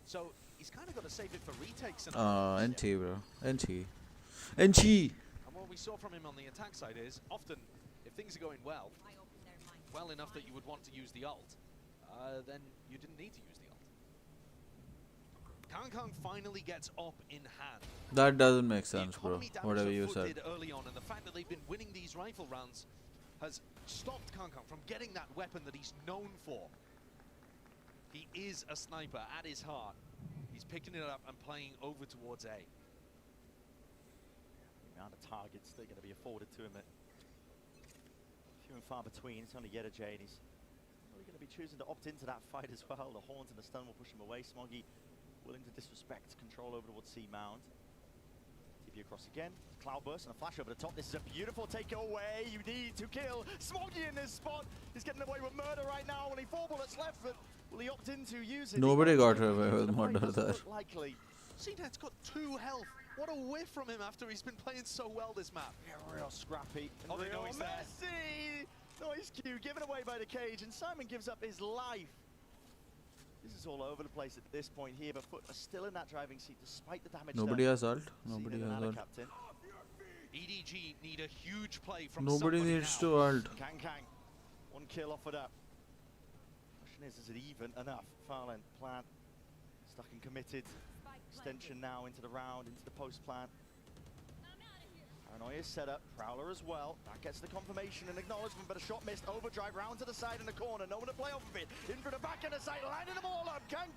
V: So he's kind of got to save it for retakes. And
B: NT, bro. NT.
V: And what we saw from him on the attack side is, often, if things are going well enough that you would want to use the ult, then you didn't need to use the ult. Kang finally gets up in hand.
B: That doesn't make sense, bro. Whatever you said.
V: Did early on, and the fact that they've been winning these rifle rounds has stopped Kang from getting that weapon that he's known for. He is a sniper at his heart. He's picking it up and playing over towards A.
D: The amount of targets that are going to be afforded to him at few and far between. It's only EDG, and he's really going to be choosing to opt into that fight as well. The horns and the stun will push him away. Smoggy willing to disrespect control over towards C mount. TP across again. Cloudburst and a flash over the top. This is a beautiful takeaway. You need to kill Smoggy in this spot. He's getting away with murder right now. Only 4 bullets left, but will he opt into using?
B: Nobody got away with murder there.
D: Likely.
V: CNET's got 2 health. What a whiff from him after he's been playing so well this map.
D: Yeah, real scrappy.
V: Oh, they know he's there.
D: Messi! Nice cue given away by the cage, and Simon gives up his life. This is all over the place at this point here, but FUT are still in that driving seat despite the damage.
B: Nobody has ult. Nobody has ult.
V: EDG need a huge play from
B: Nobody needs to ult.
D: Kang. 1 kill offered up. Question is it even enough? Farland, plant, stuck and committed. Extension now into the round, into the post plant. Paranoia is set up, Prowler as well. That gets the confirmation and acknowledgement, but a shot missed. Overdrive round to the side in the corner. No one to play off of it. In for the back of the side, lining them all up. Kang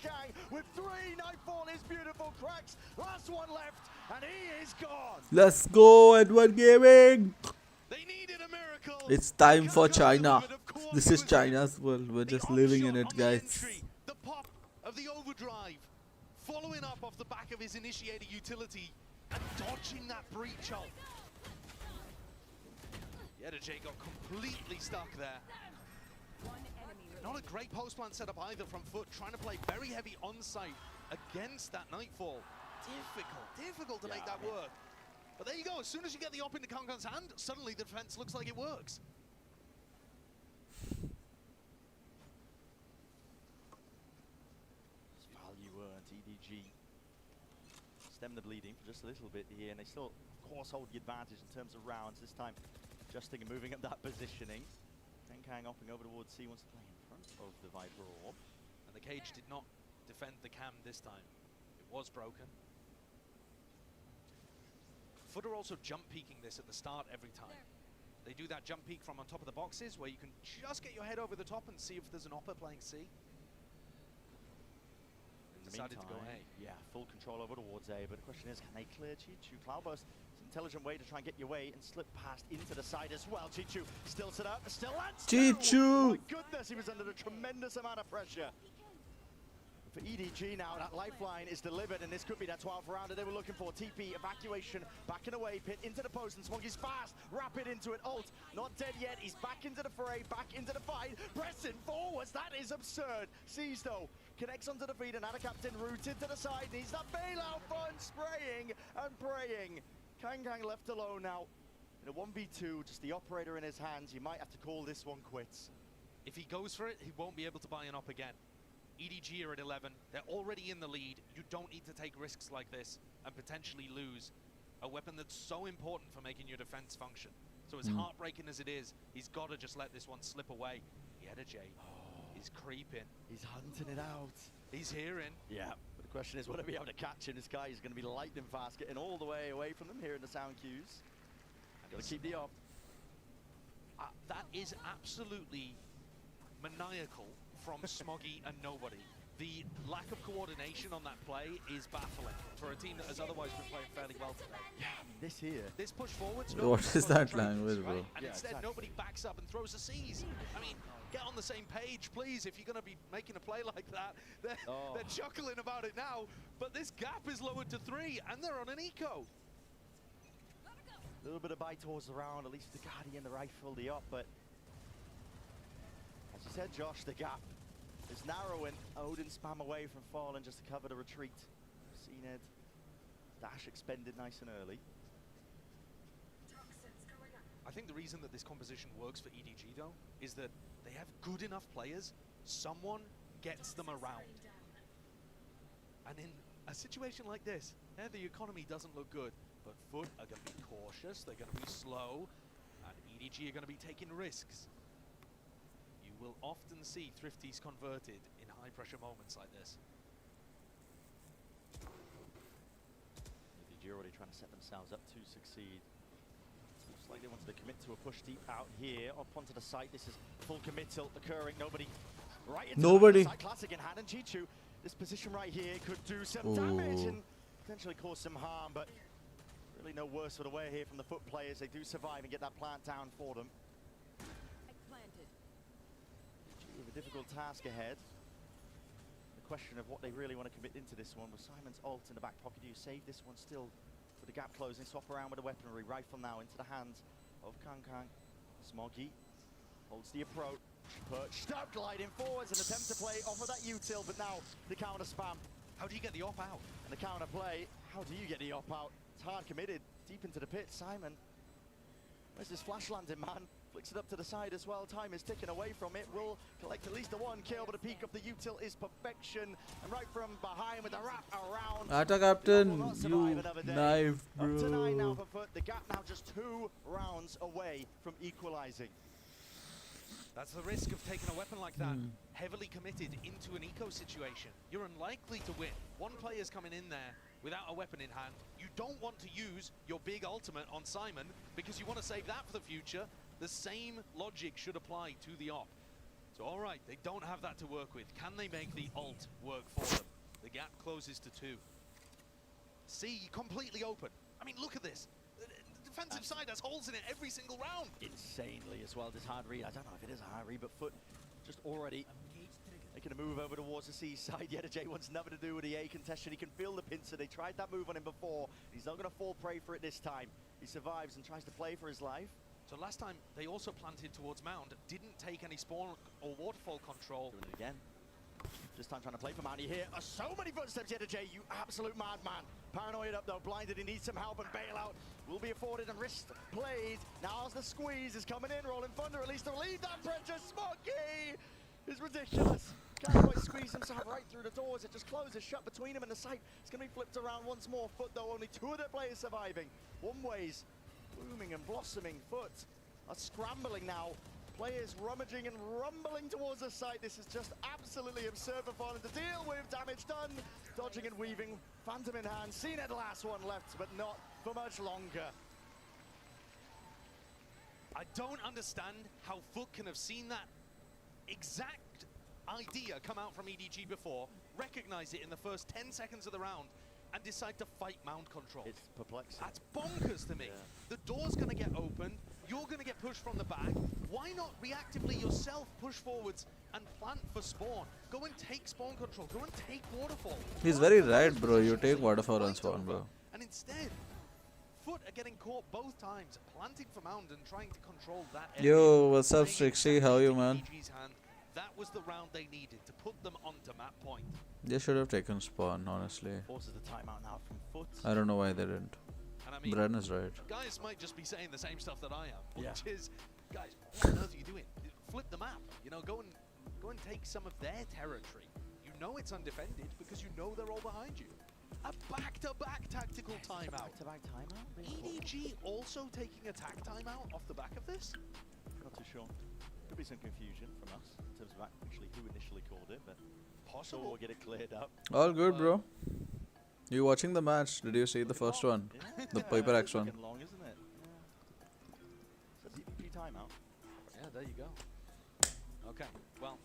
D: with 3. Nightfall is beautiful. Cracks. Last one left, and he is gone.
B: Let's go, Edward Gaming.
V: They needed a miracle.
B: It's time for China. This is China's world. We're just living in it, guys.
V: The pop of the overdrive, following up off the back of his initiator utility and dodging that breach ult. EDG got completely stuck there. Not a great post plant setup either from FUT, trying to play very heavy on site against that Nightfall. Difficult to make that work. But there you go, as soon as you get the op into Kang's hand, suddenly the defense looks like it works.
D: Value earned. EDG stem the bleeding for just a little bit here, and they still, of course, hold the advantage in terms of rounds. This time, adjusting and moving up that positioning. Kang hopping over towards C, wants to play in front of the Viper Orb.
V: And the cage did not defend the cam this time. It was broken. FUT are also jump peeking this at the start every time. They do that jump peek from on top of the boxes where you can just get your head over the top and see if there's an opper playing C. Decided to go A.
D: Yeah, full control over towards A, but the question is, can they clear Chichu? Cloudburst, it's an intelligent way to try and get your way and slip past into the side as well. Chichu still set up, still lands.
B: Chichu!
D: My goodness, he was under a tremendous amount of pressure. For EDG now, that lifeline is delivered, and this could be that 12th rounder they were looking for. TP, evacuation, backing away, pit into the post, and Smoggy's fast, rapid into it, ult, not dead yet, he's back into the fray, back into the fight, pressing forwards, that is absurd. Sees though, connects onto the feed, and now the captain rooted to the side, needs that bailout fun, spraying and praying. Kang left alone now. In a 1v2, just the operator in his hands, you might have to call this one quits.
V: If he goes for it, he won't be able to buy an op again. EDG are at 11, they're already in the lead. You don't need to take risks like this and potentially lose a weapon that's so important for making your defense function. So as heartbreaking as it is, he's got to just let this one slip away. EDG is creeping.
D: He's hunting it out.
V: He's hearing.
D: Yeah, but the question is, will he be able to catch him? This guy is going to be lightning fast, getting all the way away from them, hearing the sound cues. Got to keep the op.
V: That is absolutely maniacal from Smoggy and nobody. The lack of coordination on that play is baffling for a team that has otherwise been playing fairly well today.
D: Yeah, this here.
V: This push forwards.
B: What is that language, bro?
V: Right? And instead, nobody backs up and throws a seize. I mean, get on the same page, please, if you're going to be making a play like that. They're chuckling about it now, but this gap is lowered to 3, and they're on an eco.
D: A little bit of bite towards the round, at least the Guardian, the rifle, the op, but as you said, Josh, the gap is narrowing. Odin spam away from falling just to cover the retreat. Ned dash expended nice and early.
V: I think the reason that this composition works for EDG, though, is that they have good enough players. Someone gets them around. And in a situation like this, the economy doesn't look good, but FUT are going to be cautious, they're going to be slow, and EDG are going to be taking risks. You will often see Thrifties converted in high-pressure moments like this.
D: EDG already trying to set themselves up to succeed. Looks like they wanted to commit to a push deep out here, up onto the site. This is full committal occurring. Nobody right into the site. Classic in hand, and Chichu. This position right here could do some damage and potentially cause some harm, but really no worse for the wear here from the FUT players. They do survive and get that plant down for them. With a difficult task ahead. The question of what they really want to commit into this one. With Simon's ult in the back pocket, do you save this one still with the gap closing? Swap around with the weaponry. Rifle now into the hands of Kang. Smoggy holds the approach. Perched up, gliding forwards, an attempt to play off of that util, but now the counter spam.
V: How do you get the op out?
D: And the counter play, how do you get the op out? It's hard committed, deep into the pit. Simon, where's this flash landing, man? Flicks it up to the side as well. Time is ticking away from it. Will collect at least a 1 kill, but the peak of the util is perfection. And right from behind with the wrap around.
B: Atta Captain, you knife, bro.
D: Up to 9 now for FUT. The gap now just 2 rounds away from equalizing.
V: That's the risk of taking a weapon like that, heavily committed into an eco situation. You're unlikely to win. One player's coming in there without a weapon in hand. You don't want to use your big ultimate on Simon because you want to save that for the future. The same logic should apply to the op. So all right, they don't have that to work with. Can they make the ult work for them? The gap closes to 2. C completely open. I mean, look at this. The defensive side has holes in it every single round.
D: Insanely as well, this hard read. I don't know if it is a hard read, but FUT just already making a move over towards the C side. EDG wants nothing to do with the A contestation. He can feel the pincer. They tried that move on him before. He's not going to fall prey for it this time. He survives and tries to play for his life.
V: So last time they also planted towards Mound, didn't take any spawn or waterfall control.
D: Doing it again. This time trying to play for Mounty here. So many footsteps, EDG, you absolute madman. Paranoid up though, blinded, he needs some help, and bailout will be afforded and wrist played. Now as the squeeze is coming in, Rolling Thunder at least to relieve that pressure. Smoggy is ridiculous. Can't quite squeeze himself right through the doors. It just closes shut between him and the site. It's going to be flipped around once more. FUT though, only 2 of their players surviving. One ways blooming and blossoming. FUT are scrambling now. Players rummaging and rumbling towards the site. This is just absolutely absurd for Fallen to deal with. Damage done. Dodging and weaving. Phantom in hand. CNED last one left, but not for much longer.
V: I don't understand how FUT can have seen that exact idea come out from EDG before, recognize it in the first 10 seconds of the round, and decide to fight Mound control.
D: It's perplexing.
V: That's bonkers to me.
D: Yeah.
V: The door's going to get opened. You're going to get pushed from the back. Why not reactively yourself push forwards and plant for spawn. Go and take spawn control. Go and take waterfall.
B: He's very right, bro. You take waterfall and spawn, bro.
V: And instead, FUT are getting caught both times, planting for mound and trying to control that area.
B: Yo, what's up, Strixie? How are you, man?
V: EDG's hand. That was the round they needed to put them onto map point.
B: They should have taken spawn, honestly.
D: Forces the timeout now from FUT.
B: I don't know why they didn't.
V: And I mean,
B: Bren is right.
V: Guys might just be saying the same stuff that I am, which
D: Yeah.
V: is, guys, what on earth are you doing? Flip the map. You know, go and take some of their territory. You know it's undefended because you know they're all behind you. A back-to-back tactical timeout.
D: Back-to-back timeout?
V: EDG also taking a tac timeout off the back of this?
D: Not too sure. Could be some confusion from us in terms of actually who initially called it, but possible we'll get it cleared up.
B: All good, bro. You watching the match? Did you see the first one?
D: Yeah.
B: The Piper X one.
D: Looking long, isn't it? Yeah. So EDG timeout.
V: Yeah, there you go. Okay, well.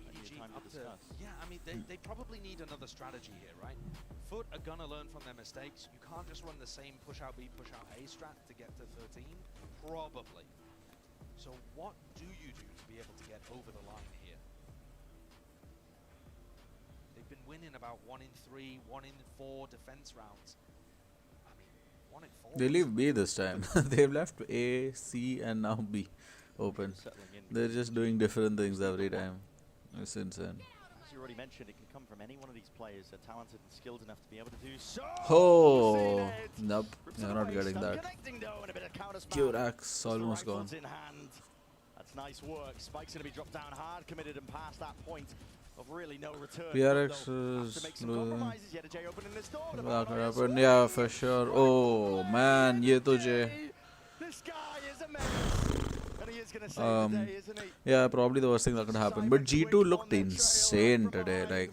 V: EDG
D: time to
V: up to,
D: discuss.
V: yeah, I mean, they probably need another strategy here, right? FUT are gonna learn from their mistakes. You can't just run the same push out B, push out A strat to get to 13. Probably. So what do you do to be able to get over the line here? They've been winning about 1 in 3, 1 in 4 defense rounds. I mean, 1 in 4.
B: They leave B this time. They've left A, C, and now B open. They're just doing different things every time. It's insane.
D: As you already mentioned, it can come from any one of these players. They're talented and skilled enough to be able to do so.
B: Oh, nope. You're not getting that. Q-Rax almost gone.
D: In hand. That's nice work. Spike's going to be dropped down hard, committed and past that point of really no return.
B: PRX is yeah, for sure. Oh man, ye tujhe.
D: This guy is a menace. And he is going to save the day, isn't he?
B: Yeah, probably the worst thing that could happen. But G2 looked insane today. Like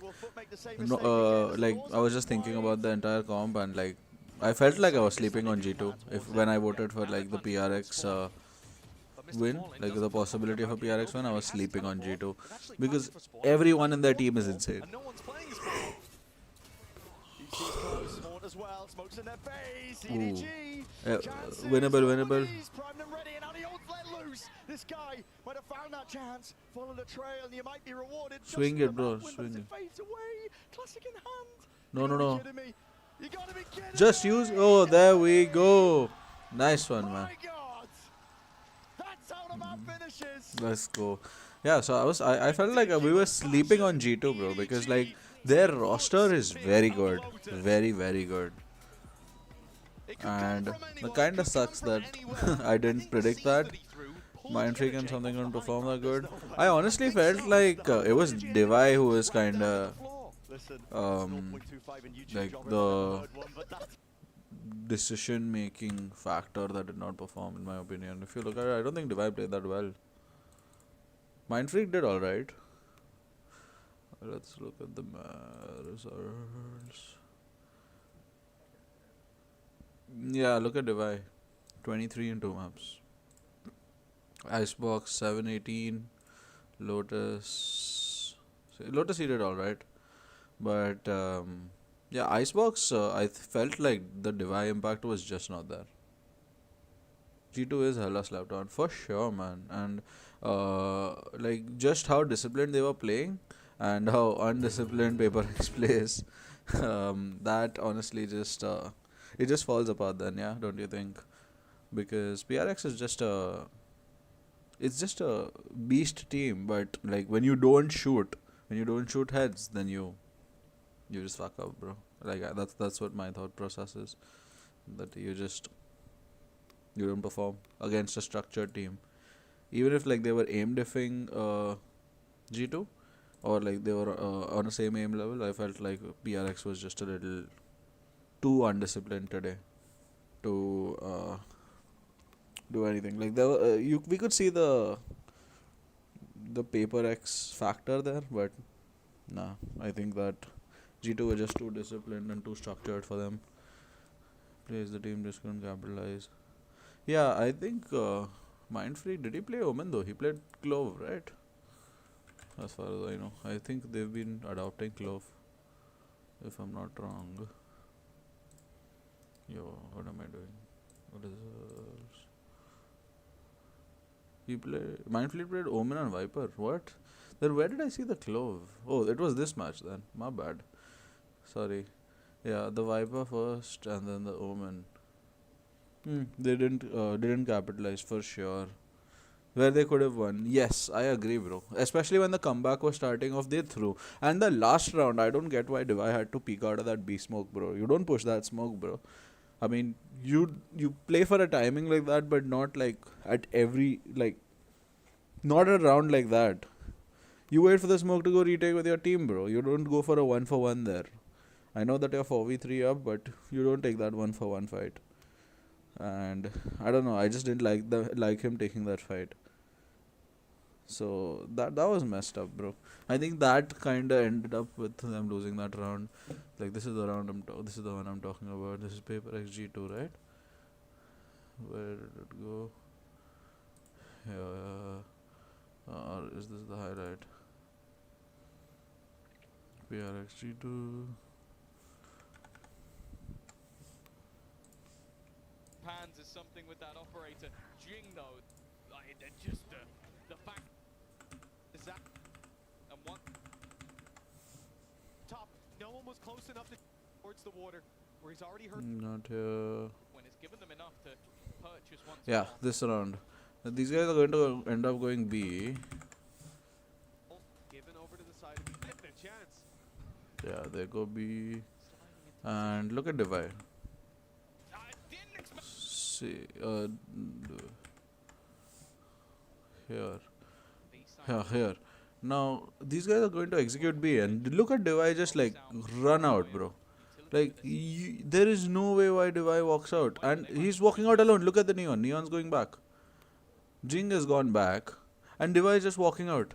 B: I was just thinking about the entire comp and like I felt like I was sleeping on G2 when I voted for like the PRX win, like the possibility of a PRX win. I was sleeping on G2 because everyone in their team is insane. Ooh. Winnable.
D: This guy might have found that chance, followed the trail, and you might be rewarded.
B: Swing it, bro. Swing it.
D: Classic in hand.
B: No. Just use. Oh, there we go. Nice one, man.
D: That's how the map finishes.
B: Let's go. Yeah, so I felt like we were sleeping on G2, bro, because like their roster is very good, very good. And it kind of sucks that I didn't predict that Mindfreak and something don't perform that good. I honestly felt like it was Devi who was kind of like the decision-making factor that did not perform, in my opinion. If you look at it, I don't think Devi played that well. Mindfreak did alright. Let's look at the results. Yeah, look at Devi. 23 in 2 maps. Icebox 718. Lotus he did alright. But yeah, Icebox I felt like the Devi impact was just not there. G2 is hella slapped on for sure, man. And like just how disciplined they were playing and how undisciplined PaperX plays, that honestly just it just falls apart then, yeah, don't you think? Because PRX is just a beast team, but like when you don't shoot heads, then you just fuck up, bro. Like that's what my thought process is, that you don't perform against a structured team. Even if like they were aim diffing G2 or like they were on the same aim level, I felt like PRX was just a little too undisciplined today to do anything. Like there were, we could see the PaperX factor there, but nah, I think that G2 were just too disciplined and too structured for them. Plays the team just couldn't capitalize. Yeah, I think Mindfreak, did he play Omen though? He played Clove, right? As far as I know. I think they've been adopting Clove, if I'm not wrong. Yo, what am I doing? What is this? Mindfleet played Omen and Viper. What? Then where did I see the Clove? Oh, it was this match then. My bad. Sorry. Yeah, the Viper first and then the Omen. They didn't capitalize for sure. Where they could have won. Yes, I agree, bro. Especially when the comeback was starting off, they threw. And the last round, I don't get why Devi had to peek out of that B smoke, bro. You don't push that smoke, bro. I mean, you play for a timing like that, but not like at every, like, not a round like that. You wait for the smoke to go retake with your team, bro. You don't go for a 1-for-1 there. I know that you're 4v3 up, but you don't take that 1-for-1 fight. And I don't know, I just didn't like him taking that fight. So that was messed up, bro. I think that kind of ended up with them losing that round. Like, this is the round this is the one I'm talking about. This is Paper XG2, right? Where did it go? Or is this the highlight? PRXG2.
T: Pans is something with that operator. Jing though, like, just the fact is that and one
S: top. No one was close enough to towards the water where he's already hurt.
B: Not here.
T: When it's given them enough to purchase once.
B: Yeah, this round. These guys are going to end up going B.
S: Given over to the side of the get a chance.
B: Yeah, they go B. And look at Devi. See, here. Now, these guys are going to execute B, and look at Devi just like run out, bro. Like, there is no way why Devi walks out. And he's walking out alone. Look at the Neon. Neon's going back. Jing has gone back. And Devi is just walking out.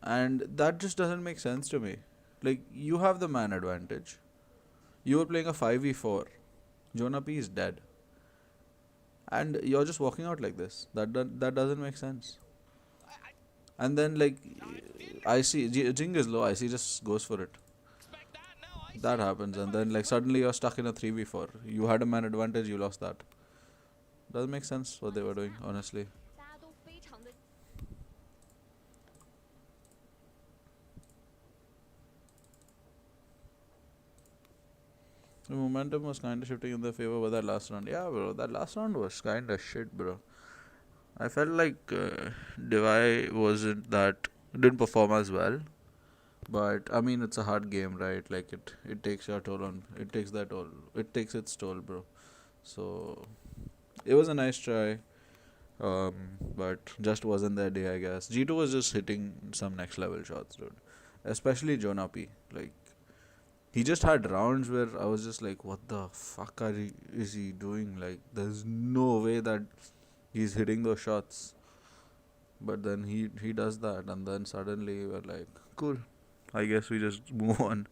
B: And that just doesn't make sense to me. Like, you have the man advantage. You were playing a 5v4. Jonah P is dead. And you're just walking out like this. That doesn't make sense. And then, like, I see Jing is low. I see just goes for it. That happens, and then like suddenly you're stuck in a 3v4. You had a man advantage, you lost that. Doesn't make sense what they were doing, honestly. The momentum was kind of shifting in their favor with that last round. Yeah, bro, that last round was kind of shit, bro. I felt like Devi didn't perform as well. But I mean, it's a hard game, right? Like it takes your toll on. It takes its toll, bro. So it was a nice try, but just wasn't their day, I guess. G2 was just hitting some next level shots, dude. Especially Jonah P. Like, he just had rounds where I was just like, what the fuck is he doing? Like, there's no way that he's hitting those shots. But then he does that, and then suddenly we're like, cool. I guess we just move on.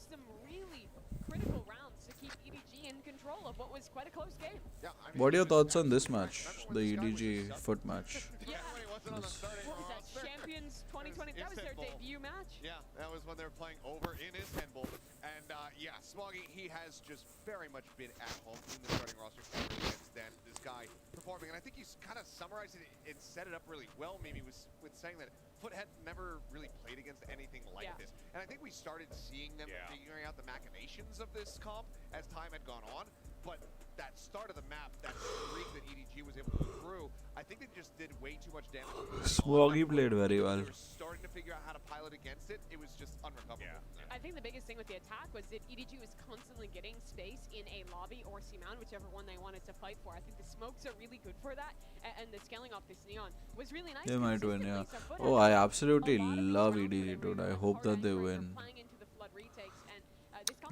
N: Some really critical rounds to keep EDG in control of what was quite a close game.
G: Yeah, I mean,
B: What are your thoughts on this match, the EDG FUT match?
N: Yeah. What was that, Champions 2020? That was their debut match?
G: Yeah, that was when they were playing over in Istanbul. And yeah, Smoggy, he has just very much been at home in the starting roster against them. This guy performing, and I think he's kind of summarized it and set it up really well, maybe, with saying that FUT had never really played against anything like this. And I think we started seeing them figuring out the machinations of this comp as time had gone on. But that start of the map, that streak that EDG was able to accrue, I think they just did way too much damage.
B: Smoggy played very well.
G: They were starting to figure out how to pilot against it. It was just unrecoverable.
N: I think the biggest thing with the attack was that EDG was constantly getting space in a lobby or C-mount, whichever one they wanted to fight for. I think the smokes are really good for that, and the scaling off this Neon was really nice.
B: They might win, yeah. Oh, I absolutely love EDG, dude. I hope that they win.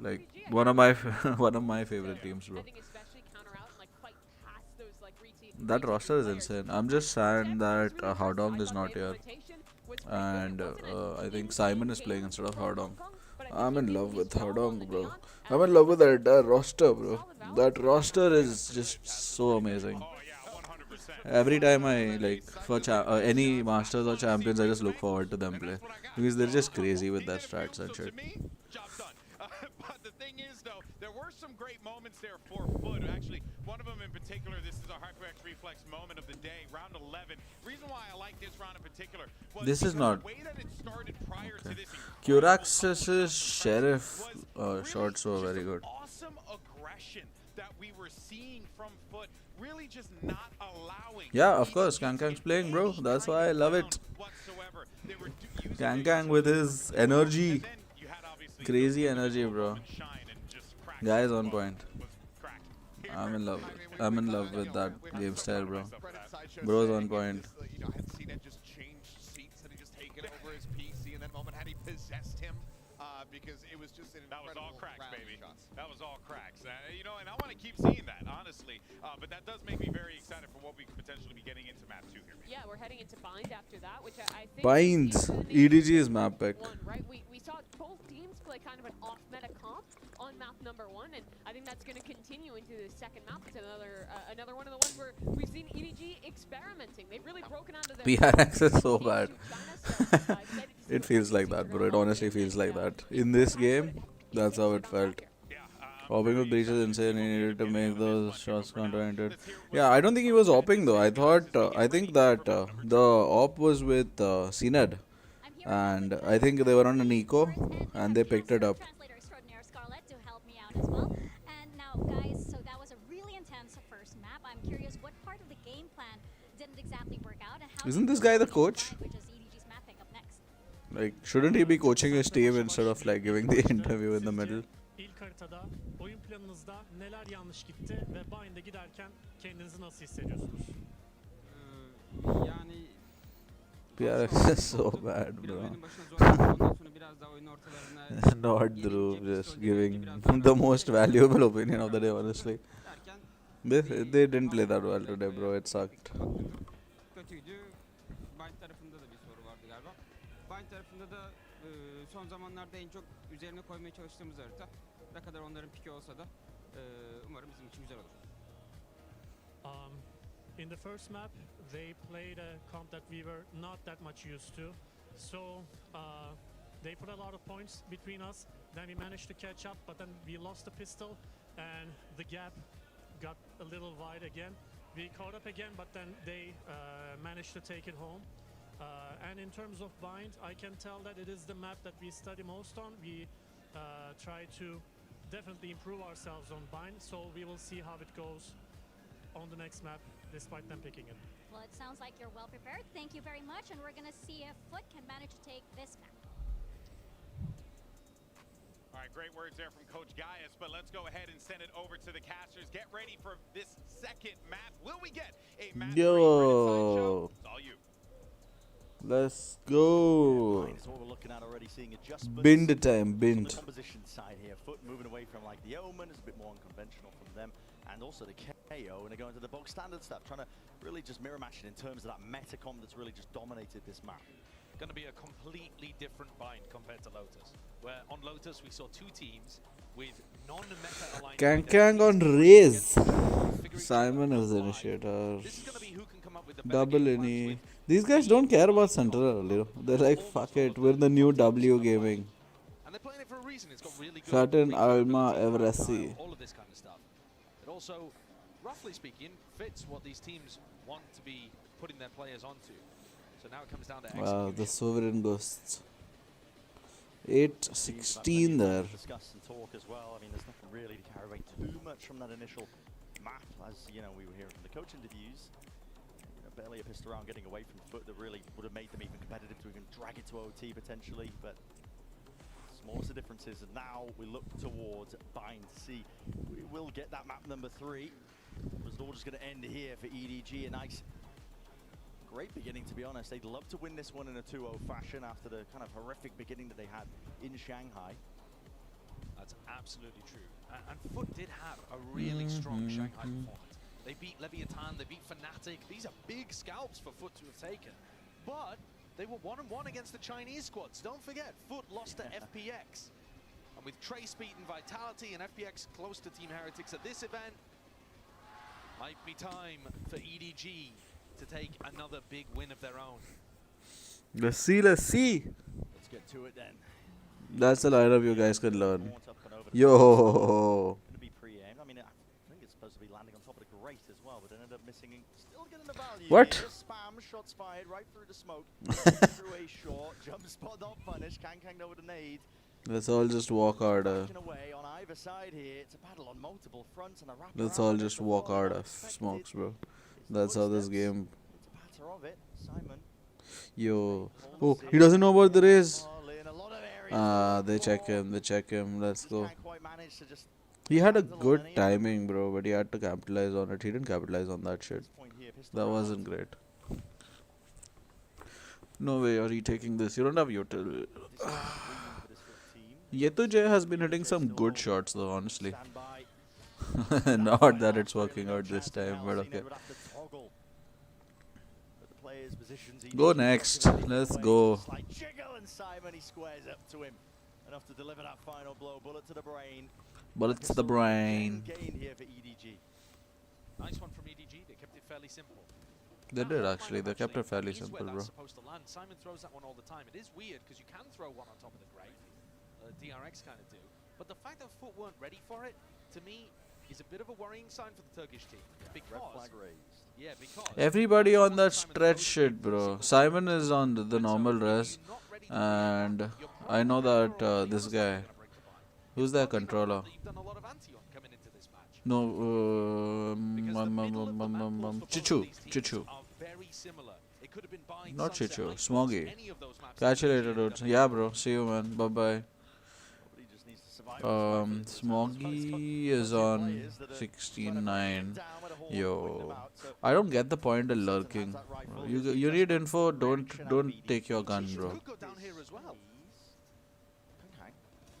B: Like, one of my favorite teams, bro. That roster is insane. I'm just sad that Hardong is not here. And I think Simon is playing instead of Hardong. I'm in love with Hardong, bro. I'm in love with that roster, bro. That roster is just so amazing. Every time I, like, for any Masters or Champions, I just look forward to them play. Because they're just crazy with their strats and shit.
M: But the thing is, though, There were some great moments there for FUT. Actually, one of them in particular, this is a HyperX Reflex moment of the day, round 11. Reason why I like this round in particular was
B: This is not.
M: the way that it started prior to this.
B: Curax's Sheriff shots were very good.
M: Awesome aggression that we were seeing from FUT, really just not allowing.
B: Yeah, of course, Kang's playing, bro. That's why I love it. Kang with his energy, crazy energy, bro. Guy is on point. I'm in love. I'm in love with that game style, bro. Bro's on point.
G: You know, had CNET just changed seats, had he just taken over his PC, and then moment had he possessed him, because it was just an
M: that was all cracks,
G: round of
M: baby.
G: shots.
M: That was all cracks. You know, and I want to keep seeing that, honestly. But that does make me very excited for what we could potentially be getting into map 2 here.
N: Yeah, we're heading into Bind after that, which I think
B: Binds. EDG's map pick.
N: Right, we saw both teams play kind of an off-meta comp on map number 1, and I think that's going to continue into the second map. It's another one of the ones where we've seen EDG experimenting. They've really broken out of their
B: PRX is so bad. It feels like that, bro. It honestly feels like that. In this game, that's how it felt. Hopping with breach is insane. He needed to make those shots counter-ended. Yeah, I don't think he was hopping though. I think that the op was with CNED, and I think they were on an eco, and they picked it up.
O: As well. And now, guys, so that was a really intense first map. I'm curious what part of the game plan didn't exactly work out, and how
B: Isn't this guy the coach?
O: which is EDG's map pick up next.
B: Like, shouldn't he be coaching his team instead of like giving the interview in the middle?
P: İlk haritada oyun planınızda neler yanlış gitti ve Bind'e giderken kendinizi nasıl hissediyorsunuz?
W: Yani
B: PRX is so bad, bro. Not Dhruv, just giving the most valuable opinion of the day, honestly. They didn't play that well today, bro. It sucked.
W: kötüydü. Bind tarafında da bir soru vardı galiba. Bind tarafında da son zamanlarda en çok üzerine koymaya çalıştığımız harita. Ne kadar onların piki olsa da umarım bizim için güzel olur.
P: In the first map, they played a comp that we were not that much used to. So they put a lot of points between us. Then we managed to catch up, but then we lost the pistol, and the gap got a little wide again. We caught up again, but then they managed to take it home. And in terms of Bind, I can tell that it is the map that we study most on. We try to definitely improve ourselves on Bind, so we will see how it goes on the next map, despite them picking it.
O: Well, it sounds like you're well prepared. Thank you very much, and we're going to see if FUT can manage to take this map.
M: All right, great words there from Coach Gaius, but let's go ahead and send it over to the casters. Get ready for this second map. Will we get a map?
B: Yo.
M: It's all you.
B: Let's go.
D: Is what we're looking at already, seeing adjustments.
B: Bind time,
D: On
B: bind.
D: the composition side here, FUT moving away from like the Omen is a bit more unconventional from them, and also the KO, and they're going to the bog standard stuff, trying to really just mirror match it in terms of that metacom that's really just dominated this map.
V: Going to be a completely different Bind compared to Lotus, where on Lotus we saw two teams with non-meta aligned.
B: Kang on raise. Simon is the initiator. Double any. These guys don't care about Central. They're like, fuck it, we're the new W gaming.
V: And they're playing it for a reason. It's got really good.
B: Saturn, Alma, Everesi.
V: All of this kind of stuff. It also, roughly speaking, fits what these teams want to be putting their players onto. So now it comes down to execution.
B: Wow, the Sovereign Ghosts. 8-16 there.
D: Discuss and talk as well. I mean, there's nothing really to carry away too much from that initial map, as you know, we were hearing from the coach interviews. You know, barely a pissed around getting away from FUT that really would have made them even competitive to even drag it to OT potentially, but smallest of differences. And now we look towards Bind to see we will get that map number 3. Was it all just going to end here for EDG? A nice, great beginning, to be honest. They'd love to win this one in a 2-0 fashion after the kind of horrific beginning that they had in Shanghai.
V: That's absolutely true. And FUT did have a really strong Shanghai performance. They beat Leviathan, they beat Fnatic. These are big scalps for FUT to have taken. But they were 1-1 against the Chinese squads. Don't forget, FUT lost to FPX. And with Trace beating Vitality and FPX close to Team Heretics at this event, might be time for EDG to take another big win of their own.
B: Let's see, let's see.
D: Let's get to it then.
B: That's the lineup you guys can learn. Yo.
K: Gonna be pre-aimed. I mean, I think it's supposed to be landing on top of the grate as well, but it ended up missing. Still getting the value.
B: What?
K: Here. Spam shots fired right through the smoke. Through a short jump spot not punished. Kang over the nade.
B: Let's all just walk harder.
K: Away on either side here. It's a battle on multiple fronts and a wrap.
B: Let's all just walk out of smokes, bro. That's how this game.
K: Of it. Simon.
B: Yo. Oh, he doesn't know about the race. They check him. Let's go. He had a good timing, bro, but he had to capitalize on it. He didn't capitalize on that shit. That wasn't great. No way are you taking this. You don't have util. Yetuje has been hitting some good shots though, honestly. Not that it's working out this time, but okay. Go next. Let's go.
K: And Simon, he squares up to him. Enough to deliver that final blow. Bullet to the brain.
B: Bullet to the brain.
K: Gain here for EDG.
V: Nice one from EDG. They kept it fairly simple.
B: They did actually. They kept it fairly simple, bro.
V: Supposed to land. Simon throws that one all the time. It is weird because you can throw one on top of the grate. DRX kind of do. But the fact that FUT weren't ready for it, to me, is a bit of a worrying sign for the Turkish team. Because
K: red flag raised.
V: Yeah, because
B: everybody on that stretch shit, bro. Simon is on the normal res, and I know that this guy, who's their controller? No, Chichu. Not Chichu, Smoggy. Catch you later, dude. Yeah, bro. See you, man. Bye bye. Smoggy is on 16-9. Yo, I don't get the point of lurking. You need info. Don't take your gun, bro.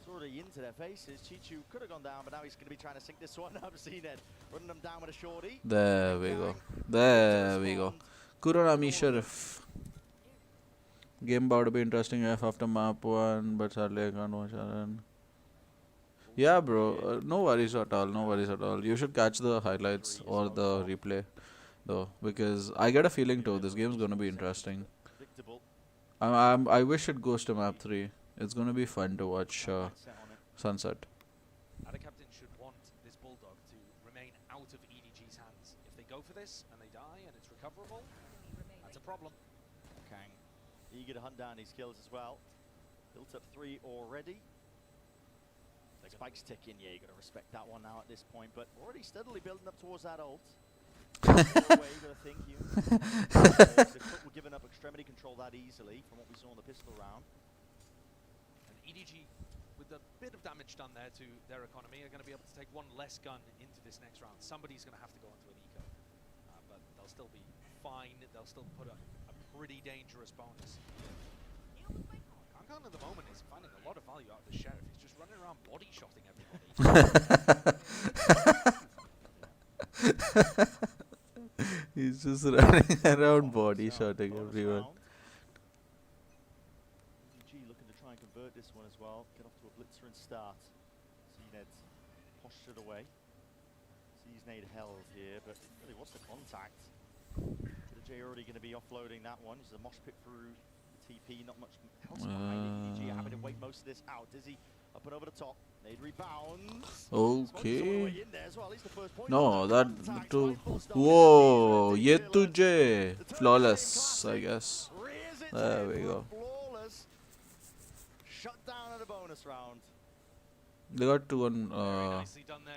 K: Already into their faces. Chichu could have gone down, but now he's going to be trying to sink this one up. Seen it, running them down with a shorty.
B: There we go. There we go. Kuronami Sheriff. Game about to be interesting after map 1, but sadly I can't watch Aaron. Yeah, bro. No worries at all. No worries at all. You should catch the highlights or the replay, though, because I get a feeling too. This game's gonna be interesting. I wish it goes to map 3. It's gonna be fun to watch Sunset.
V: Ada Captain should want this Bulldog to remain out of EDG's hands. If they go for this and they die and it's recoverable, that's a problem.
K: Kang eager to hunt down these kills as well. Built up 3 already. Spike's ticking, yeah, you got to respect that one now at this point, but already steadily building up towards that ult. Away, you got to think you. We're giving up extremity control that easily from what we saw in the pistol round.
V: And EDG, with a bit of damage done there to their economy, are going to be able to take one less gun into this next round. Somebody's going to have to go into an eco, but they'll still be fine. They'll still put a pretty dangerous bonus. Kankan at the moment is finding a lot of value out of the Sheriff. He's just running around body shotting everybody.
B: He's just running around body shotting everyone.
K: EDG looking to try and convert this one as well. Get off to a blitzer and start. CNED's postured away. Sees Nade held here, but really what's the contact? EDG already going to be offloading that one. This is a mosh pit through TP, not much else behind it. EDG having to wait most of this out. Dizzy up and over the top. Nade rebounds.
B: Okay. No, that too. Whoa, Yetuje. Flawless, I guess. There we go.
K: Shut down at a bonus round.
B: They got to one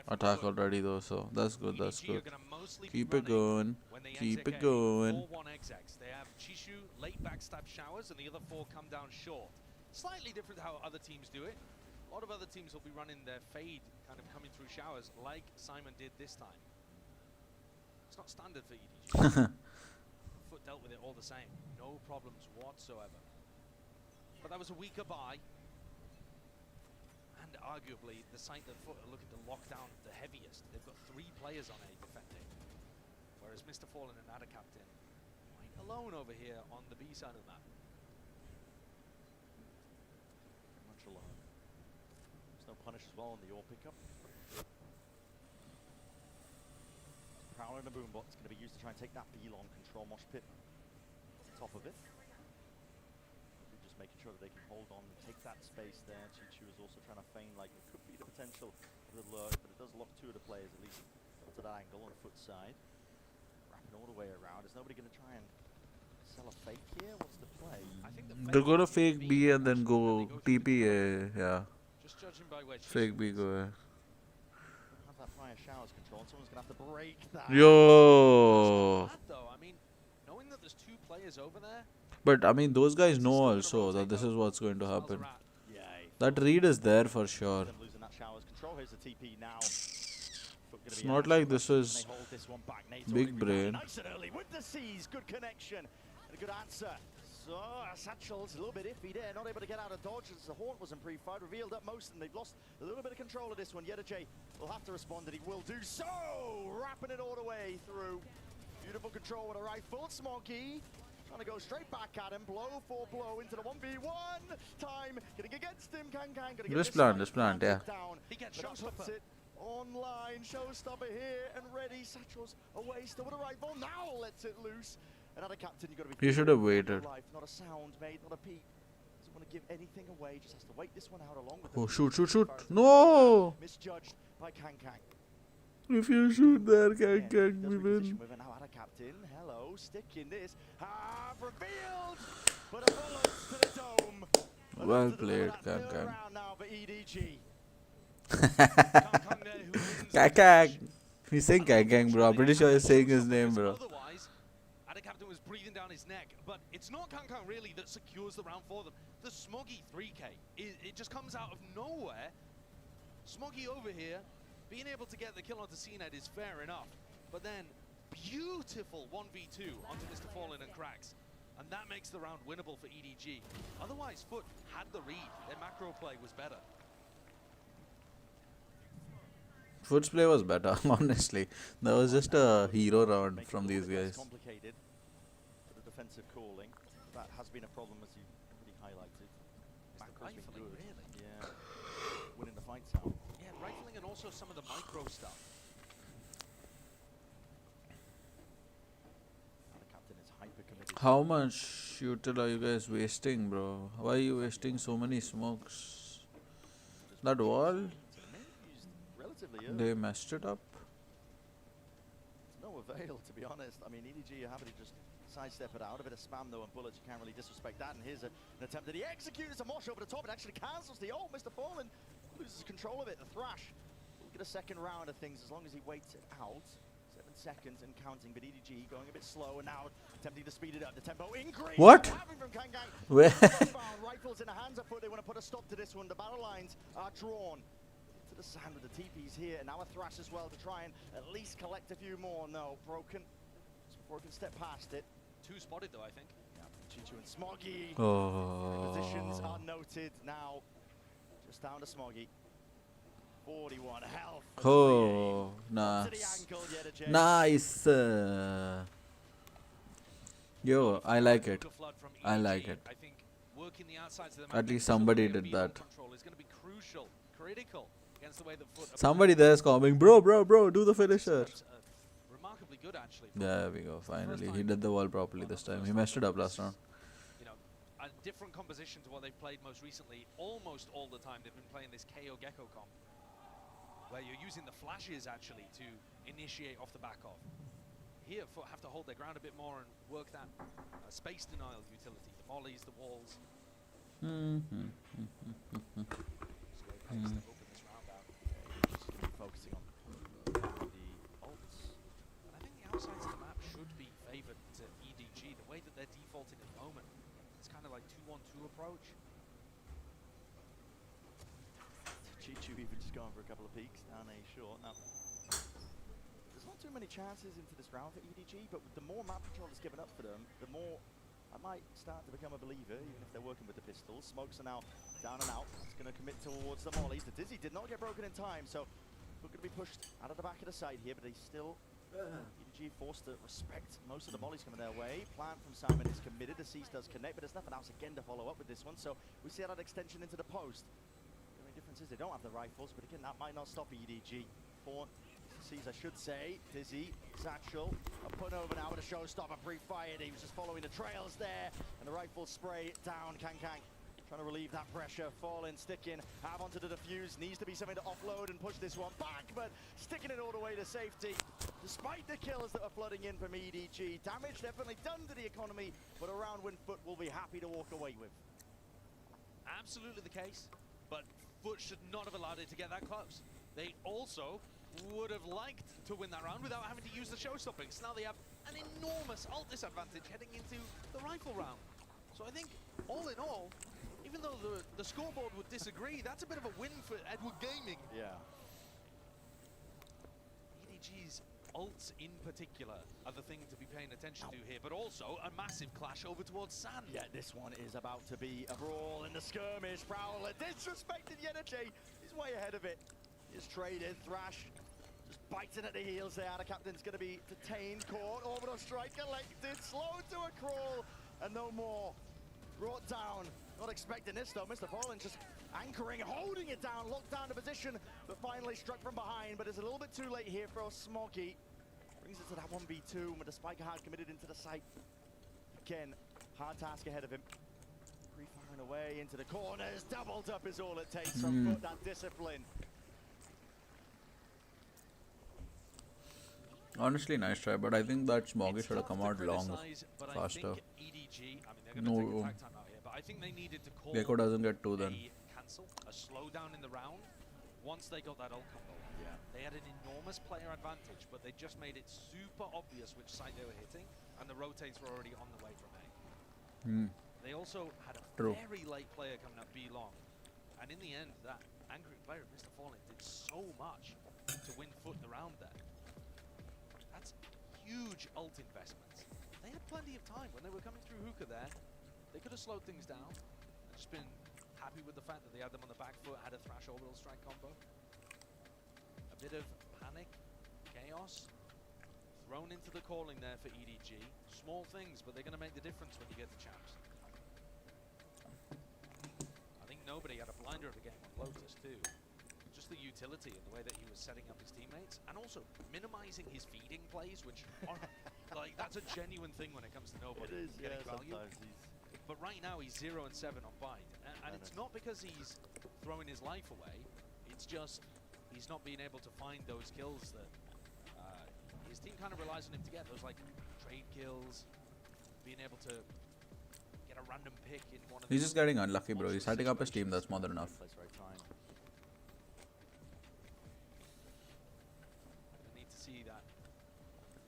B: attack already though, so that's good. That's good. Keep it going. Keep it going.
V: 4-1XX. They have Chishu late backstab showers, and the other 4 come down short. Slightly different how other teams do it. A lot of other teams will be running their fade, kind of coming through showers, like Simon did this time. It's not standard for EDG. FUT dealt with it all the same. No problems whatsoever. But that was a weaker buy. And arguably, the site that FUT are looking to lock down the heaviest. They've got 3 players on A defending. Whereas Mr. Fallen and Ada Captain quite alone over here on the B side of the map.
K: Very much alone. There's no punish as well on the AWR pickup. Prowler and a boombot is going to be used to try and take that B-long control mosh pit. Top of it. Just just making sure that they can hold on and take that space there. Chichu is also trying to feign like it could be the potential of the lurk, but it does lock two of the players at least to that angle on the foot side. Wrapping all the way around. Is nobody going to try and sell a fake here? What's the play? I think the
B: They're gonna fake B and then go TP A, yeah.
V: Just judging by where
B: Fake B go A.
K: Have that fire showers control. Someone's going to have to break that.
B: Yo.
V: though. I mean, knowing that there's two players over there.
B: But I mean, those guys know also that this is what's going to happen. That read is there for sure.
K: Losing that showers control. Here's the TP now.
B: It's not like this is big brain.
D: Nice and early with the C's. Good connection and a good answer. So Satchel's a little bit iffy there, not able to get out of dodge as the Haunt wasn't pre-fired, revealed up most, and they've lost a little bit of control of this one. EDG will have to respond, and he will do so, wrapping it all the way through. Beautiful control with a rifle. Smoggy trying to go straight back at him, blow for blow into the 1v1. Time getting against him. Kang.
B: This plant, yeah.
K: He gets
D: shot. Puts it online. Showstopper here and ready. Satchel's away still with a rifle. Now lets it loose. Another captain, you got to be.
B: You should have waited.
D: Life, not a sound, mate, not a peep. Doesn't want to give anything away. Just has to wait this one out along with.
B: Oh shoot! No!
D: Misjudged by Kang.
B: If you shoot there, Kang, we win.
D: With now a captain. Hello, stick in this. Revealed, but a bullet to the dome.
B: Well played, Kang.
D: Now for EDG.
B: Kang. He's saying Kang, bro. I'm pretty sure he's saying his name, bro.
V: Captain was breathing down his neck, but it's not Kang really that secures the round for them. The Smoggy 3K, it just comes out of nowhere. Smoggy over here, being able to get the kill onto CNED is fair enough, but then beautiful 1v2 onto Mr. Fallen and Cracks, and that makes the round winnable for EDG. Otherwise, FUT had the read. Their macro play was better.
B: FUT's play was better, honestly. That was just a hero round from these guys.
K: Complicated. Defensive calling, that has been a problem as you already highlighted. Macro's been good. Really? Yeah. Winning the fights out.
V: Yeah, rifling and also some of the micro stuff.
K: The captain is hyper committed.
B: How much util are you guys wasting, bro? Why are you wasting so many smokes? That wall? They messed it up.
K: It's no avail, to be honest. I mean, EDG are happy to just sidestep it out. A bit of spam though, and bullets, you can't really disrespect that. And here's an attempt that he executes a mosh over the top. It actually cancels the ult. Mr. Fallen loses control of it. The Thrash will get a second round of things as long as he waits it out. 7 seconds and counting, but EDG going a bit slow and now attempting to speed it up. The tempo increase.
B: What?
K: From Kang.
B: Where?
K: Rifles in the hands of FUT. They want to put a stop to this one. The battle lines are drawn to the sand with the TPs here, and now a Thrash as well to try and at least collect a few more. No, broken. Just before he can step past it.
V: Two spotted though, I think.
K: Yeah, Chichu and Smoggy.
B: Oh.
K: Positions are noted now. Just down to Smoggy. 41 health.
B: Oh, nice. Nice. Yo, I like it. I like it.
V: I think working the outsides of the
B: At least somebody did that.
V: Control is going to be crucial, critical against the way that FUT.
B: Somebody there is coming, bro, do the finisher.
V: Remarkably good actually.
B: There we go. Finally, he did the wall properly this time. He messed it up last round.
V: You know, a different composition to what they've played most recently. Almost all the time they've been playing this KO Gecko comp, where you're using the flashes actually to initiate off the back of. Here, FUT have to hold their ground a bit more and work that space denial utility. The mollies, the walls.
K: Focusing on the ults.
V: I think the outsides of the map should be favoured to EDG. The way that they're defaulting at the moment, it's kind of like 2-1-2 approach.
K: Chichu even just going for a couple of peeks down A short. Now, there's not too many chances into this round for EDG, but the more map control is given up for them, the more I might start to become a believer, even if they're working with the pistols. Smokes are now down and out. It's going to commit towards the mollies. The Dizzy did not get broken in time, so we're going to be pushed out of the back of the side here, but he's still EDG forced to respect most of the mollies coming their way. Plant from Simon is committed. The Cease does connect, but there's nothing else again to follow up with this one, so we see that extension into the post. The only difference is they don't have the rifles, but again, that might not stop EDG. Fawn
D: Sees, I should say. Dizzy, Satchel, a put over now with a showstopper pre-fired. He was just following the trails there, and the rifle spray down. Kang trying to relieve that pressure. Falling, sticking, have onto the defuse. Needs to be something to offload and push this one back, but sticking it all the way to safety. Despite the kills that are flooding in from EDG, damage definitely done to the economy, but a round win FUT will be happy to walk away with.
V: Absolutely the case, but FUT should not have allowed it to get that close. They also would have liked to win that round without having to use the show-stopping. So now they have an enormous ult disadvantage heading into the rifle round. So I think, all in all, even though the scoreboard would disagree, that's a bit of a win for Edward Gaming.
D: Yeah.
V: EDG's ults in particular are the thing to be paying attention to here, but also a massive clash over towards Sand.
D: Yeah, this one is about to be a brawl in the skirmish. Prowler disrespected Yenache. He's way ahead of it. He's traded. Thrash just biting at the heels there. The captain's going to be detained, caught. Orbital strike collected. Slowed to a crawl, and no more. Brought down. Not expecting this though. Mr. Fallen just anchoring, holding it down, locked down the position, but finally struck from behind. But it's a little bit too late here for Smoggy. Brings it to that 1v2 with the spike hard committed into the site. Again, hard task ahead of him. Pre-firing away into the corners. Doubled up is all it takes from FUT, that discipline.
B: Honestly, nice try, but I think that Smoggy should have come out long, faster.
V: EDG,
B: No,
V: I think they needed to call
B: Gecko doesn't get two then.
V: cancel, a slowdown in the round once they got that ult combo.
D: Yeah.
V: They had an enormous player advantage, but they just made it super obvious which side they were hitting, and the rotates were already on the way from A. They also had a very late player coming up B long, and in the end, that angry player, Mr. Fallen, did so much to win FUT the round there. That's huge ult investments. They had plenty of time when they were coming through hookah there. They could have slowed things down and just been happy with the fact that they had them on the back foot, had a Thrash orbital strike combo. A bit of panic, chaos, thrown into the calling there for EDG. Small things, but they're going to make the difference when you get the champs. I think nobody had a blinder of the game on Lotus too. Just the utility and the way that he was setting up his teammates, and also minimizing his feeding plays, which are, like, that's a genuine thing when it comes to nobody getting value. But right now he's 0 and 7 on Bite, and it's not because he's throwing his life away. It's just he's not being able to find those kills that his team kind of relies on him to get. Those like trade kills, being able to get a random pick in one of.
B: He's just getting unlucky, bro. He's setting up his team. That's more than enough.
V: Need to see that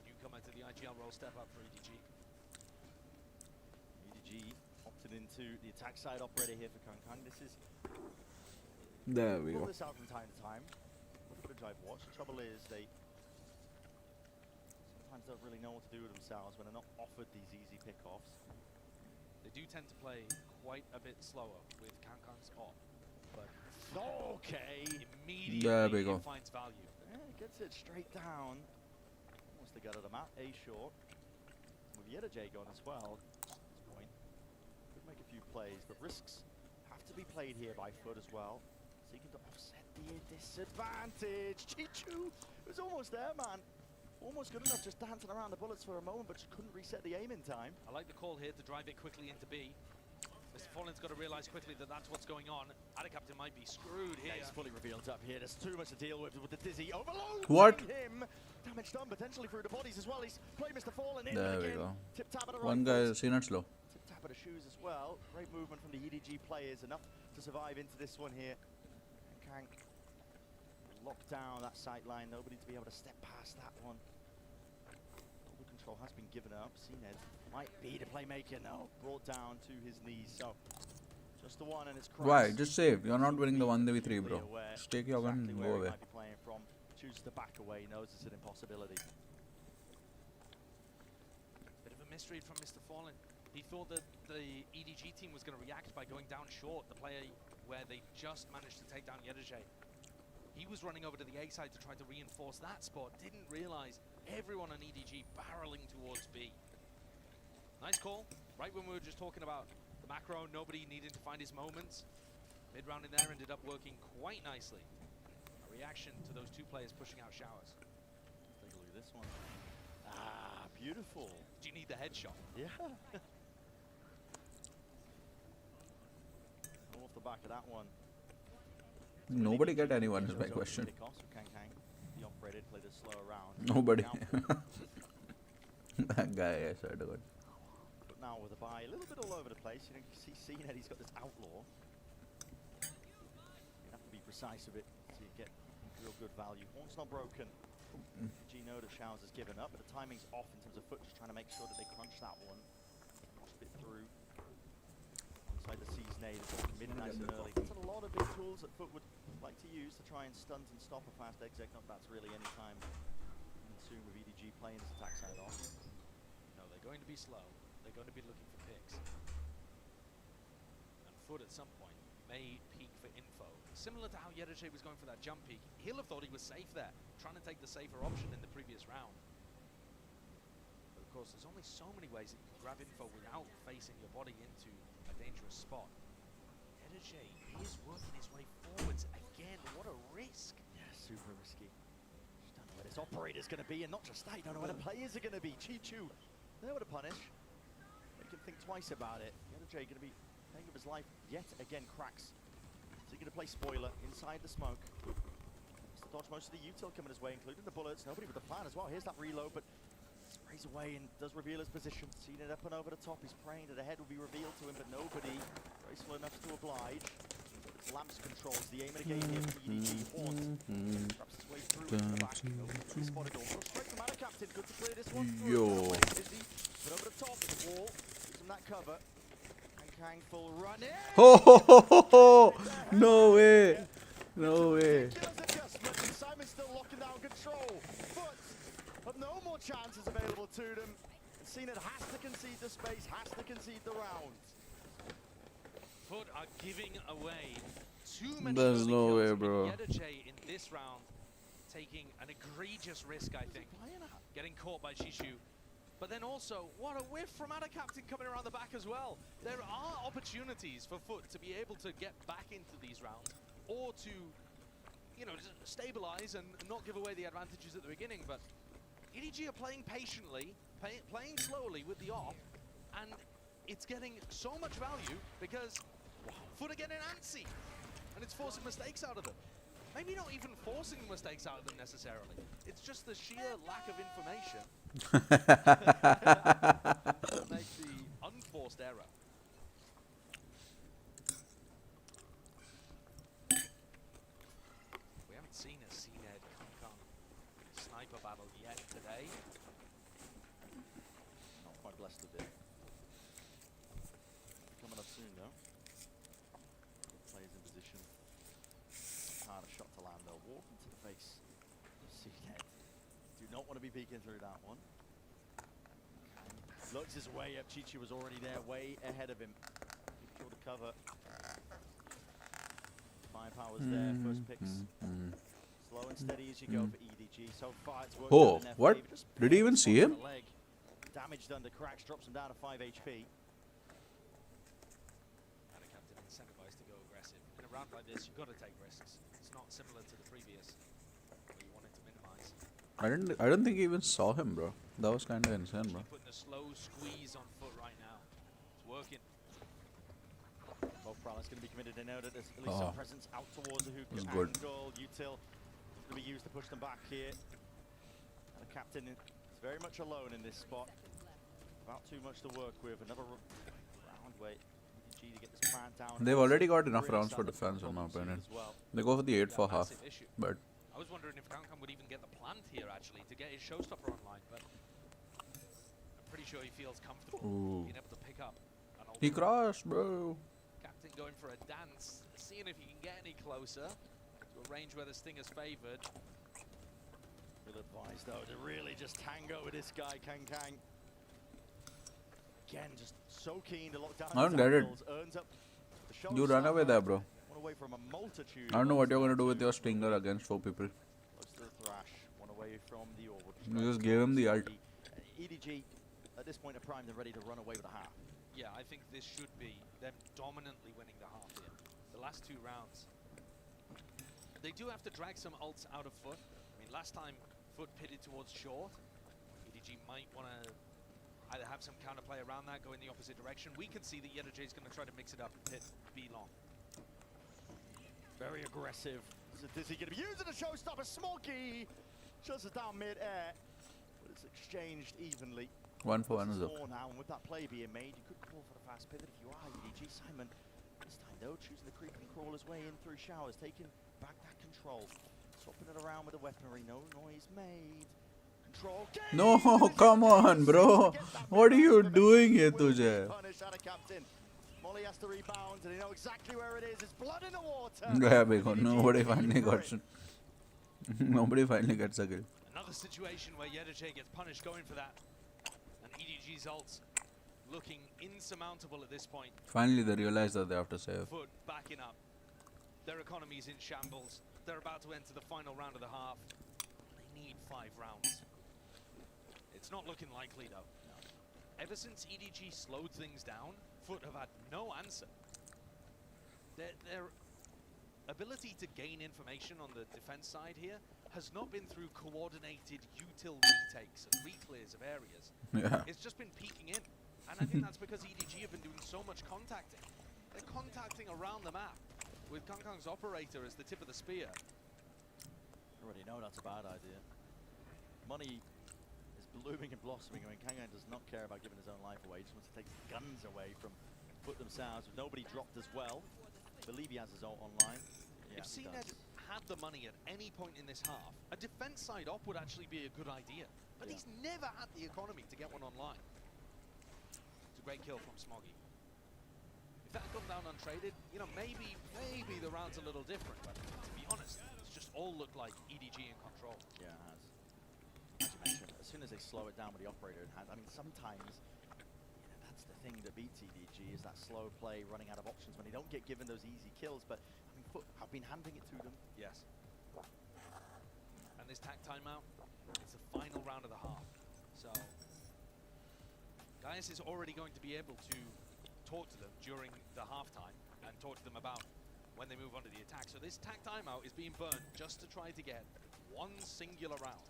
V: newcomer to the IGL role step up for EDG.
D: EDG opted into the attack side operator here for Kang. This is...
B: There we
D: pull
B: go.
D: this out from time to time. What footage I've watched. The trouble is they sometimes don't really know what to do with themselves when they're not offered these easy pickoffs.
V: They do tend to play quite a bit slower with Kang's op, but immediately it finds value.
D: Yeah, gets it straight down. Wants to get at the map. A short. With EDG gone as well. At this point. Could make a few plays, but risks have to be played here by FUT as well. Seeking to offset the disadvantage. Chichu was almost there, man. Almost good enough, just dancing around the bullets for a moment, but just couldn't reset the aim in time.
V: I like the call here to drive it quickly into B. Mr. Fallen's got to realize quickly that that's what's going on. Captain might be screwed here.
D: Yeah, he's fully revealed up here. There's too much to deal with the Dizzy overload.
B: What?
D: Him. Damage done potentially through the bodies as well. He's played Mr. Fallen in
B: There we
D: again.
B: go.
D: Tip tap at the
B: One
D: right
B: guy seen it slow.
D: Tip tap at the shoes as well. Great movement from the EDG players. Enough to survive into this one here. Kang lock down that sight line. Nobody to be able to step past that one. All the control has been given up. CNED might be the playmaker now. Brought down to his knees. So just the one and it's Christ.
B: Why? Just save. You're not winning the 1v3, bro. Just take your gun and go away.
D: Might be playing from. Chooses to back away. Knows it's an impossibility.
V: Bit of a misread from Mr. Fallen. He thought that the EDG team was going to react by going down short, the player where they just managed to take down EDG. He was running over to the A side to try to reinforce that spot, didn't realize everyone on EDG barreling towards B. Nice call, right when we were just talking about the macro, nobody needing to find his moments. Mid-round in there ended up working quite nicely. A reaction to those two players pushing out showers.
D: this one. Ah, beautiful.
V: Do you need the headshot?
D: Yeah. Off the back of that one.
B: Nobody get anyone is my question.
D: The operator played a slow round.
B: Nobody. That guy, I swear to God.
D: But now with a buy, a little bit all over the place. You know, you can see CNED, he's got this outlaw. You have to be precise with it so you get real good value. Horn's not broken. Gino the Showers has given up, but the timing's off in terms of FUT, just trying to make sure that they crunch that one. Watch a bit through. Inside the CNED, it's all mid nice and early. That's a lot of big tools that FUT would like to use to try and stunt and stop a fast exec. Not that's really any time soon with EDG playing this attack side off.
V: No, they're going to be slow. They're going to be looking for picks. And FUT at some point may peek for info. Similar to how EDG was going for that jump peek. He'll have thought he was safe there, trying to take the safer option in the previous round. But of course, there's only so many ways that you can grab info without facing your body into a dangerous spot. EDG is working his way forwards again. What a risk.
D: Yeah, super risky. Just don't know where this operator's going to be, and not just that, you don't know where the players are going to be. Chichu, they know what to punish. They can think twice about it. EDG going to be paying with his life yet again. Cracks. So he's going to play spoiler inside the smoke. He's to dodge most of the util coming his way, including the bullets. Nobody with the plan as well. Here's that reload, but sprays away and does reveal his position. Seen it up and over the top. He's praying that a head will be revealed to him, but nobody. Very slow enough to oblige. It's Lamps controls the aim of the game here for EDG. Haunt traps his way through in the back. Nobody spotted all. Go straight from Anna Captain. Good to clear this one through. But over the top, the wall. Gives him that cover. Kang full run in.
B: Oh, no way. No way.
D: Simon's still locking down control. But no more chances available to them. Cena has to concede the space, has to concede the round.
V: FUT are giving away too many.
B: There's no way, bro.
V: EDG in this round taking an egregious risk, I think. Getting caught by Chishu. But then also, what a whiff from Anna Captain coming around the back as well. There are opportunities for FUT to be able to get back into these rounds, or to, you know, just stabilize and not give away the advantages at the beginning. But EDG are playing patiently, playing slowly with the off, and it's getting so much value because FUT are getting antsy, and it's forcing mistakes out of them. Maybe not even forcing mistakes out of them necessarily. It's just the sheer lack of information that makes the unforced error. We haven't seen a CNED Kong sniper battle yet today.
D: Not quite blessed with it. Coming up soon though. Players in position. Harder shot to land though. Walk into the face. CNED do not want to be peeking through that one. Looks his way up. Chichi was already there, way ahead of him. Sure to cover. Firepower's there. First picks. Slow and steady as you go for EDG. So far it's worked out in their
B: what?
D: favor. Just
B: Did he even see him?
D: Damage done to Cracks, drops him down to 5 HP.
V: And a captain incentivized to go aggressive. In a round like this, you've got to take risks. It's not similar to the previous, where you wanted to minimize.
B: I don't think he even saw him, bro. That was kind of insane, bro.
V: Putting a slow squeeze on FUT right now. It's working.
D: Both Prowler's going to be committed. They know that there's at least some presence out towards the hook.
B: That's good.
D: Angle, util is going to be used to push them back here. And the captain is very much alone in this spot. About too much to work with. Another round wait. EDG to get this plan down.
B: They've already got enough rounds for defense, in my opinion. They go for the 8 for half, but
V: I was wondering if Kankan would even get the plant here, actually, to get his showstopper online, but I'm pretty sure he feels comfortable being able to pick up an old
B: he crossed, bro.
V: Captain going for a dance, seeing if he can get any closer to a range where the Sting is favored.
D: Will advise, though, to really just tango with this guy, Kang. Again, just so keen to lock down.
B: I don't get it. You run away there, bro.
D: Away from a multitude.
B: I don't know what you're going to do with your Stinger against 4 people.
D: Close to the thrash, one away from the orb.
B: You just gave him the ult.
D: EDG, at this point, are primed and ready to run away with a half.
V: Yeah, I think this should be them dominantly winning the half here. The last 2 rounds. They do have to drag some ults out of FUT. I mean, last time FUT pitted towards short. EDG might want to either have some counterplay around that, go in the opposite direction. We can see that EDG is going to try to mix it up and pit B long.
D: Very aggressive. Is he going to be using a showstopper? Smoggy shuts it down mid-air, but it's exchanged evenly.
B: 1 for 1 is
D: okay.
B: okay.
D: Now, and with that play being made, you could call for the fast pivot if you are EDG. Simon, this time though, choosing the creep and crawl his way in through showers, taking back that control, swapping it around with the weaponry. No noise made. Control.
B: No, come on, bro. What are you doing here, Tujay?
D: Punish out of captain. Molly has to rebound, and they know exactly where it is. It's blood in the water.
B: Yeah, because nobody finally got it. Nobody finally gets a kill.
V: Another situation where EDG gets punished going for that. And EDG's ults looking insurmountable at this point.
B: Finally, they realize that they have to save.
V: FUT backing up. Their economy's in shambles. They're about to enter the final round of the half. They need 5 rounds. It's not looking likely though. Ever since EDG slowed things down, FUT have had no answer. Their ability to gain information on the defense side here has not been through coordinated util retakes and reclears of areas.
B: Yeah.
V: It's just been peeking in. And I think that's because EDG have been doing so much contacting. They're contacting around the map with Kangkang's operator as the tip of the spear.
K: Already know that's a bad idea. Money is blooming and blossoming. I mean, Kangkang does not care about giving his own life away. He just wants to take the guns away from FUT themselves. With nobody dropped as well. I believe he has his ult online. Yeah,
V: If CNED had the money at any point in this half, a defense side op would actually be a good idea. But he's never had the economy to get one online. It's a great kill from Smoggy. If that had gone down untraded, you know, maybe the round's a little different. But to be honest, it's just all looked like EDG in control.
K: Yeah, it has. As you mentioned, as soon as they slow it down with the operator in hand, I mean, sometimes that's the thing that beats EDG is that slow play, running out of options when they don't get given those easy kills. But I mean, FUT have been handing it to them.
V: Yes. And this tack timeout, it's the final round of the half. So, Gaius is already going to be able to talk to them during the halftime and talk to them about when they move on to the attack. So this tack timeout is being burned just to try to get one singular round.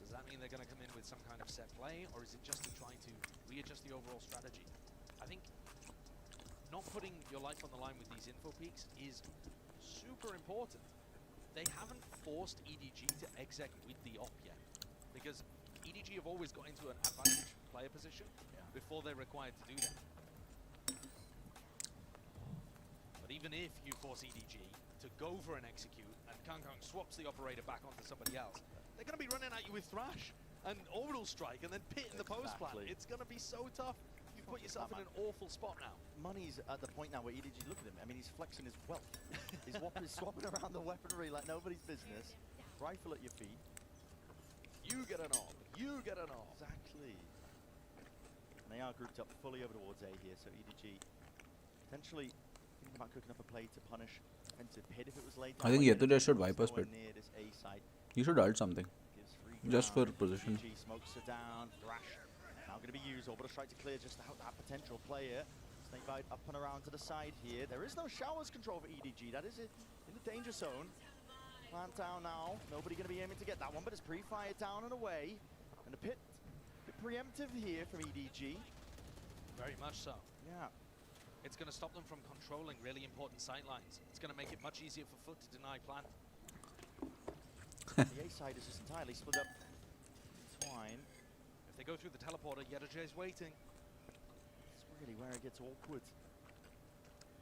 V: Does that mean they're going to come in with some kind of set play, or is it just to try to readjust the overall strategy? I think not putting your life on the line with these info peaks is super important. They haven't forced EDG to exec with the op yet, because EDG have always got into an advantage player position before they're required to do that. But even if you force EDG to go for an execute and Kangkang swaps the operator back onto somebody else, they're going to be running at you with Thrash and Orbital Strike and then pit in the post plant. It's going to be so tough. You put yourself in an awful spot now.
K: Money's at the point now where EDG, look at him. I mean, he's flexing his wealth. He's swapping around the weaponry like nobody's business. Rifle at your feet.
V: You get an op. You get an op.
K: Exactly. And they are grouped up fully over towards A here, so EDG potentially thinking about cooking up a play to punish defensive pit if it was late.
B: I think Yetuda should Viper's pit.
K: Near this A side.
B: He should ult something. Just for position.
K: EDG smokes it down. Thrash now going to be used. Orbital Strike to clear just out that potential player. Snakebite up and around to the side here. There is no showers control for EDG. That is it in the danger zone. Plant down now. Nobody going to be aiming to get that one, but it's pre-fired down and away. And the pit, a bit preemptive here from EDG.
V: Very much so.
K: Yeah.
V: It's going to stop them from controlling really important sight lines. It's going to make it much easier for FUT to deny plant.
K: The A side is just entirely split up. Twine.
V: If they go through the teleporter, EDG is waiting.
K: It's really where it gets awkward.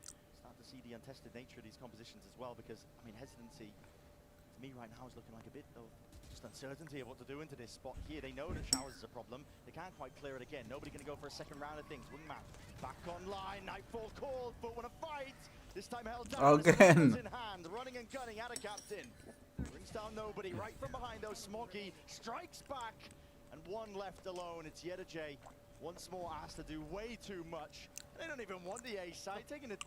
K: Start to see the untested nature of these compositions as well, because, I mean, hesitancy to me right now is looking like a bit of just uncertainty of what to do into this spot here. They know that showers is a problem. They can't quite clear it again. Nobody going to go for a second round of things. Wingman back online. Nightfall called, but want to fight. This time held down.
B: Again.
K: In hand, running and gunning at a captain. Brings down nobody. Right from behind though, Smoggy strikes back. And one left alone. It's EDG. Once more asked to do way too much. They don't even want the A side. Taking it.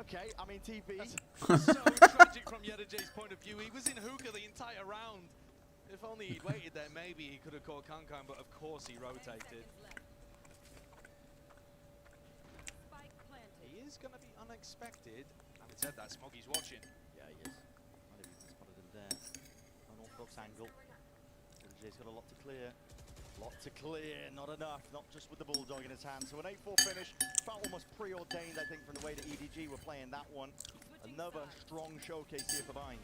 K: Okay, I mean TP.
V: So tragic from EDG's point of view. He was in hookah the entire round. If only he'd waited there, maybe he could have caught Kangkang, but of course he rotated. He is going to be unexpected. Having said that, Smoggy's watching.
K: Yeah, he is. Not even spotted him there.
D: Fox angle. EDG's got a lot to clear. Lot to clear, not enough, not just with the Bulldog in his hand. So an 8-4 finish, felt almost preordained, I think, from the way that EDG were playing that one. Another strong showcase here for Bind.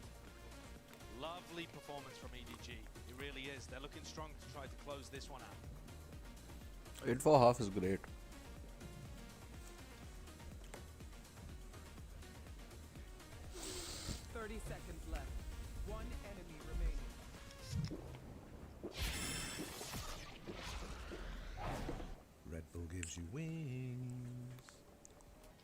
V: Lovely performance from EDG. It really is. They're looking strong to try to close this one out.
B: 8 for half is great.
F: Seconds left. One enemy remaining.
E: Red Bull gives you wings.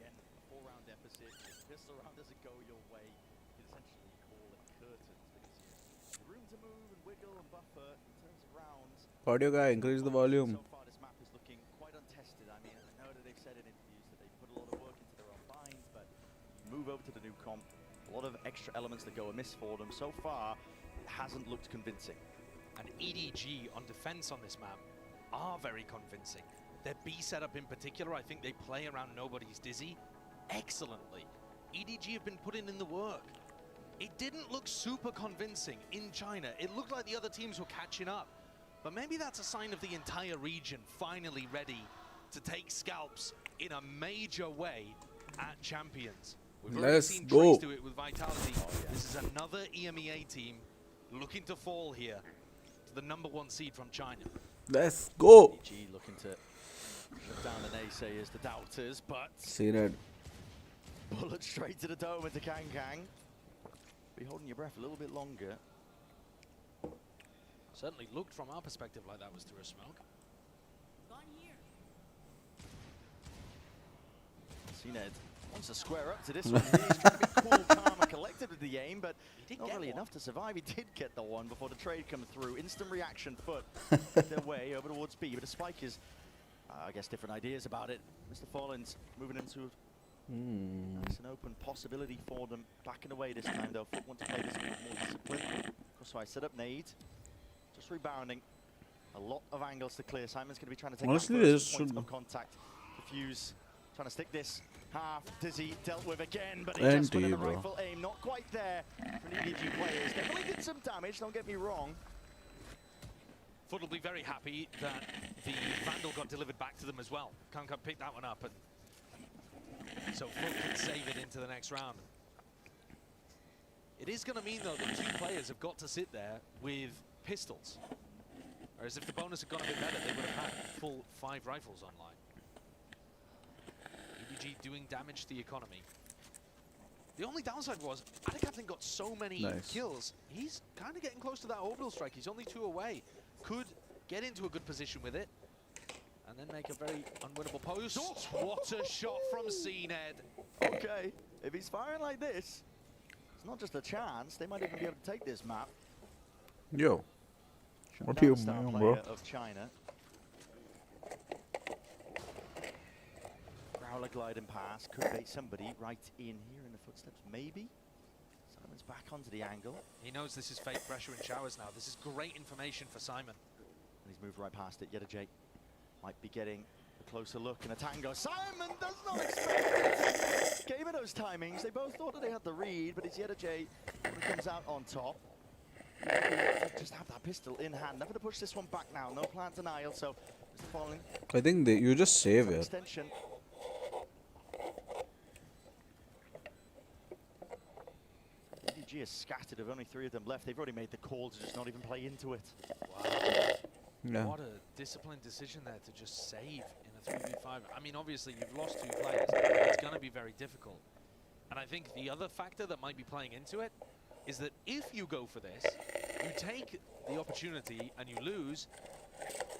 D: Again, a 4-round deficit. If the pistol round doesn't go your way, you can essentially call it curtains because you have room to move and wiggle and buffer in terms of rounds.
B: Audio guy, increase the volume.
D: So far, this map is looking quite untested. I mean, I know that they've said in interviews that they put a lot of work into their own binds, but you move over to the new comp. A lot of extra elements that go amiss for them. So far, it hasn't looked convincing.
V: And EDG on defense on this map are very convincing. Their B setup in particular, I think they play around nobody's dizzy excellently. EDG have been putting in the work. It didn't look super convincing in China. It looked like the other teams were catching up. But maybe that's a sign of the entire region finally ready to take scalps in a major way at Champions. We've already seen Trace do it with Vitality. This is another EMEA team looking to fall here to the #1 seed from China.
B: Let's go.
D: EDG looking to shut down the naysayers, the doubters, but
B: See that.
D: bullet straight to the dome into Kang Kang. Be holding your breath a little bit longer.
V: Certainly looked from our perspective like that was through a smoke.
D: CNED wants to square up to this one. He's trying to be cool, calm, and collected with the aim, but not really enough to survive. He did get the one before the trade come through. Instant reaction, FUT their way over towards B, but the Spike is, I guess, different ideas about it. Mr. Fallen's moving into it's an open possibility for them. Backing away this time, though. FUT want to play this with more discipline. So I set up nade, just rebounding. A lot of angles to clear. Simon's going to be trying to take
B: Honestly,
D: that
B: this
D: first point
B: should
D: of contact. Diffuse, trying to stick this. Half Dizzy dealt with again, but he just went in the rifle aim. Not quite there for the EDG players. Definitely did some damage, don't get me wrong.
V: FUT will be very happy that the Vandal got delivered back to them as well. Kanka picked that one up, and so FUT can save it into the next round. It is going to mean, though, that 2 players have got to sit there with pistols. Whereas if the bonus had gone a bit better, they would have had full 5 rifles online. EDG doing damage to the economy. The only downside was, Adicaptain got so many kills, he's kind of getting close to that orbital strike. He's only 2 away. Could get into a good position with it, and then make a very unwinnable post. What a shot from CNED.
D: Okay, if he's firing like this, it's not just a chance. They might even be able to take this map.
B: Yo. What do you mean, bro?
D: Of China. Growler gliding past, could bait somebody right in here in the footsteps, maybe. Simon's back onto the angle.
V: He knows this is fake pressure in showers now. This is great information for Simon.
D: And he's moved right past it. EDG might be getting a closer look and a tango. Simon does not expect it. Gave it those timings. They both thought that they had the read, but it's EDG who comes out on top. Just have that pistol in hand. Never to push this one back now. No plant denial, so Mr. Falling.
B: I think you just save it.
D: Extension. EDG is scattered. Of only 3 of them left. They've already made the call to just not even play into it.
V: Wow.
B: Yeah.
V: What a disciplined decision there to just save in a 3v5. I mean, obviously, you've lost 2 players. It's going to be very difficult. And I think the other factor that might be playing into it is that if you go for this, you take the opportunity and you lose.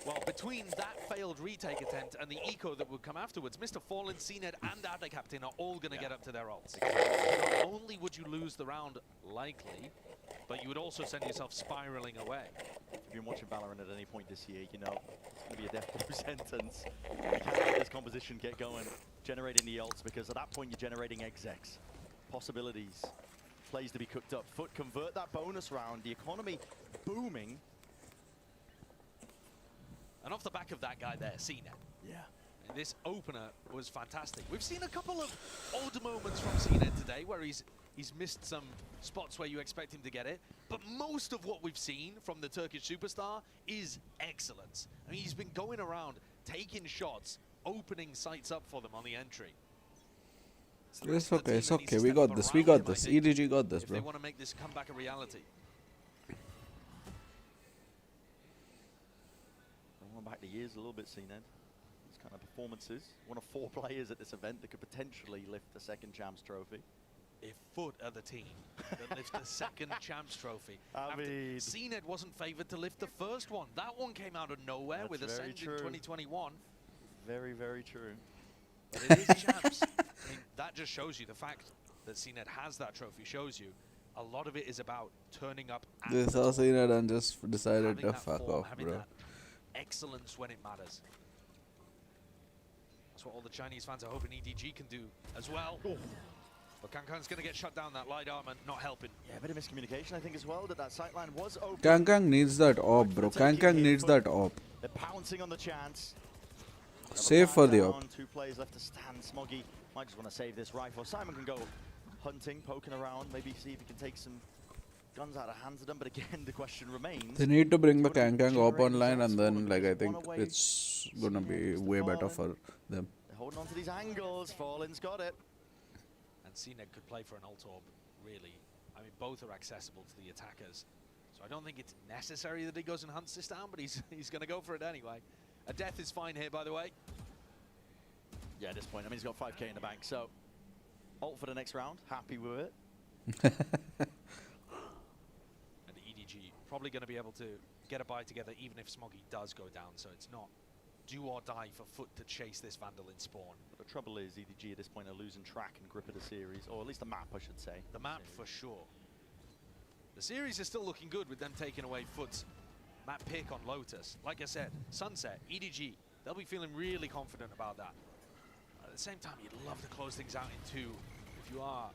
V: Well, between that failed retake attempt and the eco that would come afterwards, Mr. Fallen, CNED, and Adicaptain are all going to get up to their ults. Not only would you lose the round, likely, but you would also send yourself spiraling away.
D: If you've been watching Valorant at any point this year, you know it's going to be a death row sentence. You can't let this composition get going, generating the ults, because at that point you're generating execs. Possibilities. Plays to be cooked up. FUT convert that bonus round. The economy booming.
V: And off the back of that guy there, CNED.
D: Yeah.
V: And this opener was fantastic. We've seen a couple of odd moments from CNED today where he's missed some spots where you expect him to get it. But most of what we've seen from the Turkish superstar is excellence. I mean, he's been going around, taking shots, opening sights up for them on the entry.
B: It's okay, it's okay. We got this. We got this. EDG got this,
V: If
B: bro.
V: they want to make this comeback a reality.
K: Going back the years a little bit, Cned. These kind of performances. One of 4 players at this event that could potentially lift the second Champs Trophy.
V: If FUT are the team that lifts the second Champs Trophy.
K: I mean,
V: CNED wasn't favoured to lift the first one. That one came out of nowhere with Ascend in 2021.
K: Very, very true.
V: But it is Champs. I mean, that just shows you the fact that CNED has that trophy, shows you a lot of it is about turning up at
B: This
V: the
B: was
V: top,
B: CNED and just decided
V: having
B: to
V: that
B: fuck
V: form,
B: off,
V: having
B: bro.
V: that excellence when it matters. That's what all the Chinese fans are hoping EDG can do as well. But Kangkang's going to get shut down. That light armor not helping.
K: Yeah, a bit of miscommunication, I think, as well, that sightline was open.
B: Kangkang needs that op, bro. Kangkang needs that op.
K: They're pouncing on the chance.
B: Save for the op.
K: 2 players left to stand. Smoggy might just want to save this rifle. Simon can go hunting, poking around, maybe see if he can take some guns out of hands of them. But again, the question remains.
B: They need to bring the Kangkang op online, and then, like, I think it's gonna be way better for them.
K: They're holding on to these angles. Fallen's got it.
V: And CNED could play for an ult orb, really. I mean, both are accessible to the attackers. So I don't think it's necessary that he goes and hunts this down, but he's going to go for it anyway. A death is fine here, by the way.
K: Yeah, at this point, I mean, he's got 5k in the bank, so ult for the next round. Happy with it.
V: And EDG probably going to be able to get a buy together, even if Smoggy does go down. So it's not do or die for FUT to chase this Vandal in spawn.
K: But the trouble is, EDG at this point are losing track and grip of the series, or at least the map, I should say.
V: The map, for sure. The series is still looking good with them taking away FUT's map pick on Lotus. Like I said, Sunset, EDG, they'll be feeling really confident about that. At the same time, you'd love to close things out in 2 if you are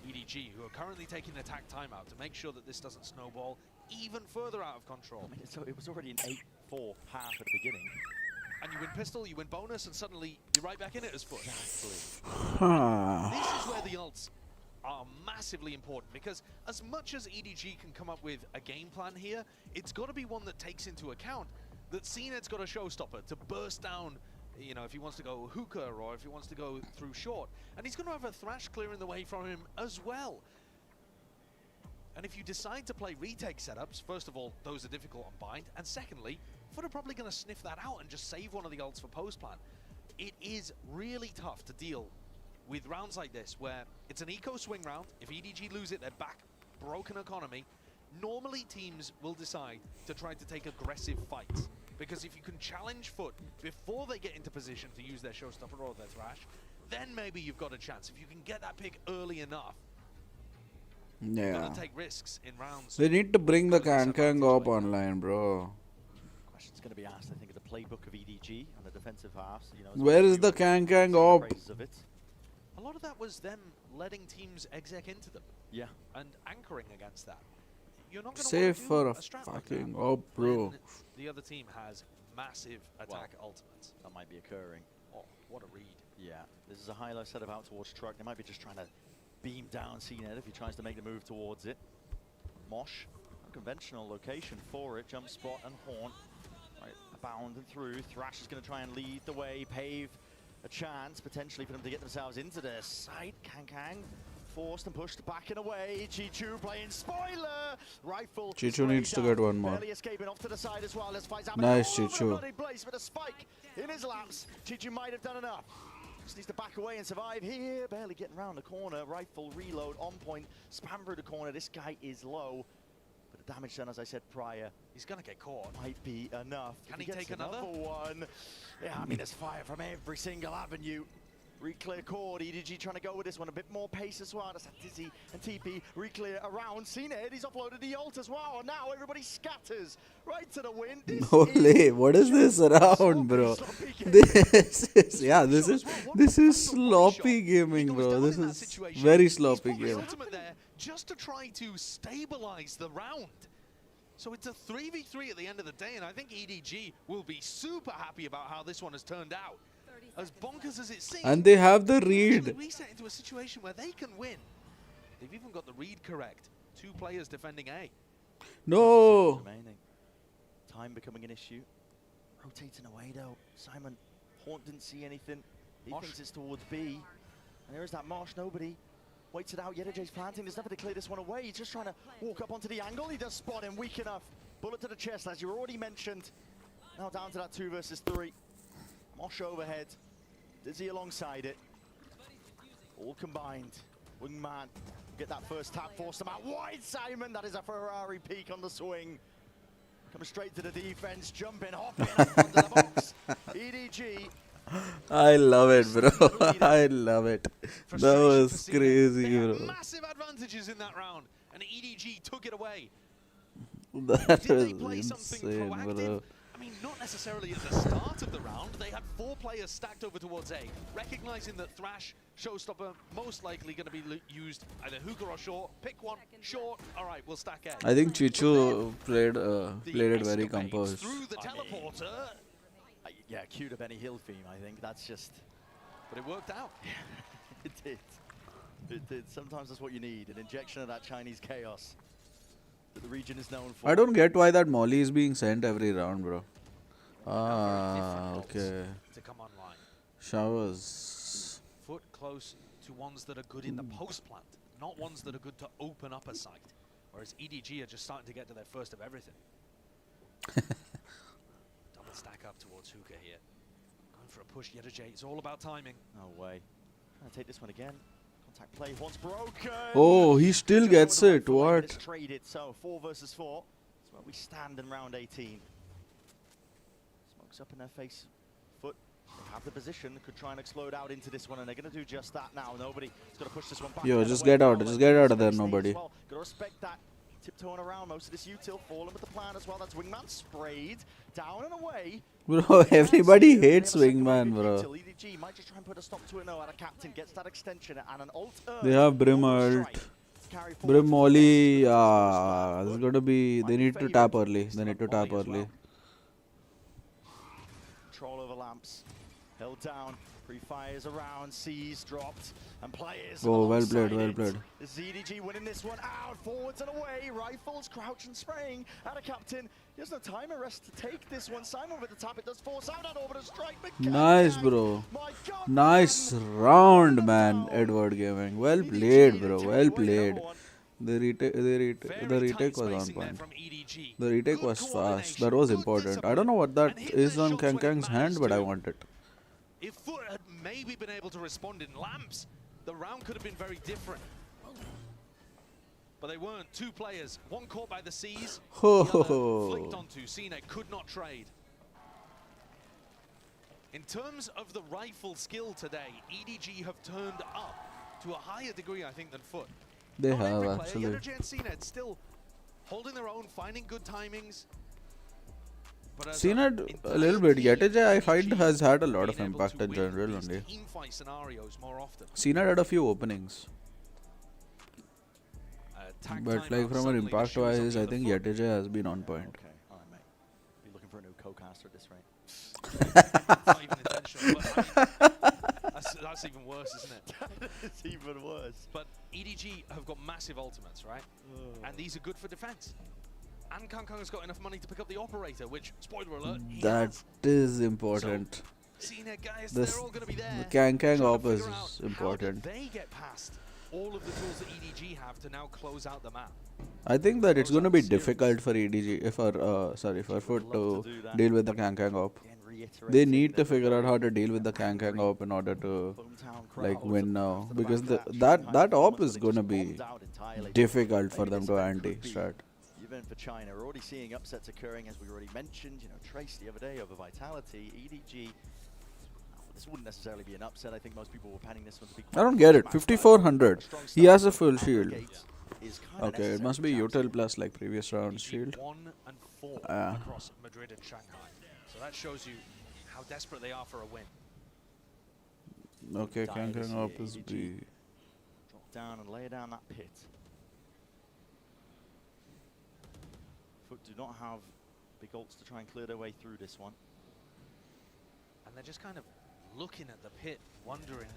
V: EDG, who are currently taking the attack timeout to make sure that this doesn't snowball even further out of control.
K: I mean, so it was already an 8-4 half at the beginning.
V: And you win pistol, you win bonus, and suddenly you're right back in it as FUT.
B: Huh.
V: This is where the ults are massively important, because as much as EDG can come up with a game plan here, it's got to be one that takes into account that CNED's got a showstopper to burst down, you know, if he wants to go hookah or if he wants to go through short. And he's going to have a Thrash clearing the way from him as well. And if you decide to play retake setups, first of all, those are difficult on bind, and secondly, FUT are probably going to sniff that out and just save one of the ults for post-plan. It is really tough to deal with rounds like this, where it's an eco swing round. If EDG lose it, they're back. Broken economy. Normally, teams will decide to try to take aggressive fights, because if you can challenge FUT before they get into position to use their showstopper or their Thrash, then maybe you've got a chance. If you can get that pick early enough, you've got to take risks in rounds.
B: They need to bring the Kangkang op online, bro.
K: Question's going to be asked, I think, of the playbook of EDG on the defensive halves. You know,
B: Where is the Kangkang op?
V: A lot of that was them letting teams exec into them.
K: Yeah.
V: And anchoring against that. You're not going to
B: Save for a
V: strat like
B: fucking
V: that
B: op, bro.
V: when the other team has massive attack ultimates.
K: That might be occurring.
V: Oh, what a read.
K: Yeah. This is a high-low setup out towards truck. They might be just trying to beam down CNED if he tries to make the move towards it. Mosh, unconventional location for it. Jump spot and haunt. Right, bound and through. Thrash is going to try and lead the way, pave a chance potentially for them to get themselves into their site. Kangkang forced and pushed back and away. Chichu playing spoiler. Rifle.
B: Chichu needs to get one more.
K: Barely escaping off to the side as well. As fights
B: Nice,
K: all over the
B: Chichu.
K: bloody place with a spike in his laps. Chichu might have done enough. Just needs to back away and survive here. Barely getting around the corner. Rifle reload on point. Spam through the corner. This guy is low. But the damage done, as I said prior,
V: he's going to get caught.
K: Might be enough.
V: Can
K: If
V: he
K: gets
V: take another
K: one? Yeah, I mean, there's fire from every single avenue. Reclear cord, EDG trying to go with this one, a bit more pace as well. That's Dizzy and TP, reclear around. CNED, he's offloaded the ult as well. Now everybody scatters right to the wind.
B: Holy, what is this around, bro? This is, yeah, this is sloppy gaming, bro. This is very sloppy gaming.
V: Ultimate there just to try to stabilize the round. So it's a 3v3 at the end of the day, and I think EDG will be super happy about how this one has turned out. As bonkers as it seems,
B: And they have the read.
V: reset into a situation where they can win. They've even got the read correct. 2 players defending A.
B: No.
D: Remaining. Time becoming an issue. Rotating away though. Simon Haunt didn't see anything. He thinks it's towards B. And there is that Marsh. Nobody waits it out. Yedij's planting. There's nothing to clear this one away. He's just trying to walk up onto the angle. He does spot him. Weak enough. Bullet to the chest, as you already mentioned. Now down to that 2 versus 3. Mosh overhead. Dizzy alongside it. All combined. Wingman. Get that first tap. Force them out wide. Simon. That is a Ferrari peak on the swing. Come straight to the defense. Jumping. Hopping up onto the box. EDG.
B: I love it, bro. I love it. That was crazy, bro.
V: Massive advantages in that round, and EDG took it away.
B: That
V: Did
B: was
V: they play something
B: insane,
V: proactive?
B: bro.
V: I mean, not necessarily at the start of the round. They had 4 players stacked over towards A, recognizing that Thrash, Showstopper, most likely going to be used either hookah or short. Pick one, short. All right, we'll stack A.
B: I think Chichu played it very composed.
V: Through the teleporter.
D: Yeah, cue to Benny Hill theme, I think. That's just...
V: But it worked out.
D: It did. It did. Sometimes that's what you need. An injection of that Chinese chaos that the region is known for.
B: I don't get why that Molly is being sent every round, bro. Ah, okay.
V: To come online.
B: Showers.
V: FUT close to ones that are good in the post plant, not ones that are good to open up a site. Whereas EDG are just starting to get to their first of everything. Double stack up towards hookah here. Going for a push, Yedij. It's all about timing.
D: No way. Trying to take this one again. Contact play once broken.
B: Oh, he still gets it. What?
D: Traded. So 4 versus 4. That's where we stand in round 18. Smokes up in their face. FUT. They have the position. Could try and explode out into this one, and they're going to do just that now. Nobody's going to push this one back.
B: Yo, just get out. Just get out of there, nobody.
D: Got to respect that. Tiptoeing around most of this util, falling with the plan as well. That's Wingman sprayed down and away.
B: Bro, everybody hates Wingman, bro.
D: EDG might just try and put a stop to it now. Out of captain gets that extension and an ult.
B: They have Brim ult. Brim Molly. This is going to be. They need to tap early. They need to tap early.
D: Control over lamps. Held down. Pre-fires around. C's dropped. And players.
B: Oh, well played, well played.
D: EDG winning this one out. Forwards and away. Rifles, crouch and spraying. Out of captain. He has no time or rest to take this one. Simon with the tap. It does force out over the strike.
B: Nice, bro. Nice round, man. Edward Gaming. Well played, bro. Well played. The retake was on point. The retake was fast. That was important. I don't know what that is on Kang's hand, but I want it.
V: If FUT had maybe been able to respond in lamps, the round could have been very different. But they weren't. 2 players, one caught by the C's, the other flicked onto. CNET could not trade. In terms of the rifle skill today, EDG have turned up to a higher degree, I think, than FUT.
B: They
V: Not
B: have,
V: every player,
B: actually.
V: Yedij and CNET still holding their own, finding good timings.
B: CNET a little bit. Yetij, I find, has had a lot of impact in general only. CNET had a few openings. But like from an impact wise, I think Yetij has been on point.
D: Okay, alright, mate. You're looking for a new co-caster at this rate.
V: That's not even intentional, but that's even worse, isn't it?
D: It's even worse.
V: But EDG have got massive ultimates, right? And these are good for defense. And Kang's got enough money to pick up the operator, which, spoiler alert,
B: That is important.
V: So, guys,
B: This,
V: they're all going to be there.
B: the Kang op is important.
V: How they get past all of the tools that EDG have to now close out the map.
B: I think that it's going to be difficult for EDG, for FUT to deal with the Kang op. They need to figure out how to deal with the Kang op in order to like win now, because that op is going to be difficult for them to anti-strat.
D: Even for China, we're already seeing upsets occurring, as we already mentioned. You know, Trace the other day over Vitality, EDG. This wouldn't necessarily be an upset. I think most people were panning this one to be.
B: I don't get it. 5400. He has a full shield. Okay, it must be util plus like previous round's shield.
V: 1 and 4 across Madrid and Shanghai. So that shows you how desperate they are for a win.
B: Okay, Kang op is B.
D: Drop down and lay down that pit. FUT do not have big ults to try and clear their way through this one.
V: And they're just kind of looking at the pit, wondering,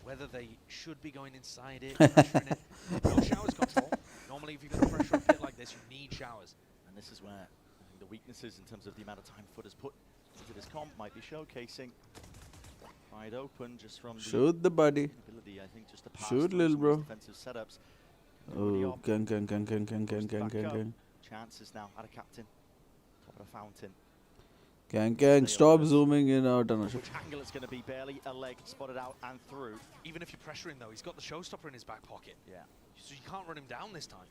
V: whether they should be going inside it, pressuring it. No showers control. Normally, if you're going to pressure a pit like this, you need showers.
K: And this is where I think the weaknesses in terms of the amount of time FUT has put into this comp might be showcasing. Wide open just from
B: Shoot the body.
K: ability, I think, just to pass
B: Shoot,
K: through
B: little
K: some of
B: bro.
K: these defensive setups.
B: Oh, gang.
K: Chances now out of captain. Top of the fountain.
B: Gang, stop zooming in out.
K: Which angle it's going to be? Barely a leg spotted out and through.
V: Even if you're pressuring, though, he's got the showstopper in his back pocket.
K: Yeah.
V: So you can't run him down this time.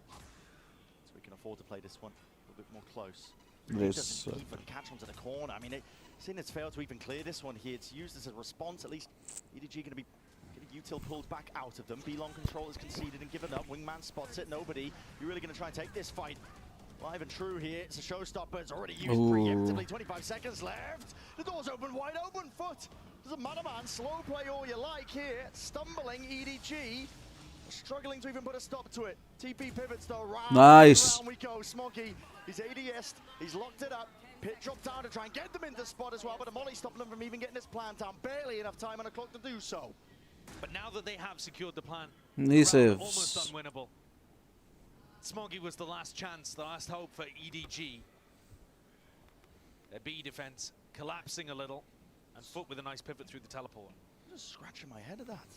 K: So we can afford to play this one a little bit more close.
B: Yes,
K: Doesn't even catch onto the corner. I mean, seeing it's failed to even clear this one here, it's used as a response. At least EDG going to be getting util pulled back out of them. B-long control has conceded and given up. Wingman spots it. Nobody. You're really going to try and take this fight. Live and true here. It's a showstopper. It's already used preemptively. 25 seconds left. The door's open, wide open. FUT. Doesn't matter, man. Slow play all you like here. Stumbling EDG. Struggling to even put a stop to it. TP pivots though.
B: Nice.
K: Round we go. Smoggy. He's ADS'd. He's locked it up. Pit dropped down to try and get them into spot as well, but a molly stopping them from even getting this plant down. Barely enough time on the clock to do so.
V: But now that they have secured the plan,
B: He saves.
V: almost unwinnable. Smoggy was the last chance, the last hope for EDG. Their B defense collapsing a little, and FUT with a nice pivot through the teleport.
K: I'm just scratching my head at that.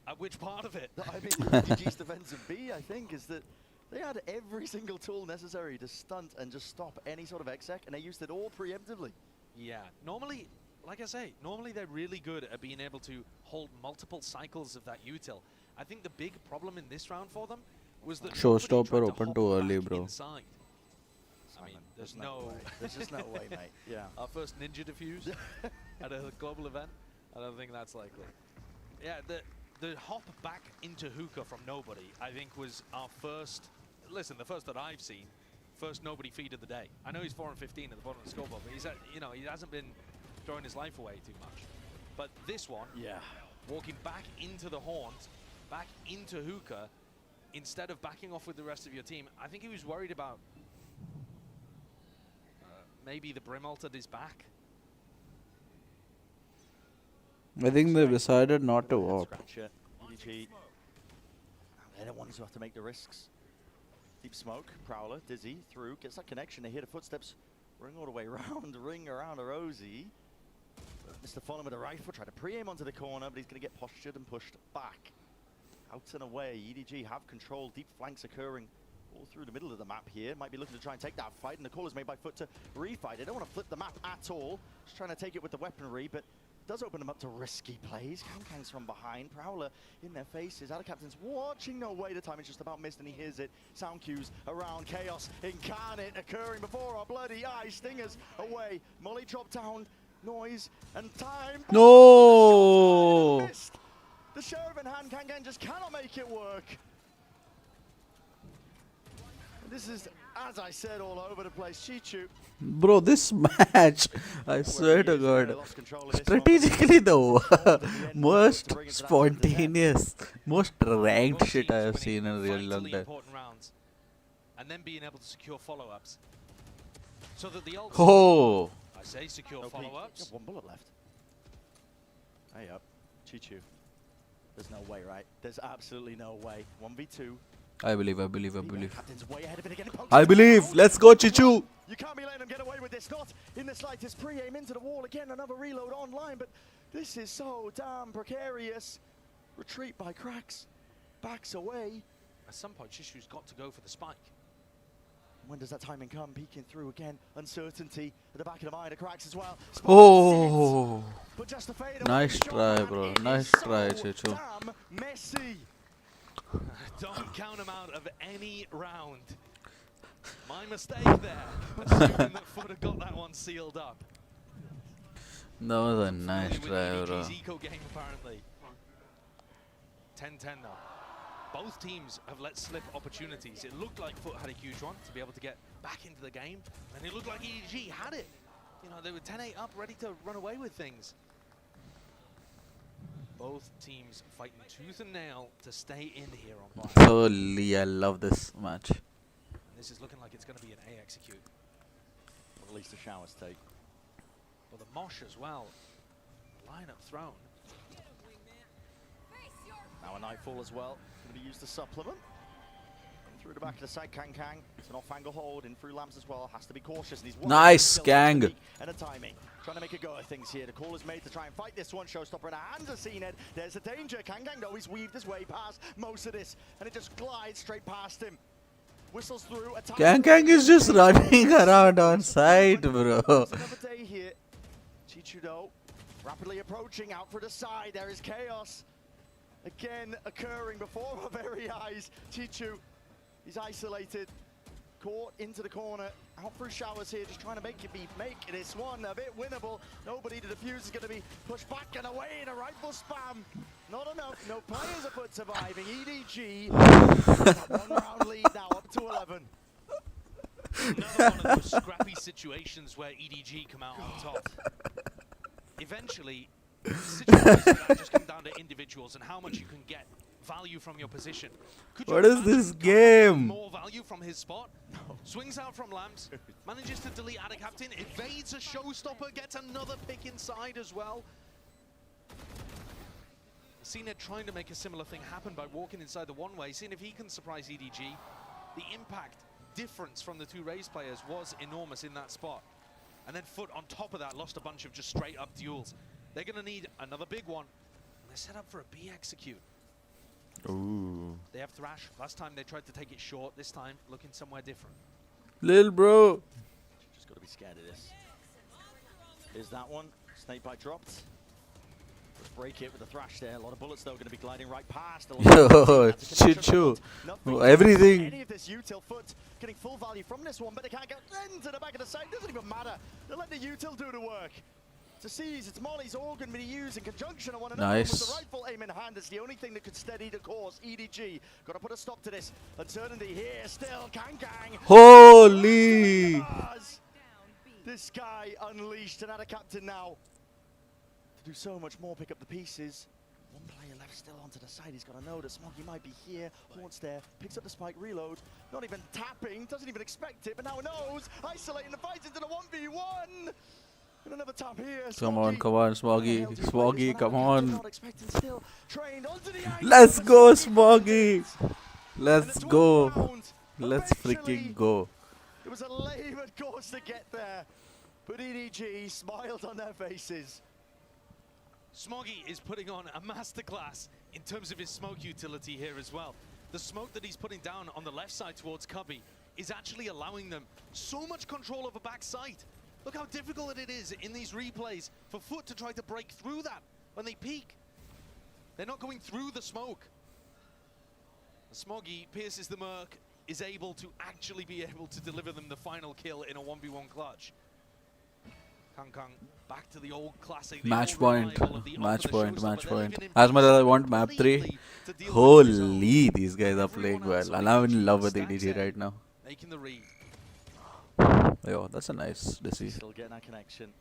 V: At which part of it?
K: I mean, EDG's defense in B, I think, is that they had every single tool necessary to stunt and just stop any sort of exec, and they used it all preemptively.
V: Yeah, normally, like I say, normally they're really good at being able to hold multiple cycles of that util. I think the big problem in this round for them was that
B: Showstopper open too early, bro.
V: inside. I mean, there's no
K: there's just no way, mate. Yeah.
V: Our first ninja defuse at a global event. I don't think that's likely. Yeah, the hop back into hookah from nobody, I think, was our first. Listen, the first that I've seen, first nobody feed of the day. I know he's 4 and 15 at the bottom of the scoreboard, but he's he hasn't been throwing his life away too much. But this one,
K: yeah,
V: walking back into the horns, back into hookah, instead of backing off with the rest of your team, I think he was worried about maybe the Brim ult at his back.
B: I think they decided not to warp.
K: EDG, they're the ones who have to make the risks. Deep smoke, Prowler, Dizzy, through, gets that connection. They hear the footsteps ring all the way around, ring around a Rosie. Mr. Fulham with a rifle, try to pre-aim onto the corner, but he's going to get postured and pushed back. Out and away, EDG have control, deep flanks occurring all through the middle of the map here. Might be looking to try and take that fight, and the call is made by FUT to refight. They don't want to flip the map at all, just trying to take it with the weaponry, but does open them up to risky plays. Kang's from behind, Prowler in their faces. Other captain's watching, no way, the time is just about missed, and he hears it. Sound cues around, chaos incarnate occurring before our bloody eyes. Stingers away, Molly dropped down, noise, and time.
B: No!
K: The Sheriff in hand, Kang just cannot make it work. This is, as I said, all over the place. Chichu.
B: Bro, this match, I swear to God, strategically though, most spontaneous, most ranked shit I have seen in a real long time.
V: And then being able to secure follow-ups. So that the ult,
B: Oh!
V: I say secure follow-ups.
K: One bullet left. Hey up, Chichu. There's no way, right? There's absolutely no way. 1v2.
B: I believe.
K: Captain's way ahead of it again.
B: I believe. Let's go, Chichu.
K: You can't be letting them get away with this. Not in the slightest. Pre-aim into the wall again. Another reload online, but this is so damn precarious. Retreat by Cracks. Backs away.
V: At some point, Chichu's got to go for the spike.
K: When does that timing come? Peeking through again. Uncertainty at the back of the mind of Cracks as well.
B: Oh!
K: But just a fade
B: Nice try, bro. Nice try, Chichu.
K: Damn messy.
V: Don't count him out of any round. My mistake there. Assuming that FUT had got that one sealed up.
B: That was a nice try, bro.
V: Eco game apparently. 10-10 now. Both teams have let slip opportunities. It looked like FUT had a huge one to be able to get back into the game, and it looked like EDG had it. You know, they were 10-8 up, ready to run away with things. Both teams fighting tooth and nail to stay in here on Bayern.
B: Holy, I love this match.
V: And this is looking like it's going to be an A execute.
K: Or at least a shower's take.
V: Well, the Mosh as well. Lineup thrown.
D: Now a Nightfall as well. Going to be used to supplement. Through the back of the side, Kang. It's an off-angle hold in through Lamps as well. Has to be cautious. And he's
B: Nice, Kang.
D: And a timing. Trying to make a go of things here. The call is made to try and fight this one. Showstopper in a hands of Cned. There's a danger. Kang though, he's weaved his way past most of this. And it just glides straight past him. Whistles through.
B: Kang is just running around on side, bro.
D: Another day here. Chichu though, rapidly approaching out for the side. There is chaos. Again occurring before our very eyes. Chichu. He's isolated, caught into the corner, out through showers here, just trying to make this one a bit winnable. Nobody to defuse is going to be pushed back and away in a rifle spam. Not enough, no players are FUT surviving. EDG, one round lead now, up to 11.
V: Another one of those scrappy situations where EDG come out on top. Eventually, situations that just come down to individuals and how much you can get value from your position.
B: What is this game?
V: More value from his spot. Swings out from Lamps, manages to delete Ada Captain, evades a Showstopper, gets another pick inside as well. Cned trying to make a similar thing happen by walking inside the one-way, seeing if he can surprise EDG. The impact difference from the two Raze players was enormous in that spot. And then FUT on top of that lost a bunch of just straight up duels. They're going to need another big one. And they're set up for a B execute.
B: Ooh.
V: They have Thrash. Last time they tried to take it short. This time, looking somewhere different.
B: Lil bro.
D: Just got to be scared of this. Here's that one. Snakebite dropped. Let's break it with the Thrash there. A lot of bullets though going to be gliding right past.
B: Yo, Chichu. Everything.
D: Any of this util FUT getting full value from this one, but they can't get into the back of the side. Doesn't even matter. They let the util do the work. To seize, it's Molly's organ being used in conjunction on one another.
B: Nice.
D: With the rifle aim in hand, it's the only thing that could steady the course. EDG got to put a stop to this. Uncertainty here still. Kang.
B: Holy.
D: This guy unleashed and had a captain now to do so much more. Pick up the pieces. One player left still onto the side. He's got to know that Smoggy might be here. Haunts there. Picks up the spike. Reload. Not even tapping. Doesn't even expect it. But now it knows. Isolating the fight into the 1v1. And another tap here.
B: Come on, Smoggy, come on.
D: Still trained onto the
B: Let's go, Smoggy. Let's go. Let's freaking go.
D: It was a laboured course to get there, but EDG smiled on their faces.
V: Smoggy is putting on a masterclass in terms of his smoke utility here as well. The smoke that he's putting down on the left side towards Cubby is actually allowing them so much control over backside. Look how difficult it is in these replays for FUT to try to break through that when they peek. They're not going through the smoke. Smoggy pierces the Merc, is able to actually be able to deliver them the final kill in a 1v1 clutch. Kang back to the old classic.
B: Match point. As much as I want map 3, holy, these guys are playing well. And I'm in love with EDG right now.
V: Making the read.
B: Yo, that's a nice DC.
D: Still getting that connection.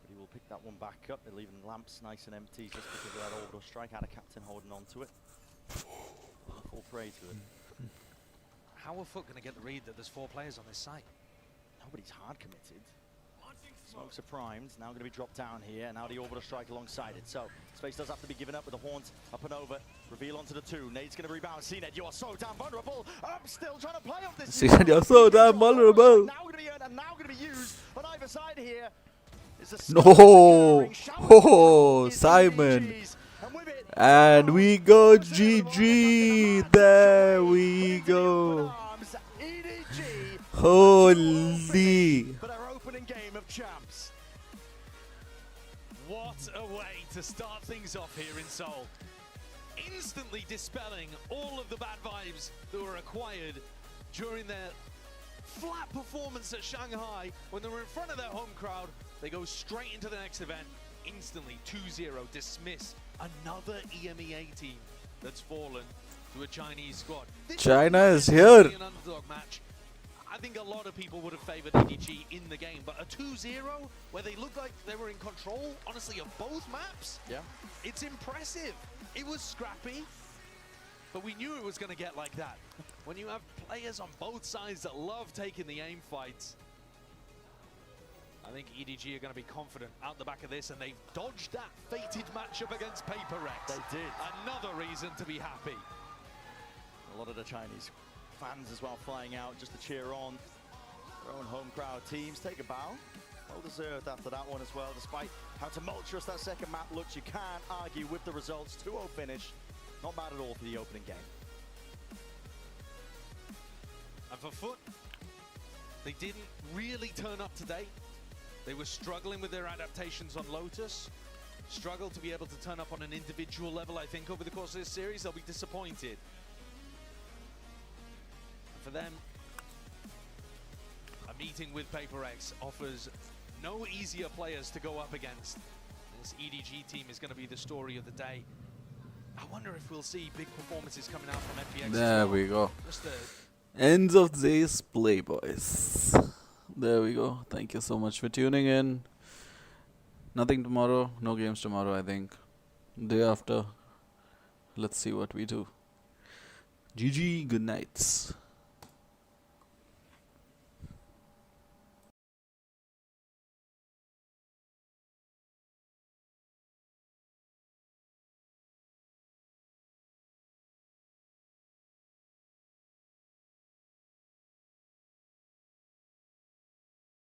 D: But he will pick that one back up. They're leaving Lamps nice and empty just because of that orbital strike. Had a captain holding on to it. Full prey to it.
V: How are FUT going to get the read that there's 4 players on this site?
D: Nobody's hard committed. Smokes are primed. Now going to be dropped down here. Now the orbital strike alongside it. So space does have to be given up with the horns up and over. Reveal onto the 2. Nade's going to rebound. Cned, you are so damn vulnerable. Up still trying to play off this.
B: Cned, you're so damn vulnerable.
D: Now going to be earned and now going to be used on either side here.
B: No. Oh, Simon. And we go GG. There we go. Holy.
D: But our opening game of champs.
V: What a way to start things off here in Seoul. Instantly dispelling all of the bad vibes that were acquired during their flat performance at Shanghai. When they were in front of their home crowd, they go straight into the next event. Instantly 2-0 dismiss another EMEA team that's fallen to a Chinese squad.
B: China is here.
V: An underdog match. I think a lot of people would have favored EDG in the game, but a 2-0 where they looked like they were in control, honestly, of both maps?
D: Yeah.
V: It's impressive. It was scrappy, but we knew it was going to get like that. When you have players on both sides that love taking the aim fights. I think EDG are going to be confident out the back of this, and they've dodged that fated matchup against Paper Rex.
D: They did.
V: Another reason to be happy.
D: A lot of the Chinese fans as well flying out just to cheer on their own home crowd. Teams take a bow. Well deserved after that one as well. Despite how tumultuous that second map looks, you can't argue with the results. 2-0 finish. Not bad at all for the opening game.
V: And for FUT, they didn't really turn up today. They were struggling with their adaptations on Lotus. Struggled to be able to turn up on an individual level, I think, over the course of this series. They'll be disappointed. And for them, a meeting with Paper Rex offers no easier players to go up against. This EDG team is going to be the story of the day. I wonder if we'll see big performances coming out from FPX.
B: There we go.
V: Just
B: Ends of today's play, boys. There we go. Thank you so much for tuning in. Nothing tomorrow. No games tomorrow, I think. Day after. Let's see what we do. GG. Good nights.